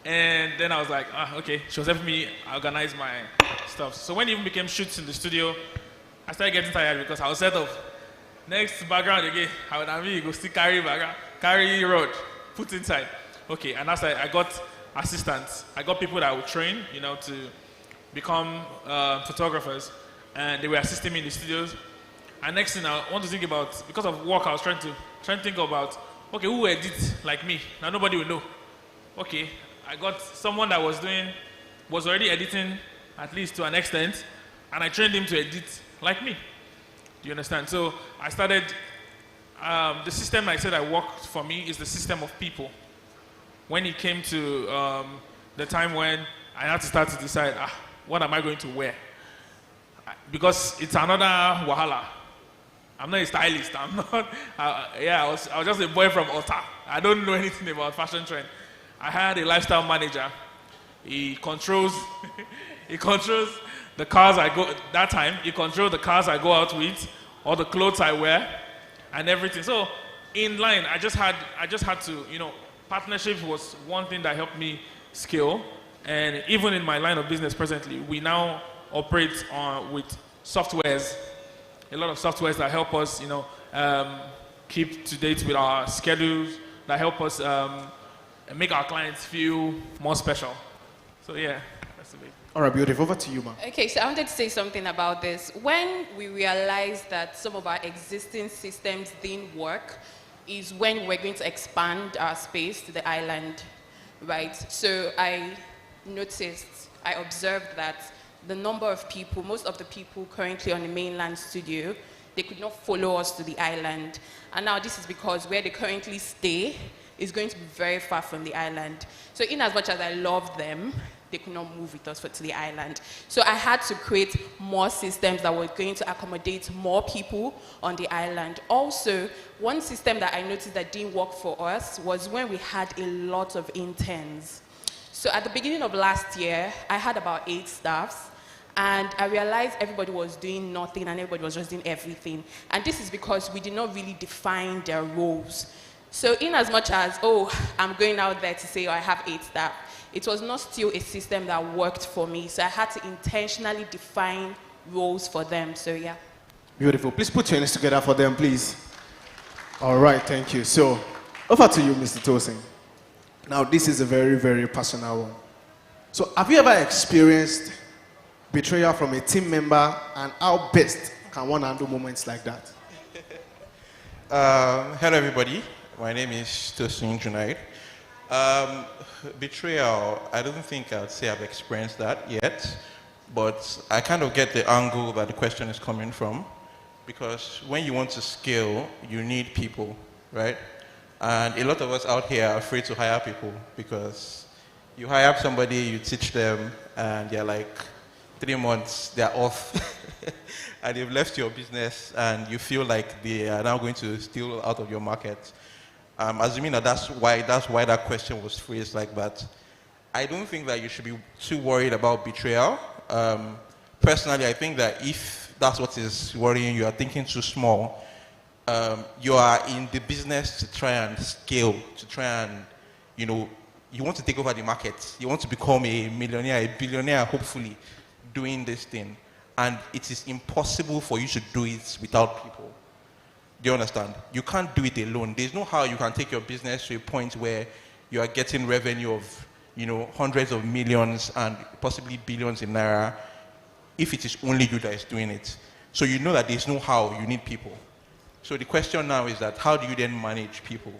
And then I was like, okay, she was helping me organize my stuff. So when it even became shoots in the studio, I started getting tired because I was set of next background again. I would have me go still carry road, put inside. Okay, and that's I got assistants. I got people that I would train, to become photographers, and they were assisting me in the studios. And next thing I want to think about, because of work, I was trying to think about, okay, who will edit like me? Now nobody will know. Okay, I got someone that was already editing at least to an extent, and I trained him to edit like me. Do you understand? So I started, the system I said I worked for me is the system of people. When it came to the time when I had to start to decide, what am I going to wear? Because it's another wahala. I'm not a stylist. I'm not. I was just a boy from Ota. I don't know anything about fashion trend. I had a lifestyle manager. He controls. He controls the cars I go. That time, he controlled the cars I go out with, all the clothes I wear, and everything. So, in line, I just had to, partnership was one thing that helped me scale. And even in my line of business presently, we now operate with softwares, a lot of softwares that help us, keep to date with our schedules, that help us make our clients feel more special. So yeah, that's the big. All right, beautiful. Over to you, ma'am. Okay, so I wanted to say something about this. When we realized that some of our existing systems didn't work, is when we're going to expand our space to the island, right? So I observed that the number of people, most of the people currently on the mainland studio, they could not follow us to the island. And now this is because where they currently stay is going to be very far from the island. So in as much as I love them, they could not move with us to the island. So I had to create more systems that were going to accommodate more people on the island. Also, one system that I noticed that didn't work for us was when we had a lot of interns. So at the beginning of last year, I had about 8 staffs, and I realized everybody was doing nothing and everybody was just doing everything. And this is because we did not really define their roles. So in as much as, oh, I'm going out there to say, oh, I have 8 staff, it was not still a system that worked for me. So I had to intentionally define roles for them. So yeah. Beautiful. Please put your hands together for them, please. All right, thank you. So, over to you, Mr. Tosin. Now, this is a very, very personal one. So, have you ever experienced betrayal from a team member, and how best can one handle moments like that? Hello, everybody. My name is Tosin Junaid. Betrayal, I don't think I'd say I've experienced that yet, but I kind of get the angle that the question is coming from, because when you want to scale, you need people, right? And a lot of us out here are afraid to hire people because you hire somebody, you teach them, and they're like 3 months, they're off, and they've left your business, and you feel like they are now going to steal out of your market. Assuming that that's why that question was phrased like that. I don't think that you should be too worried about betrayal. Personally, I think that if that's what is worrying you, are thinking too small. You are in the business to try and scale, to try and, you want to take over the market. You want to become a millionaire, a billionaire, hopefully, doing this thing. And it is impossible for you to do it without people. Do you understand? You can't do it alone. There's no how you can take your business to a point where you are getting revenue of, hundreds of millions and possibly billions in naira if it is only you that is doing it. So you know that there's no how, you need people. So the question now is that how do you then manage people?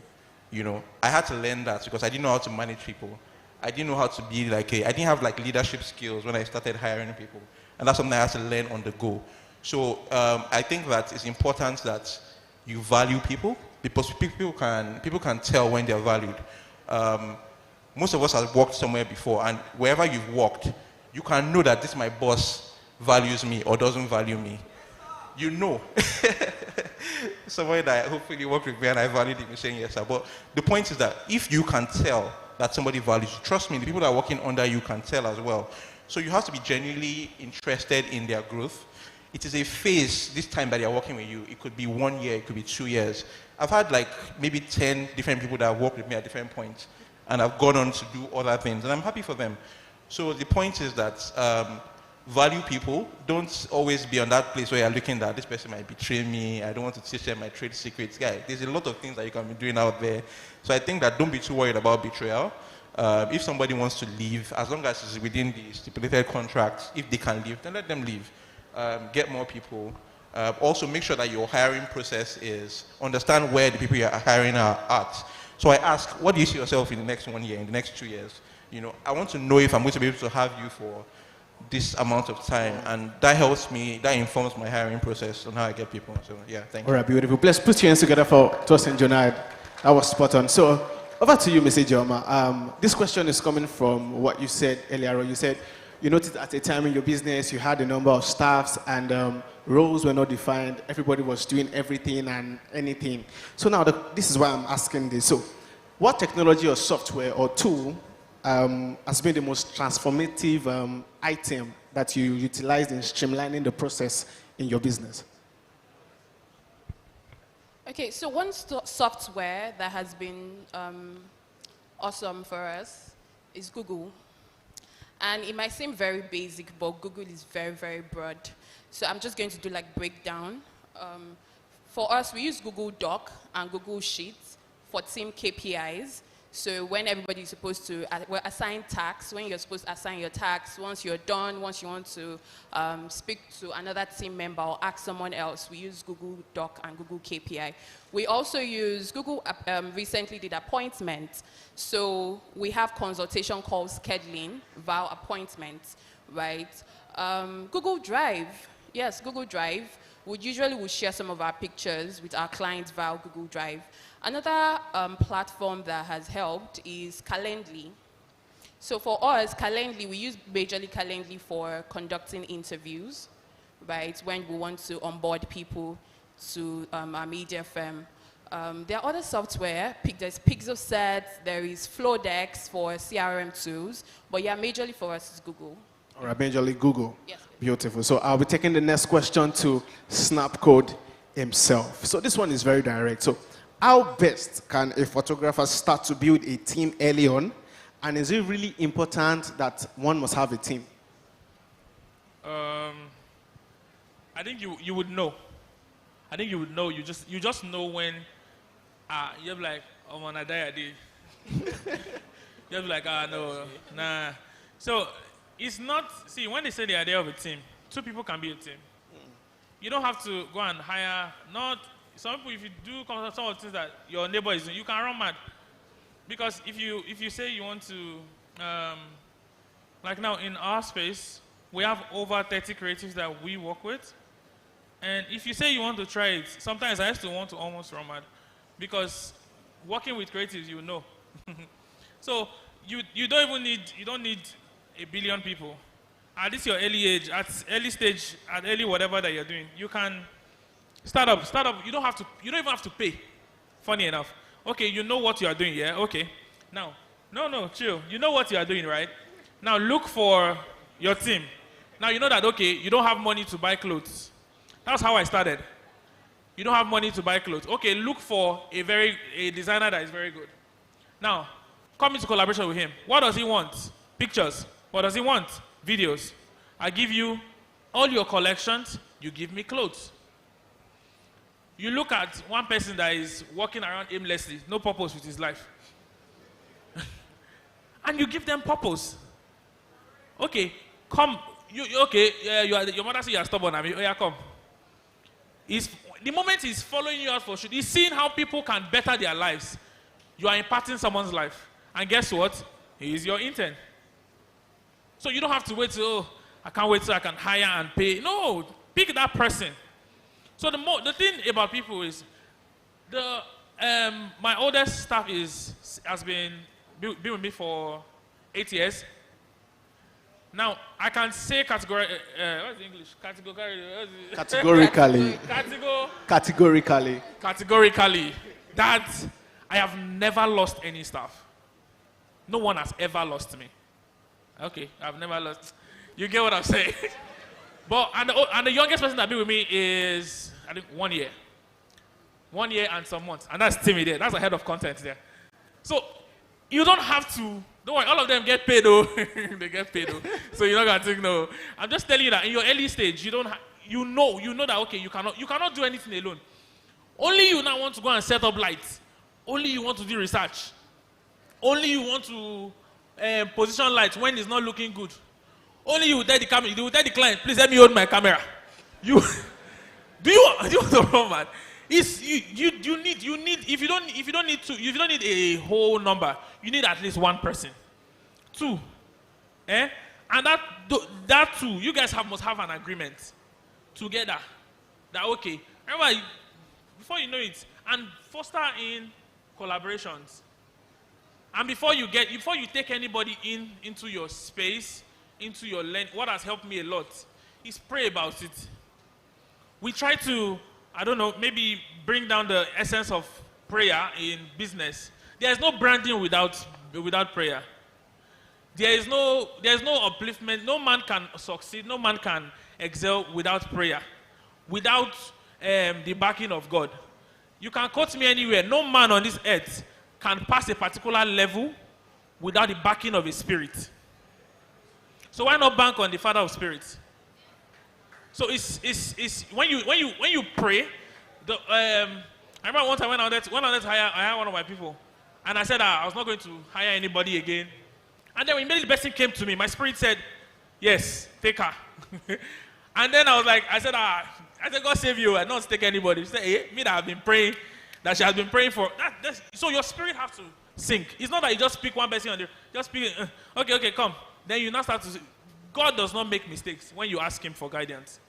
I had to learn that because I didn't know how to manage people. I didn't know how to be I didn't have leadership skills when I started hiring people. And that's something I had to learn on the go. So I think that it's important that you value people because people can tell when they're valued. Most of us have worked somewhere before, and wherever you've worked, you can know that this my boss values me or doesn't value me. You know. Somebody that hopefully worked with me and I valued him saying yes, sir. But the point is that if you can tell that somebody values you, trust me, the people that are working under you can tell as well. So you have to be genuinely interested in their growth. It is a phase this time that they are working with you. It could be 1 year, it could be 2 years. I've had maybe 10 different people that have worked with me at different points and have gone on to do other things, and I'm happy for them. So the point is that value people. Don't always be on that place where you're looking that this person might betray me, I don't want to teach them my trade secrets. Guys, there's a lot of things that you can be doing out there. So I think that don't be too worried about betrayal. If somebody wants to leave, as long as it's within the stipulated contract, if they can leave, then let them leave. Get more people. Also make sure that your hiring process is, understand where the people you're hiring are at. So I ask, what do you see yourself in the next 1 year, in the next 2 years? I want to know if I'm going to be able to have you for this amount of time, and that helps me, that informs my hiring process on how I get people. So yeah, thank you. All right, beautiful. Let's put your hands together for Tosin Junaid. That was spot on. So over to you, Mr. Joma. This question is coming from what you said earlier on. You said you noticed at a time in your business you had a number of staffs and roles were not defined. Everybody was doing everything and anything. So now this is why I'm asking this. So what technology or software or tool has been the most transformative item that you utilized in streamlining the process in your business? Okay, so one software that has been awesome for us is Google. And it might seem very basic, but Google is very, very broad. So I'm just going to do breakdown. For us, we use Google Doc and Google Sheets for team KPIs. So when everybody is supposed to assign tasks, when you're supposed to assign your tasks, once you're done, once you want to speak to another team member or ask someone else, we use Google Doc and Google KPI. We also use Google, recently did appointments. So we have consultation calls scheduling via appointments, right? Google Drive, yes, Google Drive. We usually will share some of our pictures with our clients via Google Drive. Another platform that has helped is Calendly. So for us, Calendly, we use majorly Calendly for conducting interviews, right? When we want to onboard people to our media firm. There are other software, there's Pixelset, there is Flowdex for CRM tools, but yeah, majorly for us is Google. All right, majorly Google. Yes. Beautiful. So I'll be taking the next question to Snapcode himself. So this one is very direct. So How best can a photographer start to build a team early on? And is it really important that one must have a team? I think you would know. I think you would know. You just know when you're like, oh man, I die a day. You're like, no, nah. So it's not. See, when they say the idea of a team, two people can be a team. You don't have to go and hire. Not some people. If you do some of the things that your neighbor is doing, you can run mad. Because if you say you want to, like now in our space, we have over 30 creatives that we work with. And if you say you want to try it, sometimes I used to want to almost run mad. Because working with creatives, you know. So you don't need a billion people. At this your early age, at early stage, at early whatever that you're doing, you can start up. You don't even have to pay. Funny enough. Okay, you know what you are doing, yeah? Okay. Now, no, chill. You know what you are doing, right? Now look for your team. Now you know that, okay, you don't have money to buy clothes. That's how I started. You don't have money to buy clothes. Okay, look for a designer that is very good. Now, come into collaboration with him. What does he want? Pictures. What does he want? Videos. I give you all your collections, you give me clothes. You look at one person that is walking around aimlessly, no purpose with his life. And you give them purpose. Okay, come. Your mother says you are stubborn. I mean, oh yeah, come. The moment he's following you out for shoot, he's seeing how people can better their lives. You are impacting someone's life. And guess what? He is your intern. So you don't have to wait till, I can't wait till I can hire and pay. No, pick that person. So the thing about people is, my oldest staff has been with me for 8 years. Now, I can say what's the English? Categorically, that I have never lost any staff. No one has ever lost me. Okay, I've never lost. You get what I'm saying? But, and the youngest person that been with me is, I think, 1 year. 1 year and some months. And that's Timmy there. That's the head of content there. So, you don't have to, don't worry, all of them get paid though. They get paid though. So you're not going to think no. I'm just telling you that in your early stage, you know that, okay, you cannot do anything alone. Only you now want to go and set up lights. Only you want to do research. Only you want to position lights when it's not looking good. Only you will tell the camera, you will tell the client, please let me hold my camera. Do you want to run, man? If you don't need a whole number, you need at least one person. Two. And that two, you guys must have an agreement together. That okay. Remember, before you know it, and foster in collaborations. And before you take anybody into your space, into your lane, what has helped me a lot is pray about it. We try to, I don't know, maybe bring down the essence of prayer in business. There is no branding without prayer. There is no upliftment. No man can succeed. No man can excel without prayer, without the backing of God. You can quote me anywhere. No man on this earth can pass a particular level without the backing of a spirit. So why not bank on the Father of Spirits? So it's when you pray. I remember one time when I wanted to hire one of my people, and I said I was not going to hire anybody again. And then when immediately the person came to me, my spirit said, "Yes, take her." And then I said, God save you, and not take anybody. She said, "Hey, me that have been praying, that she has been praying for." So your spirit has to sync. It's not that you just pick one person on the, just pick. Okay, come. Then you now start to. God does not make mistakes when you ask Him for guidance.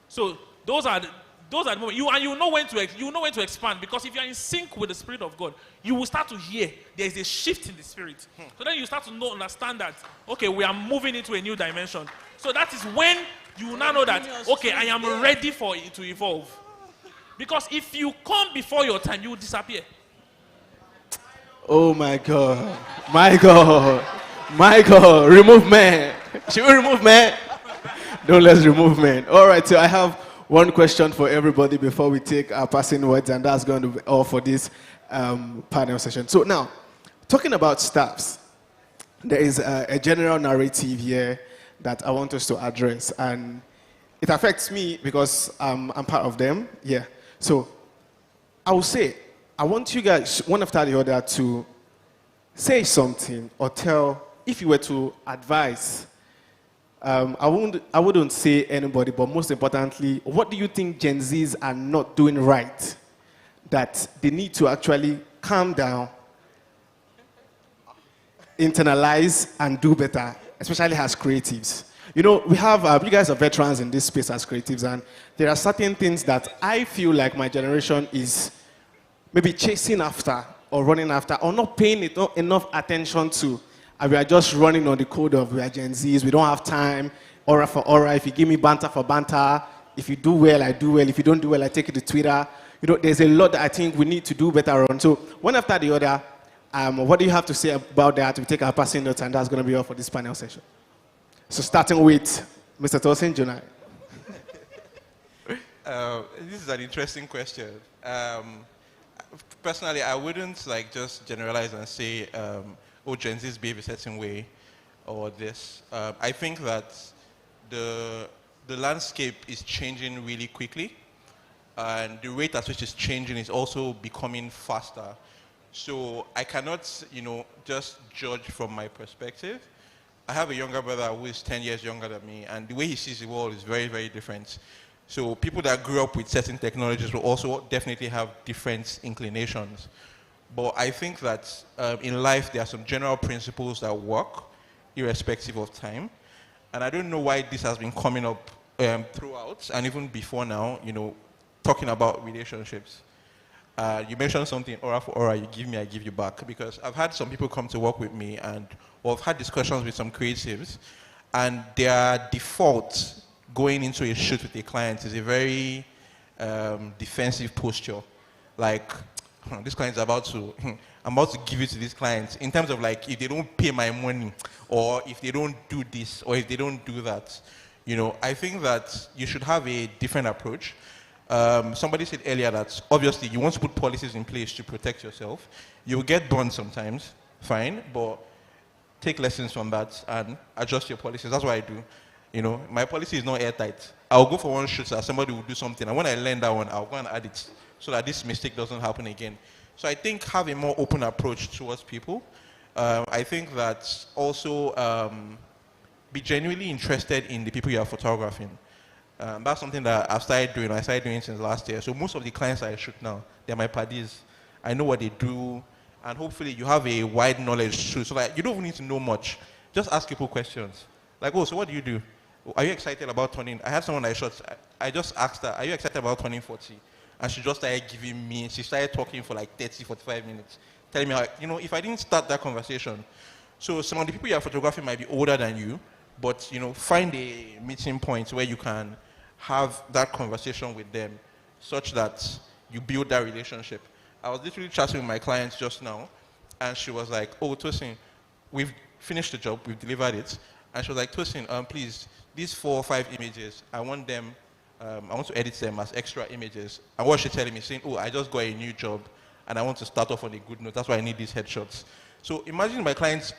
So those are the moments. You know when to expand, because if you are in sync with the Spirit of God, you will start to hear there is a shift in the Spirit. So then you start to understand that okay, we are moving into a new dimension. So that is when you now know that okay, I am ready for it to evolve. Because if you come before your time, you will disappear. Oh my God, my God, my God! Remove man. Should we remove man? No, let's remove man. All right. So I have one question for everybody before we take our passing words, and that's going to be all for this panel session. So now, talking about staffs, there is a general narrative here that I want us to address, and it affects me because I'm part of them. Yeah. So I will say, I want you guys, one after the other, to say something or tell, if you were to advise, I wouldn't say anybody, but most importantly, what do you think Gen Zs are not doing right that they need to actually calm down, internalize, and do better, especially as creatives? You know, we have, you guys are veterans in this space as creatives, and there are certain things that I feel like my generation is maybe chasing after or running after or not paying enough attention to. And we are just running on the code of we are Gen Zs, we don't have time, aura for aura. If you give me banter for banter, if you do well, I do well. If you don't do well, I take it to Twitter. You know, there's a lot that I think we need to do better on. So one after the other, what do you have to say about that? We take our passing notes, and that's going to be all for this panel session. So starting with Mr. Tosin Junai. This is an interesting question. Personally, I wouldn't like just generalize and say, oh, Gen Zs behave a certain way or this. I think that the landscape is changing really quickly, and the rate at which it's changing is also becoming faster. So I cannot, you know, just judge from my perspective. I have a younger brother who is 10 years younger than me, and the way he sees the world is very, very different. So people that grew up with certain technologies will also definitely have different inclinations. But I think that in life there are some general principles that work, irrespective of time. And I don't know why this has been coming up throughout, and even before now, you know, talking about relationships. You mentioned something, aura for aura, you give me, I give you back. Because I've had some people come to work with me, and or I've had discussions with some creatives, and their default going into a shoot with a client is a very defensive posture. Like, this client's about to, I'm about to give it to this client, in terms of like, if they don't pay my money, or if they don't do this, or if they don't do that. You know, I think that you should have a different approach. Somebody said earlier that obviously you want to put policies in place to protect yourself. You'll get burned sometimes, fine, but take lessons from that and adjust your policies. That's what I do. You know, my policy is not airtight. I'll go for one shoot that somebody will do something, and when I learn that one, I'll go and add it so that this mistake doesn't happen again. So I think have a more open approach towards people. I think that also be genuinely interested in the people you are photographing. That's something that I've started doing. I started doing since last year. So most of the clients I shoot now, they're my paddies. I know what they do, and hopefully you have a wide knowledge too, so that you don't even need to know much. Just ask people questions. Like, oh, so what do you do? Are you excited about turning? I had someone I shot. I just asked her, are you excited about turning 40? And she just started giving me, she started talking for like 30, 45 minutes, telling me, how, you know, if I didn't start that conversation. So some of the people you are photographing might be older than you, but, you know, find a meeting point where you can have that conversation with them such that you build that relationship. I was literally chatting with my clients just now, and she was like, oh, Tosin, we've finished the job, we've delivered it. And she was like, Tosin, please, these 4 or 5 images, I want them, I want to edit them as extra images. And what she's telling me, saying, oh, I just got a new job, and I want to start off on a good note. That's why I need these headshots. So imagine my clients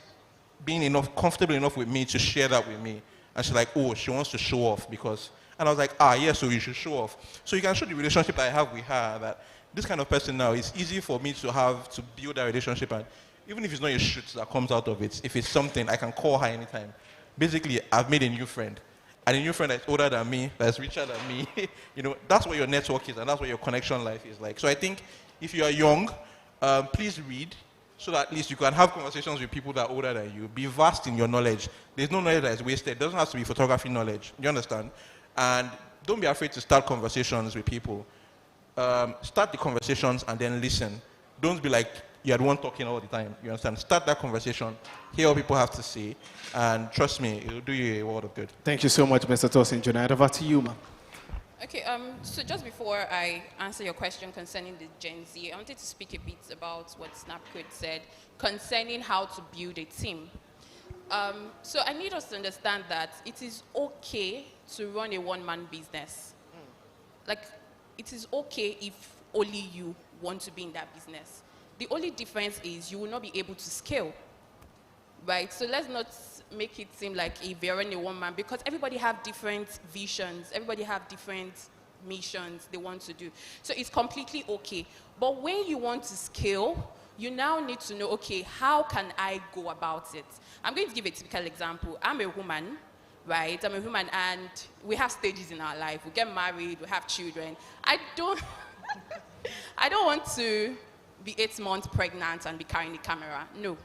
being comfortable enough with me to share that with me. And she's like, oh, she wants to show off because, and I was like, yes, so you should show off. So you can show the relationship that I have with her, that this kind of person now, it's easy for me to build that relationship. And even if it's not a shoot that comes out of it, if it's something, I can call her anytime. Basically, I've made a new friend. And a new friend that's older than me, that's richer than me. You know, that's what your network is, and that's what your connection life is like. So I think if you are young, please read, so that at least you can have conversations with people that are older than you. Be vast in your knowledge. There's no knowledge that is wasted. It doesn't have to be photography knowledge. You understand? And don't be afraid to start conversations with people. Start the conversations and then listen. Don't be like, you're the one talking all the time. You understand? Start that conversation. Hear what people have to say. And trust me, it will do you a world of good. Thank you so much, Mr. Tosin Junai. Over to you, ma'am. Okay, so just before I answer your question concerning the Gen Z, I wanted to speak a bit about what Snapcode said concerning how to build a team. So I need us to understand that it is okay to run a one-man business. like, it is okay if only you want to be in that business. The only difference is you will not be able to scale, right? So let's not make it seem like if you're only one man, because everybody have different visions, everybody have different missions they want to do. So it's completely okay. But when you want to scale, you now need to know, okay, how can I go about it? I'm going to give a typical example. I'm a woman, right? I'm a woman, and we have stages in our life. We get married, we have children. I don't want to be 8 months pregnant and be carrying a camera. No,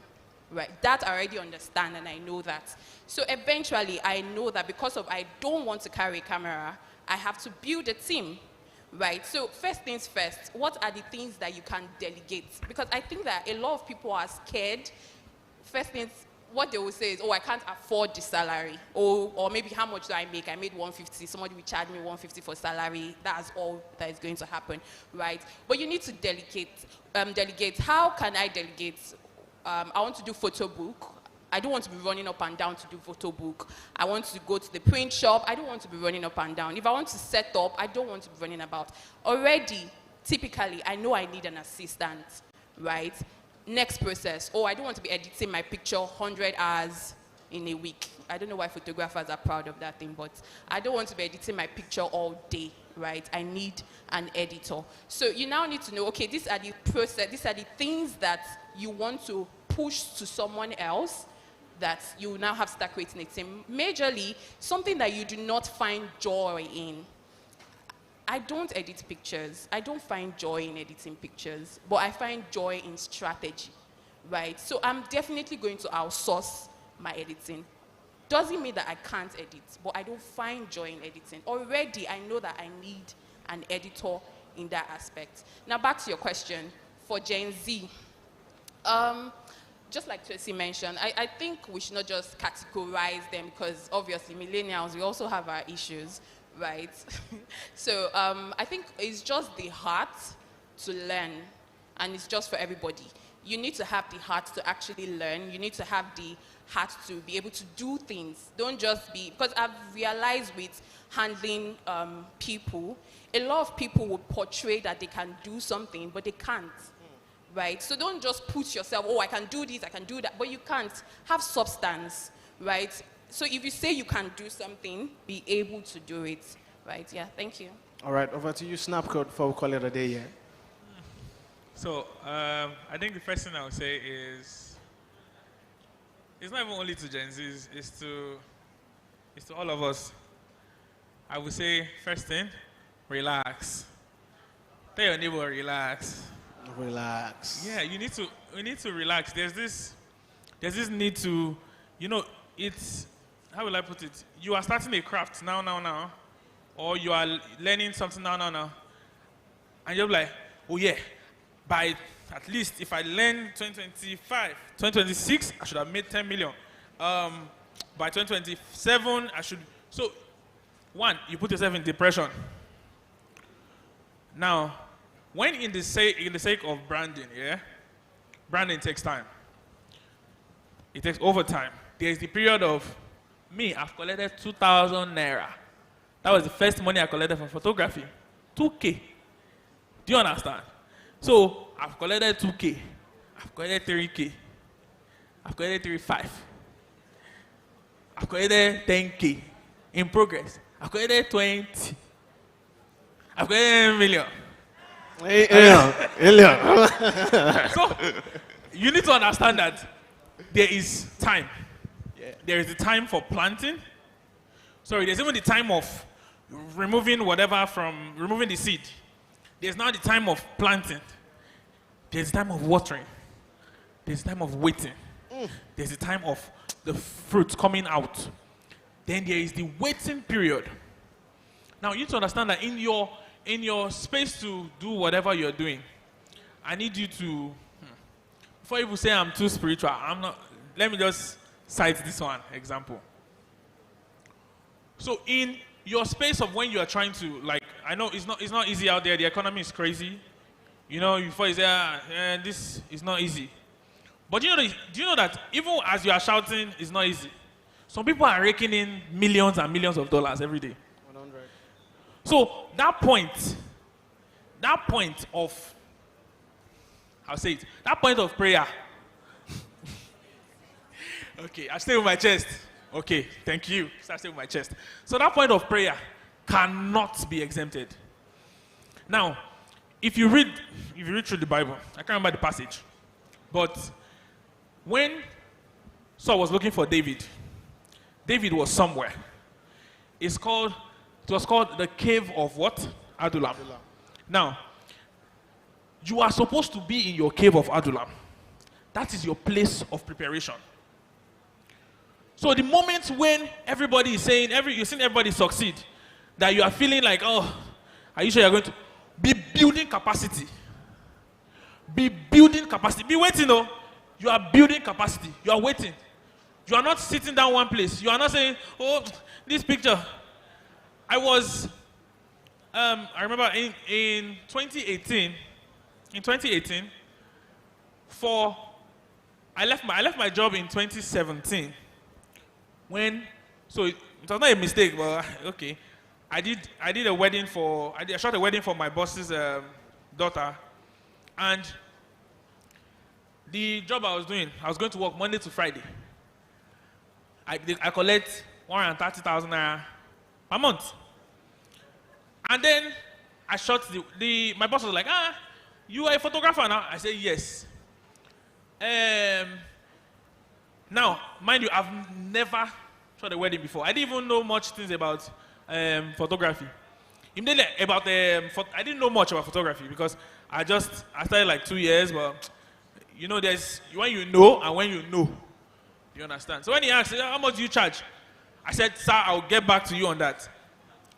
right? That I already understand, and I know that. So eventually, I know that because of I don't want to carry a camera, I have to build a team. Right, so first things first, what are the things that you can delegate? Because I think that a lot of people are scared. First things, what they will say is, oh, I can't afford the salary. Or maybe how much do I make? I made 150, somebody will charge me 150 for salary. That's all that is going to happen, right? But you need to delegate. How can I delegate? I want to do photo book. I don't want to be running up and down to do photo book. I want to go to the print shop. I don't want to be running up and down. If I want to set up, I don't want to be running about. Already, typically, I know I need an assistant, right? Next process. Oh, I don't want to be editing my picture 100 hours in a week. I don't know why photographers are proud of that thing, but I don't want to be editing my picture all day, right? I need an editor. So you now need to know, okay, these are the process, these are the things that you want to push to someone else, that you now have to start creating a team. Majorly, something that you do not find joy in. I don't edit pictures. I don't find joy in editing pictures, but I find joy in strategy, right? So I'm definitely going to outsource my editing. Doesn't mean that I can't edit, but I don't find joy in editing. Already, I know that I need an editor in that aspect. Now, back to your question. For Gen Z, just like Tracy mentioned, I think we should not just categorize them, because obviously millennials, we also have our issues, right? So I think it's just the heart to learn, and it's just for everybody. You need to have the heart to actually learn. You need to have the heart to be able to do things. Don't just be, because I've realized with handling people, a lot of people would portray that they can do something, but they can't. Right? So don't just put yourself, oh, I can do this, I can do that, but you can't. Have substance, right? So if you say you can do something, be able to do it, right? Yeah, thank you. All right, over to you, Snapcode, before we call it a day, yeah. So I think the first thing I would say is, it's not even only to Gen Zs, it's to all of us. I would say, first thing, relax. Tell your neighbor, relax. Relax. Yeah, we need to relax. There's this need to, it's, how will I put it? You are starting a craft now, or you are learning something now, and you're like, oh yeah, by at least if I learn 2025, 2026, I should have made 10 million. By 2027, I should. So, one, you put yourself in depression. Now, when in the sake of branding, yeah, branding takes time. It takes overtime. There's the period of me, I've collected 2,000 naira. That was the first money I collected for photography. 2K. Do you understand? So I've collected 2K. I've collected 3K. I've collected 3.5. I've collected 10K. In progress. I've collected 20. I've collected 1 million. So you need to understand that there is time. Yeah. There is the time for planting. Sorry, there's even the time of removing the seed. There's now the time of planting. There's the time of watering. There's the time of waiting. There's the time of the fruit coming out. Then there is the waiting period. Now you need to understand that in your space to do whatever you're doing, I need you to, before you say I'm too spiritual, I'm not, let me just cite this one example. So in your space of when you are trying to, like, I know it's not easy out there, the economy is crazy. Before you say, this is not easy. But do you know that even as you are shouting, it's not easy? Some people are raking in millions and millions of dollars every day. 100. So that point of, I'll say it, that point of prayer. Okay, I stay with my chest. Okay, thank you. I stay with my chest. So that point of prayer cannot be exempted. Now, if you read through the Bible, I can't remember the passage, but when Saul was looking for David, David was somewhere. It was called the cave of what? Adullam. Now, you are supposed to be in your cave of Adullam. That is your place of preparation. So the moment when everybody is saying, you've seen everybody succeed, that you are feeling like, oh, are you sure you're going to be building capacity? Be building capacity. Be waiting, though. You are building capacity. You are waiting. You are not sitting down one place. You are not saying, oh, this picture. I remember in 2018, I left my job in 2017. So it was not a mistake, but okay. I shot a wedding for my boss's daughter, and the job I was doing, I was going to work Monday to Friday. I collect 130,000 naira a month, and then I shot my boss was like, you are a photographer now? I said yes. Now, mind you, I've never shot a wedding before. I didn't even know much things about photography. Immediately I didn't know much about photography because I started like 2 years, but you know, there's when you know and when you know. You understand? So when he asked, how much do you charge? I said, sir, I'll get back to you on that.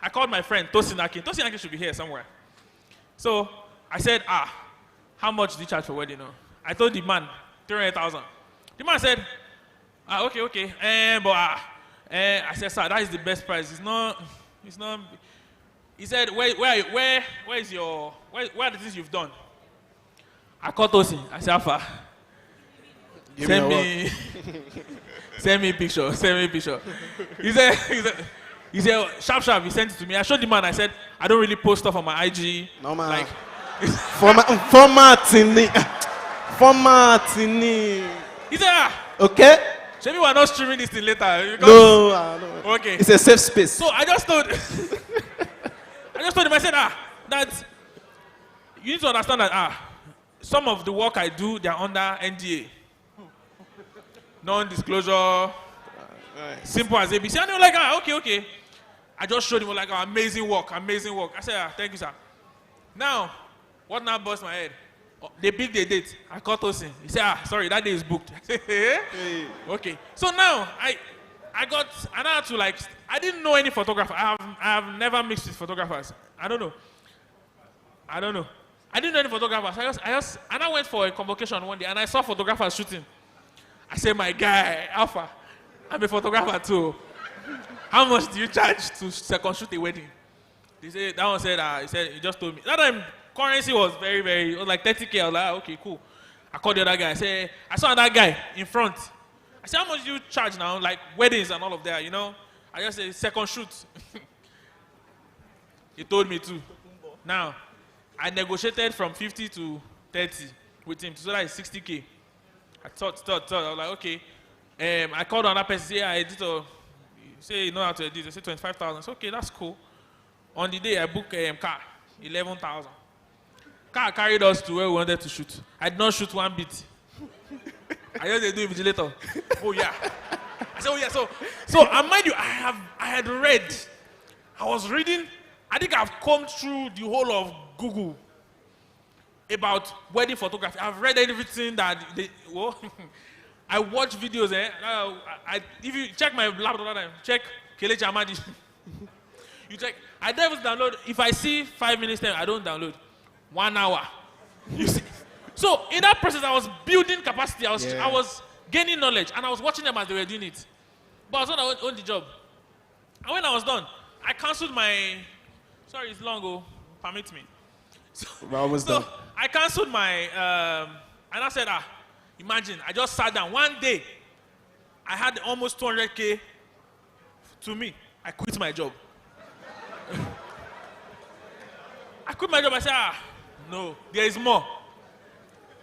I called my friend, Tosin Akin. Tosin Akin should be here somewhere. So I said, how much do you charge for wedding? I told the man, 300,000. The man said, okay. I said, sir, that is the best price. It's not. He said, where are the things you've done? I called Tosin. I said, Alpha, send me a picture. He said, sharp. He sent it to me. I showed the man. I said, I don't really post stuff on my IG. No, man. Like, formatting. He said, okay. Maybe we're not streaming this thing later. No. Okay. It's a safe space. So I just told him, I said, that you need to understand that some of the work I do, they're under NDA. Non-disclosure, simple as ABC. And they were like, okay. I just showed him like, amazing work. I said, thank you, sir. Now, what now burst my head? They picked the date. I called Tosin. He said, sorry, that day is booked. I said, hey. Okay. So now, I had to I didn't know any photographer. I have never mixed with photographers. I don't know. I didn't know any photographers. I went for a convocation one day and I saw photographers shooting. I said, my guy, Alpha, I'm a photographer too. How much do you charge to second shoot a wedding? That one said, he just told me. That time, currency was very, very, it was like 30K. I was like, okay, cool. I called the other guy. I saw that guy in front. I said, how much do you charge now? Like weddings and all of that, you know? I just said, second shoot. He told me to. Now, I negotiated from 50 to 30 with him, so that is 60K. I thought. I was like, okay. I called another person, say, editor, say, you know how to edit. I said, 25,000. I said, okay, that's cool. On the day, I booked a car, 11,000. Car carried us to where we wanted to shoot. I did not shoot one bit. I just do invigilator. Oh, yeah. I said, oh, yeah. So mind you, I was reading, I think I've come through the whole of Google about wedding photography. I've read everything that I watch videos. If you check my laptop, check Kelechi Amadi. You check. I never download. If I see 5 minutes time, I don't download. 1 hour. You see. So in that process, I was building capacity. I was gaining knowledge, and I was watching them as they were doing it. But I was on the job. And when I was done, I canceled my. Sorry, it's long. Permit me. So I canceled my. And I said, imagine, I just sat down. One day, I had almost 200K to me. I quit my job. I quit my job. I said, no, there is more.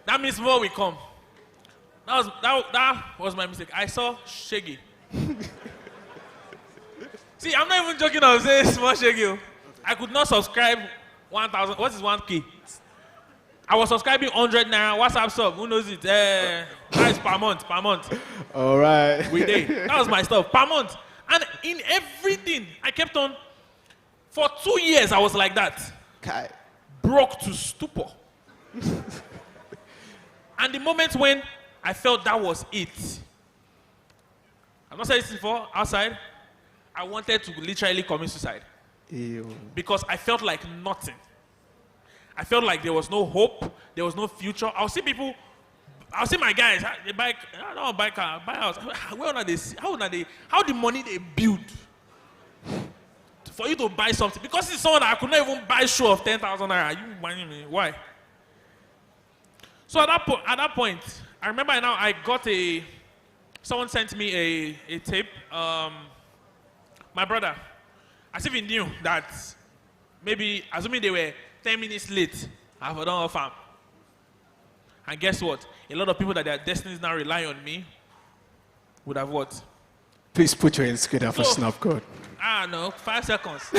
That means more will come. That was my mistake. I saw Shaggy. See, I'm not even joking. I was saying small Shaggy. I could not subscribe 1,000. What is 1K? I was subscribing 100 naira. WhatsApp sub. Who knows it? That's per month. All right. We did. That was my stuff. Per month. And in everything, I kept on. For 2 years, I was like that. Okay. Broke to stupor. And the moment when I felt that was it, I've not said this before, outside, I wanted to literally commit suicide. Ew. Because I felt like nothing. I felt like there was no hope, there was no future. I'll see people, I'll see my guys, they buy, I don't buy car, buy house. Where are they? How the money they build for you to buy something? Because it's someone that I could not even buy shoe of 10,000 naira. You buying me? Why? So at that point, I remember now I got someone sent me a tape. My brother, as if he knew that maybe, assuming they were 10 minutes late, I have done off farm. And guess what? A lot of people that their destinies now rely on me would have what? Please put your hands together for Snap Code. No, 5 seconds.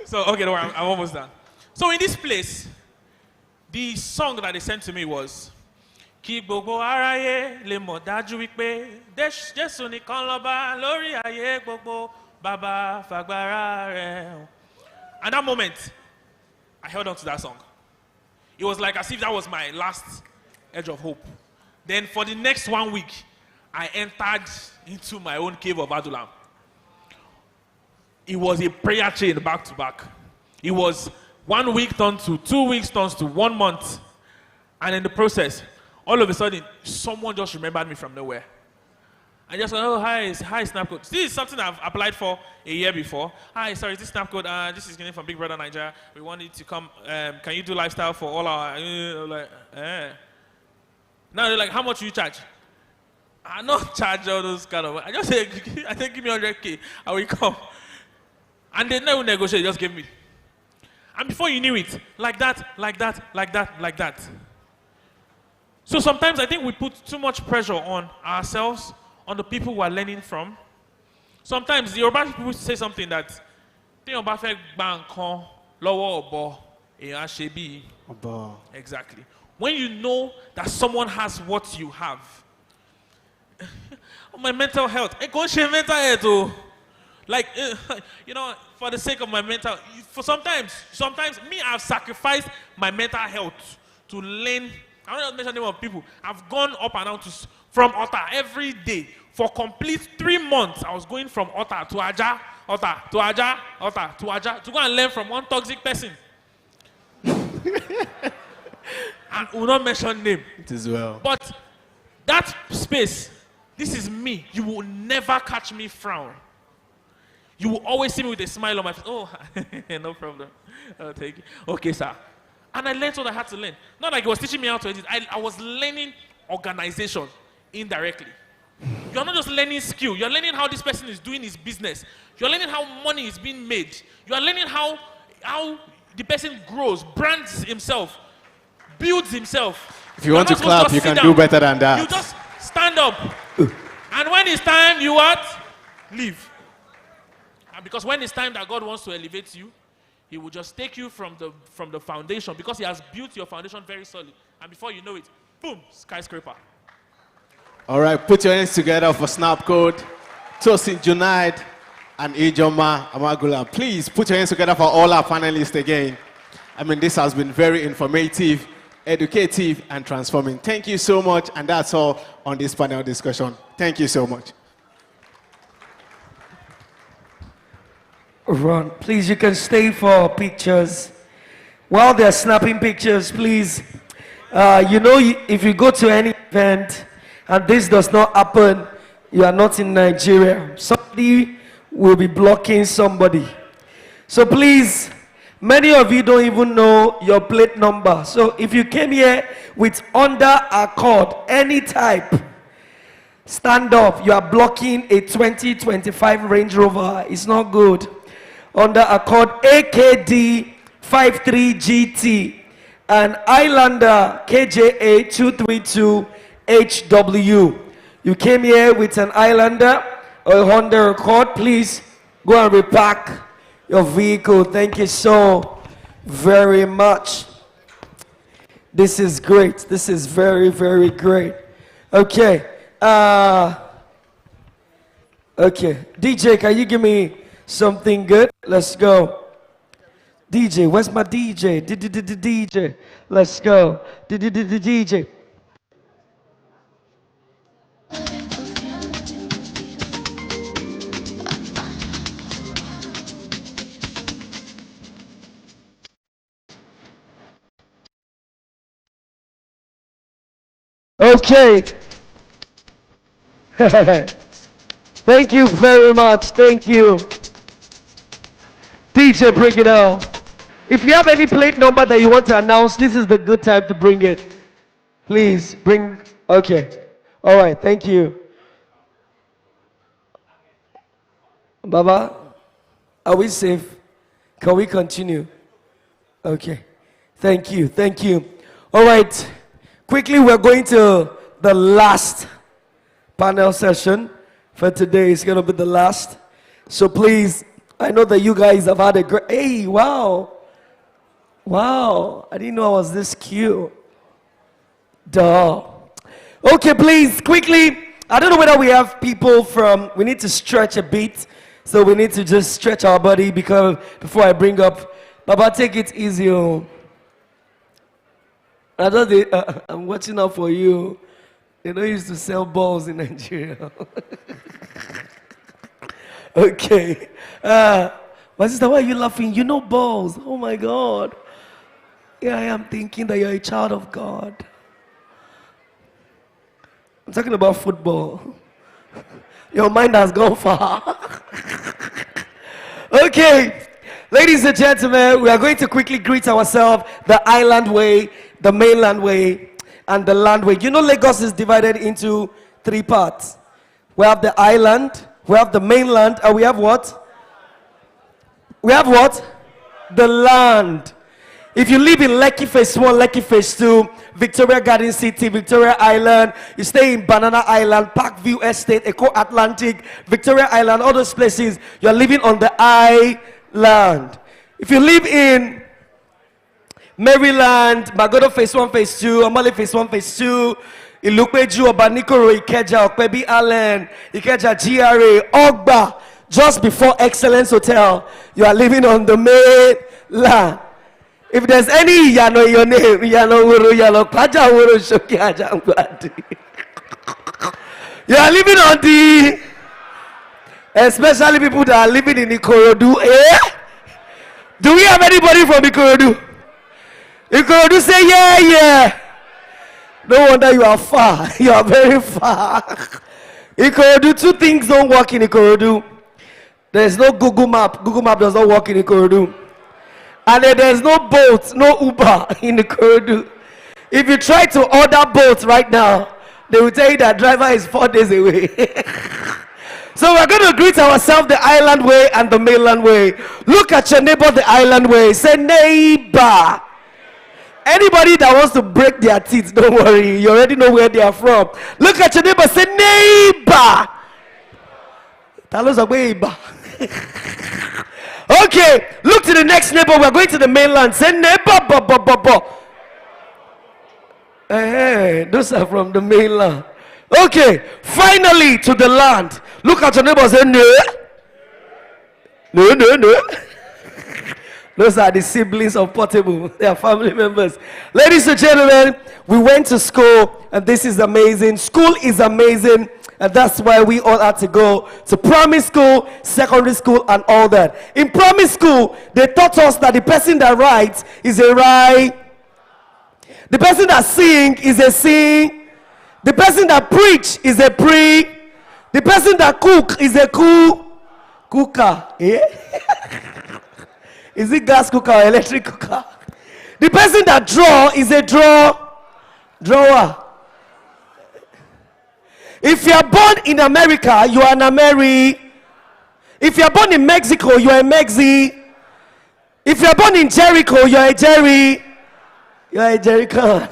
So, okay, no, I'm almost done. So in this place, the song that they sent to me was Kí gbogbo aráyé lè mọ̀ dájú wípé Jésù nìkan lọ́ba lórí ayé gbogbo bàbá fàgbára rẹ̀. And that moment, I held on to that song. It was like as if that was my last edge of hope. Then for the next 1 week, I entered into my own cave of Adulam. It was a prayer chain back to back. It was 1 week turned to 2 weeks turned to 1 month. And in the process, all of a sudden, someone just remembered me from nowhere. I just said, oh, hi, Snapcode. This is something I've applied for a year before. Hi, sorry, is this Snapcode? This is getting from Big Brother Nigeria. We want you to come. Can you do lifestyle for all our... like, Now they're like, how much do you charge? I don't charge all those kind of... I just say, I think give me 100K. I will come. And they never negotiate, they just give me. And before you knew it, like that. So sometimes I think we put too much pressure on ourselves, on the people we are learning from. Sometimes the Yoruba people say something that, exactly. When you know that someone has what you have. My mental health. Mental health. Like, for the sake of my mental, sometimes me, I've sacrificed my mental health to learn. I don't know mention the name of people. I've gone up and down from Otta every day for complete 3 months. I was going from Otta to Aja, Otta to Aja, Otta to Aja to go and learn from one toxic person. And will not mention name. It is well. But that space, this is me. You will never catch me frown. You will always see me with a smile on my face. Oh, no problem. I'll take it. Okay, sir. And I learned what I had to learn. Not like he was teaching me how to edit. I was learning organization indirectly. You're not just learning skill. You're learning how this person is doing his business. You're learning how money is being made. You're learning how the person grows, brands himself, builds himself. If you want to clap, you can do better than that. You just stand up. And when it's time, you what? Leave. And because when it's time that God wants to elevate you, He will just take you from the foundation because He has built your foundation very solid. And before you know it, boom, skyscraper. All right, put your hands together for Snap Code, Tosin Junaid, and Ijoma Amagula. Please put your hands together for all our panelists again. I mean, this has been very informative, educative, and transforming. Thank you so much, and that's all on this panel discussion. Thank you so much. Ron, please, you can stay for pictures. While they're snapping pictures, please, if you go to any event and this does not happen, you are not in Nigeria. Somebody will be blocking somebody. So please, many of you don't even know your plate number. So if you came here with under Accord, any type, stand up. You are blocking a 2025 Range Rover. It's not good. Under Accord AKD 53GT, and Islander KJA 232HW. You came here with an Islander or a Honda Accord. Please go and repack your vehicle. Thank you so very much. This is great. This is very, very great. Okay. Okay. DJ, can you give me something good? Let's go. DJ, where's my DJ? DJ. Let's go. DJ. Okay. Thank you very much. Thank you. DJ, bring it on. If you have any plate number that you want to announce, this is the good time to bring it. Please bring. Okay. All right. Thank you. Baba, are we safe? Can we continue? Okay. Thank you. Thank you. All right. Quickly, we're going to the last panel session for today. It's going to be the last. So please, I know that you guys have had a great... Hey, wow. Wow. I didn't know I was this cute. Duh. Okay, please, quickly. I don't know whether we have people from... We need to stretch a bit. So we need to just stretch our body because before I bring up... Baba, take it easy. I'm watching out for you. They don't used to sell balls in Nigeria. Okay. My sister, why are you laughing? You know balls. Oh my God. Yeah, I am thinking that you're a child of God. I'm talking about football. Your mind has gone far. Okay. Ladies and gentlemen, we are going to quickly greet ourselves the island way, the mainland way, and the land way. You know Lagos is divided into 3 parts. We have the island, we have the mainland, and we have what? We have what? The land. If you live in Lekki Phase 1, Lekki Phase 2, Victoria Garden City, Victoria Island, you stay in Banana Island, Parkview Estate, Eco Atlantic, Victoria Island, all those places, you're living on the island. If you live in Maryland, Magodo Phase 1, Phase 2, Amale Phase 1, Phase 2, Ilupeju, Obanikoro, Ikeja, Okpebi Island, Ikeja GRA, Ogba, just before Excellence Hotel, you are living on the mainland. If there's any Yano in your name, Yano Wuru, Yano Paja Wuru, Shoki Ajangwadi. You are living on the, especially people that are living in Ikorodu. Eh? Do we have anybody from Ikorodu? Ikorodu say, yeah, yeah. No wonder you are far. You are very far. Ikorodu, 2 things don't work in Ikorodu. There's no Google Map. Google Map does not work in Ikorodu. And there's no boat, no Uber in Ikorodu. If you try to order boats right now, they will tell you that driver is 4 days away. So we're going to greet ourselves the island way and the mainland way. Look at your neighbor the island way. Say, neighbor. Anybody that wants to break their teeth, don't worry. You already know where they are from. Look at your neighbor. Say, neighbor. Tell us a neighbor. Okay. Look to the next neighbor. We're going to the mainland. Say, neighbor. Hey, those are from the mainland. Okay. Finally, to the land. Look at your neighbor. Say, no. No. Those are the siblings of Portable. They are family members. Ladies and gentlemen, we went to school, and this is amazing. School is amazing, and that's why we all had to go to primary school, secondary school, and all that. In primary school, they taught us that the person that writes is a write. The person that sing is a sing. The person that preach is a pre. The person that cook is a cooker. Yeah? Is it gas cooker or electric cooker? The person that draw is a drawer. If you are born in America, you are an Ameri. If you are born in Mexico, you are a Mexi. If you're born in Jericho, you're a Jerry. You're a Jericho.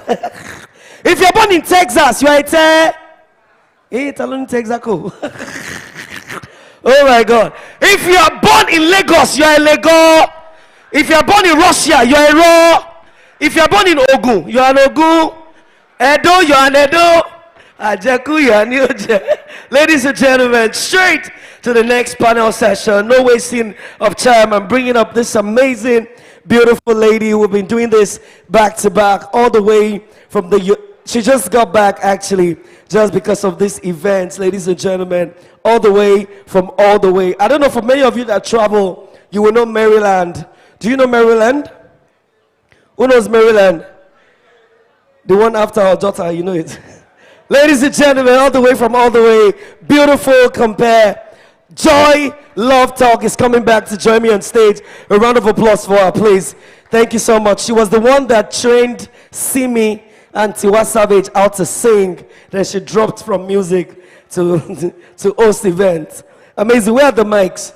If you're born in Texas, you're a Texaco. Oh my God. If you are born in Lagos, you're a Lego. If you are born in Russia, you're a Raw. If you are born in Ogun, you're an Ogun. Edo, you're an Edo. Ajaku, you're an Oje. Ladies and gentlemen, straight to the next panel session. No wasting of time. I'm bringing up this amazing, beautiful lady who've been doing this back to back all the way from the... She just got back, actually, just because of this event, ladies and gentlemen, all the way from all the way. I don't know, for many of you that travel, you will know Maryland. Do you know Maryland? Who knows Maryland? The one after our daughter, you know it. Ladies and gentlemen, all the way from all the way, beautiful compare. Joy Love Talk is coming back to join me on stage. A round of applause for her, please. Thank you so much. She was the one that trained Simi and Tiwa Savage out to sing. Then she dropped from music to host events. Amazing. Where are the mics?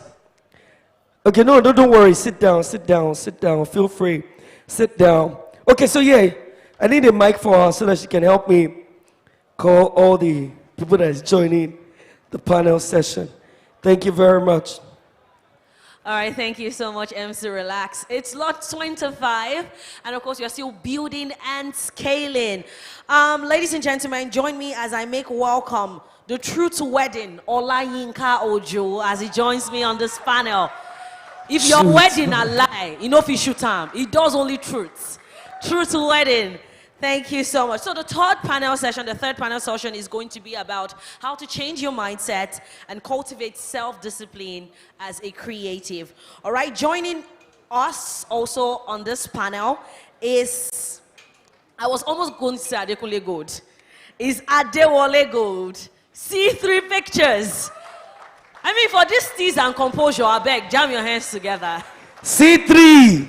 Okay, no, don't worry. Sit down. Feel free. Sit down. Okay, so yeah, I need a mic for her so that she can help me call all the people that is joining the panel session. Thank you very much. All right, thank you so much, MC Relax. It's Launch25, and of course, you're still building and scaling. Ladies and gentlemen, join me as I make welcome the Truth Wedding, Olayinka Ojo, as he joins me on this panel. If your wedding a lie, you know if you shoot him, it does only truth. Truth Wedding. Thank you so much. So the third panel session is going to be about how to change your mindset and cultivate self-discipline as a creative. All right, joining us also on this panel is, I was almost going to say Adekunle Gold, is Adewale Gold. C3 Pictures. I mean, for this tease and composure, I beg, jam your hands together. C3.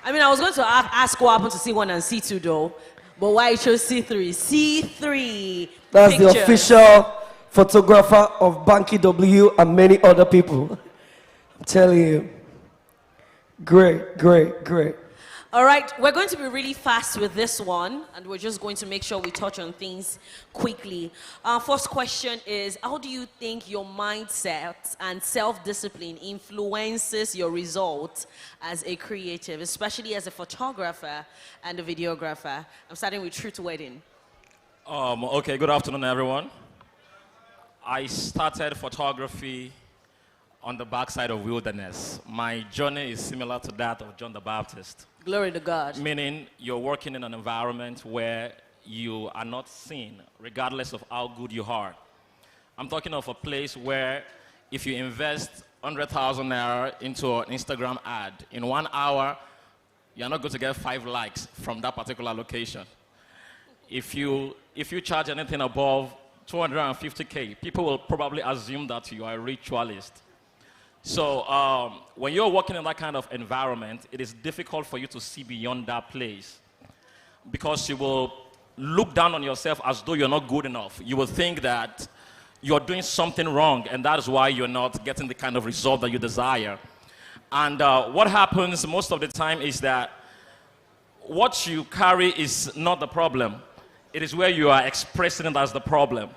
I mean, I was going to ask what happened to C1 and C2 though, but why I chose C3? C3 That's Pictures. the official photographer of Banky W and many other people. I'm telling you. Great. All right, we're going to be really fast with this one, and we're just going to make sure we touch on things quickly. First question is, how do you think your mindset and self-discipline influences your results as a creative, especially as a photographer and a videographer? I'm starting with Truth Wedding. Okay, good afternoon, everyone. I started photography on the backside of wilderness. My journey is similar to that of John the Baptist. Glory to God. Meaning you're working in an environment where you are not seen, regardless of how good you are. I'm talking of a place where if you invest 100,000 naira into an Instagram ad, in 1 hour, you're not going to get 5 likes from that particular location. If you charge anything above 250K, people will probably assume that you are a ritualist. So when you're working in that kind of environment, it is difficult for you to see beyond that place because you will look down on yourself as though you're not good enough. You will think that you're doing something wrong, and that is why you're not getting the kind of result that you desire. And what happens most of the time is that what you carry is not the problem. It is where you are expressing it as the problem.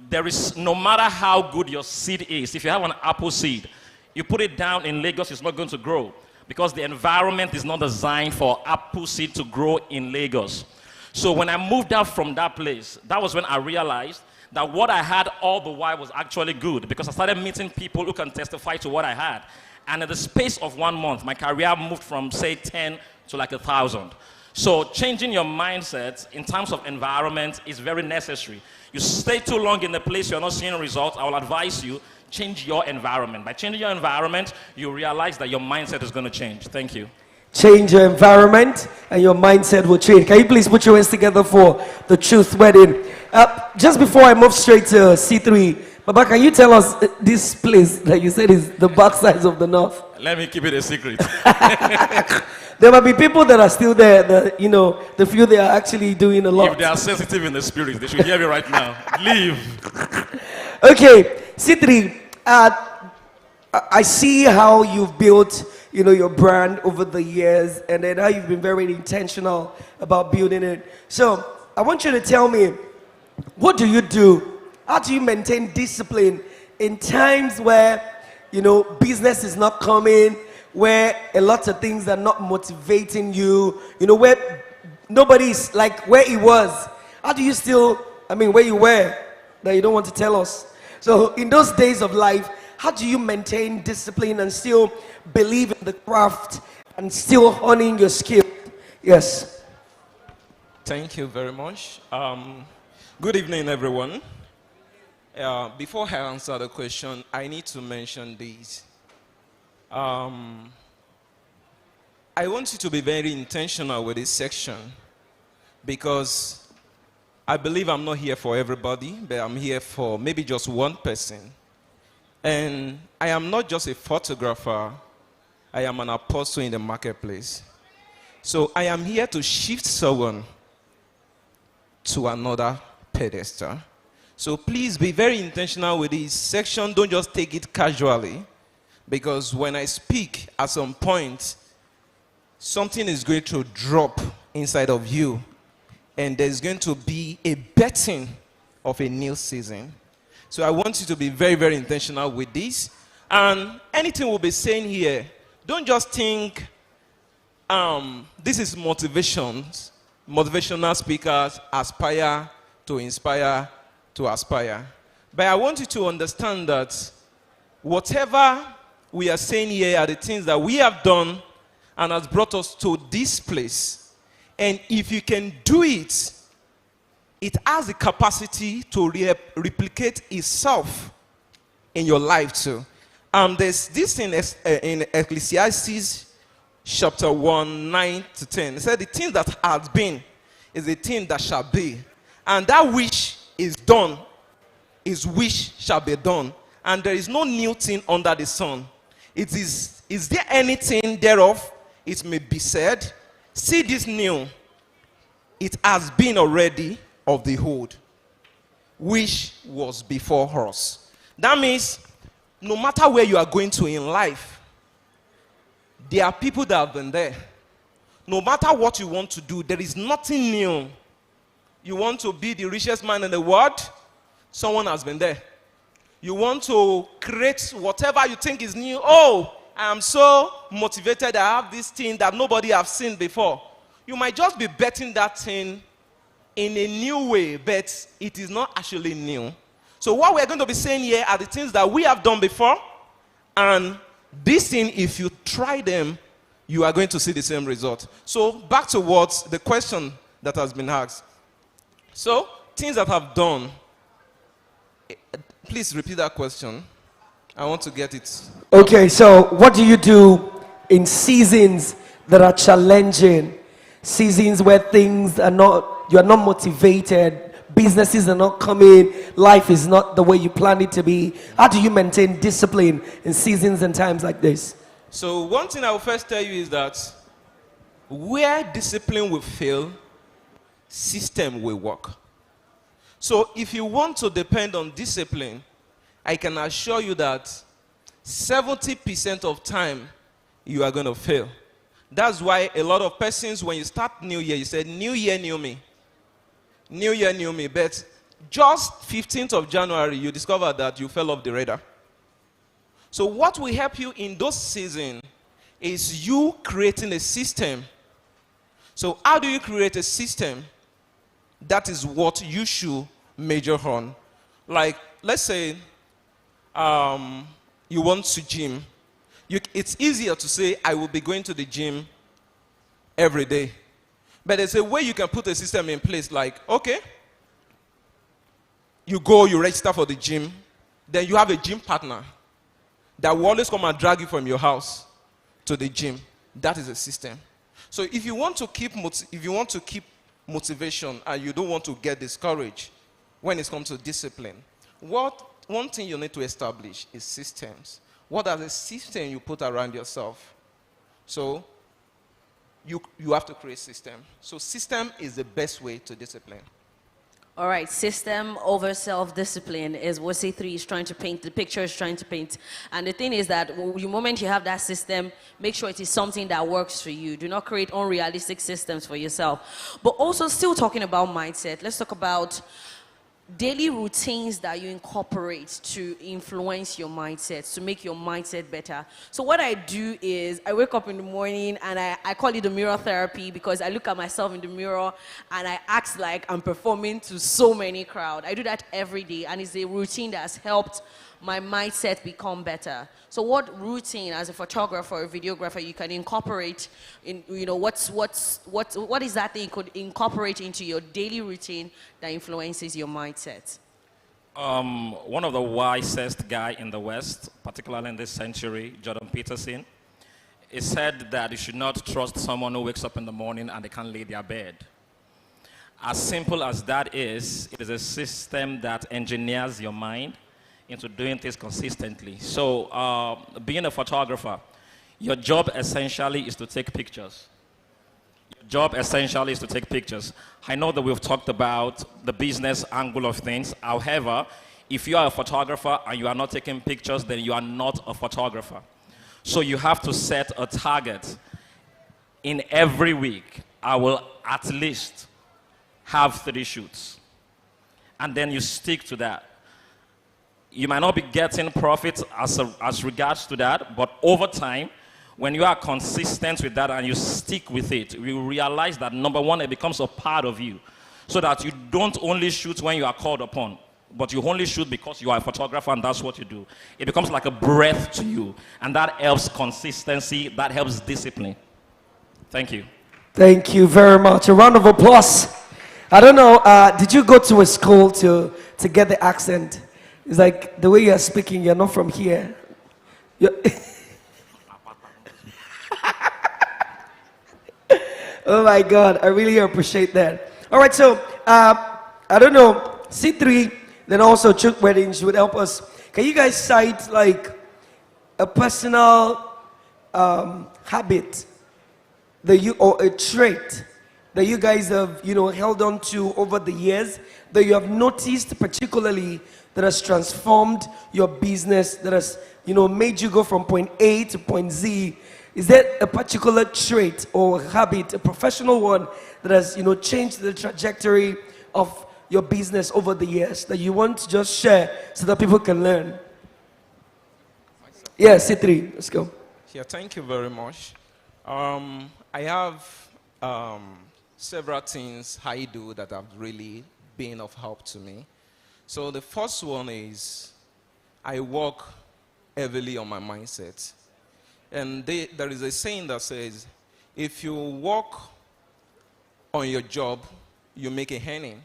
There is, no matter how good your seed is, if you have an apple seed, you put it down in Lagos, it's not going to grow because the environment is not designed for apple seed to grow in Lagos. So when I moved out from that place, that was when I realized that what I had all the while was actually good because I started meeting people who can testify to what I had. And in the space of 1 month, my career moved from, say, 10 to like 1,000. So changing your mindset in terms of environment is very necessary. You stay too long in a place you're not seeing results, I will advise you, change your environment. By changing your environment, you realize that your mindset is going to change. Thank you. Change your environment and your mindset will change. Can you please put your hands together for the Truth Wedding? Just before I move straight to C3, Baba, can you tell us this place that you said is the backsides of the north? Let me keep it a secret. There might be people that are still there, that, you know, the few they are actually doing a lot. If they are sensitive in the spirit, they should hear me right now. Leave. Okay, C3, I see how you've built your brand over the years, and then how you've been very intentional about building it. So I want you to tell me, what do you do? How do you maintain discipline in times where, business is not coming, where a lot of things are not motivating you, where nobody's like where he was? How do you still, where you were that you don't want to tell us? So in those days of life, how do you maintain discipline and still believe in the craft and still honing your skill? Yes. Thank you very much. Good evening, everyone. Before I answer the question, I need to mention this. I want you to be very intentional with this section, because I believe I'm not here for everybody, but I'm here for maybe just one person. And I am not just a photographer, I am an apostle in the marketplace. So I am here to shift someone to another pedestal. So please be very intentional with this section. Don't just take it casually, because when I speak, at some point, something is going to drop inside of you, and there's going to be a betting of a new season. So I want you to be very, very intentional with this. And anything we'll be saying here, don't just think this is motivational speakers aspire to inspire to aspire. But I want you to understand that whatever we are saying here are the things that we have done and has brought us to this place. And if you can do it, it has the capacity to replicate itself in your life too. There's this in Ecclesiastes chapter 1, 9 to 10. It said, the thing that has been is the thing that shall be. And that which is done is which shall be done. And there is no new thing under the sun. Is there anything thereof? It may be said, see this new, it has been already of the old, which was before us. That means no matter where you are going to in life, there are people that have been there. No matter what you want to do, there is nothing new. You want to be the richest man in the world? Someone has been there. You want to create whatever you think is new? Oh, I am so motivated. I have this thing that nobody has seen before. You might just be betting that thing in a new way, but it is not actually new. So what we're going to be saying here are the things that we have done before, and this thing, if you try them, you are going to see the same result. So back towards the question that has been asked. So things that I've done. Please repeat that question. I want to get it. Okay, so what do you do in seasons that are challenging? Seasons where things are not, you're not motivated, businesses are not coming, life is not the way you plan it to be. How do you maintain discipline in seasons and times like this? So one thing I will first tell you is that where discipline will fail, system will work. So if you want to depend on discipline, I can assure you that 70% of time you are going to fail. That's why a lot of persons, when you start New Year, you say, New Year, new me. New Year, new me. But just 15th of January, you discover that you fell off the radar. So what will help you in those seasons is you creating a system. So how do you create a system? That is what you should major on. Like, let's say you want to gym. It's easier to say, I will be going to the gym every day. But there's a way you can put a system in place like, okay, you go, you register for the gym, then you have a gym partner that will always come and drag you from your house to the gym. That is a system. So if you want to keep motivation and you don't want to get discouraged when it comes to discipline, one thing you need to establish is systems. What are the system you put around yourself? So you have to create system. So system is the best way to discipline. All right, system over self-discipline is what C3 is trying to paint, the picture is trying to paint. And the thing is that the moment you have that system, make sure it is something that works for you. Do not create unrealistic systems for yourself. But also still talking about mindset, let's talk about daily routines that you incorporate to influence your mindset, to make your mindset better. So what I do is I wake up in the morning and I call it the mirror therapy, because I look at myself in the mirror and I act like I'm performing to so many crowd. I do that every day, and it's a routine that has helped my mindset become better. So what routine as a photographer or a videographer you can incorporate in, you know, what is that thing you could incorporate into your daily routine that influences your mindset? One of the wisest guy in the West, particularly in this century, Jordan Peterson, he said that you should not trust someone who wakes up in the morning and they can't lay their bed. As simple as that is, it is a system that engineers your mind into doing things consistently. So being a photographer, your job essentially is to take pictures. Your job essentially is to take pictures. I know that we've talked about the business angle of things. However, if you are a photographer and you are not taking pictures, then you are not a photographer. So you have to set a target. In every week, I will at least have 3 shoots. And then you stick to that. You might not be getting profits as regards to that, but over time, when you are consistent with that and you stick with it, you realize that, number one, it becomes a part of you. So that you don't only shoot when you are called upon, but you only shoot because you are a photographer and that's what you do. It becomes like a breath to you, and that helps consistency, that helps discipline. Thank you. Thank you very much. A round of applause. I don't know, did you go to a school to get the accent? It's like the way you're speaking, you're not from here. Oh my God, I really appreciate that. All right, so I don't know, C3, then also Chuk Weddings would help us. Can you guys cite like a personal habit that you, or a trait that you guys have, you know, held on to over the years that you have noticed particularly that has transformed your business, that has, you know, made you go from point A to point Z? Is there a particular trait or habit, a professional one, that has, you know, changed the trajectory of your business over the years that you want to just share so that people can learn? Yeah, C3, let's go. Yeah, thank you very much. I have several things I do that have really been of help to me. So the first one is I work heavily on my mindset. And there is a saying that says, if you work on your job, you make a earning.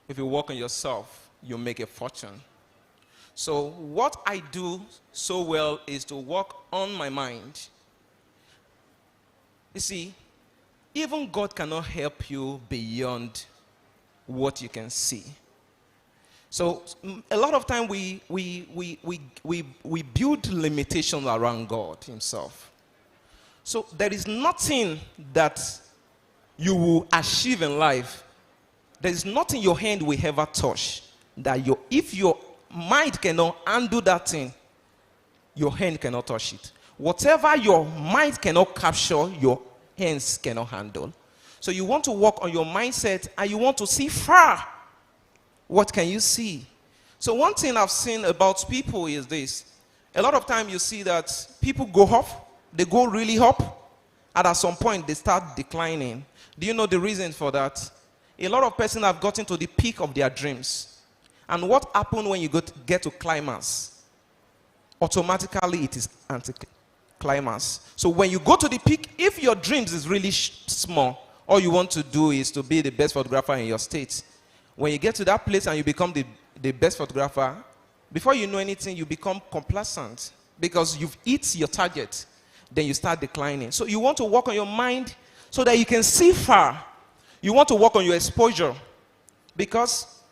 If you work on yourself, you make a fortune. So what I do so well is to work on my mind. You see, even God cannot help you beyond what you can see. So a lot of time we build limitations around God himself. So there is nothing that you will achieve in life. There is nothing your hand will ever touch that if your mind cannot undo that thing, your hand cannot touch it. Whatever your mind cannot capture, your hands cannot handle. So you want to work on your mindset and you want to see far. What can you see? So one thing I've seen about people is this. A lot of time you see that people go up, they go really up, and at some point they start declining. Do you know the reason for that? A lot of persons have gotten to the peak of their dreams. And what happens when you get to climax? Automatically it is anti-climax. So when you go to the peak, if your dreams is really small, all you want to do is to be the best photographer in your state. When you get to that place and you become the best photographer, before you know anything, you become complacent because you've hit your target. Then you start declining. So you want to work on your mind so that you can see far. You want to work on your exposure because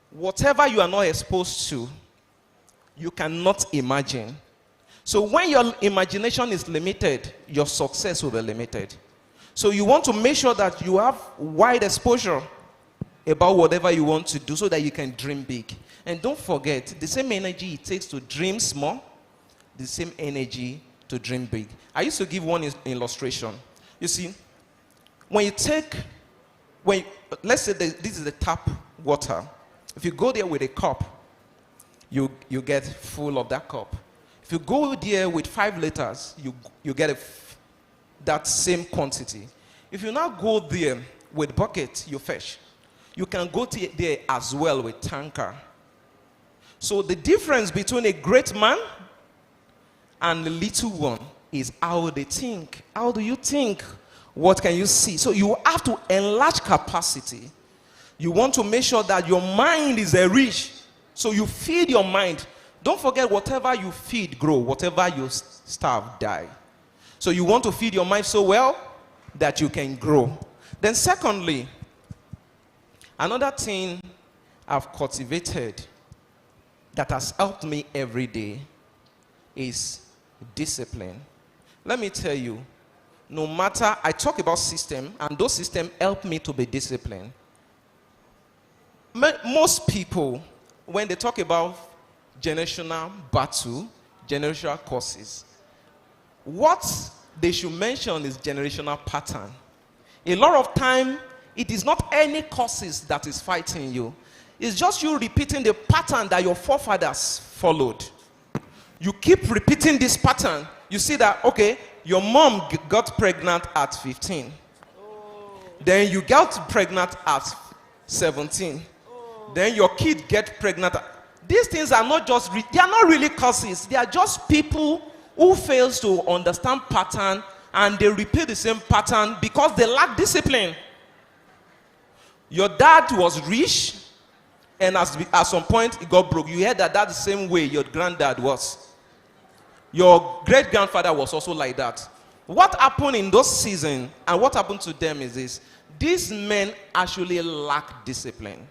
whatever you are not exposed to, you cannot imagine. So when your imagination is limited, your success will be limited. So you want to make sure that you have wide exposure. about whatever you want to do so that you can dream big. And don't forget, the same energy it takes to dream small, the same energy to dream big. I used to give one illustration. You see, when you take, let's say this is the tap water. If you go there with a cup, you get full of that cup. If you go there with 5 liters, you get that same quantity. If you now go there with bucket, you fetch. You can go there as well with tanker. So the difference between a great man and the little one is how they think. How do you think? What can you see? So you have to enlarge capacity. You want to make sure that your mind is rich. So you feed your mind. Don't forget, whatever you feed, grow. Whatever you starve, die. So you want to feed your mind so well that you can grow. Then secondly, another thing I've cultivated that has helped me every day is discipline. Let me tell you, no matter, I talk about system, and those systems help me to be disciplined. Most people, when they talk about generational battle, generational causes, what they should mention is generational pattern. A lot of time, it is not any causes that is fighting you. It's just you repeating the pattern that your forefathers followed. You keep repeating this pattern. You see that, okay, your mom got pregnant at 15. Then you got pregnant at 17. Then your kid get pregnant. These things are not just, they are not really causes. They are just people who fails to understand pattern, and they repeat the same pattern because they lack discipline. Your dad was rich, and at some point he got broke. You heard that that's the same way your granddad was. Your great-grandfather was also like that. What happened in those seasons and what happened to them is this. These men actually lack discipline.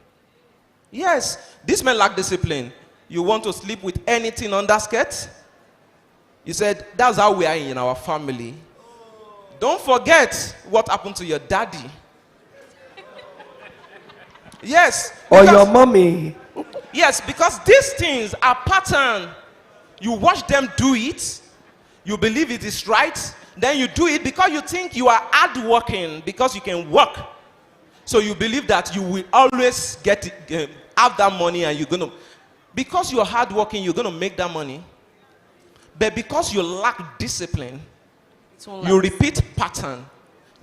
Yes, these men lack discipline. You want to sleep with anything under skirt? You said, that's how we are in our family. Don't forget what happened to your daddy. Yes. Or your mommy. Yes, because these things are pattern. You watch them do it. You believe it is right. Then you do it because you think you are hardworking, because you can work. So you believe that you will always have that money, and you're going to, because you're hardworking, you're going to make that money. But because you lack discipline, you repeat pattern,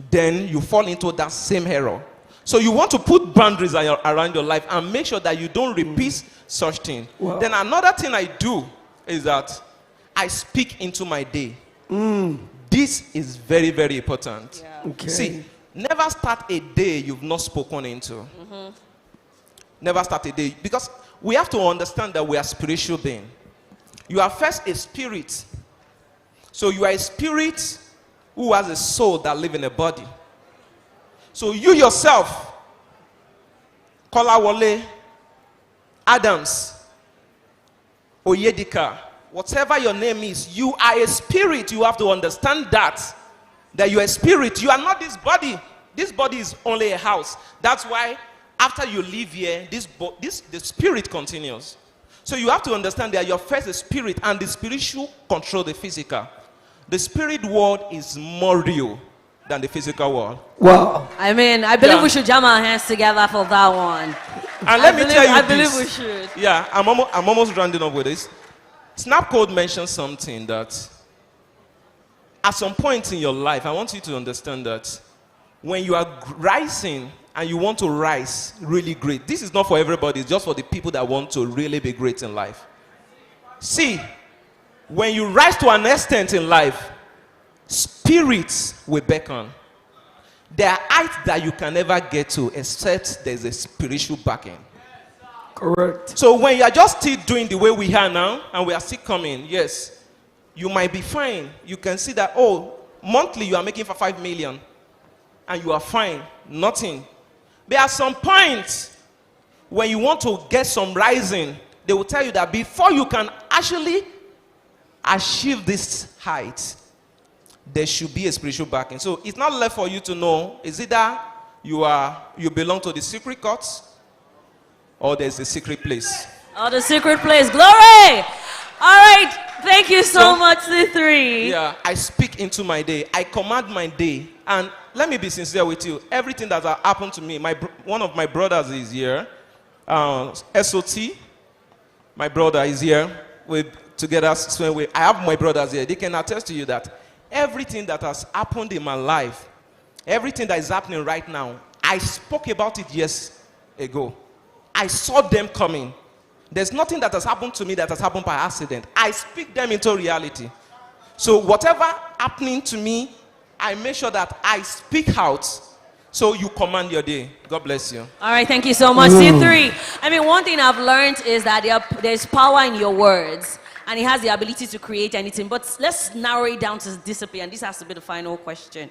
then you fall into that same error. So you want to put boundaries around your life and make sure that you don't repeat such thing. Wow. Then another thing I do is that I speak into my day. This is very, very important. Yeah. Okay. See, never start a day you've not spoken into. Never start a day. Because we have to understand that we are spiritual beings. You are first a spirit. So you are a spirit who has a soul that lives in a body. So you yourself, Kolawole, Adams, Oyedika, whatever your name is, you are a spirit. You have to understand that you are a spirit. You are not this body. This body is only a house. That's why after you leave here, the spirit continues. So you have to understand that you're first a spirit, and the spiritual control the physical. The spirit world is more real than the physical world. Wow. I mean, I believe we should jam our hands together for that one. And let me tell you I this. believe we should. Yeah, I'm almost rounding up with this. Snapcode mentioned something that at some point in your life, I want you to understand that when you are rising and you want to rise really great, this is not for everybody, it's just for the people that want to really be great in life. See, when you rise to an extent in life, spirits will beckon. There are heights that you can never get to except there's a spiritual backing. Correct. So when you are just still doing the way we are now, and we are still coming, yes, you might be fine. You can see that, oh, monthly you are making for 5 million, and you are fine, nothing. But at some point, when you want to get some rising, they will tell you that before you can actually achieve this height, there should be a spiritual backing. So it's not left for you to know, is either you belong to the secret courts, or there's a secret place. Oh, the secret place. Glory! All right. Thank you so much, the three. Yeah, I speak into my day. I command my day. And let me be sincere with you. Everything that has happened to me, one of my brothers is here. SOT, my brother is here. Together, I have my brothers here. They can attest to you that everything that has happened in my life, everything that is happening right now, I spoke about it years ago. I saw them coming. There's nothing that has happened to me that has happened by accident. I speak them into reality. So whatever happening to me, I make sure that I speak out. So you command your day. God bless you. All right, thank you so much. C3. I mean, one thing I've learned is that there's power in your words, and it has the ability to create anything. But let's narrow it down to discipline, and this has to be the final question.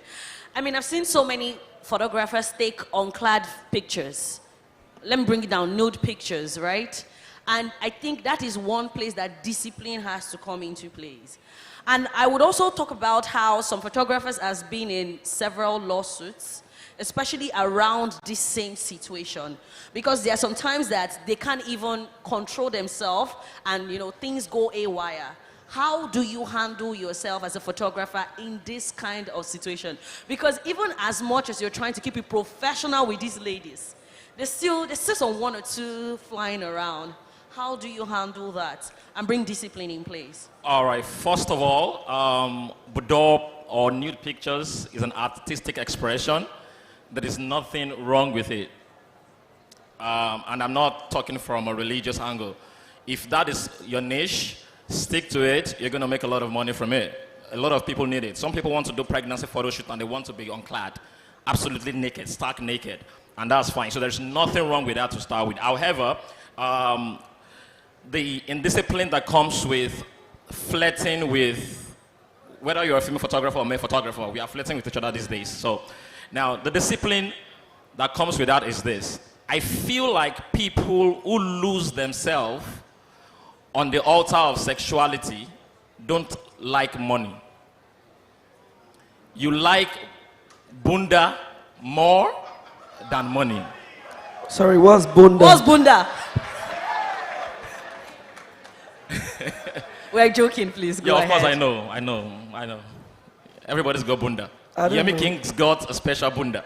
I mean, I've seen so many photographers take unclad pictures. Let me bring it down, nude pictures, right? And I think that is one place that discipline has to come into place. And I would also talk about how some photographers has been in several lawsuits, especially around this same situation. Because there are some times that they can't even control themselves and, you know, things go haywire. How do you handle yourself as a photographer in this kind of situation? Because even as much as you're trying to keep it professional with these ladies, there's still some one or two flying around. How do you handle that and bring discipline in place? All right, first of all, boudoir or nude pictures is an artistic expression. There is nothing wrong with it. And I'm not talking from a religious angle. If that is your niche, stick to it. You're going to make a lot of money from it. A lot of people need it. Some people want to do pregnancy photo shoot and they want to be unclad, absolutely naked, stark naked, and that's fine. So there's nothing wrong with that to start with. However, the indiscipline that comes with flirting with, whether you're a female photographer or male photographer, we are flirting with each other these days. So now the discipline that comes with that is this. I feel like people who lose themselves on the altar of sexuality don't like money. You like bunda more than money. Sorry, what's bunda? What's bunda? We're joking, please. Go Yeah, of course, ahead. I know. Everybody's got bunda. I don't Yemi know. King's got a special bunda.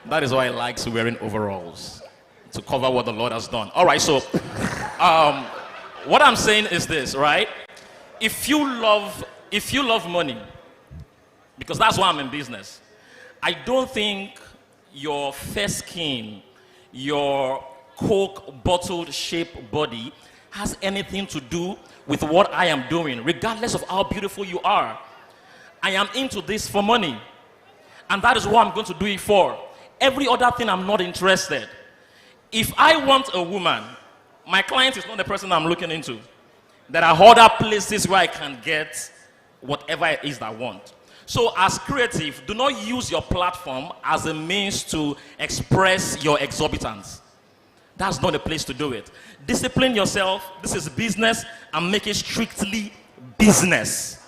That is why he likes wearing overalls, to cover what the Lord has done. All right, so what I'm saying is this, right? If you love money, because that's why I'm in business, I don't think your fair skin, your Coke bottled shaped body has anything to do with what I am doing, regardless of how beautiful you are. I am into this for money. And that is what I'm going to do it for. Every other thing, I'm not interested. If I want a woman, my client is not the person I'm looking into. There are other places where I can get whatever it is that I want. So as creative, do not use your platform as a means to express your exorbitance. That's not the place to do it. Discipline yourself. This is business, and make it strictly business.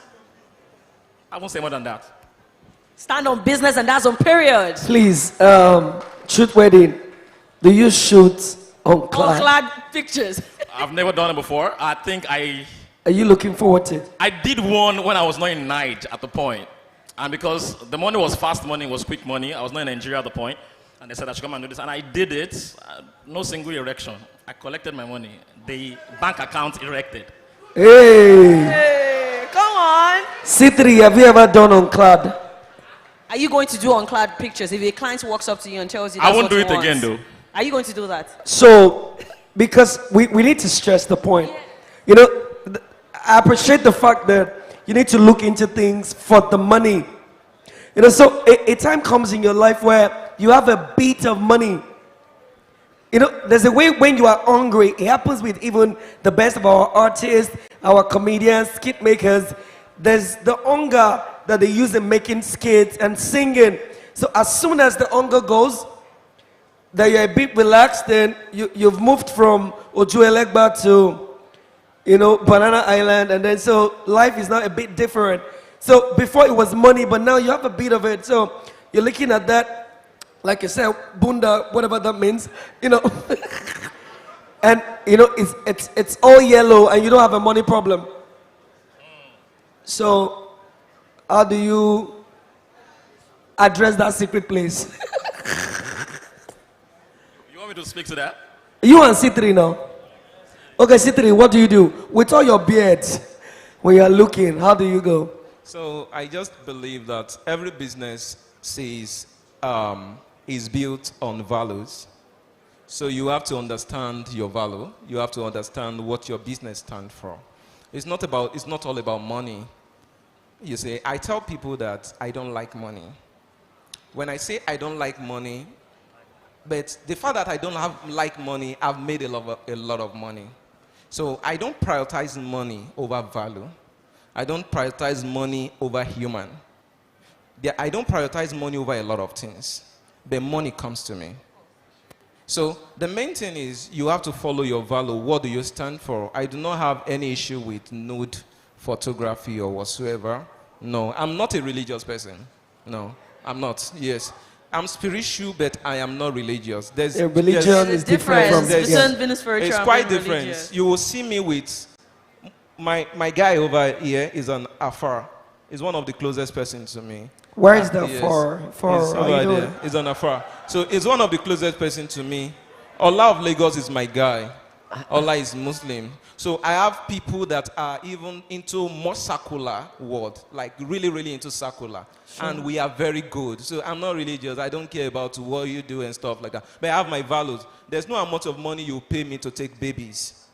I won't say more than that. Stand on business, and that's on period. Please, shoot wedding. Do you shoot on clad? Unclad pictures. I've never done it before. I think Are you looking forward to it? I did one when I was not in Niger at the point. And because the money was fast money, it was quick money, I was not in Nigeria at the point. And they said I should come and do this. And I did it. No single erection. I collected my money. The bank account erected. Hey! Come on. C3, have you ever done on clad? Are you going to do unclad pictures? If a client walks up to you and tells you I that's won't what do he it wants, again, though. Are you going to do that? So, because we need to stress the point. You know, I appreciate the fact that you need to look into things for the money. You know, so a time comes in your life where you have a bit of money. You know, there's a way when you are hungry. It happens with even the best of our artists, our comedians, skit makers. There's the hunger that they use in making skits and singing. So as soon as the hunger goes, that you're a bit relaxed, then you've moved from Oju Elegba to, Banana Island, and then so life is now a bit different. So before it was money, but now you have a bit of it. So you're looking at that, like you said, bunda, whatever that means, and it's all yellow, and you don't have a money problem. So how do you address that secret place? You want me to speak to that? You and C3 now. Okay, C3, what do you do? With all your beards, when you're looking, how do you go? So I just believe that every business is built on values. So you have to understand your value. You have to understand what your business stands for. It's not all about money. You say, I tell people that I don't like money. When I say I don't like money, but the fact that I don't like money, I've made a lot of money. So I don't prioritize money over value. I don't prioritize money over human. I don't prioritize money over a lot of things. The money comes to me. So the main thing is you have to follow your value. What do you stand for? I do not have any issue with nude photography or whatsoever. No, I'm not a religious person. No, I'm not. Yes. I'm spiritual, but I am not religious. Religion is different from being spiritual. It's quite different. You will see me with my guy over here is an Afar. He's one of the closest persons to me. Where is the yes. Afar? He's over there. He's an Afar. So he's one of the closest persons to me. Ola of Lagos is my guy. Ola is Muslim. So I have people that are even into more secular world, like really, really into secular. Sure. And we are very good. So I'm not religious. I don't care about what you do and stuff like that. But I have my values. There's no amount of money you pay me to take babies.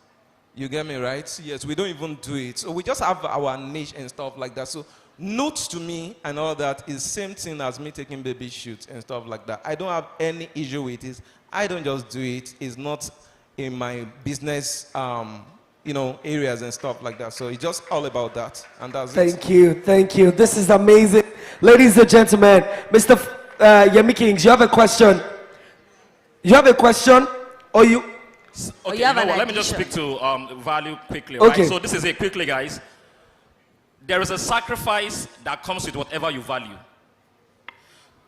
You get me, right? Yes, we don't even do it. So we just have our niche and stuff like that. So notes to me and all that is same thing as me taking baby shoots and stuff like that. I don't have any issue with it. I don't just do it. It's not in my business areas and stuff like that. So it's just all about that. And that's Thank you. This is amazing. Ladies and gentlemen, Mr. Yemi Kings, you have a question? You have a question? Or you... Okay, let me just speak to value quickly. Okay. Right? So this is it quickly, guys. There is a sacrifice that comes with whatever you value.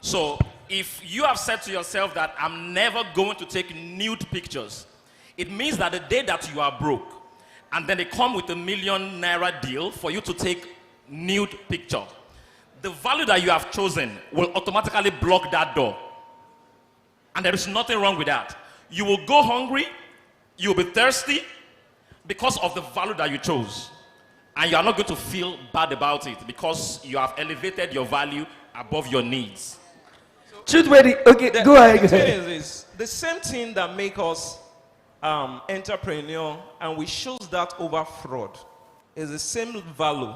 So if you have said to yourself that I'm never going to take nude pictures, it means that the day that you are broke, and then they come with $1 million deal for you to take nude picture, the value that you have chosen will automatically block that door. And there is nothing wrong with that. You will go hungry, you will be thirsty because of the value that you chose. And you are not going to feel bad about it because you have elevated your value above your needs. Truth ready. Okay, go ahead. The thing is the same thing that make us entrepreneur, and we choose that over fraud, is the same value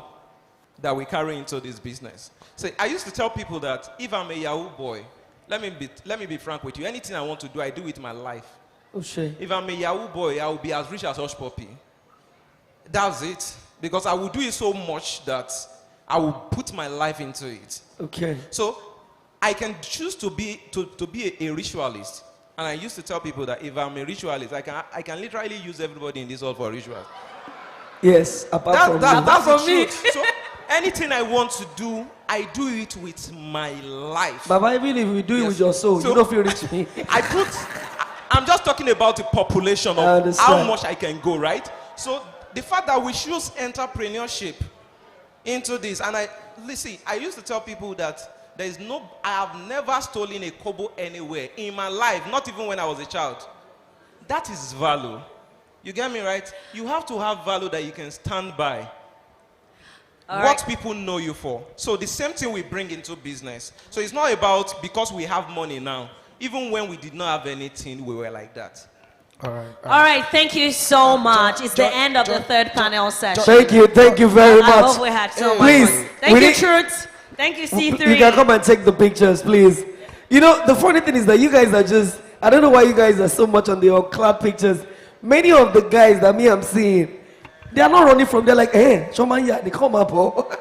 that we carry into this business. So I used to tell people that if I'm a Yahoo boy, let me be frank with you. Anything I want to do, I do with my life. Oh, shit. If I'm a Yahoo boy, I will be as rich as Hush Puppy. That's it. Because I will do it so much that I will put my life into it. Okay. So I can choose to be a ritualist. And I used to tell people that if I'm a ritualist, I can literally use everybody in this world for rituals. Yes, apart from me. So anything I want to do, I do it with my life. Baba, even if you do it with your soul, you don't feel rich me. I'm just talking about the population of how much I can go, right? So the fact that we choose entrepreneurship into this, and I used to tell people that I have never stolen a kobo anywhere in my life, not even when I was a child. That is value. You get me, right? You have to have value that you can stand by. What people know you for. So the same thing we bring into business. So it's not about because we have money now. Even when we did not have anything, we were like that. All right, thank you so much. It's the end of the third panel session. Thank you very much. I hope we had so much fun. Thank you, Truth. Thank you, C3. You can come and take the pictures, please. You know, the funny thing is that you guys are just, I don't know why you guys are so much on the clap pictures. Many of the guys that I'm seeing, they are not running from there like, hey, Shomanya, they come up. Oh.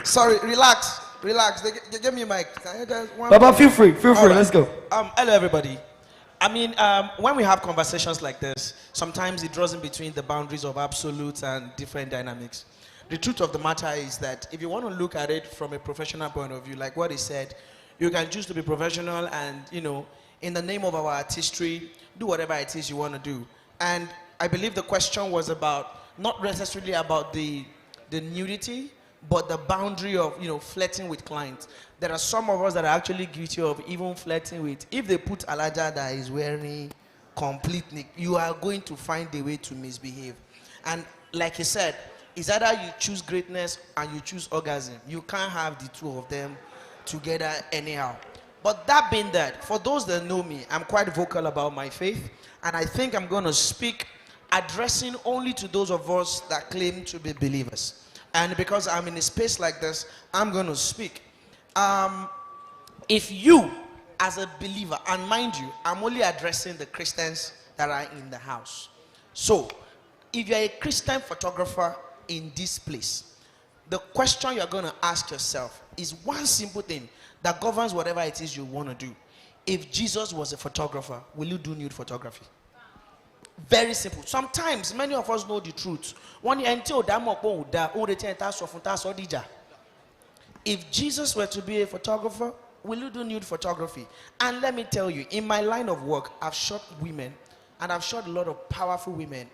Sorry, relax. They give me a mic. Baba, feel free, let's go. Hello, everybody. I mean, when we have conversations like this, sometimes it draws in between the boundaries of absolutes and different dynamics. The truth of the matter is that if you want to look at it from a professional point of view, like what he said, you can choose to be professional and, in the name of our artistry, do whatever it is you want to do. And I believe the question was about, not necessarily about the nudity, but the boundary of, flirting with clients. There are some of us that are actually guilty of even flirting with, if they put alaja that is wearing complete nick, you are going to find a way to misbehave. And like he said, it's either you choose greatness and you choose orgasm. You can't have the two of them together anyhow. But that being that, for those that know me, I'm quite vocal about my faith, and I think I'm going to speak addressing only to those of us that claim to be believers. And because I'm in a space like this, I'm going to speak. If you, as a believer, and mind you, I'm only addressing the Christians that are in the house. So, if you're a Christian photographer in this place, the question you're going to ask yourself is one simple thing that governs whatever it is you want to do. If Jesus was a photographer, will you do nude photography? Very simple. Sometimes many of us know the truth. If Jesus were to be a photographer, will you do nude photography? And let me tell you, in my line of work, I've shot women, and I've shot a lot of powerful women.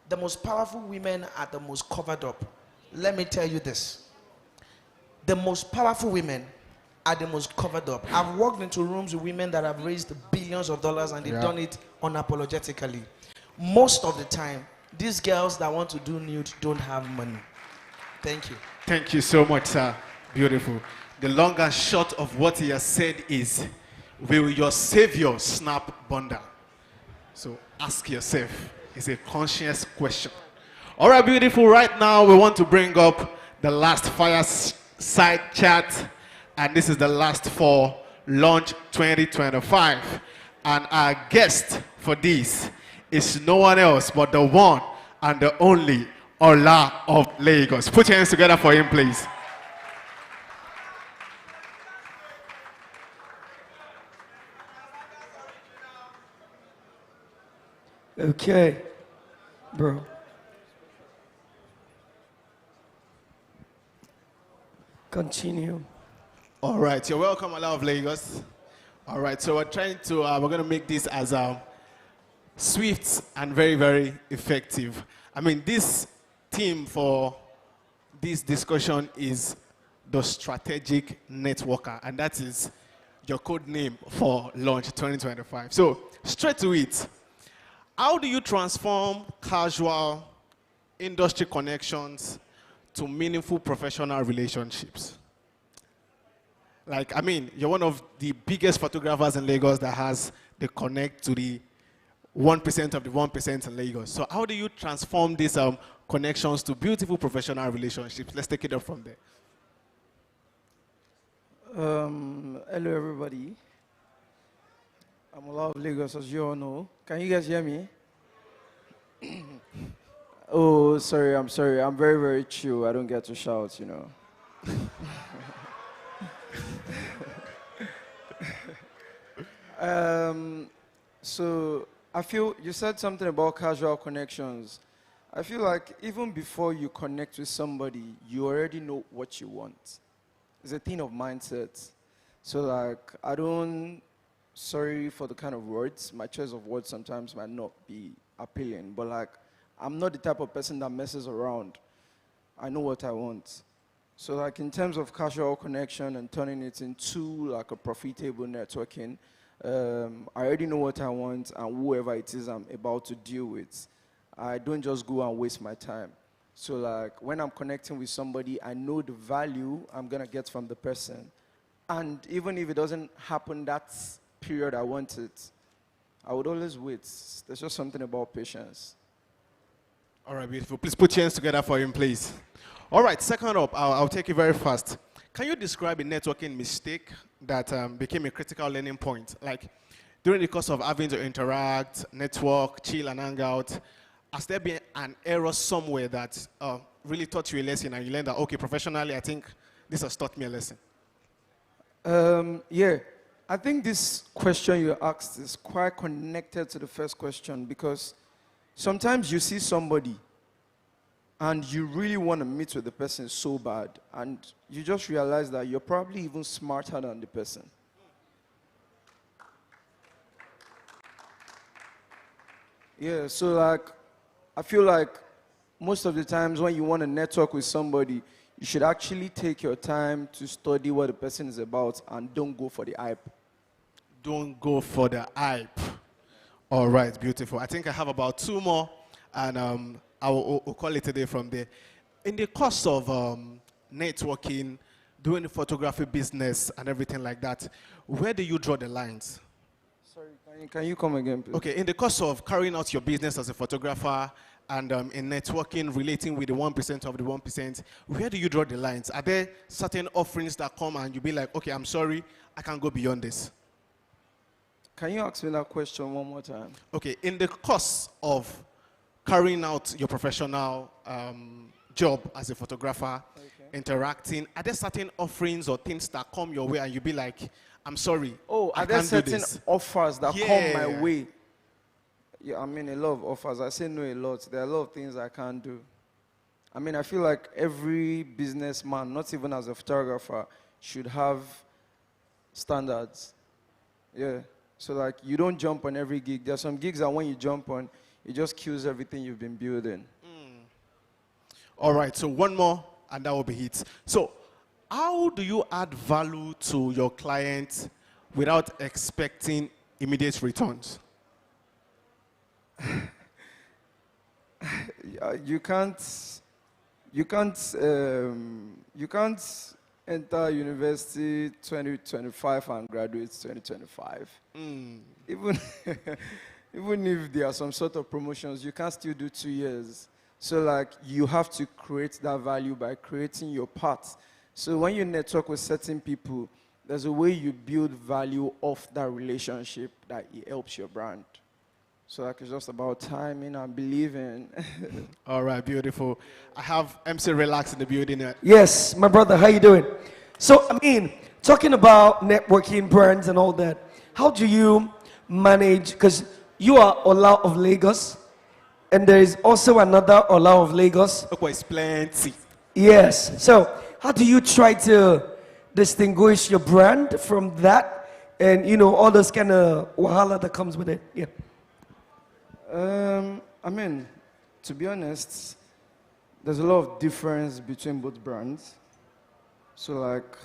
The most powerful women are the most covered up. Let me tell you this. The most powerful women are the most covered up. I've walked into rooms with women that have raised billions of dollars, and they've done it unapologetically. Most of the time, these girls that want to do nude don't have money. Thank you. Thank you so much, sir. Beautiful. The long and short of what he has said is, will your savior snap bundle? So ask yourself. It's a conscious question. All right, beautiful. Right now, we want to bring up the last fireside chat. And this is the last for Launch 2025. And our guest for this is no one else but the one and the only Ola of Lagos. Put your hands together for him, please. Okay, bro. Continue. All right, you're welcome, Ola of Lagos. All right, so we're going to make this as swift and very, very effective. I mean, this theme for this discussion is the strategic networker, and that is your code name for Launch 2025. So, straight to it. How do you transform casual industry connections to meaningful professional relationships? Like, I mean, you're one of the biggest photographers in Lagos that has the connect to the 1% of the 1% in Lagos. So how do you transform these connections to beautiful professional relationships? Let's take it up from there. Hello, everybody. I'm Ola of Lagos, as you all know. Can you guys hear me? Oh, sorry, I'm sorry. I'm very, very chill. I don't get to shout, So I feel you said something about casual connections. I feel like even before you connect with somebody, you already know what you want. It's a thing of mindset. So like, sorry for the kind of words, my choice of words sometimes might not be appealing, but like, I'm not the type of person that messes around. I know what I want. So like in terms of casual connection and turning it into like a profitable networking, I already know what I want and whoever it is I'm about to deal with. I don't just go and waste my time. So like when I'm connecting with somebody, I know the value I'm gonna get from the person. And even if it doesn't happen that period I want it, I would always wait. There's just something about patience. All right, beautiful. Please put your hands together for him, please. All right, second up, I'll take it very fast. Can you describe a networking mistake that became a critical learning point? Like, during the course of having to interact, network, chill, and hang out, has there been an error somewhere that really taught you a lesson and you learned that, okay, professionally, I think this has taught me a lesson? Yeah. I think this question you asked is quite connected to the first question because sometimes you see somebody and you really want to meet with the person so bad and you just realize that you're probably even smarter than the person. Yeah, so like, I feel like most of the times when you want to network with somebody, you should actually take your time to study what the person is about and don't go for the hype. Don't go for the hype. All right, beautiful. I think I have about 2 more, and I will we'll call it a day from there. In the course of networking, doing the photography business and everything like that, where do you draw the lines? Sorry, can you come again, please? Okay, in the course of carrying out your business as a photographer and in networking, relating with the 1% of the 1%, where do you draw the lines? Are there certain offerings that come and you be like, okay, I'm sorry, I can't go beyond this? Can you ask me that question one more time? Okay, in the course of carrying out your professional job as a photographer, interacting, are there certain offerings or things that come your way and you be like, I'm sorry, Oh, I are there can't do certain this? offers that come Yeah. my way? Yeah, I mean, a lot of offers. I say no a lot. There are a lot of things I can't do. I mean, I feel like every businessman, not even as a photographer, should have standards. Yeah. So, like, you don't jump on every gig. There are some gigs that when you jump on, it just kills everything you've been building. All right, so 1 more, and that will be it. So, how do you add value to your client without expecting immediate returns? You can't enter university 2025 and graduate 2025. Even even if there are some sort of promotions, you can still do 2 years. So like you have to create that value by creating your part. So when you network with certain people, there's a way you build value off that relationship that it helps your brand. So like it's just about timing and believing. All right, beautiful. I have MC Relax in the building. Yes, my brother, how you doing? So, I mean, talking about networking, brands and all that, how do you manage, because you are Ola of Lagos, and there is also another Ola of Lagos. Okay, it's plenty. Yes, so how do you try to distinguish your brand from that, and, you know, all those kind of wahala that comes with it? Yeah. I mean, to be honest, there's a lot of difference between both brands. So like,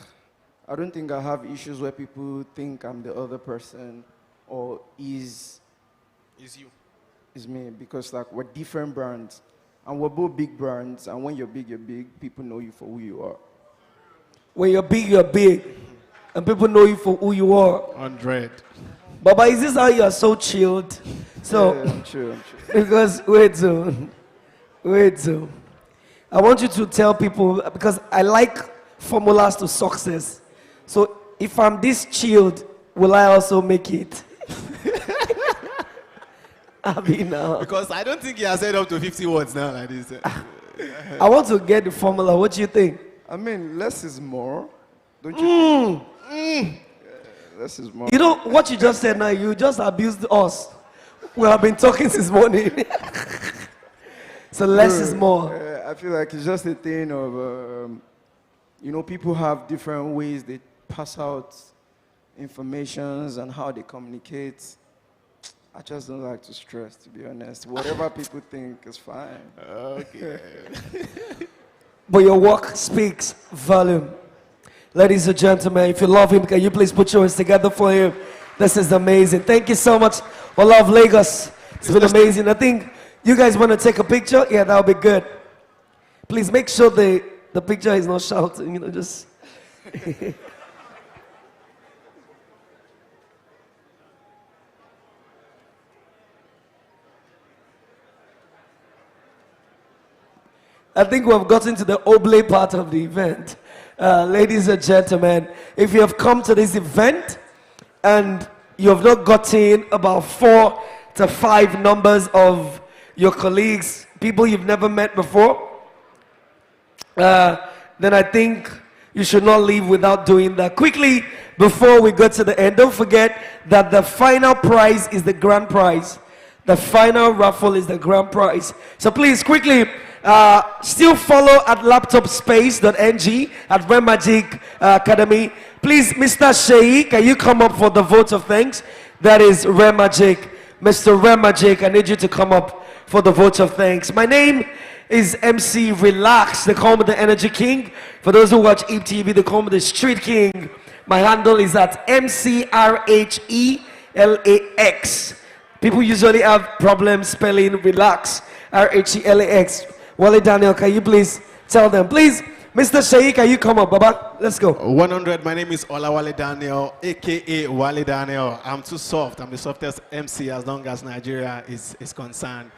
I don't think I have issues where people think I'm the other person or is you. Is me, because like we're different brands and we're both big brands, and when you're big, people know you for who you are. When you're big, and people know you for who you are. 100. Baba, is this how you are so chilled? So, Yeah, I'm true. because, wait, I want you to tell people, because I like formulas to success. So, if I'm this chilled, will I also make it? Abi now. Because I don't think he has said up to 50 words now like this. I want to get the formula. What do you think? I mean, less is more. Don't you think? Less is more. You know, what you just said now, you just abused us. We have been talking since morning. So less is more. I feel like it's just a thing of, you know, people have different ways they pass out informations and how they communicate. I just don't like to stress, to be honest. Whatever people think is fine. Okay. But your work speaks volume. Ladies and gentlemen, if you love him, can you please put your hands together for him? This is amazing. Thank you so much. I love Lagos. It's been amazing. I think you guys want to take a picture? Yeah, that'll be good. Please make sure the picture is not shouting, you know, just... I think we've gotten to the oblate part of the event. Ladies and gentlemen, if you have come to this event and you have not gotten about 4 to 5 numbers of your colleagues, people you've never met before, then I think You should not leave without doing that. Quickly, before we go to the end, don't forget that the final prize is the grand prize. The final raffle is the grand prize. So please, quickly, still follow at laptopspace.ng at Remagic Academy. Please, Mr. Sheikh, can you come up for the vote of thanks? That is Remagic. Mr. Remagic, I need you to come up for the vote of thanks. My name is MC Relax. They call me the Energy King. For those who watch ETV, they call me the Street King. My handle is at MCRHELAX. People usually have problems spelling relax. RHELAX. Wale Daniel, can you please tell them? Please, Mr. Sheikh, can you come up, Baba? Let's go. 100. My name is Olawale Daniel, aka Wale Daniel. I'm too soft. I'm the softest MC as long as Nigeria is concerned.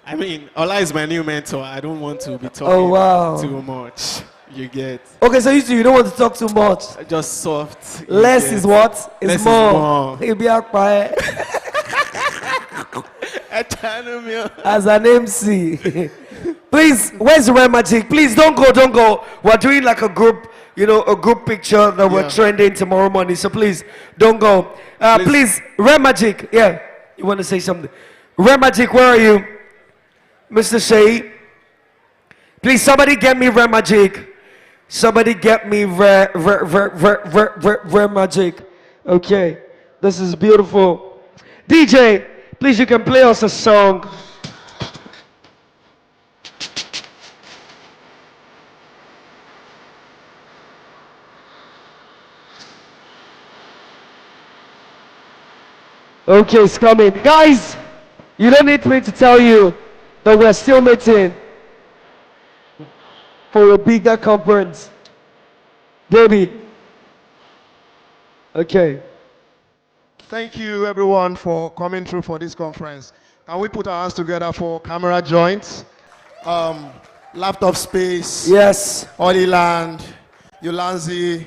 I mean, Ola is my new mentor. I don't want to be talking too much. You get. Okay, so you don't want to talk too much. Just soft. Less is what? Is Less more. Is more. Be quiet. As an MC. Please, where's Remagic? Please don't go. We're doing like a group, a group picture that we're trending tomorrow morning. So please, don't go. Please, Remagic. Yeah, you want to say something? Remagic, where are you? Mr. Shay. Please, somebody get me Remagic. Somebody get me Remagic. Okay, this is beautiful. DJ, please, you can play us a song. Okay, it's coming. Guys, you don't need me to tell you that we're still meeting for a bigger conference. Baby. Okay. Thank you, everyone, for coming through for this conference. Can we put our hands together for camera joints? Laptop Space. Yes. Holyland, Yulanzi,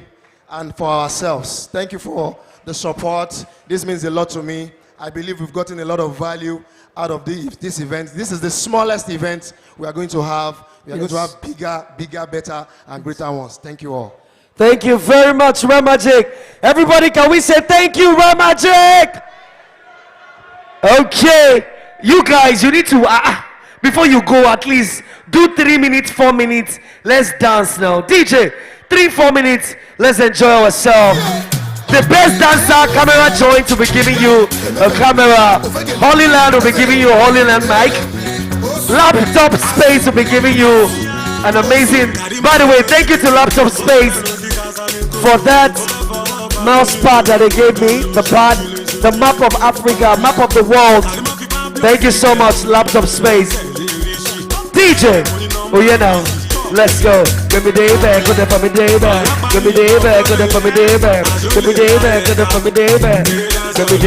and for ourselves. Thank you for the support. This means a lot to me. I believe we've gotten a lot of value out of this event. This is the smallest event we are going to have. We are going to have bigger, better, and greater ones. Thank you all. Thank you very much, Remagic. Everybody, can we say thank you, Remagic? Okay. You guys, you need to, before you go, at least do 3 minutes, 4 minutes. Let's dance now. DJ, 3-4 minutes. Let's enjoy ourselves. The best dancer, camera joint, will be giving you a camera. Holyland will be giving you a Holyland mic. Laptop Space will be giving you an amazing. By the way, thank you to Laptop Space for that mouse pad that they gave me. The pad, the map of Africa, map of the world. Thank you so much, Laptop Space. DJ, oh yeah now. Let's go. Give me day back, go there for me day back. Give me day back, go there for me day back. Give me day back, go there for me day back. Give me day